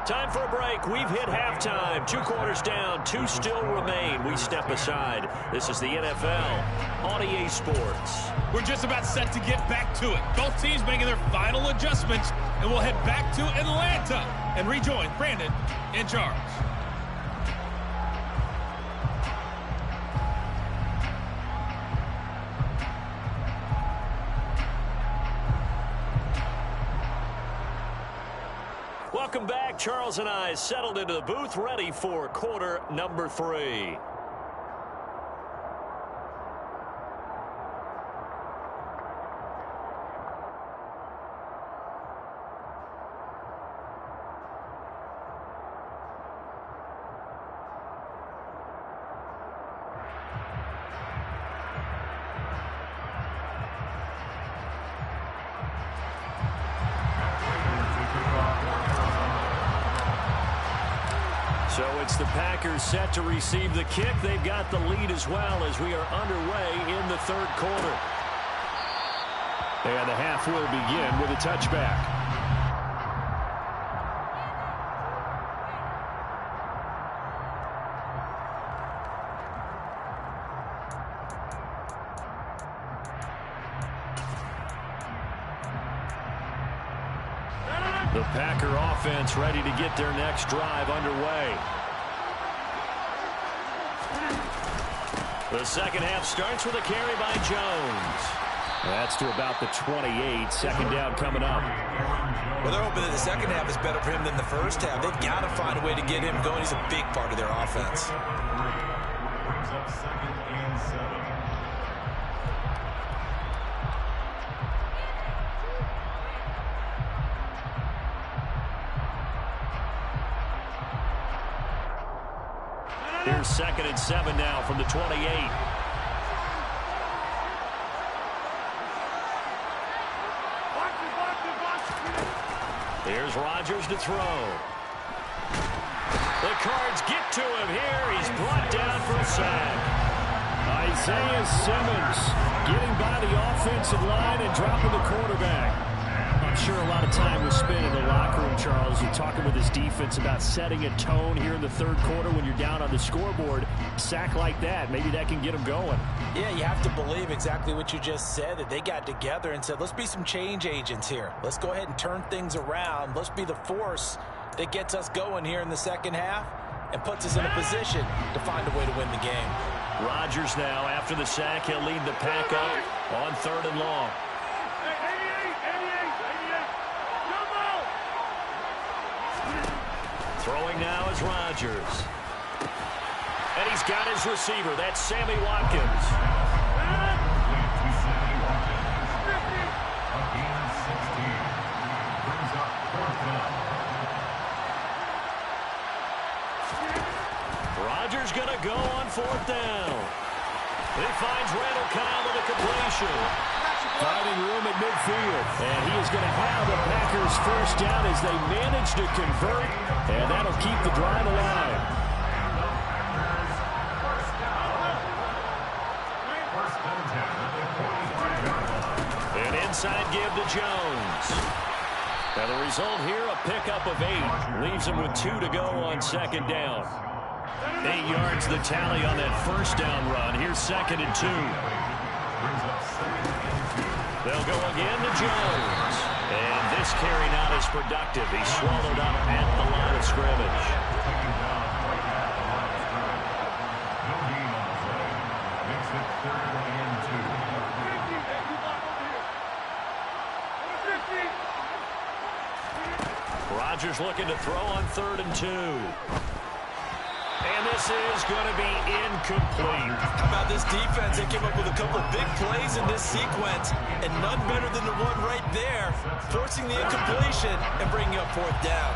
Time for a break. We've hit halftime. 2 quarters down. 2 still remain. We step aside. This is the NFL on EA Sports. We're just about set to get back to it. Both teams making their final adjustments, and we'll head back to Atlanta and rejoin Brandon and Charles. Welcome back. Charles and I settled into the booth, ready for quarter number 3. So it's the Packers set to receive the kick. They've got the lead as well as we are underway in the 3rd quarter. And the half will begin with a touchback. The Packer offense ready to get their next drive underway. The second half starts with a carry by Jones. That's to about the 28. Second down coming up. Well, they're hoping that the second half is better for him than the first half. They've got to find a way to get him going. He's a big part of their offense. Brings up 2nd and 7. Here's 2nd and 7 now from the 28. Here's Rodgers to throw. The Cards get to him here. He's brought down for a sack. Isaiah Simmons getting by the offensive line and dropping the quarterback. I'm sure a lot of time was spent in the locker room, Charles, and talking with his defense about setting a tone here in the 3rd quarter when you're down on the scoreboard. A sack like that, maybe that can get them going. Yeah, you have to believe exactly what you just said, that they got together and said, let's be some change agents here. Let's go ahead and turn things around. Let's be the force that gets us going here in the second half and puts us in a position to find a way to win the game. Rodgers now, after the sack, he'll lead the pack up on 3rd and long. Throwing now is Rodgers. And he's got his receiver. That's Sammy Watkins. Rodgers going to go on 4th down. He finds Randall Cobb with a completion. Finding room at midfield. And he is going to have the Packers first down as they manage to convert. And that'll keep the drive alive. An inside give to Jones. And the result here, a pickup of 8. Leaves him with 2 to go on second down. 8 yards the tally on that first down run. Here's 2nd and 2. They'll go again to Jones. And this carry not as productive. He's swallowed up at the line of scrimmage. Rodgers looking to throw on 3rd and 2. And this is going to be incomplete. How about this defense? They came up with a couple of big plays in this sequence, and none better than the one right there, forcing the incompletion and bringing up 4th down.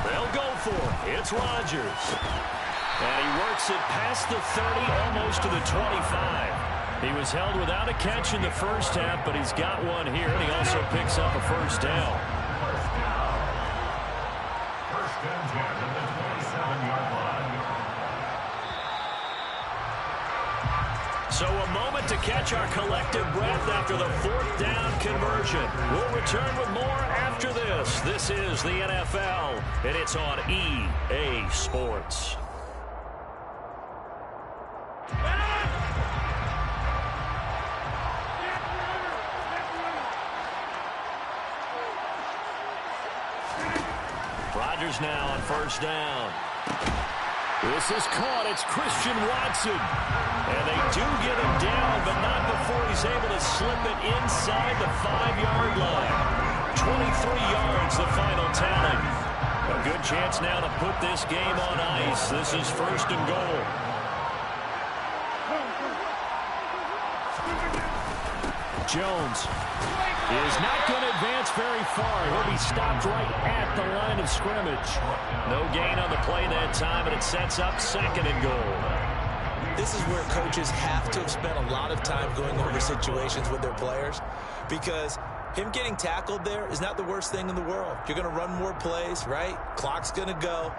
They'll go for it. It's Rodgers. And he works it past the 30, almost to the 25. He was held without a catch in the first half, but he's got one here, and he also picks up a first down. First and 10 at the 27-yard line. So a moment to catch our collective breath after the 4th down conversion. We'll return with more after this. This is the NFL, and it's on EA Sports. Rodgers now on first down. This is caught. It's Christian Watson. And they do get him down, but not before he's able to slip it inside the 5-yard line. 23 yards, the final tally. A good chance now to put this game on ice. This is 1st and goal. Jones is not going to advance very far. He'll be stopped right at the line of scrimmage. No gain on the play that time, and it sets up 2nd and goal. This is where coaches have to have spent a lot of time going over situations with their players, because him getting tackled there is not the worst thing in the world. You're going to run more plays, right? Clock's going to go.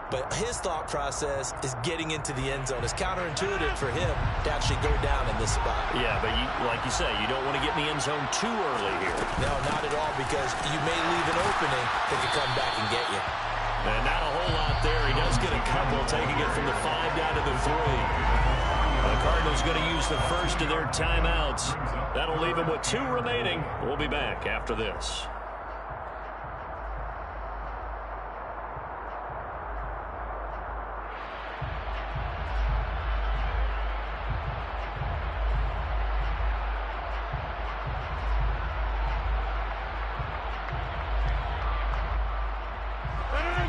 But his thought process is getting into the end zone. It's counterintuitive for him to actually go down in this spot. Yeah, but like you say, you don't want to get in the end zone too early here. No, not at all, because you may leave an opening that could come back and get you. And not a whole lot there. He does get a couple, taking it from the 5 down to the 3. The Cardinals going to use the first of their timeouts. That'll leave them with 2 remaining. We'll be back after this.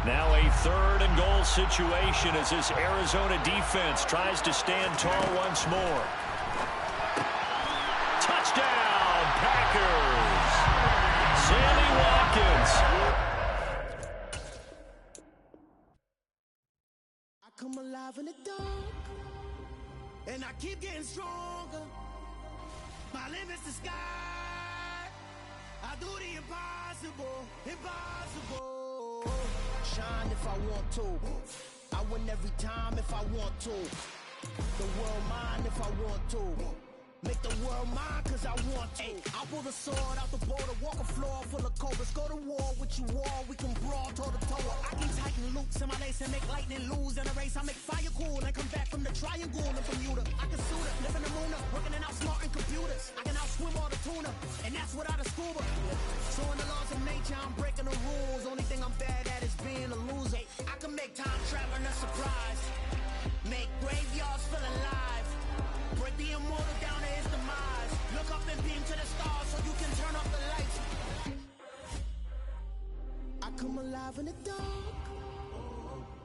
Now a 3rd and goal situation as this Arizona defense tries to stand tall once more. Touchdown, Packers! Sammy Watkins. I come alive in the dark, and I keep getting stronger. My limit's the sky. I do the impossible, impossible. Shine if I want to. I win every time if I want to. The world mine if I want to. Make the world mine cause I want to. I'll pull the sword out the border, walk a floor full of cobras. Go to war with you all, we can brawl toe to toe. I can tighten loops in my lace and make lightning lose in a race. I make fire cool and come back from the triangle in Bermuda. I can suit it, live in the moon, working and outsmarting computers. I can outswim all the tuna, and that's without a scuba. So in the laws of nature, I'm breaking the rules. Only thing I'm bad at is being a loser. I can make time traveling a surprise. Make graveyards feel alive. Break the immortal down to his demise. Look up and beam to the stars so you can turn off the lights. I come alive in the dark,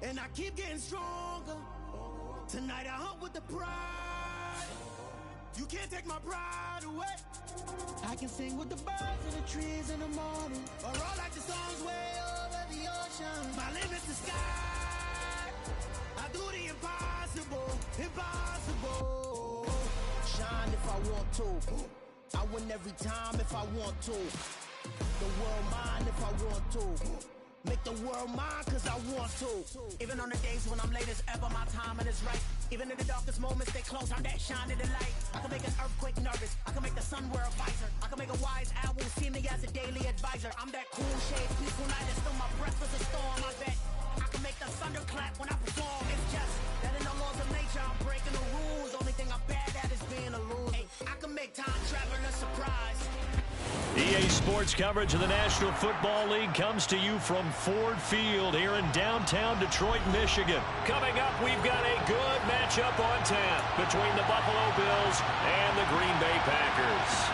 and I keep getting stronger. Tonight I hunt with the pride. You can't take my pride away. I can sing with the birds and the trees in the morning, or roll like the songs way over the ocean. My limit's the sky. I do the impossible, impossible. Shine if I want to. I win every time if I want to. The world mine if I want to. Make the world mine cause I want to. Even on the days when I'm late as ever, my timing is right. Even in the darkest moments, they close, I'm that shining the light. I can make an earthquake nervous. I can make the sun wear a visor. I can make a wise owl see me as a daily advisor. I'm that cool shade, peaceful night, and still my breath is a storm. I bet I can make the thunder clap when I perform. It's just that in the laws of nature, I'm breaking the rules. Only thing I'm bad at is being a loser. Hey, I can make time travel a surprise. EA Sports coverage of the National Football League comes to you from Ford Field here in downtown Detroit, Michigan. Coming up, we've got a good matchup on tap between the Buffalo Bills and the Green Bay Packers.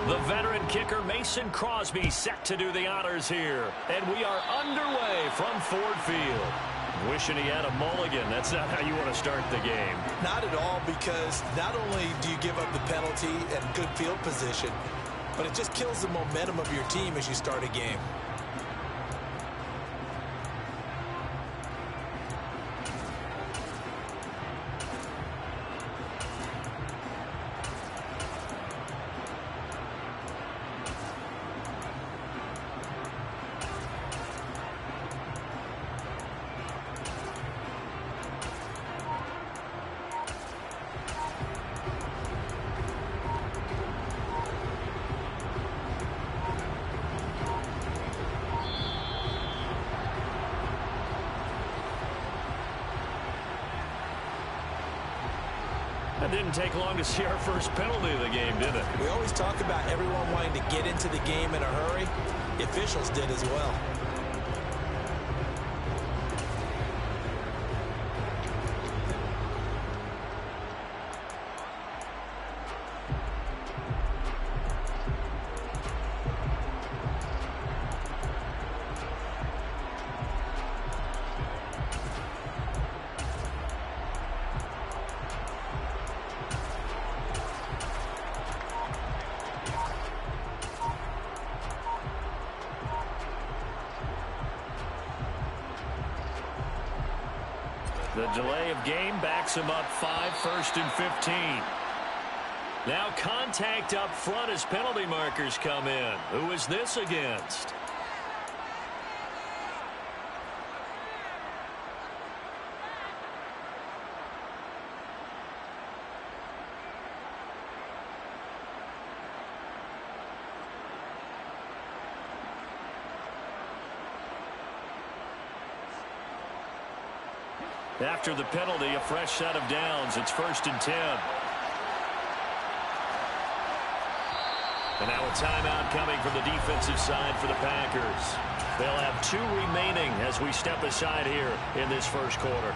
The veteran kicker Mason Crosby set to do the honors here. And we are underway from Ford Field. Wishing he had a mulligan. That's not how you want to start the game. Not at all, because not only do you give up the penalty and good field position, but it just kills the momentum of your team as you start a game. It didn't take long to see our first penalty of the game, did it? We always talk about everyone wanting to get into the game in a hurry. The officials did as well. The delay of game backs him up 5, 1st and 15. Now contact up front as penalty markers come in. Who is this against? After the penalty, a fresh set of downs. It's 1st and 10. And now a timeout coming from the defensive side for the Packers. They'll have 2 remaining as we step aside here in this first quarter.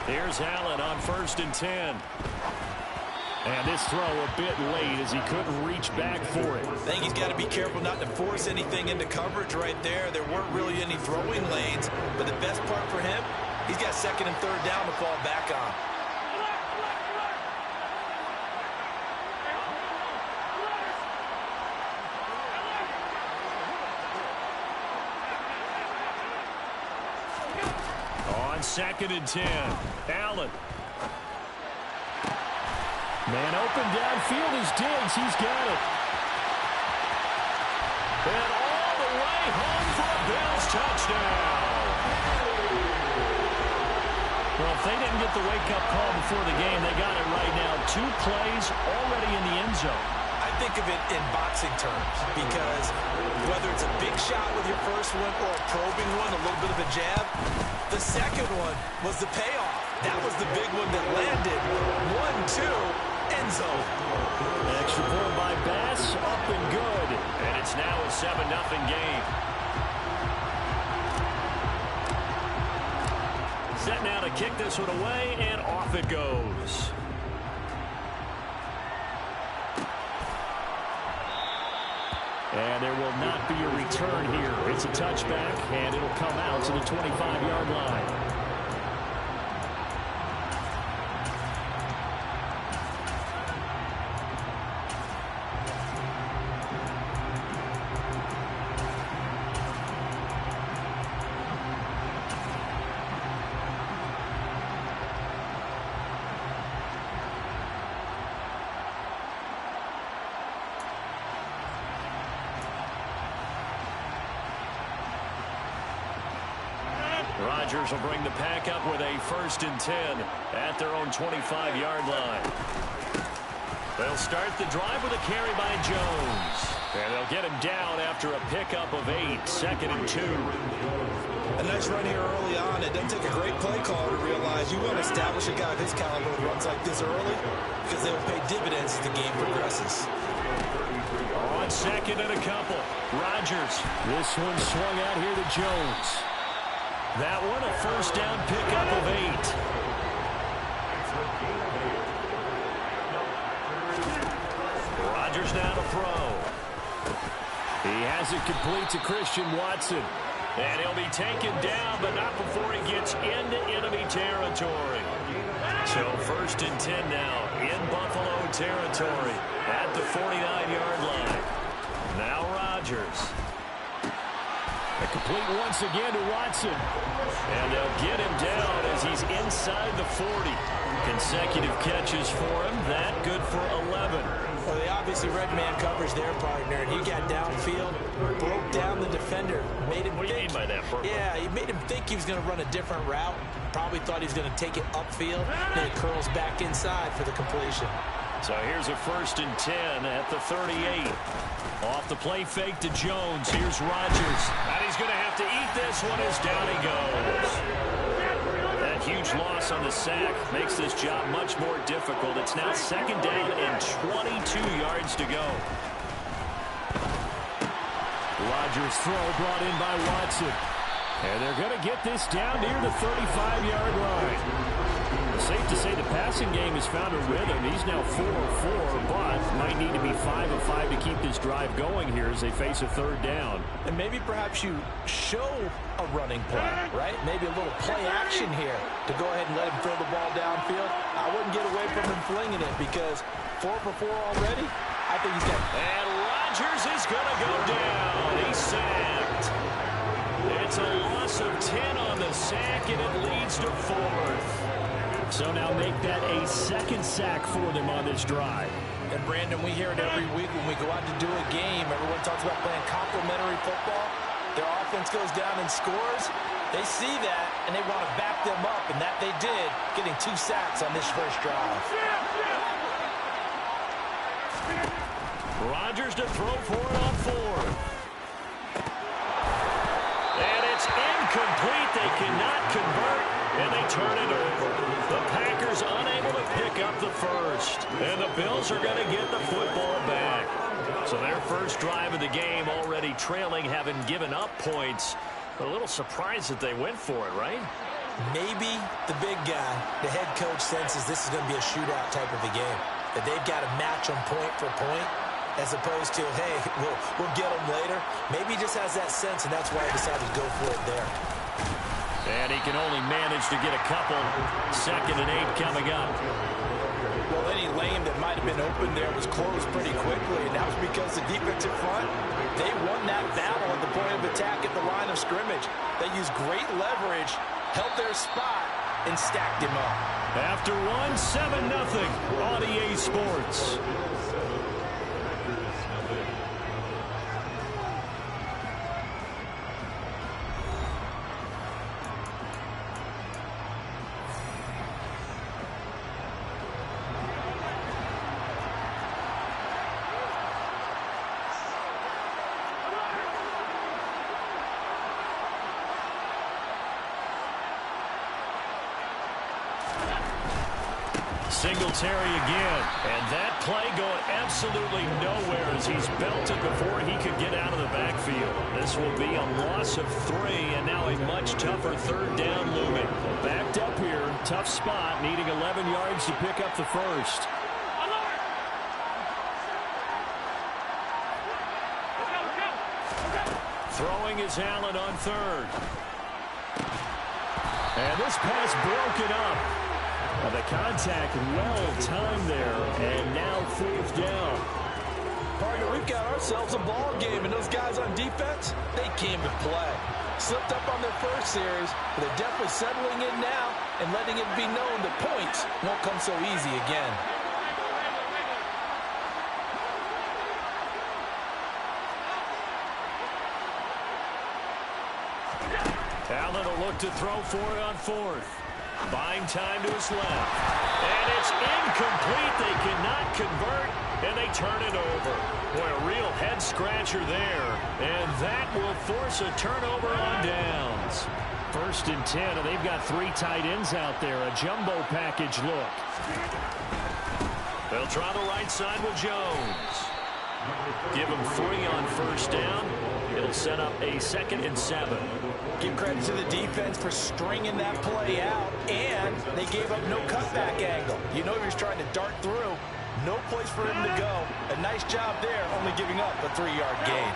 Here's Allen on 1st and 10. And this throw a bit late as he couldn't reach back for it. I think he's got to be careful not to force anything into coverage right there. There weren't really any throwing lanes, but the best part for him, he's got 2nd and 3rd down to fall back on. 2nd and 10. Allen. Man open downfield is Diggs. He's got it. And all the way home for a Bills touchdown. Well, if they didn't get the wake-up call before the game, they got it right now. 2 plays already in the end zone. I think of it in boxing terms because whether it's a big shot with your first one or a probing one, a little bit of a jab, the second one was the payoff. That was the big one that landed. 1-2, end zone. Extra point by Bass, up and good. And it's now a 7-0 game. Set now to kick this one away, and off it goes. And there will not be a return here. It's a touchback, and it'll come out to the 25-yard line. Rodgers will bring the pack up with a 1st and 10 at their own 25-yard line. They'll start the drive with a carry by Jones. And they'll get him down after a pickup of 8, 2nd and 2. A nice run here early on. It doesn't take a great play caller to realize you want to establish a guy of his caliber with runs like this early because they will pay dividends as the game progresses. On 2nd and a couple, Rodgers. This one swung out here to Jones. That one, a 1st down pickup of 8. Rodgers now to throw. He has it complete to Christian Watson. And he'll be taken down, but not before he gets into enemy territory. So 1st and 10 now in Buffalo territory at the 49-yard line. Now Rodgers. Complete once again to Watson. And they'll get him down as he's inside the 40. Consecutive catches for him. That good for 11. Well, they obviously read man coverage there, partner, and he got downfield, broke down the defender, made him What do you mean by that, Burke? Yeah, he made him think he was going to run a different route. Probably thought he was going to take it upfield. Then it curls back inside for the completion. So here's a 1st and 10 at the 38. Off the play fake to Jones. Here's Rodgers. And he's going to have to eat this one as down he goes. That huge loss on the sack makes this job much more difficult. It's now 2nd down and 22 yards to go. Rodgers' throw brought in by Watson. And they're going to get this down near the 35-yard line. Safe to say the passing game has found a rhythm. He's now 4 of 4, but might need to be 5 of 5 to keep this drive going here as they face a 3rd down. And maybe perhaps you show a running play, right? Maybe a little play action here to go ahead and let him throw the ball downfield. I wouldn't get away from him flinging it because 4 for 4 already. I think he's got. And Rodgers is going to go down. He's sacked. It's a loss of 10 on the sack, and it leads to 4th. So now make that a 2nd sack for them on this drive. And Brandon, we hear it every week when we go out to do a game. Everyone talks about playing complementary football. Their offense goes down and scores. They see that, and they want to back them up, and that they did, getting 2 sacks on this first drive. Rodgers to throw for it on 4th. And it's incomplete. They cannot convert, and they turn it over. The Packers unable to pick up the 1st. And the Bills are going to get the football back. So their first drive of the game already trailing, having given up points. A little surprised that they went for it, right? Maybe the big guy, the head coach, senses this is going to be a shootout type of a game. That they've got to match them point for point, as opposed to, hey, we'll get them later. Maybe he just has that sense, and that's why he decided to go for it there. And he can only manage to get a couple. 2nd and 8 coming up. Well, any lane that might have been open there was closed pretty quickly, and that was because the defensive front, they won that battle at the point of attack at the line of scrimmage. They used great leverage held their spot, and stacked him up. After one, 7-0 on EA Sports. Singletary again, and that play going absolutely nowhere as he's belted before he could get out of the backfield. This will be a loss of 3, and now a much tougher third down looming. Backed up here, tough spot, needing 11 yards to pick up the first. Throwing is Allen on third. And this pass broken up. The contact well-timed there, and now 4th down. Partner, we've got ourselves a ball game, and those guys on defense, they came to play. Slipped up on their first series, but they're definitely settling in now and letting it be known that points won't come so easy again. Allen will look to throw for it on 4th. Buying time to his left. And it's incomplete. They cannot convert, and they turn it over. Boy, a real head-scratcher there. And that will force a turnover on downs. 1st and 10, and they've got 3 tight ends out there. A jumbo package look. They'll try the right side with Jones. Give him 3 on 1st down. It'll set up a 2nd and 7. Give credit to the defense for stringing that play out, and they gave up no cutback angle. You know he was trying to dart through. No place for him to go. A nice job there, only giving up a 3-yard gain.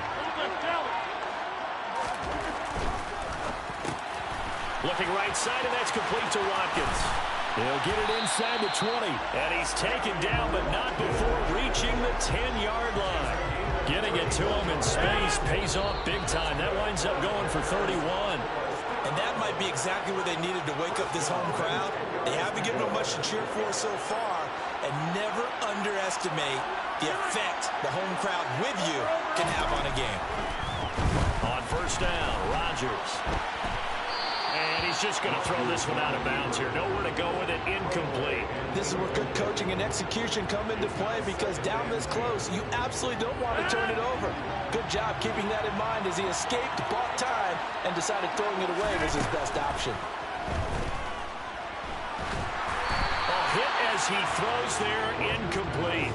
Looking right side, and that's complete to Watkins. He'll get it inside the 20. And he's taken down, but not before reaching the 10-yard line. Getting it to him in space pays off big time. That winds up going for 31. And that might be exactly where they needed to wake up this home crowd. They haven't given them much to cheer for so far. And never underestimate the effect the home crowd with you can have on a game. On 1st down, Rodgers. And he's just going to throw this one out of bounds here. Nowhere to go with it. Incomplete. This is where good coaching and execution come into play, because down this close, you absolutely don't want to turn it over. Good job keeping that in mind as he escaped, bought time, and decided throwing it away was his best option. A hit as he throws there, incomplete.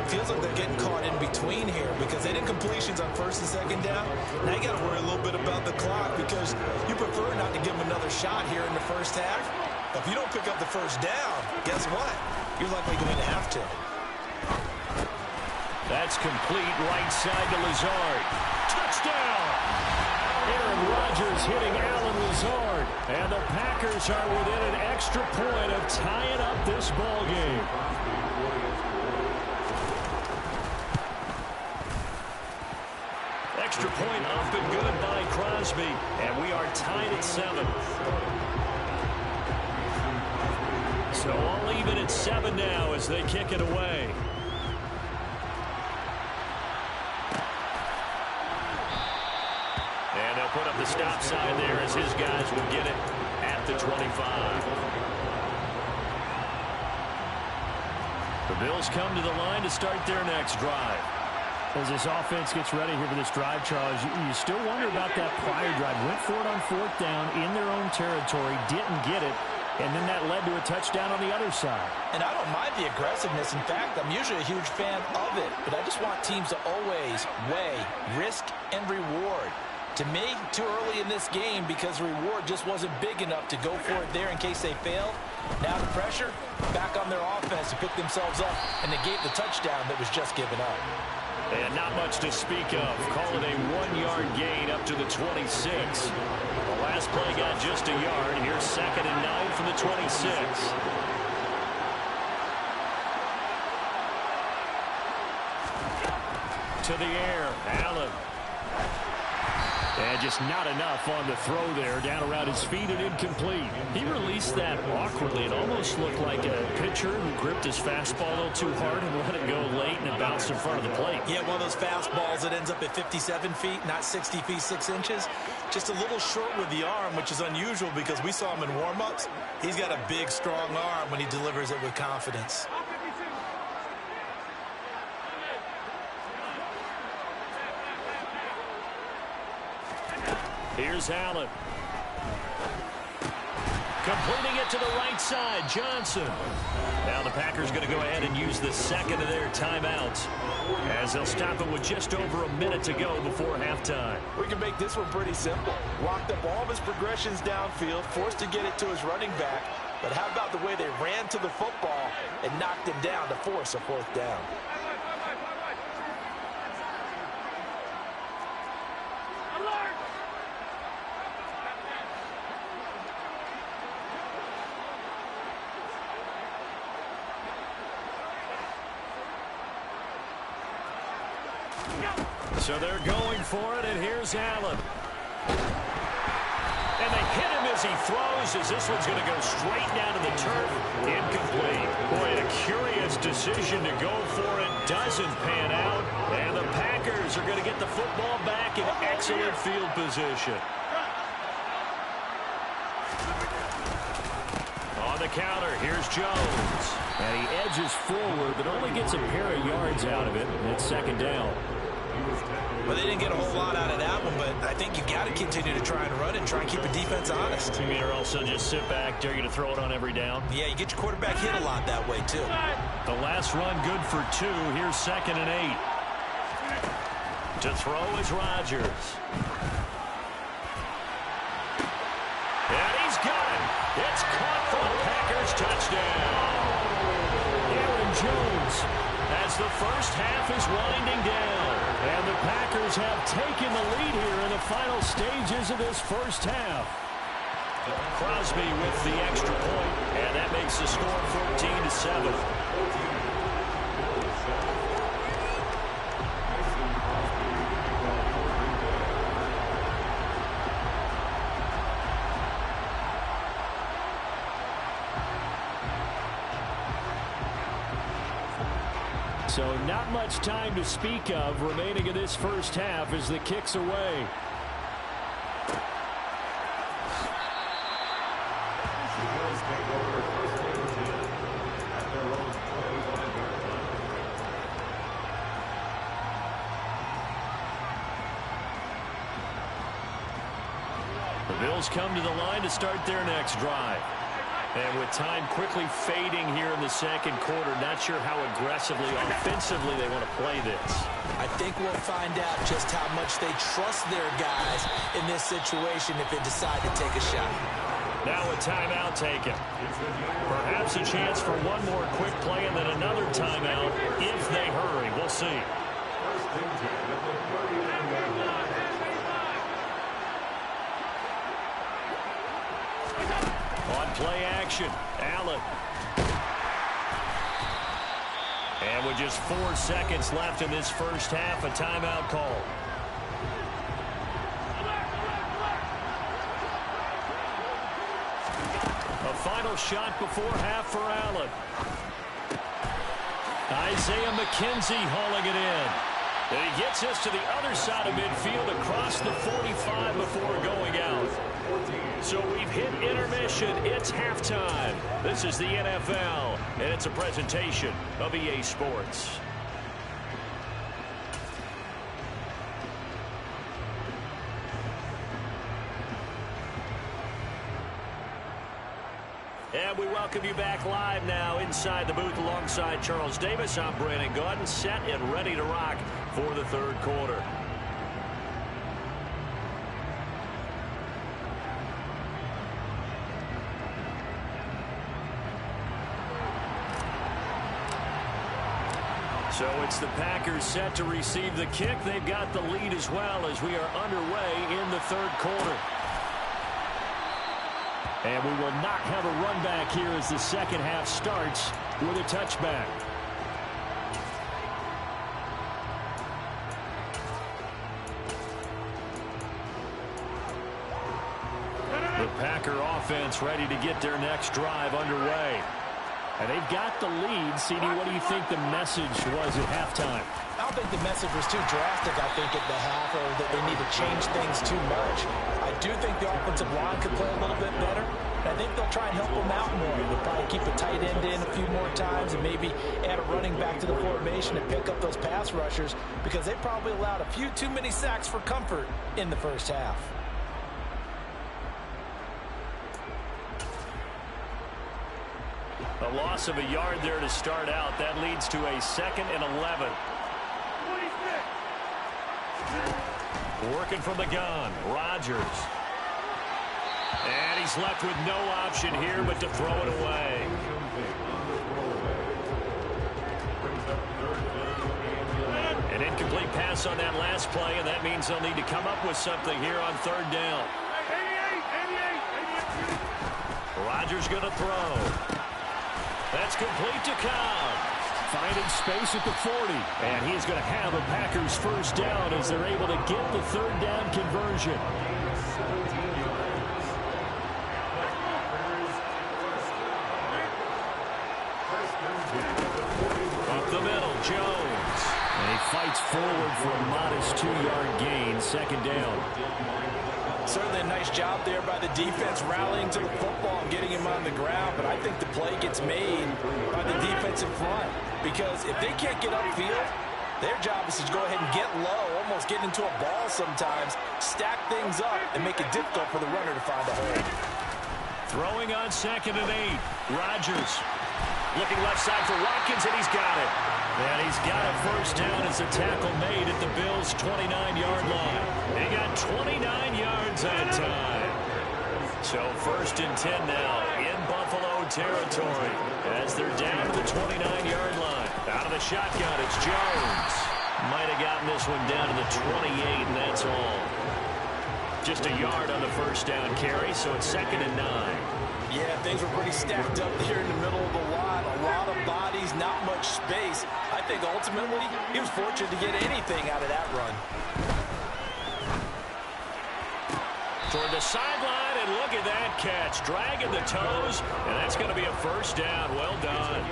Feels like they're getting caught in between here because they did completions on 1st and 2nd down. Now you got to worry a little bit about the clock because you prefer not to give them another shot here in the 1st half. But if you don't pick up the 1st down, guess what? You're likely going to have to. That's complete right side to Lazard. Touchdown! Aaron Rodgers hitting Allen Lazard. And the Packers are within an extra point of tying up this ball game. Extra point up and good by Crosby. And we are tied at 7. So all even at 7 now as they kick it away. And they'll put up the stop sign there as his guys will get it at the 25. The Bills come to the line to start their next drive. As this offense gets ready here for this drive, Charles, you still wonder about that prior drive. Went for it on 4th down in their own territory, didn't get it, and then that led to a touchdown on the other side. And I don't mind the aggressiveness. In fact, I'm usually a huge fan of it, but I just want teams to always weigh risk and reward. To me, too early in this game because the reward just wasn't big enough to go for it there in case they failed. Now the pressure, back on their offense to pick themselves up, and they gave the touchdown that was just given up. And not much to speak of. Call it a 1-yard gain up to the 26. The last play got just a yard. Here's 2nd and 9 from the 26. To the air, Allen. And just not enough on the throw there, down around his feet and incomplete. He released that awkwardly. It almost looked like a pitcher who gripped his fastball a little too hard and let it go late, and it bounced in front of the plate. Yeah, one of those fastballs that ends up at 57 feet, not 60 feet, 6 inches. Just a little short with the arm, which is unusual because we saw him in warm-ups. He's got a big, strong arm when he delivers it with confidence. Here's Allen. Completing it to the right side, Johnson. Now the Packers going to go ahead and use the second of their timeouts as they'll stop it with just over a minute to go before halftime. We can make this one pretty simple. Locked up all of his progressions downfield, forced to get it to his running back. But how about the way they ran to the football and knocked him down to force a 4th down? So they're going for it, and here's Allen. And they hit him as he throws, as this one's going to go straight down to the turf. Incomplete. Boy, a curious decision to go for it. Doesn't pan out. And the Packers are going to get the football back in excellent field position. On the counter, here's Jones. And he edges forward, but only gets a pair of yards out of it. And it's 2nd down. Well, they didn't get a whole lot out of that one, but I think you got to continue to try and run and try and keep the defense honest. You mean, or also just sit back, dare you to throw it on every down? Yeah, you get your quarterback hit a lot that way, too. The last run good for 2. Here's 2nd and 8. To throw is Rodgers. And he's got it. It's caught for the Packers. Touchdown. Aaron Jones as the first half is winding down. And the Packers have taken the lead here in the final stages of this first half. Crosby with the extra point, and that makes the score 14-7. So not much time to speak of remaining in this first half as the kick's away. The Bills come to the line to start their next drive. And with time quickly fading here in the second quarter, not sure how aggressively, offensively they want to play this. I think we'll find out just how much they trust their guys in this situation if they decide to take a shot. Now a timeout taken. Perhaps a chance for one more quick play and then another timeout if they hurry. We'll see. On play action, Allen. And with just 4 seconds left in this first half, a timeout call. A final shot before half for Allen. Isaiah McKenzie hauling it in. And he gets us to the other side of midfield across the 45 before going out. So we've hit intermission. It's halftime. This is the NFL, and it's a presentation of EA Sports. And we welcome you back live now inside the booth alongside Charles Davis. I'm Brandon Gaudin, set and ready to rock for the third quarter. So it's the Packers set to receive the kick. They've got the lead as well as we are underway in the third quarter. And we will not have a run back here as the second half starts with a touchback. offense ready to get their next drive underway. And they've got the lead. CD, what do you think the message was at halftime? I don't think the message was too drastic, I think, at the half, or that they need to change things too much. I do think the offensive line could play a little bit better. I think they'll try and help them out more. They'll probably keep a tight end in a few more times and maybe add a running back to the formation and pick up those pass rushers, because they probably allowed a few too many sacks for comfort in the first half. A loss of a yard there to start out. That leads to a 2nd and 11. Working from the gun, Rodgers. And he's left with no option here but to throw it away. An incomplete pass on that last play, and that means they'll need to come up with something here on 3rd down. Rodgers going to throw. That's complete to Cobb. Finding space at the 40. And he's going to have a Packers first down as they're able to get the 3rd down conversion. Up the middle, Jones. And he fights forward for a modest 2-yard gain, 2nd down. Certainly a nice job there by the defense rallying to the football and getting him on the ground, but I think the play gets made by the defensive front, because if they can't get upfield, their job is to go ahead and get low, almost get into a ball sometimes, stack things up, and make it difficult for the runner to find a hole. Throwing on 2nd and 8. Rodgers looking left side for Watkins, and he's got it. And he's got a first down as a tackle made at the Bills' 29-yard line. They got 29 yards that time. So 1st and 10 now in Buffalo territory as they're down to the 29-yard line. Out of the shotgun, it's Jones. Might have gotten this one down to the 28, and that's all. Just a yard on the first down carry, so it's 2nd and 9. Yeah, things were pretty stacked up here in the middle of the lot. A lot of bodies, not much space. I think ultimately he was fortunate to get anything out of that run. Toward the sideline, and look at that catch. Dragging the toes, and that's going to be a first down. Well done.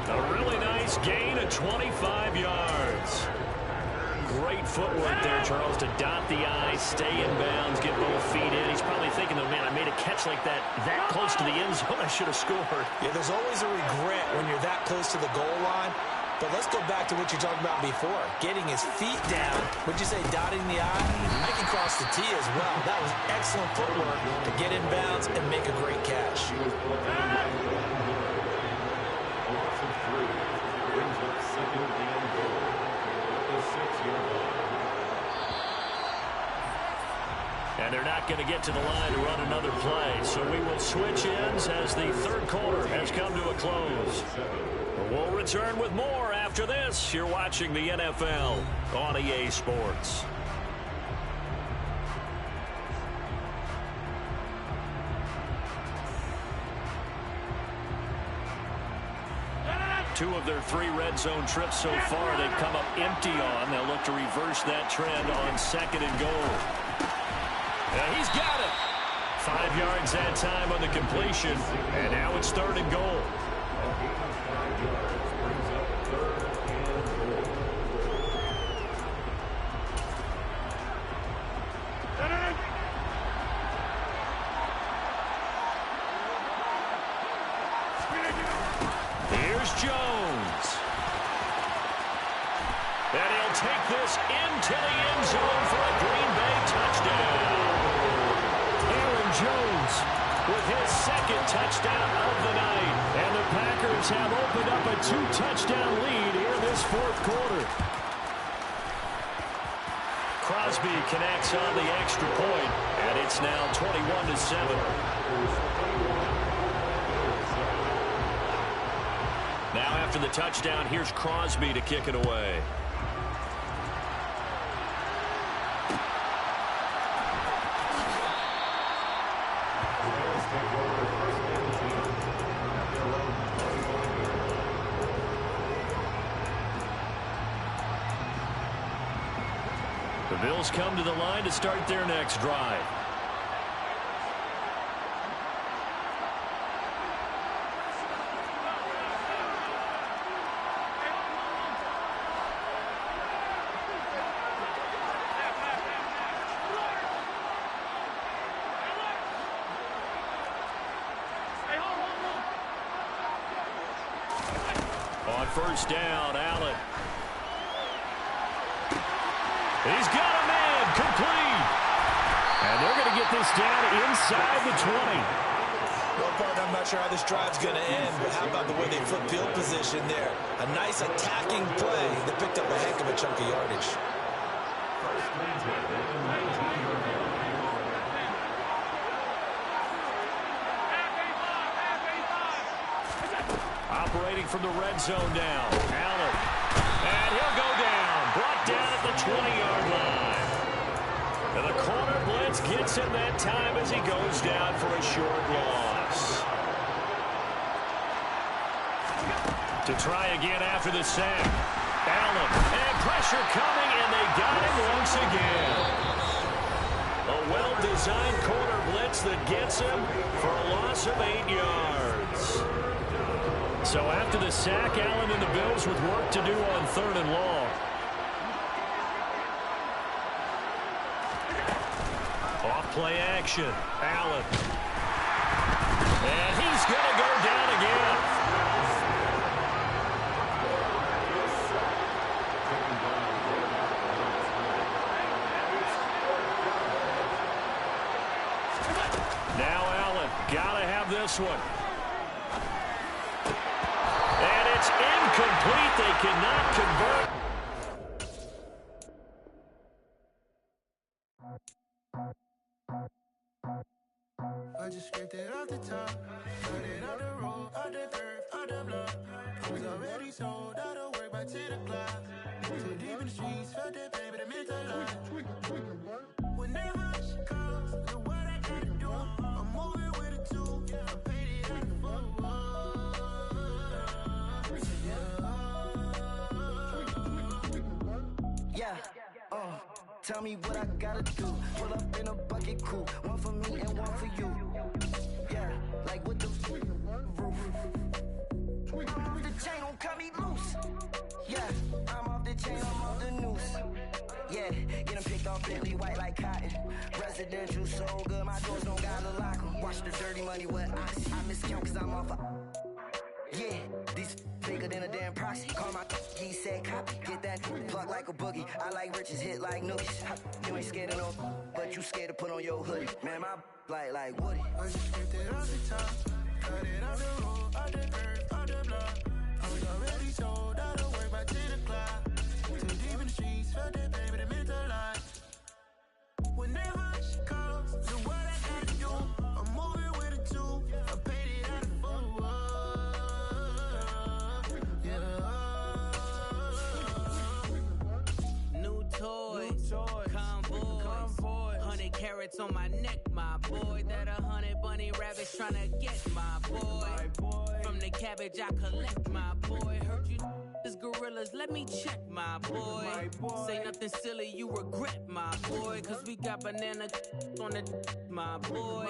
A really nice gain of 25 yards. Great footwork there, Charles, to dot the I, stay in bounds, get both feet in. He's probably thinking, oh, man, I made a catch like that close to the end zone. I should have scored. Yeah, there's always a regret when you're that close to the goal line. But let's go back to what you talked about before. Getting his feet down. Would you say dotting the I? I can cross the T as well. That was excellent footwork to get in bounds and make a great catch. And they're not going to get to the line to run another play. So we will switch ends as the 3rd quarter has come to a close. We'll return with more after this. You're watching the NFL on EA Sports. Two of their 3 red zone trips so far they've come up empty on. They'll look to reverse that trend on 2nd and goal. He's got it. 5 yards that time on the completion. And now it's 3rd and goal. Here's Jones. And he'll take this into the end zone for a Green Bay touchdown. Aaron Jones with his 2nd touchdown of the night. And the Packers have opened up a 2-touchdown lead here in this 4th quarter. Crosby connects on the extra point, and it's now 21-7. Now after the touchdown, here's Crosby to kick it away. The Bills come to the line to start their next drive. On first down, Allen. He's got a man, complete. And they're going to get this down inside the 20. Well, partner, I'm not sure how this drive's going to end, but how about the way they flip field position there? A nice attacking play that picked up a heck of a chunk of yardage. Operating from the red zone now, Allen. And he'll go down. Brought down at the 20-yard line. And the corner blitz gets him that time as he goes down for a short loss. To try again after the sack. Allen. And pressure coming, and they got him once again. A well-designed corner blitz that gets him for a loss of 8 yards. So after the sack, Allen and the Bills with work to do on 3rd and long. Off play action. Allen. And he's going to go down again. Now Allen. Got to have this one. And it's incomplete. They cannot convert. I just scraped it off the top, cut it off the road, off the turf, off the block. I was already sold out of work by 10 o'clock. Too deep in the streets, felt that pain, but it meant a lot. Whenever she calls, look what I gotta do. I'm moving with a two, I paid it out the phone. Yeah, tell me what I gotta do. Pull up in a bucket crew, one for me and one for you. Yeah, like with the roof. I'm off the chain, don't cut me loose. Yeah, I'm off the chain, I'm off the noose. Yeah, get them picked off Bentley white like cotton. Residential so good, my doors don't gotta lock 'em. Watch the dirty money with oxy. I miscount cause I'm off a... Yeah, these bigger than a damn proxy. Call my he said copy. Get that plug like a boogie. I like riches, hit like nookies. You ain't scared of no, but you scared to put on your hoodie. Man, my like Woody. I just scraped it off the top, cut it off the road, off the curb, off the block. I was already sold out of work by 10 o'clock. Too deep in the streets, felt that pain, but it meant a lot. Whenever she calls, look what I gotta do. I'm moving with a two, I paid it out of phone. Toys, convoys, 100 carats on my neck, my boy. That 100 bunny rabbits tryna get my boy. From the cabbage I collect, my boy. Heard you is gorillas, let me check, my boy. Say nothing silly, you regret, my boy. Cause we got banana on the my boy.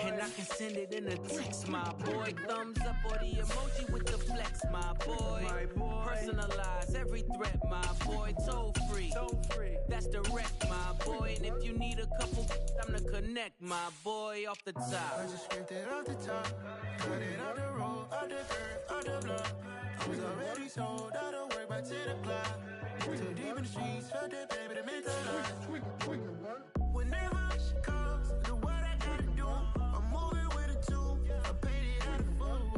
And I can send it in a text, my boy. Thumbs up or the emoji with the flex, my boy. Personalize every threat, my boy. Toll free. That's direct, my boy. And if you need a couple, I'm to connect, my boy, off the top. I just scraped it off the top, cut it off the road, off the curb, off the block. I was already sold out of work by 10 o'clock. Too deep in the streets, felt that pain, but it meant a lot. Whenever she calls, look what I gotta do. I'm moving with a two, I paid it out of phone.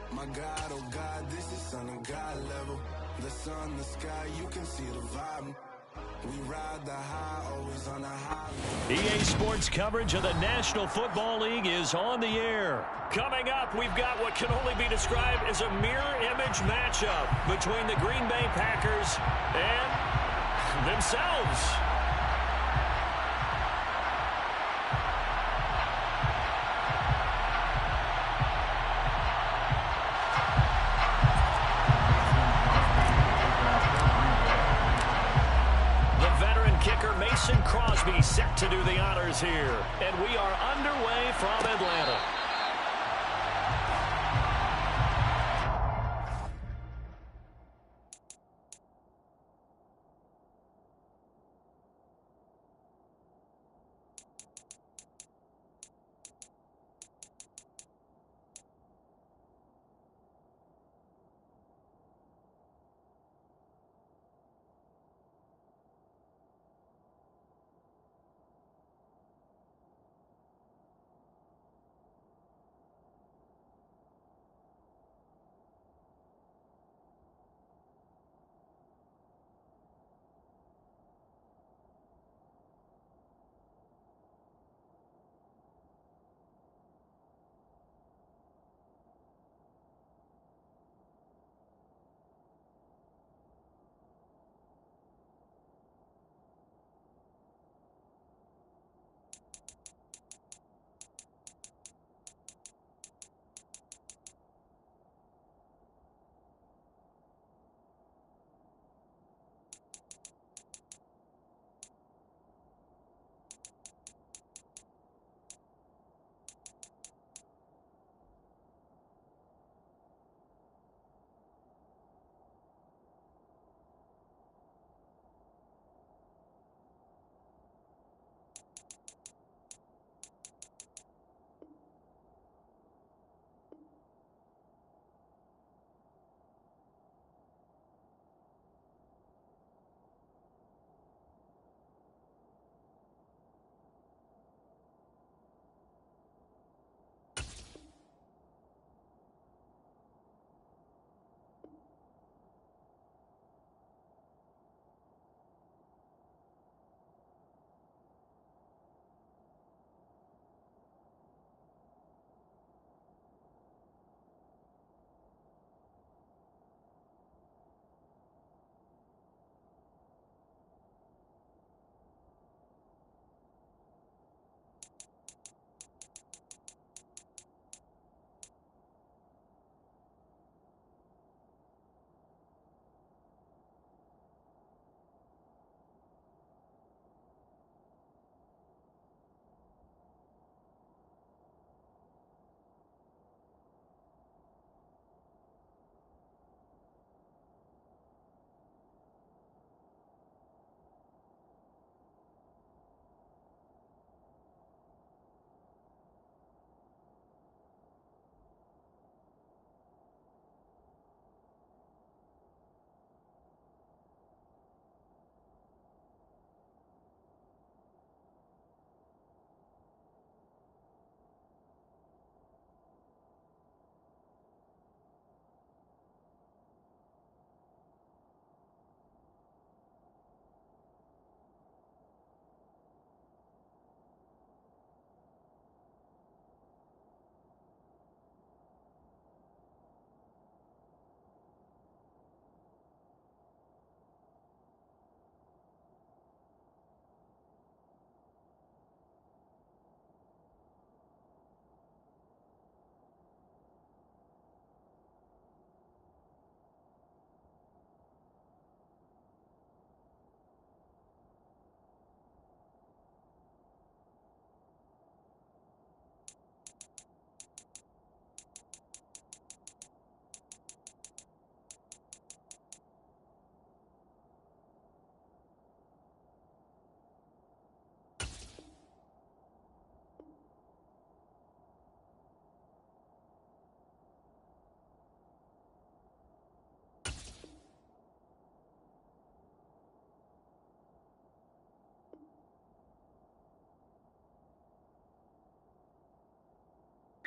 My God, oh God, this is Son of God level. The sun, the sky, you can see the vibe. We ride the high, always on a high. EA Sports coverage of the National Football League is on the air. Coming up, we've got what can only be described as a mirror image matchup between the Green Bay Packers and themselves. Mason Crosby set to do the honors here. And we are underway from Atlanta.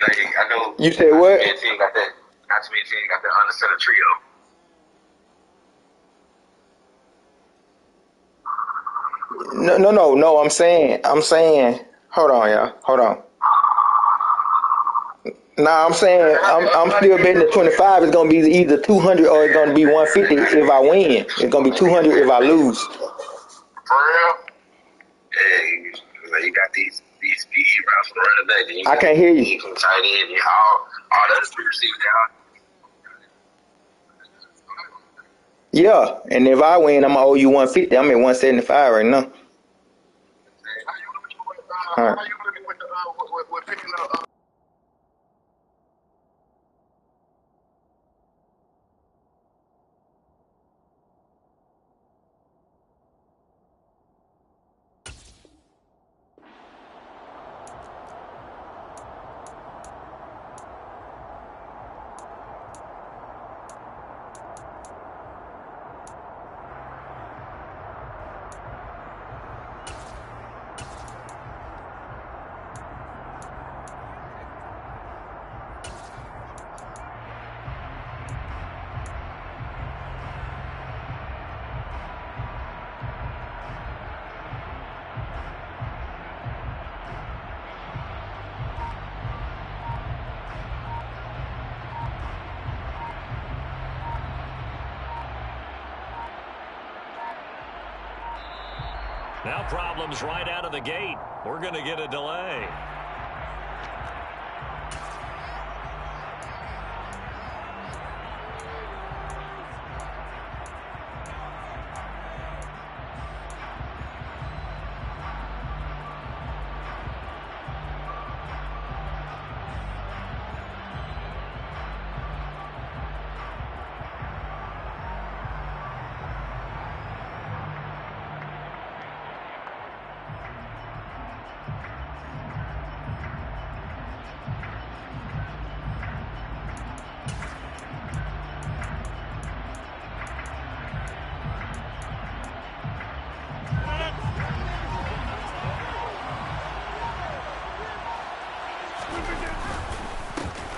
I know you said what? Not too many teams got that under center trio. No. I'm saying. Hold on, y'all. Hold on. Nah, I'm saying I'm still betting the 25 is gonna be either 200 or it's gonna be 150 if I win. It's gonna be 200 if I lose. For real? Hey, you got these speed routes from running back. I can't hear you. From tight end, all the other three receivers down. Yeah, and if I win, I'm gonna owe you 150. I'm at 175 right now. card. How you looking with picking up? Now problems right out of the gate. We're going to get a delay.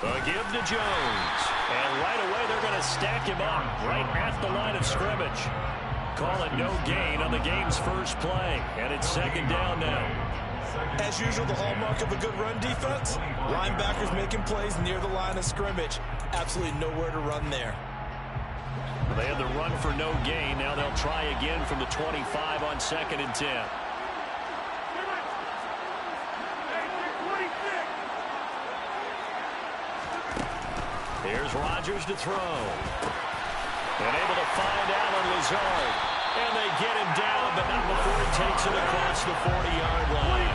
A give to Jones. And right away they're going to stack him up right at the line of scrimmage. Call it no gain on the game's first play. And it's second down now. As usual, the hallmark of a good run defense, linebackers making plays near the line of scrimmage. Absolutely nowhere to run there. They had the run for no gain. Now they'll try again from the 25 on 2nd and 10. Here's Rodgers to throw. And able to find Allen Lazard. And they get him down, but not before he takes it across the 40-yard line.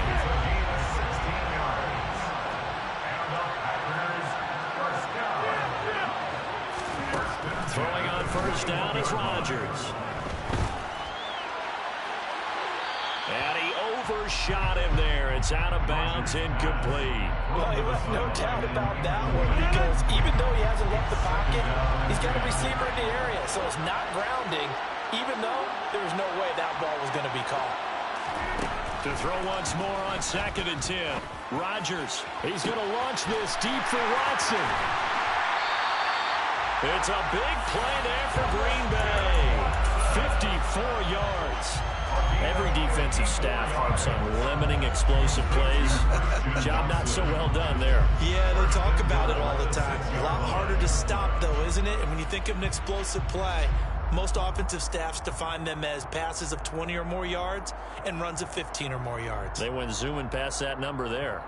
Throwing on first down is Rodgers. And he overshot him there. It's out of bounds, incomplete. Well, he left no doubt about that one, because even though he hasn't left the pocket, he's got a receiver in the area, so it's not grounding, even though there was no way that ball was going to be caught. To throw once more on 2nd and 10. Rodgers, he's going to launch this deep for Watson. It's a big play there for Green Bay. 54 yards. Every defensive staff harps on limiting explosive plays. Job not so well done there. Yeah, they talk about it all the time. A lot harder to stop, though, isn't it? And when you think of an explosive play, most offensive staffs define them as passes of 20 or more yards and runs of 15 or more yards. They went zooming past that number there.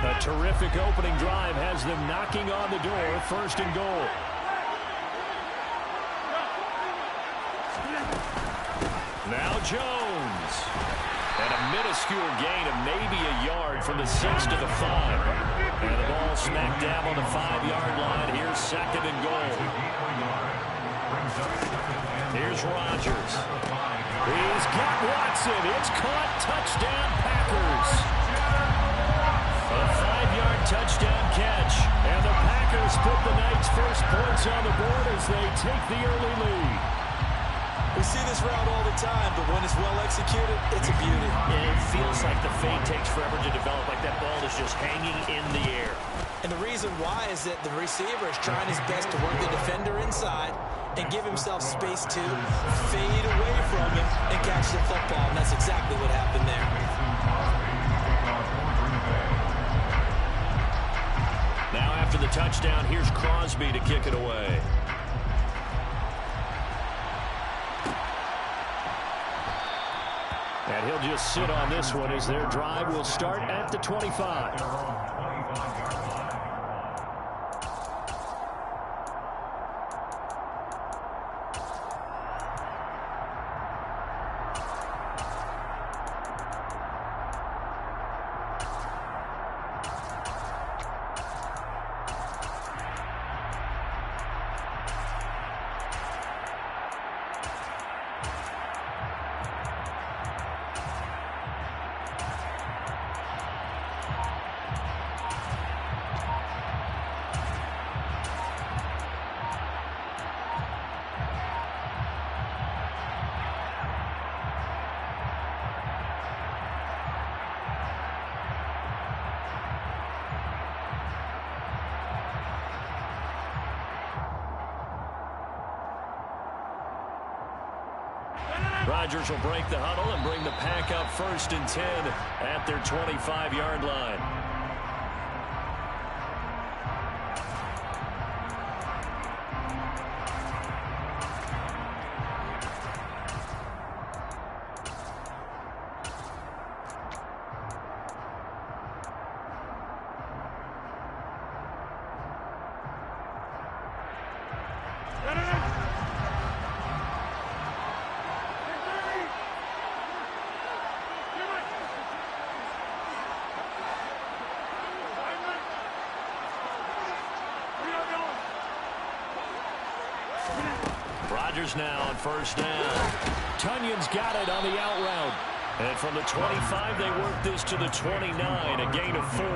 A terrific opening drive has them knocking on the door, 1st and goal. Now Jones. And a minuscule gain of maybe a yard from the 6 to the 5. And the ball smack dab on the 5-yard line. Here's 2nd and goal. Here's Rodgers. He's got Watson. It's caught. Touchdown, Packers. A 5-yard touchdown catch. And the Packers put the night's first points on the board as they take the early lead. We see this route all the time, but when it's well executed, it's a beauty. It feels like the fade takes forever to develop, like that ball is just hanging in the air. And the reason why is that the receiver is trying his best to work the defender inside and give himself space to fade away from him and catch the football, and that's exactly what happened there. Now after the touchdown, here's Crosby to kick it away. And he'll just sit on this one as their drive will start at the 25. Rodgers will break the huddle and bring the Pack up 1st and 10 at their 25-yard line. Rodgers now on 1st down. Tunyon's got it on the out route. And from the 25, they work this to the 29, a gain of 4.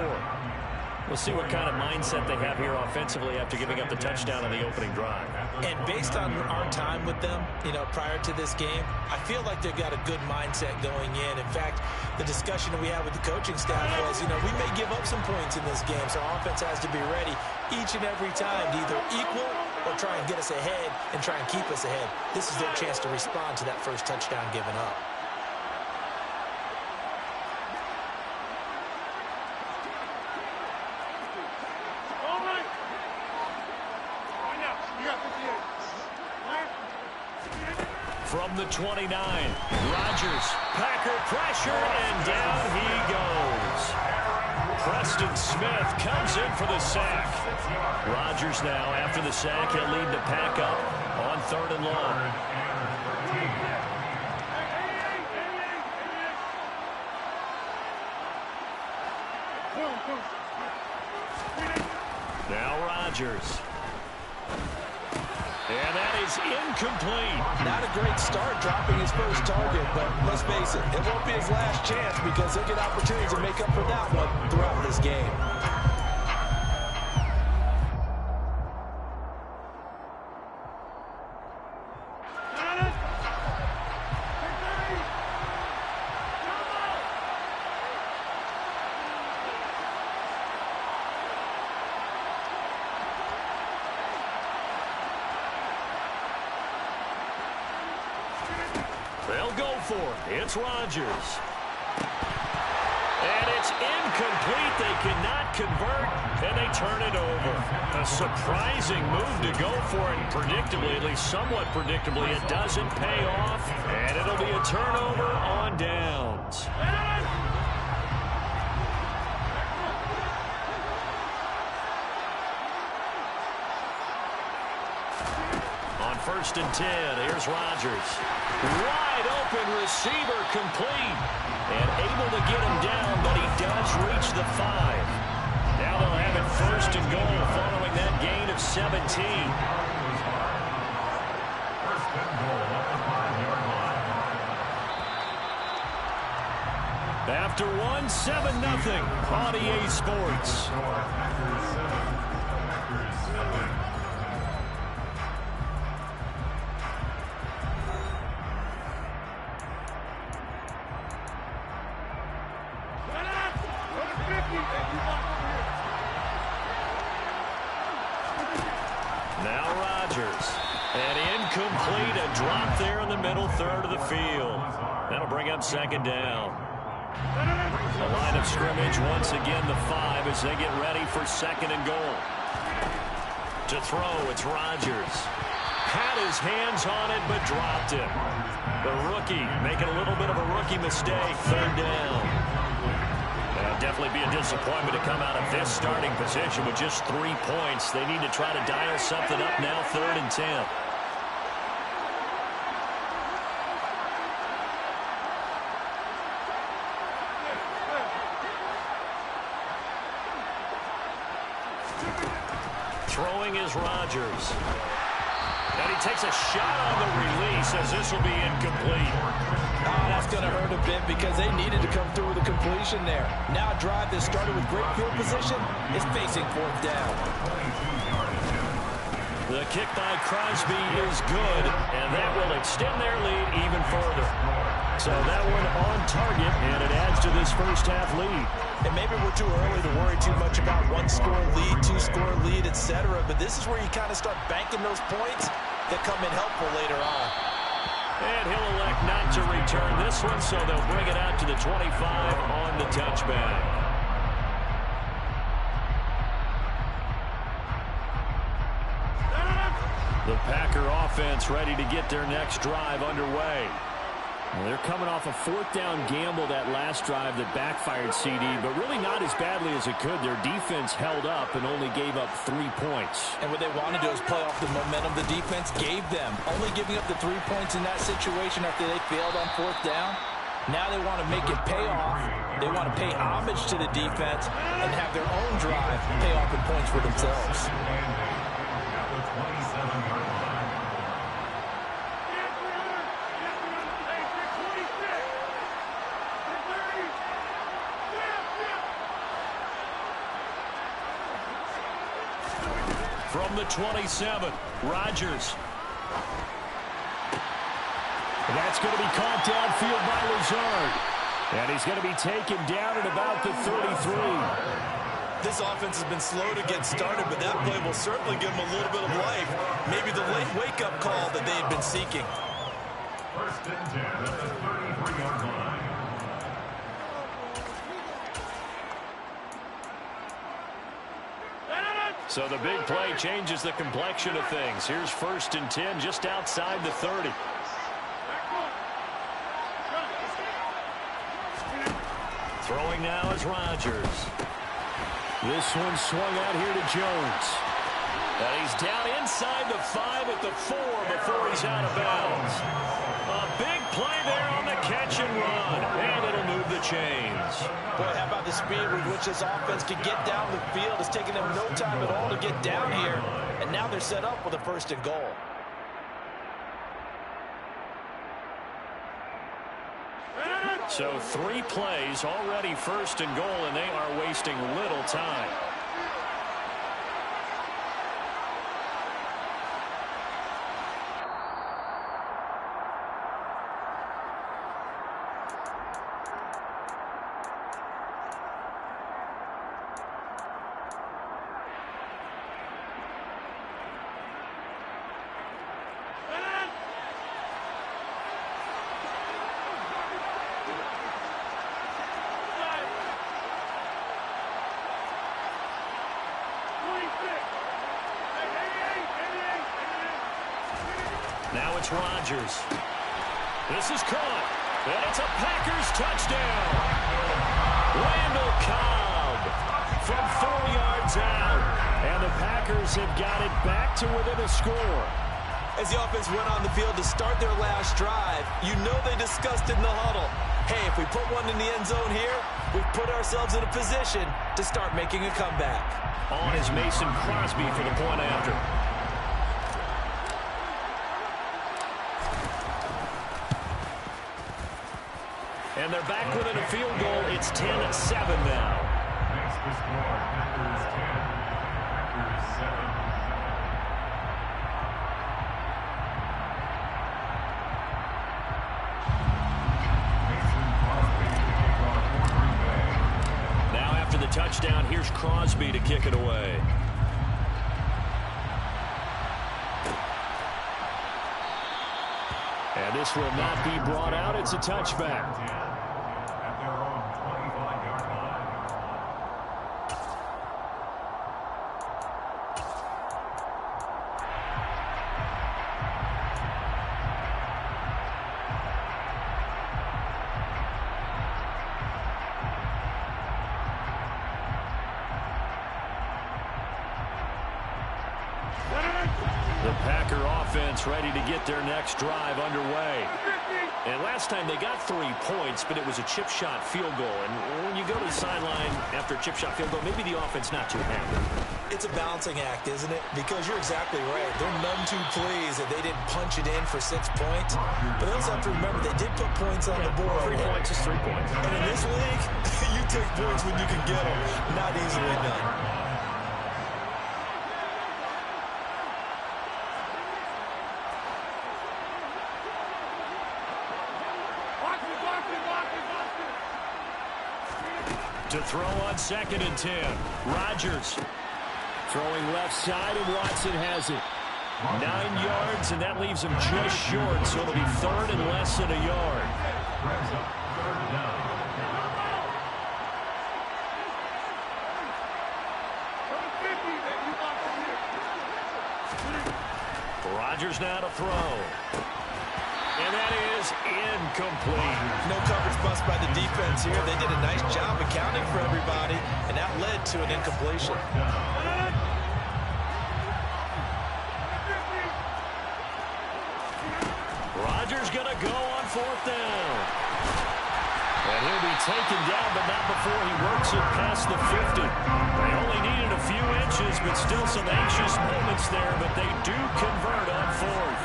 We'll see what kind of mindset they have here offensively after giving up the touchdown on the opening drive. And based on our time with them, prior to this game, I feel like they've got a good mindset going in. In fact, the discussion that we had with the coaching staff was, we may give up some points in this game, so our offense has to be ready each and every time to either equal or try and get us ahead and try and keep us ahead. This is their chance to respond to that first touchdown given up. From the 29, Rodgers, Packer pressure, and down he goes. Preston Smith comes in for the sack. Rodgers now, after the sack, he'll lead the Pack up on 3rd and long. Now Rodgers. And that is incomplete. Not a great start dropping his first target, but let's face it, it won't be his last chance because he'll get opportunities to make up for that one throughout this game. They'll go for it. It's Rodgers. And it's incomplete. They cannot convert, and they turn it over. A surprising move to go for it. Predictably, at least somewhat predictably, it doesn't pay off, and it'll be a turnover on downs. On 1st and 10, here's Rodgers. Wide open receiver, complete. And able to get him down, but he does reach the 5. Now they'll have it 1st and goal following that gain of 17. 1st and goal at the 5-yard line. After 7-0 on EA Sports. Now Rodgers. And incomplete, a drop there in the middle third of the field. That'll bring up 2nd down. The line of scrimmage once again the 5 as they get ready for 2nd and goal. To throw, it's Rodgers. Had his hands on it, but dropped it. The rookie making a little bit of a rookie mistake. 3rd down. That'll definitely be a disappointment to come out of this starting position with just 3 points. They need to try to dial something up now, 3rd and 10. Throwing is Rodgers. And he takes a shot on the release as this will be incomplete. Oh, that's going to hurt a bit because they needed to come through with a completion there. Now a drive that started with great field position is facing 4th down. The kick by Crosby is good, and that will extend their lead even further. So that one on target, and it adds to this first-half lead. And maybe we're too early to worry too much about 1-score lead, 2-score lead, etc. But this is where you kind of start banking those points that come in helpful later on. And he'll elect not to return this one, so they'll bring it out to the 25 on the touchback. The Packer offense ready to get their next drive underway. Well, they're coming off a fourth down gamble that last drive that backfired CD, but really not as badly as it could. Their defense held up and only gave up 3 points. And what they want to do is play off the momentum the defense gave them. Only giving up the 3 points in that situation after they failed on fourth down. Now they want to make it pay off. They want to pay homage to the defense and have their own drive pay off in points for themselves. From the 27, Rodgers. That's going to be caught downfield by Lazard. And he's going to be taken down at about the 33. This offense has been slow to get started, but that play will certainly give them a little bit of life. Maybe the late wake-up call that they've been seeking. First and 10 at the 33-yard line. So the big play changes the complexion of things. Here's first and 10 just outside the 30. Throwing now is Rodgers. This one swung out here to Jones. And he's down inside the 5 at the 4 before he's out of bounds. A big play there on the catch and run. And it'll move the chains. Boy, how about the speed with which this offense can get down the field? It's taking them no time at all to get down here. And now they're set up with a first and goal. So 3 plays, already first and goal, and they are wasting little time. Now it's Rodgers. This is caught. And it's a Packers touchdown. Randall Cobb from 4 yards out. And the Packers have got it back to within a score. As the offense went on the field to start their last drive, you know they discussed in the huddle. Hey, if we put one in the end zone here, we've put ourselves in a position to start making a comeback. On is Mason Crosby for the point after. And they're back within a field goal. It's 10-7 now. Makes the score. Packers 10. Packers 7. Now after the touchdown, here's Crosby to kick it away. And this will not be brought out. It's a touchback. At their own 25-yard line. The Packer offense ready to get their next drive underway. And last time they got 3 points, but it was a chip shot field goal. And when you go to the sideline after a chip shot field goal, maybe the offense not too happy. It's a balancing act, isn't it? Because you're exactly right. They're none too pleased that they didn't punch it in for 6 points. But they also have to remember they did put points on the board. 3 points is 3 points. And in this league, you take points when you can get them. Not easily done. To throw on 2nd and 10. Rodgers throwing left side, and Watson has it. 9 yards, and that leaves him just short, so it'll be 3rd and less than a yard. Rodgers now to throw. And that is incomplete. No coverage bust by the defense here. They did a nice job accounting for everybody, and that led to an incompletion. Rodgers going to go on 4th down. And he'll be taken down, but not before he works it past the 50. They only needed a few inches, but still some anxious moments there, but they do convert on 4th.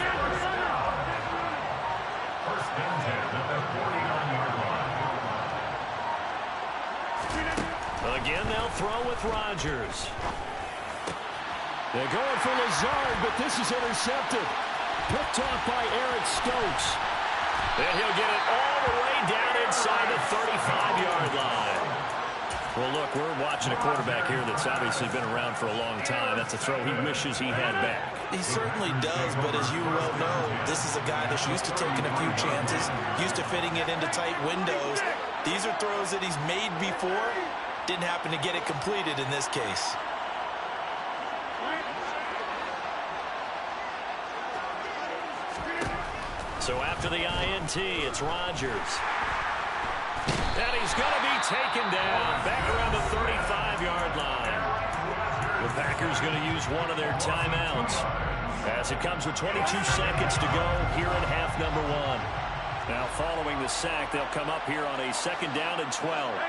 First and 10 at the 49-yard line. Again, they'll throw with Rodgers. They're going for Lazard, but this is intercepted. Picked off by Eric Stokes. And he'll get it all the way down inside the 35-yard line. Well, look, we're watching a quarterback here that's obviously been around for a long time. That's a throw he wishes he had back. He certainly does, but as you well know, this is a guy that's used to taking a few chances, used to fitting it into tight windows. These are throws that he's made before. Didn't happen to get it completed in this case. So after the INT, it's Rodgers. And he's going to be taken down back around the 35-yard line. The Packers going to use one of their timeouts as it comes with 22 seconds to go here in half number 1. Now following the sack, they'll come up here on a 2nd down and 12.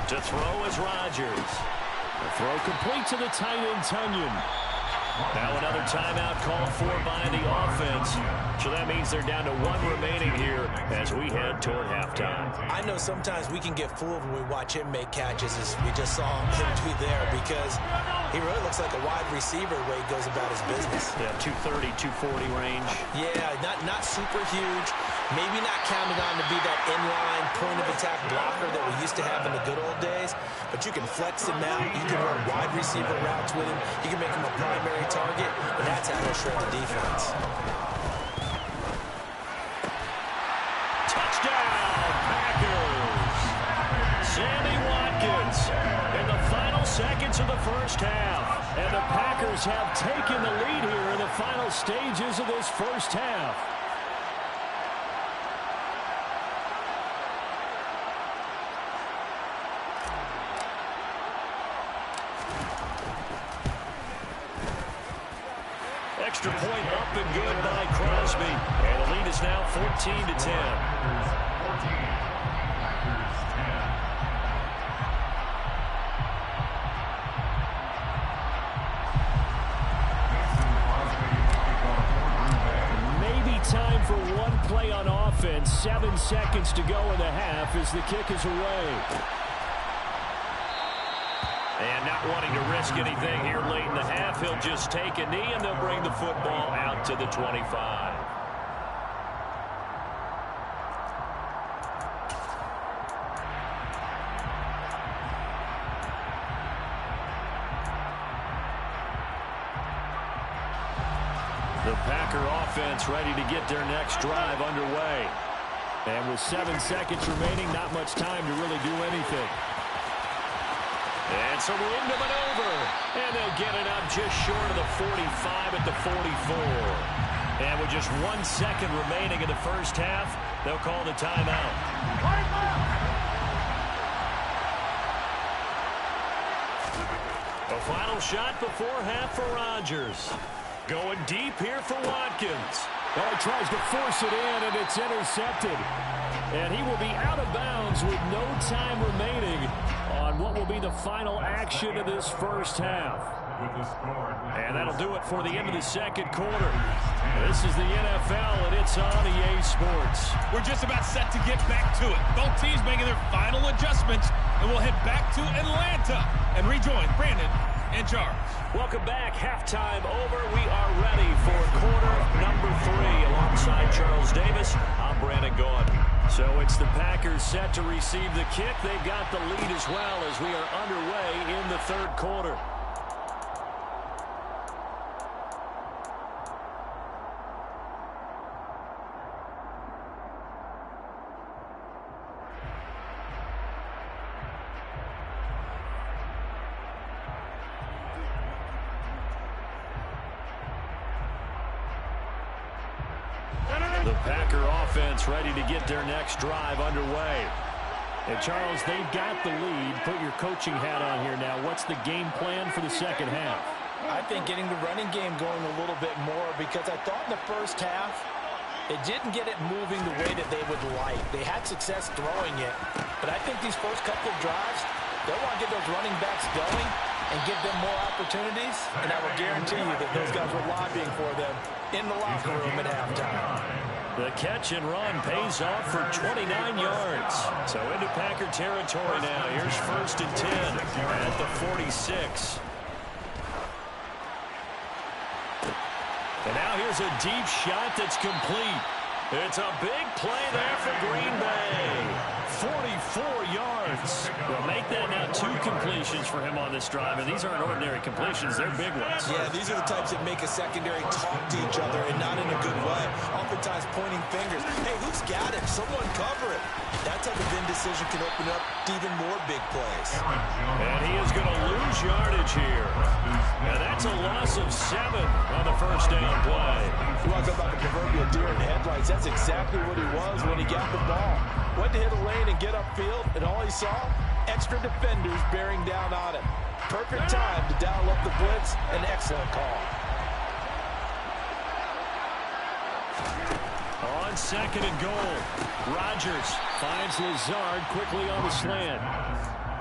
To throw is Rodgers. The throw complete to the tight end, Tunyon. Now another timeout called for by the offense. So that means they're down to 1 remaining here as we head toward halftime. I know sometimes we can get fooled when we watch him make catches, as we just saw him do there, because he really looks like a wide receiver the way he goes about his business. Yeah, 230, 240 range. Yeah, not super huge. Maybe not counted on to be that inline point-of-attack blocker that we used to have in the good old days, but you can flex him out. You can run wide receiver routes with him. You can make him a primary target, and that's how he'll shred the defense. Touchdown, Packers! Sammy Watkins in the final seconds of the first half. And the Packers have taken the lead here in the final stages of this first half. Extra point up and good by Crosby. And the lead is now 14-10. Maybe time for one play on offense. 7 seconds to go in the half as the kick is away. And not wanting to risk anything here late in the half, he'll just take a knee and they'll bring the football out to the 25. The Packer offense ready to get their next drive underway. And with 7 seconds remaining, not much time to really do anything. And some room to maneuver. And they'll get it up just short of the 45 at the 44. And with just 1 second remaining in the first half, they'll call the timeout. A final shot before half for Rodgers. Going deep here for Watkins. Well, he tries to force it in, and it's intercepted. And he will be out of bounds with no time remaining on what will be the final action of this first half. And that'll do it for the end of the second quarter. This is the NFL, and it's on EA Sports. We're just about set to get back to it. Both teams making their final adjustments, and we'll head back to Atlanta and rejoin Brandon and Charles. Welcome back. Halftime over. We are ready for quarter number 3. Alongside Charles Davis, I'm Brandon Gaudin. So it's the Packers set to receive the kick. They've got the lead as well as we are underway in the third quarter. The Packer offense ready to get their next drive underway. And Charles, they've got the lead. Put your coaching hat on here now. What's the game plan for the second half? I think getting the running game going a little bit more, because I thought in the first half it didn't get it moving the way that they would like. They had success throwing it, but I think these first couple of drives, they'll want to get those running backs going and give them more opportunities, and I will guarantee you that those guys were lobbying for them in the locker room at halftime. The catch and run pays off for 29 yards. So into Packer territory now. Here's 1st and 10 at the 46. And now here's a deep shot that's complete. It's a big play there for Green Bay. 44 yards. Well, make that now 2 completions for him on this drive, and these aren't ordinary completions. They're big ones. Yeah, these are the types that make a secondary talk to each other, and not in a good way. Oftentimes pointing fingers. Hey, who's got him? Someone cover it. That type of indecision can open up to even more big plays. And he is going to lose yardage here. And that's a loss of 7 on the first down play. You want to talk about the proverbial deer in headlights? That's exactly what he was when he got the ball. Went to hit a lane and get upfield, and all he saw, extra defenders bearing down on him. Perfect time to dial up the blitz. An excellent call. On 2nd and goal, Rodgers finds Lazard quickly on the slant.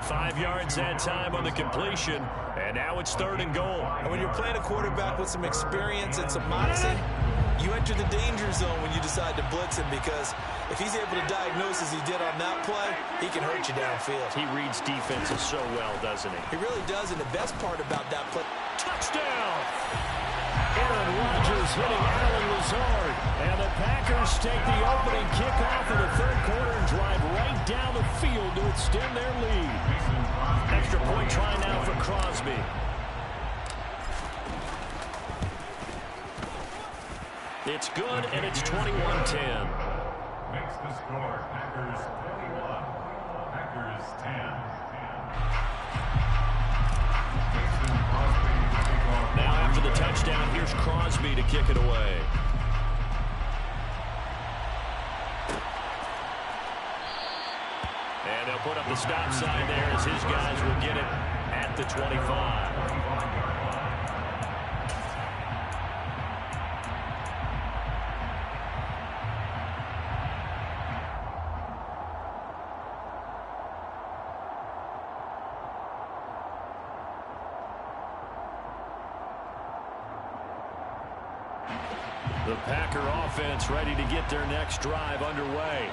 5 yards that time on the completion, and now it's 3rd and goal. And when you're playing a quarterback with some experience and some moxie, you enter the danger zone when you decide to blitz him, because if he's able to diagnose as he did on that play, he can hurt you downfield. He reads defenses so well, doesn't he? He really does, and the best part about that play... Touchdown! Aaron Rodgers hitting Allen Lazard. And the Packers take the opening kickoff of the third quarter and drive right down the field to extend their lead. Extra point try now for Crosby. It's good, and it's 21-10. Makes the score. Packers 21. Packers 10. Now after the touchdown, here's Crosby to kick it away. And they'll put up the stop sign there as his guys will get it at the 25. The Packer offense ready to get their next drive underway.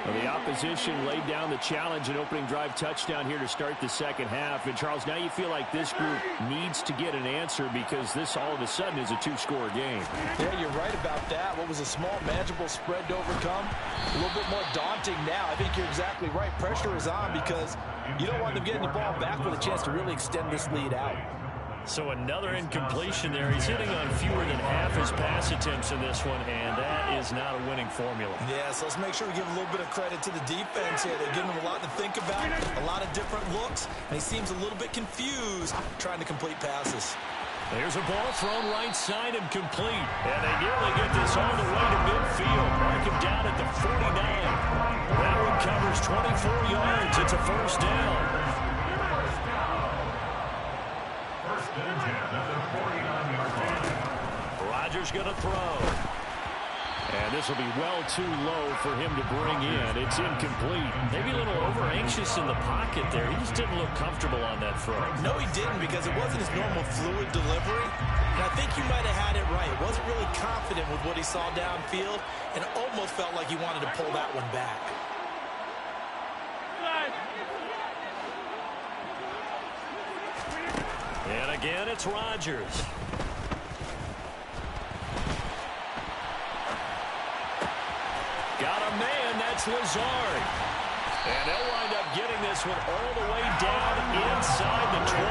Well, the opposition laid down the challenge and opening drive touchdown here to start the second half. And, Charles, now you feel like this group needs to get an answer, because this all of a sudden is a 2-score game. Yeah, you're right about that. What was a small, manageable spread to overcome, a little bit more daunting now. I think you're exactly right. Pressure is on, because you don't want them getting the ball back with a chance to really extend this lead out. So another incompletion there. He's hitting on fewer than half his pass attempts in this one, and that is not a winning formula. Yeah, so let's make sure we give a little bit of credit to the defense here. They're giving him a lot to think about, a lot of different looks, and he seems a little bit confused trying to complete passes. There's a ball thrown right side and complete. And they nearly get this all the way to midfield. Mark him down at the 49. That one covers 24 yards. It's a first down. Rodgers going to throw. And this will be well too low for him to bring in. It's incomplete. Maybe a little over-anxious in the pocket there. He just didn't look comfortable on that throw. No, he didn't, because it wasn't his normal fluid delivery. And I think you might have had it right. He wasn't really confident with what he saw downfield, and almost felt like he wanted to pull that one back. And again, it's Rodgers. Got a man. That's It's Lazard. And they'll wind up getting this one all the way down inside the 20.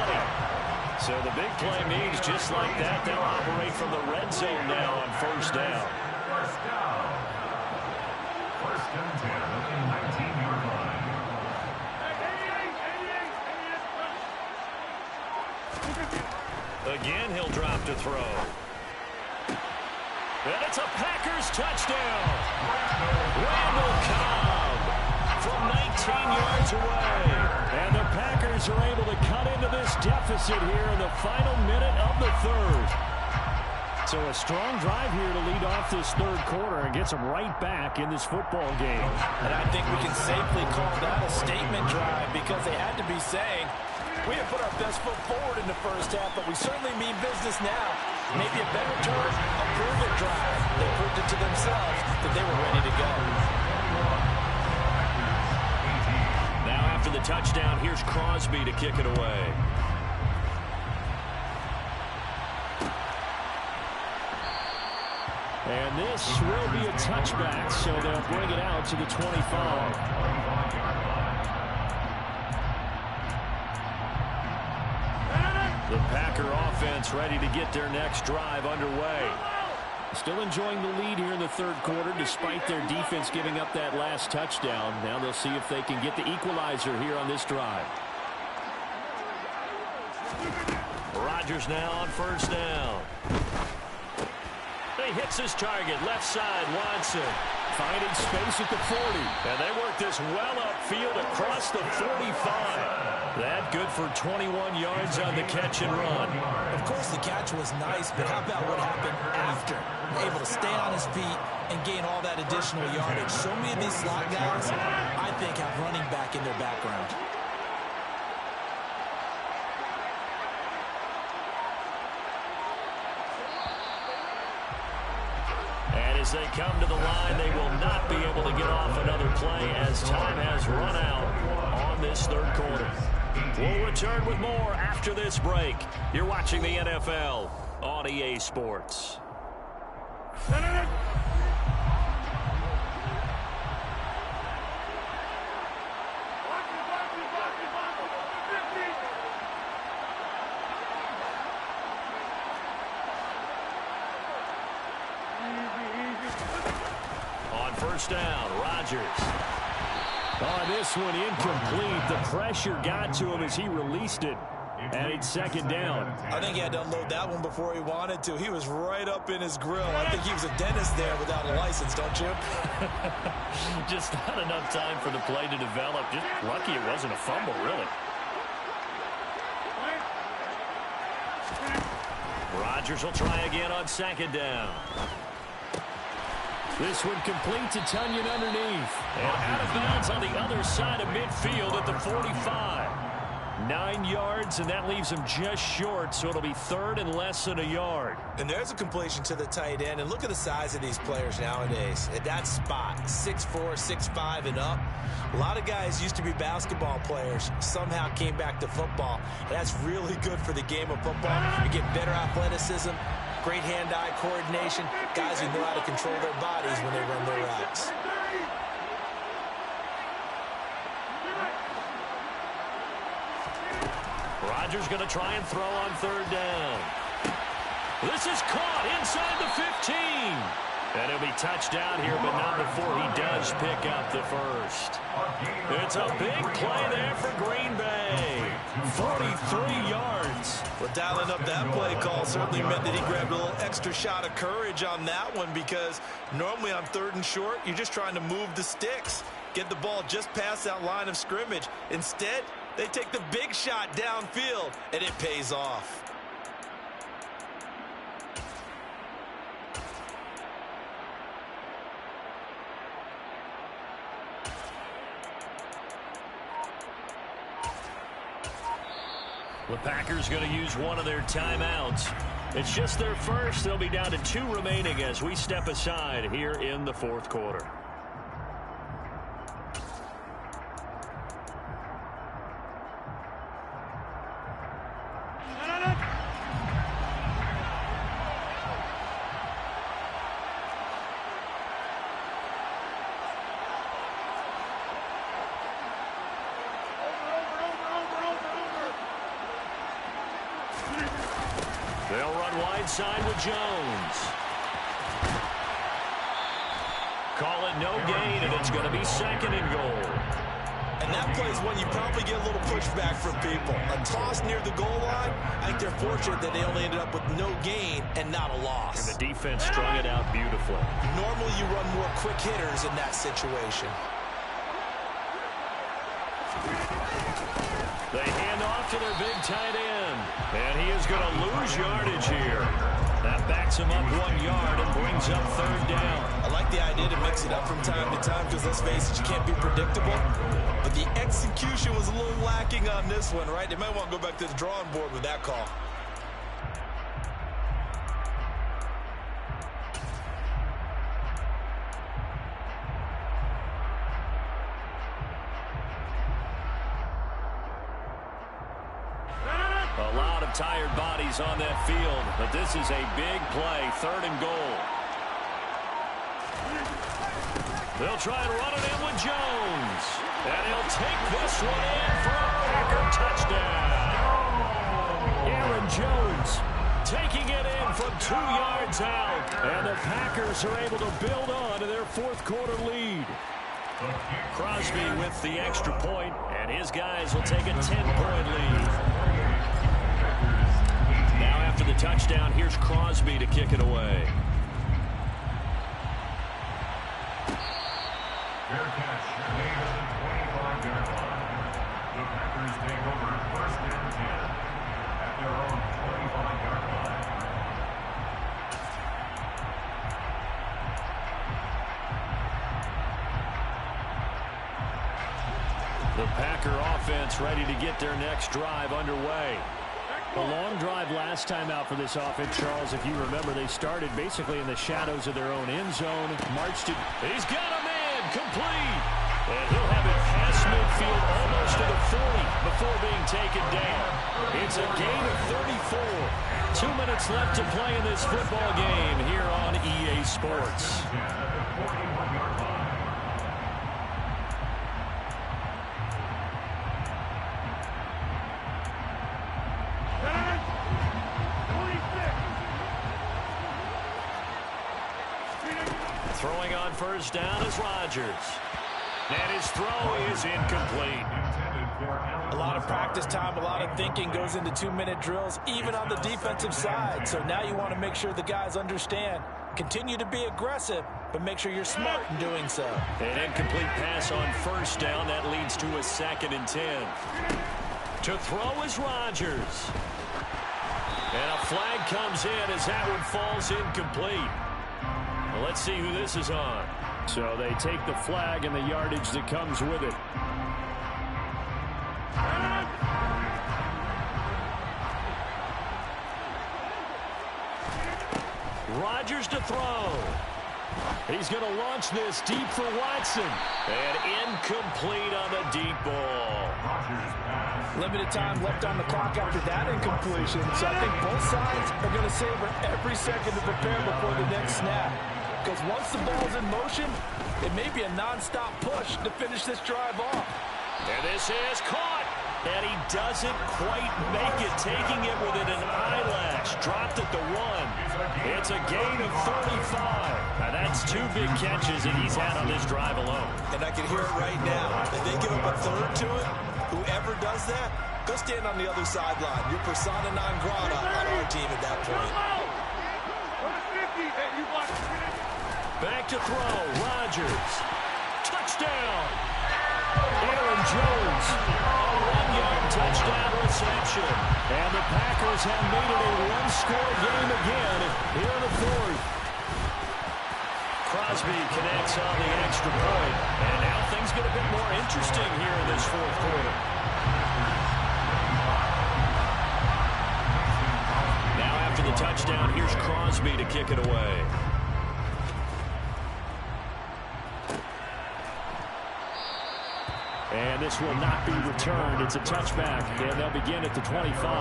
So the big play means just like that, they'll operate from the red zone now on first down. First down. First and 10 at the 19-yard line. Again, he'll drop to throw. And it's a Packers touchdown. Randall Cobb from 19 yards away. And the Packers are able to cut into this deficit here in the final minute of the third. So a strong drive here to lead off this third quarter and gets them right back in this football game. And I think we can safely call that a statement drive because they had to be saying, we have put our best foot forward in the first half, but we certainly mean business now. Maybe a better term, a prove-it drive. They proved it to themselves that they were ready to go. Now after the touchdown, here's Crosby to kick it away. And this will be a touchback, so they'll bring it out to the 25. The Packer offense ready to get their next drive underway. Still enjoying the lead here in the third quarter despite their defense giving up that last touchdown. Now they'll see if they can get the equalizer here on this drive. Rodgers now on first down. He hits his target, left side, Watson. Finding space at the 40. And they work this well upfield across the 45. That good for 21 yards on the catch and run. Of course, the catch was nice, but how about what happened after? Able to stay on his feet and gain all that additional yardage. So many of these slot guys, I think, have running back in their background. And as they come to the line, they will not be able to get off another play as time has run out on this third quarter. We'll return with more after this break. You're watching the NFL on EA Sports. On first down, Rodgers. On this one, incomplete. The pressure got to him as he released it. And it's second down. I think he had to unload that one before he wanted to. He was right up in his grill. I think he was a dentist there without a license, don't you? Just not enough time for the play to develop. Just lucky it wasn't a fumble, really. Rodgers will try again on second down. This one complete to Tunyon underneath. And out of bounds on the other side of midfield at the 45. 9 yards, and that leaves him just short, so it'll be third and less than a yard. And there's a completion to the tight end, and look at the size of these players nowadays. At that spot, 6'4", 6'5", and up. A lot of guys used to be basketball players, somehow came back to football, and that's really good for the game of football. You get better athleticism, great hand-eye coordination, guys who know how to control their bodies when they run their routes. Rodgers going to try and throw on third down. This is caught inside the 15. And it'll be touchdown here, but not before he does pick up the first. It's a big play there for Green Bay. 43 yards. Well, dialing up that play call certainly meant that he grabbed a little extra shot of courage on that one, because normally on third and short, you're just trying to move the sticks, get the ball just past that line of scrimmage. Instead, they take the big shot downfield, and it pays off. The Packers going to use one of their timeouts. It's just their first. They'll be down to 2 remaining as we step aside here in the fourth quarter. They'll run wide side with Jones. Call it no gain, and it's going to be 2nd and goal. And that plays when you probably get a little pushback from people. A toss near the goal line, I think they're fortunate that they only ended up with no gain and not a loss. And the defense strung it out beautifully. Normally you run more quick hitters in that situation. They hand off to their big tight end. And he is going to lose yardage here. That backs him up 1 yard and brings up 3rd down. I like the idea to mix it up from time to time because, let's face it, you can't be predictable. But the execution was a little lacking on this one, right? They might want to go back to the drawing board with that call. A lot of tired bodies on that field, but this is a big play, 3rd and goal. They'll try and run it in with Jones. And he'll take this one in for a Packer touchdown. Aaron Jones taking it in from 2 yards out. And the Packers are able to build on to their 4th quarter lead. Crosby with the extra point, and his guys will take a 10-point lead. Now after the touchdown, here's Crosby to kick it away. Fair catch made at the 25-yard line. The Packers take over 1st and 10 at their own 25-yard line. The Packer offense ready to get their next drive underway. A long drive last time out for this offense, Charles. If you remember, they started basically in the shadows of their own end zone. Marched to... He's got a man complete. And he'll have it past midfield almost to the 40 before being taken down. It's a gain of 34. 2 minutes left to play in this football game here on EA Sports. Throwing on 1st down is Rodgers. And his throw is incomplete. A lot of practice time, a lot of thinking goes into 2-minute drills, even on the defensive side. So now you want to make sure the guys understand. Continue to be aggressive, but make sure you're smart in doing so. An incomplete pass on 1st down. That leads to a 2nd and 10. To throw is Rodgers. And a flag comes in as that one falls incomplete. Well, let's see who this is on. So they take the flag and the yardage that comes with it. Rodgers to throw. He's going to launch this deep for Watson. And incomplete on the deep ball. Limited time left on the clock after that incompletion. So I think both sides are going to savor every second to prepare before the next snap. Because once the ball's in motion, it may be a non-stop push to finish this drive off. And this is caught. And he doesn't quite make it, taking it within an eyelash. Dropped at the 1. It's a gain of 35. Now that's 2 big catches that he's had on this drive alone. And I can hear it right now. If they give up a 3rd to it, whoever does that, go stand on the other sideline. You're persona non grata on our team at that point. Back to throw. Rodgers. Touchdown. Aaron Jones. A 1-yard touchdown reception. And the Packers have made it a 1-score game again here in the 4th. Crosby connects on the extra point. And now things get a bit more interesting here in this 4th quarter. Now after the touchdown, here's Crosby to kick it away. And this will not be returned. It's a touchback, and they'll begin at the 25.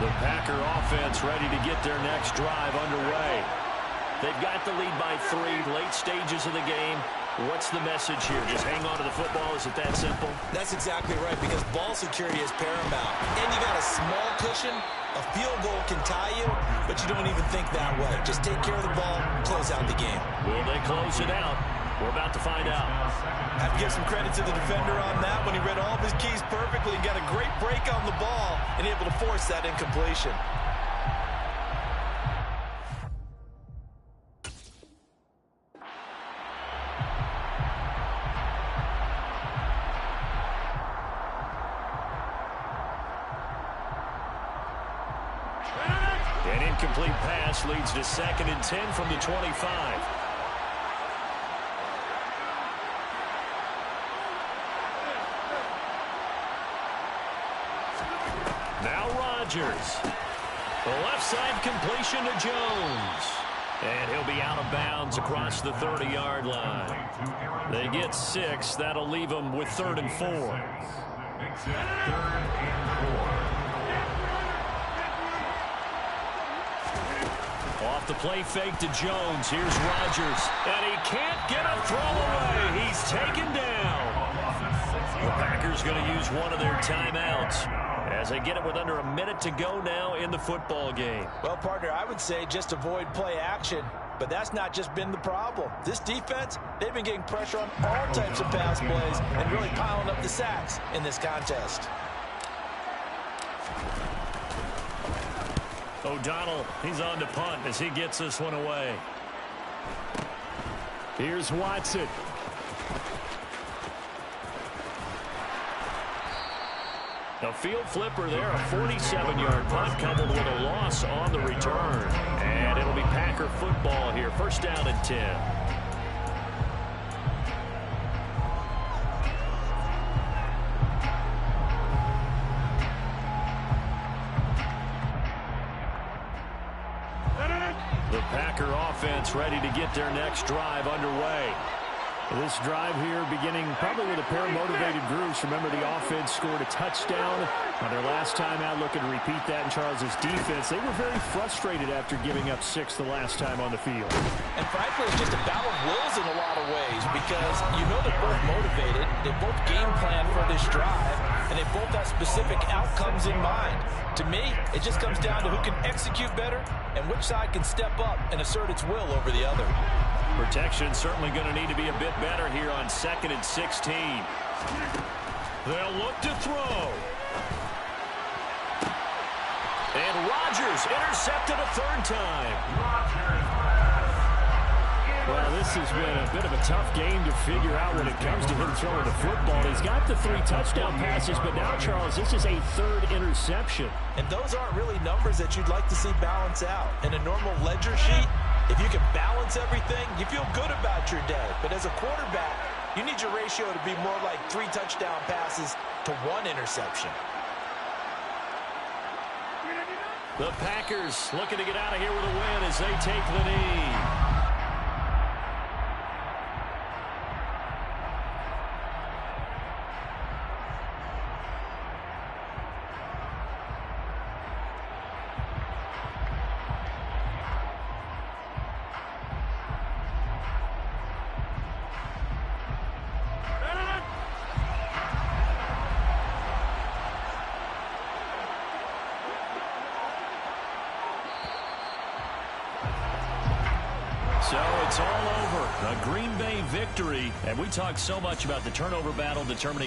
The Packer offense ready to get their next drive underway. They've got the lead by 3, late stages of the game. What's the message here? Just hang on to the football? Is it that simple? That's exactly right, because ball security is paramount. And you got a small cushion. A field goal can tie you, but you don't even think that way. Just take care of the ball, close out the game. Will they close it out? We're about to find out. I have to give some credit to the defender on that when he read all of his keys perfectly and got a great break on the ball and able to force that incompletion. An incomplete pass leads to 2nd and 10 from the 25. Now Rodgers. The left side completion to Jones. And he'll be out of bounds across the 30-yard line. They get 6. That'll leave them with 3rd and 4. Makes it 3rd and 4. Off the play fake to Jones. Here's Rodgers. And he can't get a throw away. He's taken down. The Packers going to use one of their timeouts as they get it with under a minute to go now in the football game. Well, partner, I would say just avoid play action. But that's not just been the problem. This defense, they've been getting pressure on all types of pass plays and really piling up the sacks in this contest. O'Donnell, he's on to punt as he gets this one away. Here's Watson. A field flipper there, a 47-yard punt coupled with a loss on the return. And it'll be Packer football here. 1st down and 10. The Packer offense ready to get their next drive underway. This drive here beginning probably with a pair of motivated groups. Remember, the offense scored a touchdown on their last time out, looking to repeat that in Charles's defense. They were very frustrated after giving up 6 the last time on the field. And frankly, it's just a battle of wills in a lot of ways because you know they're both motivated. They both game plan for this drive, and they both have specific outcomes in mind. To me, it just comes down to who can execute better and which side can step up and assert its will over the other. Protection certainly going to need to be a bit better here on 2nd and 16. They'll look to throw. And Rodgers intercepted a 3rd time. Well, this has been a bit of a tough game to figure out when it comes to him throwing the football. He's got the 3 touchdown passes, but now, Charles, this is a 3rd interception. And those aren't really numbers that you'd like to see balance out. In a normal ledger sheet, if you can balance everything, you feel good about your day. But as a quarterback, you need your ratio to be more like 3 touchdown passes to 1 interception. The Packers looking to get out of here with a win as they take the knee. So it's all over. A Green Bay victory. And we talked so much about the turnover battle determining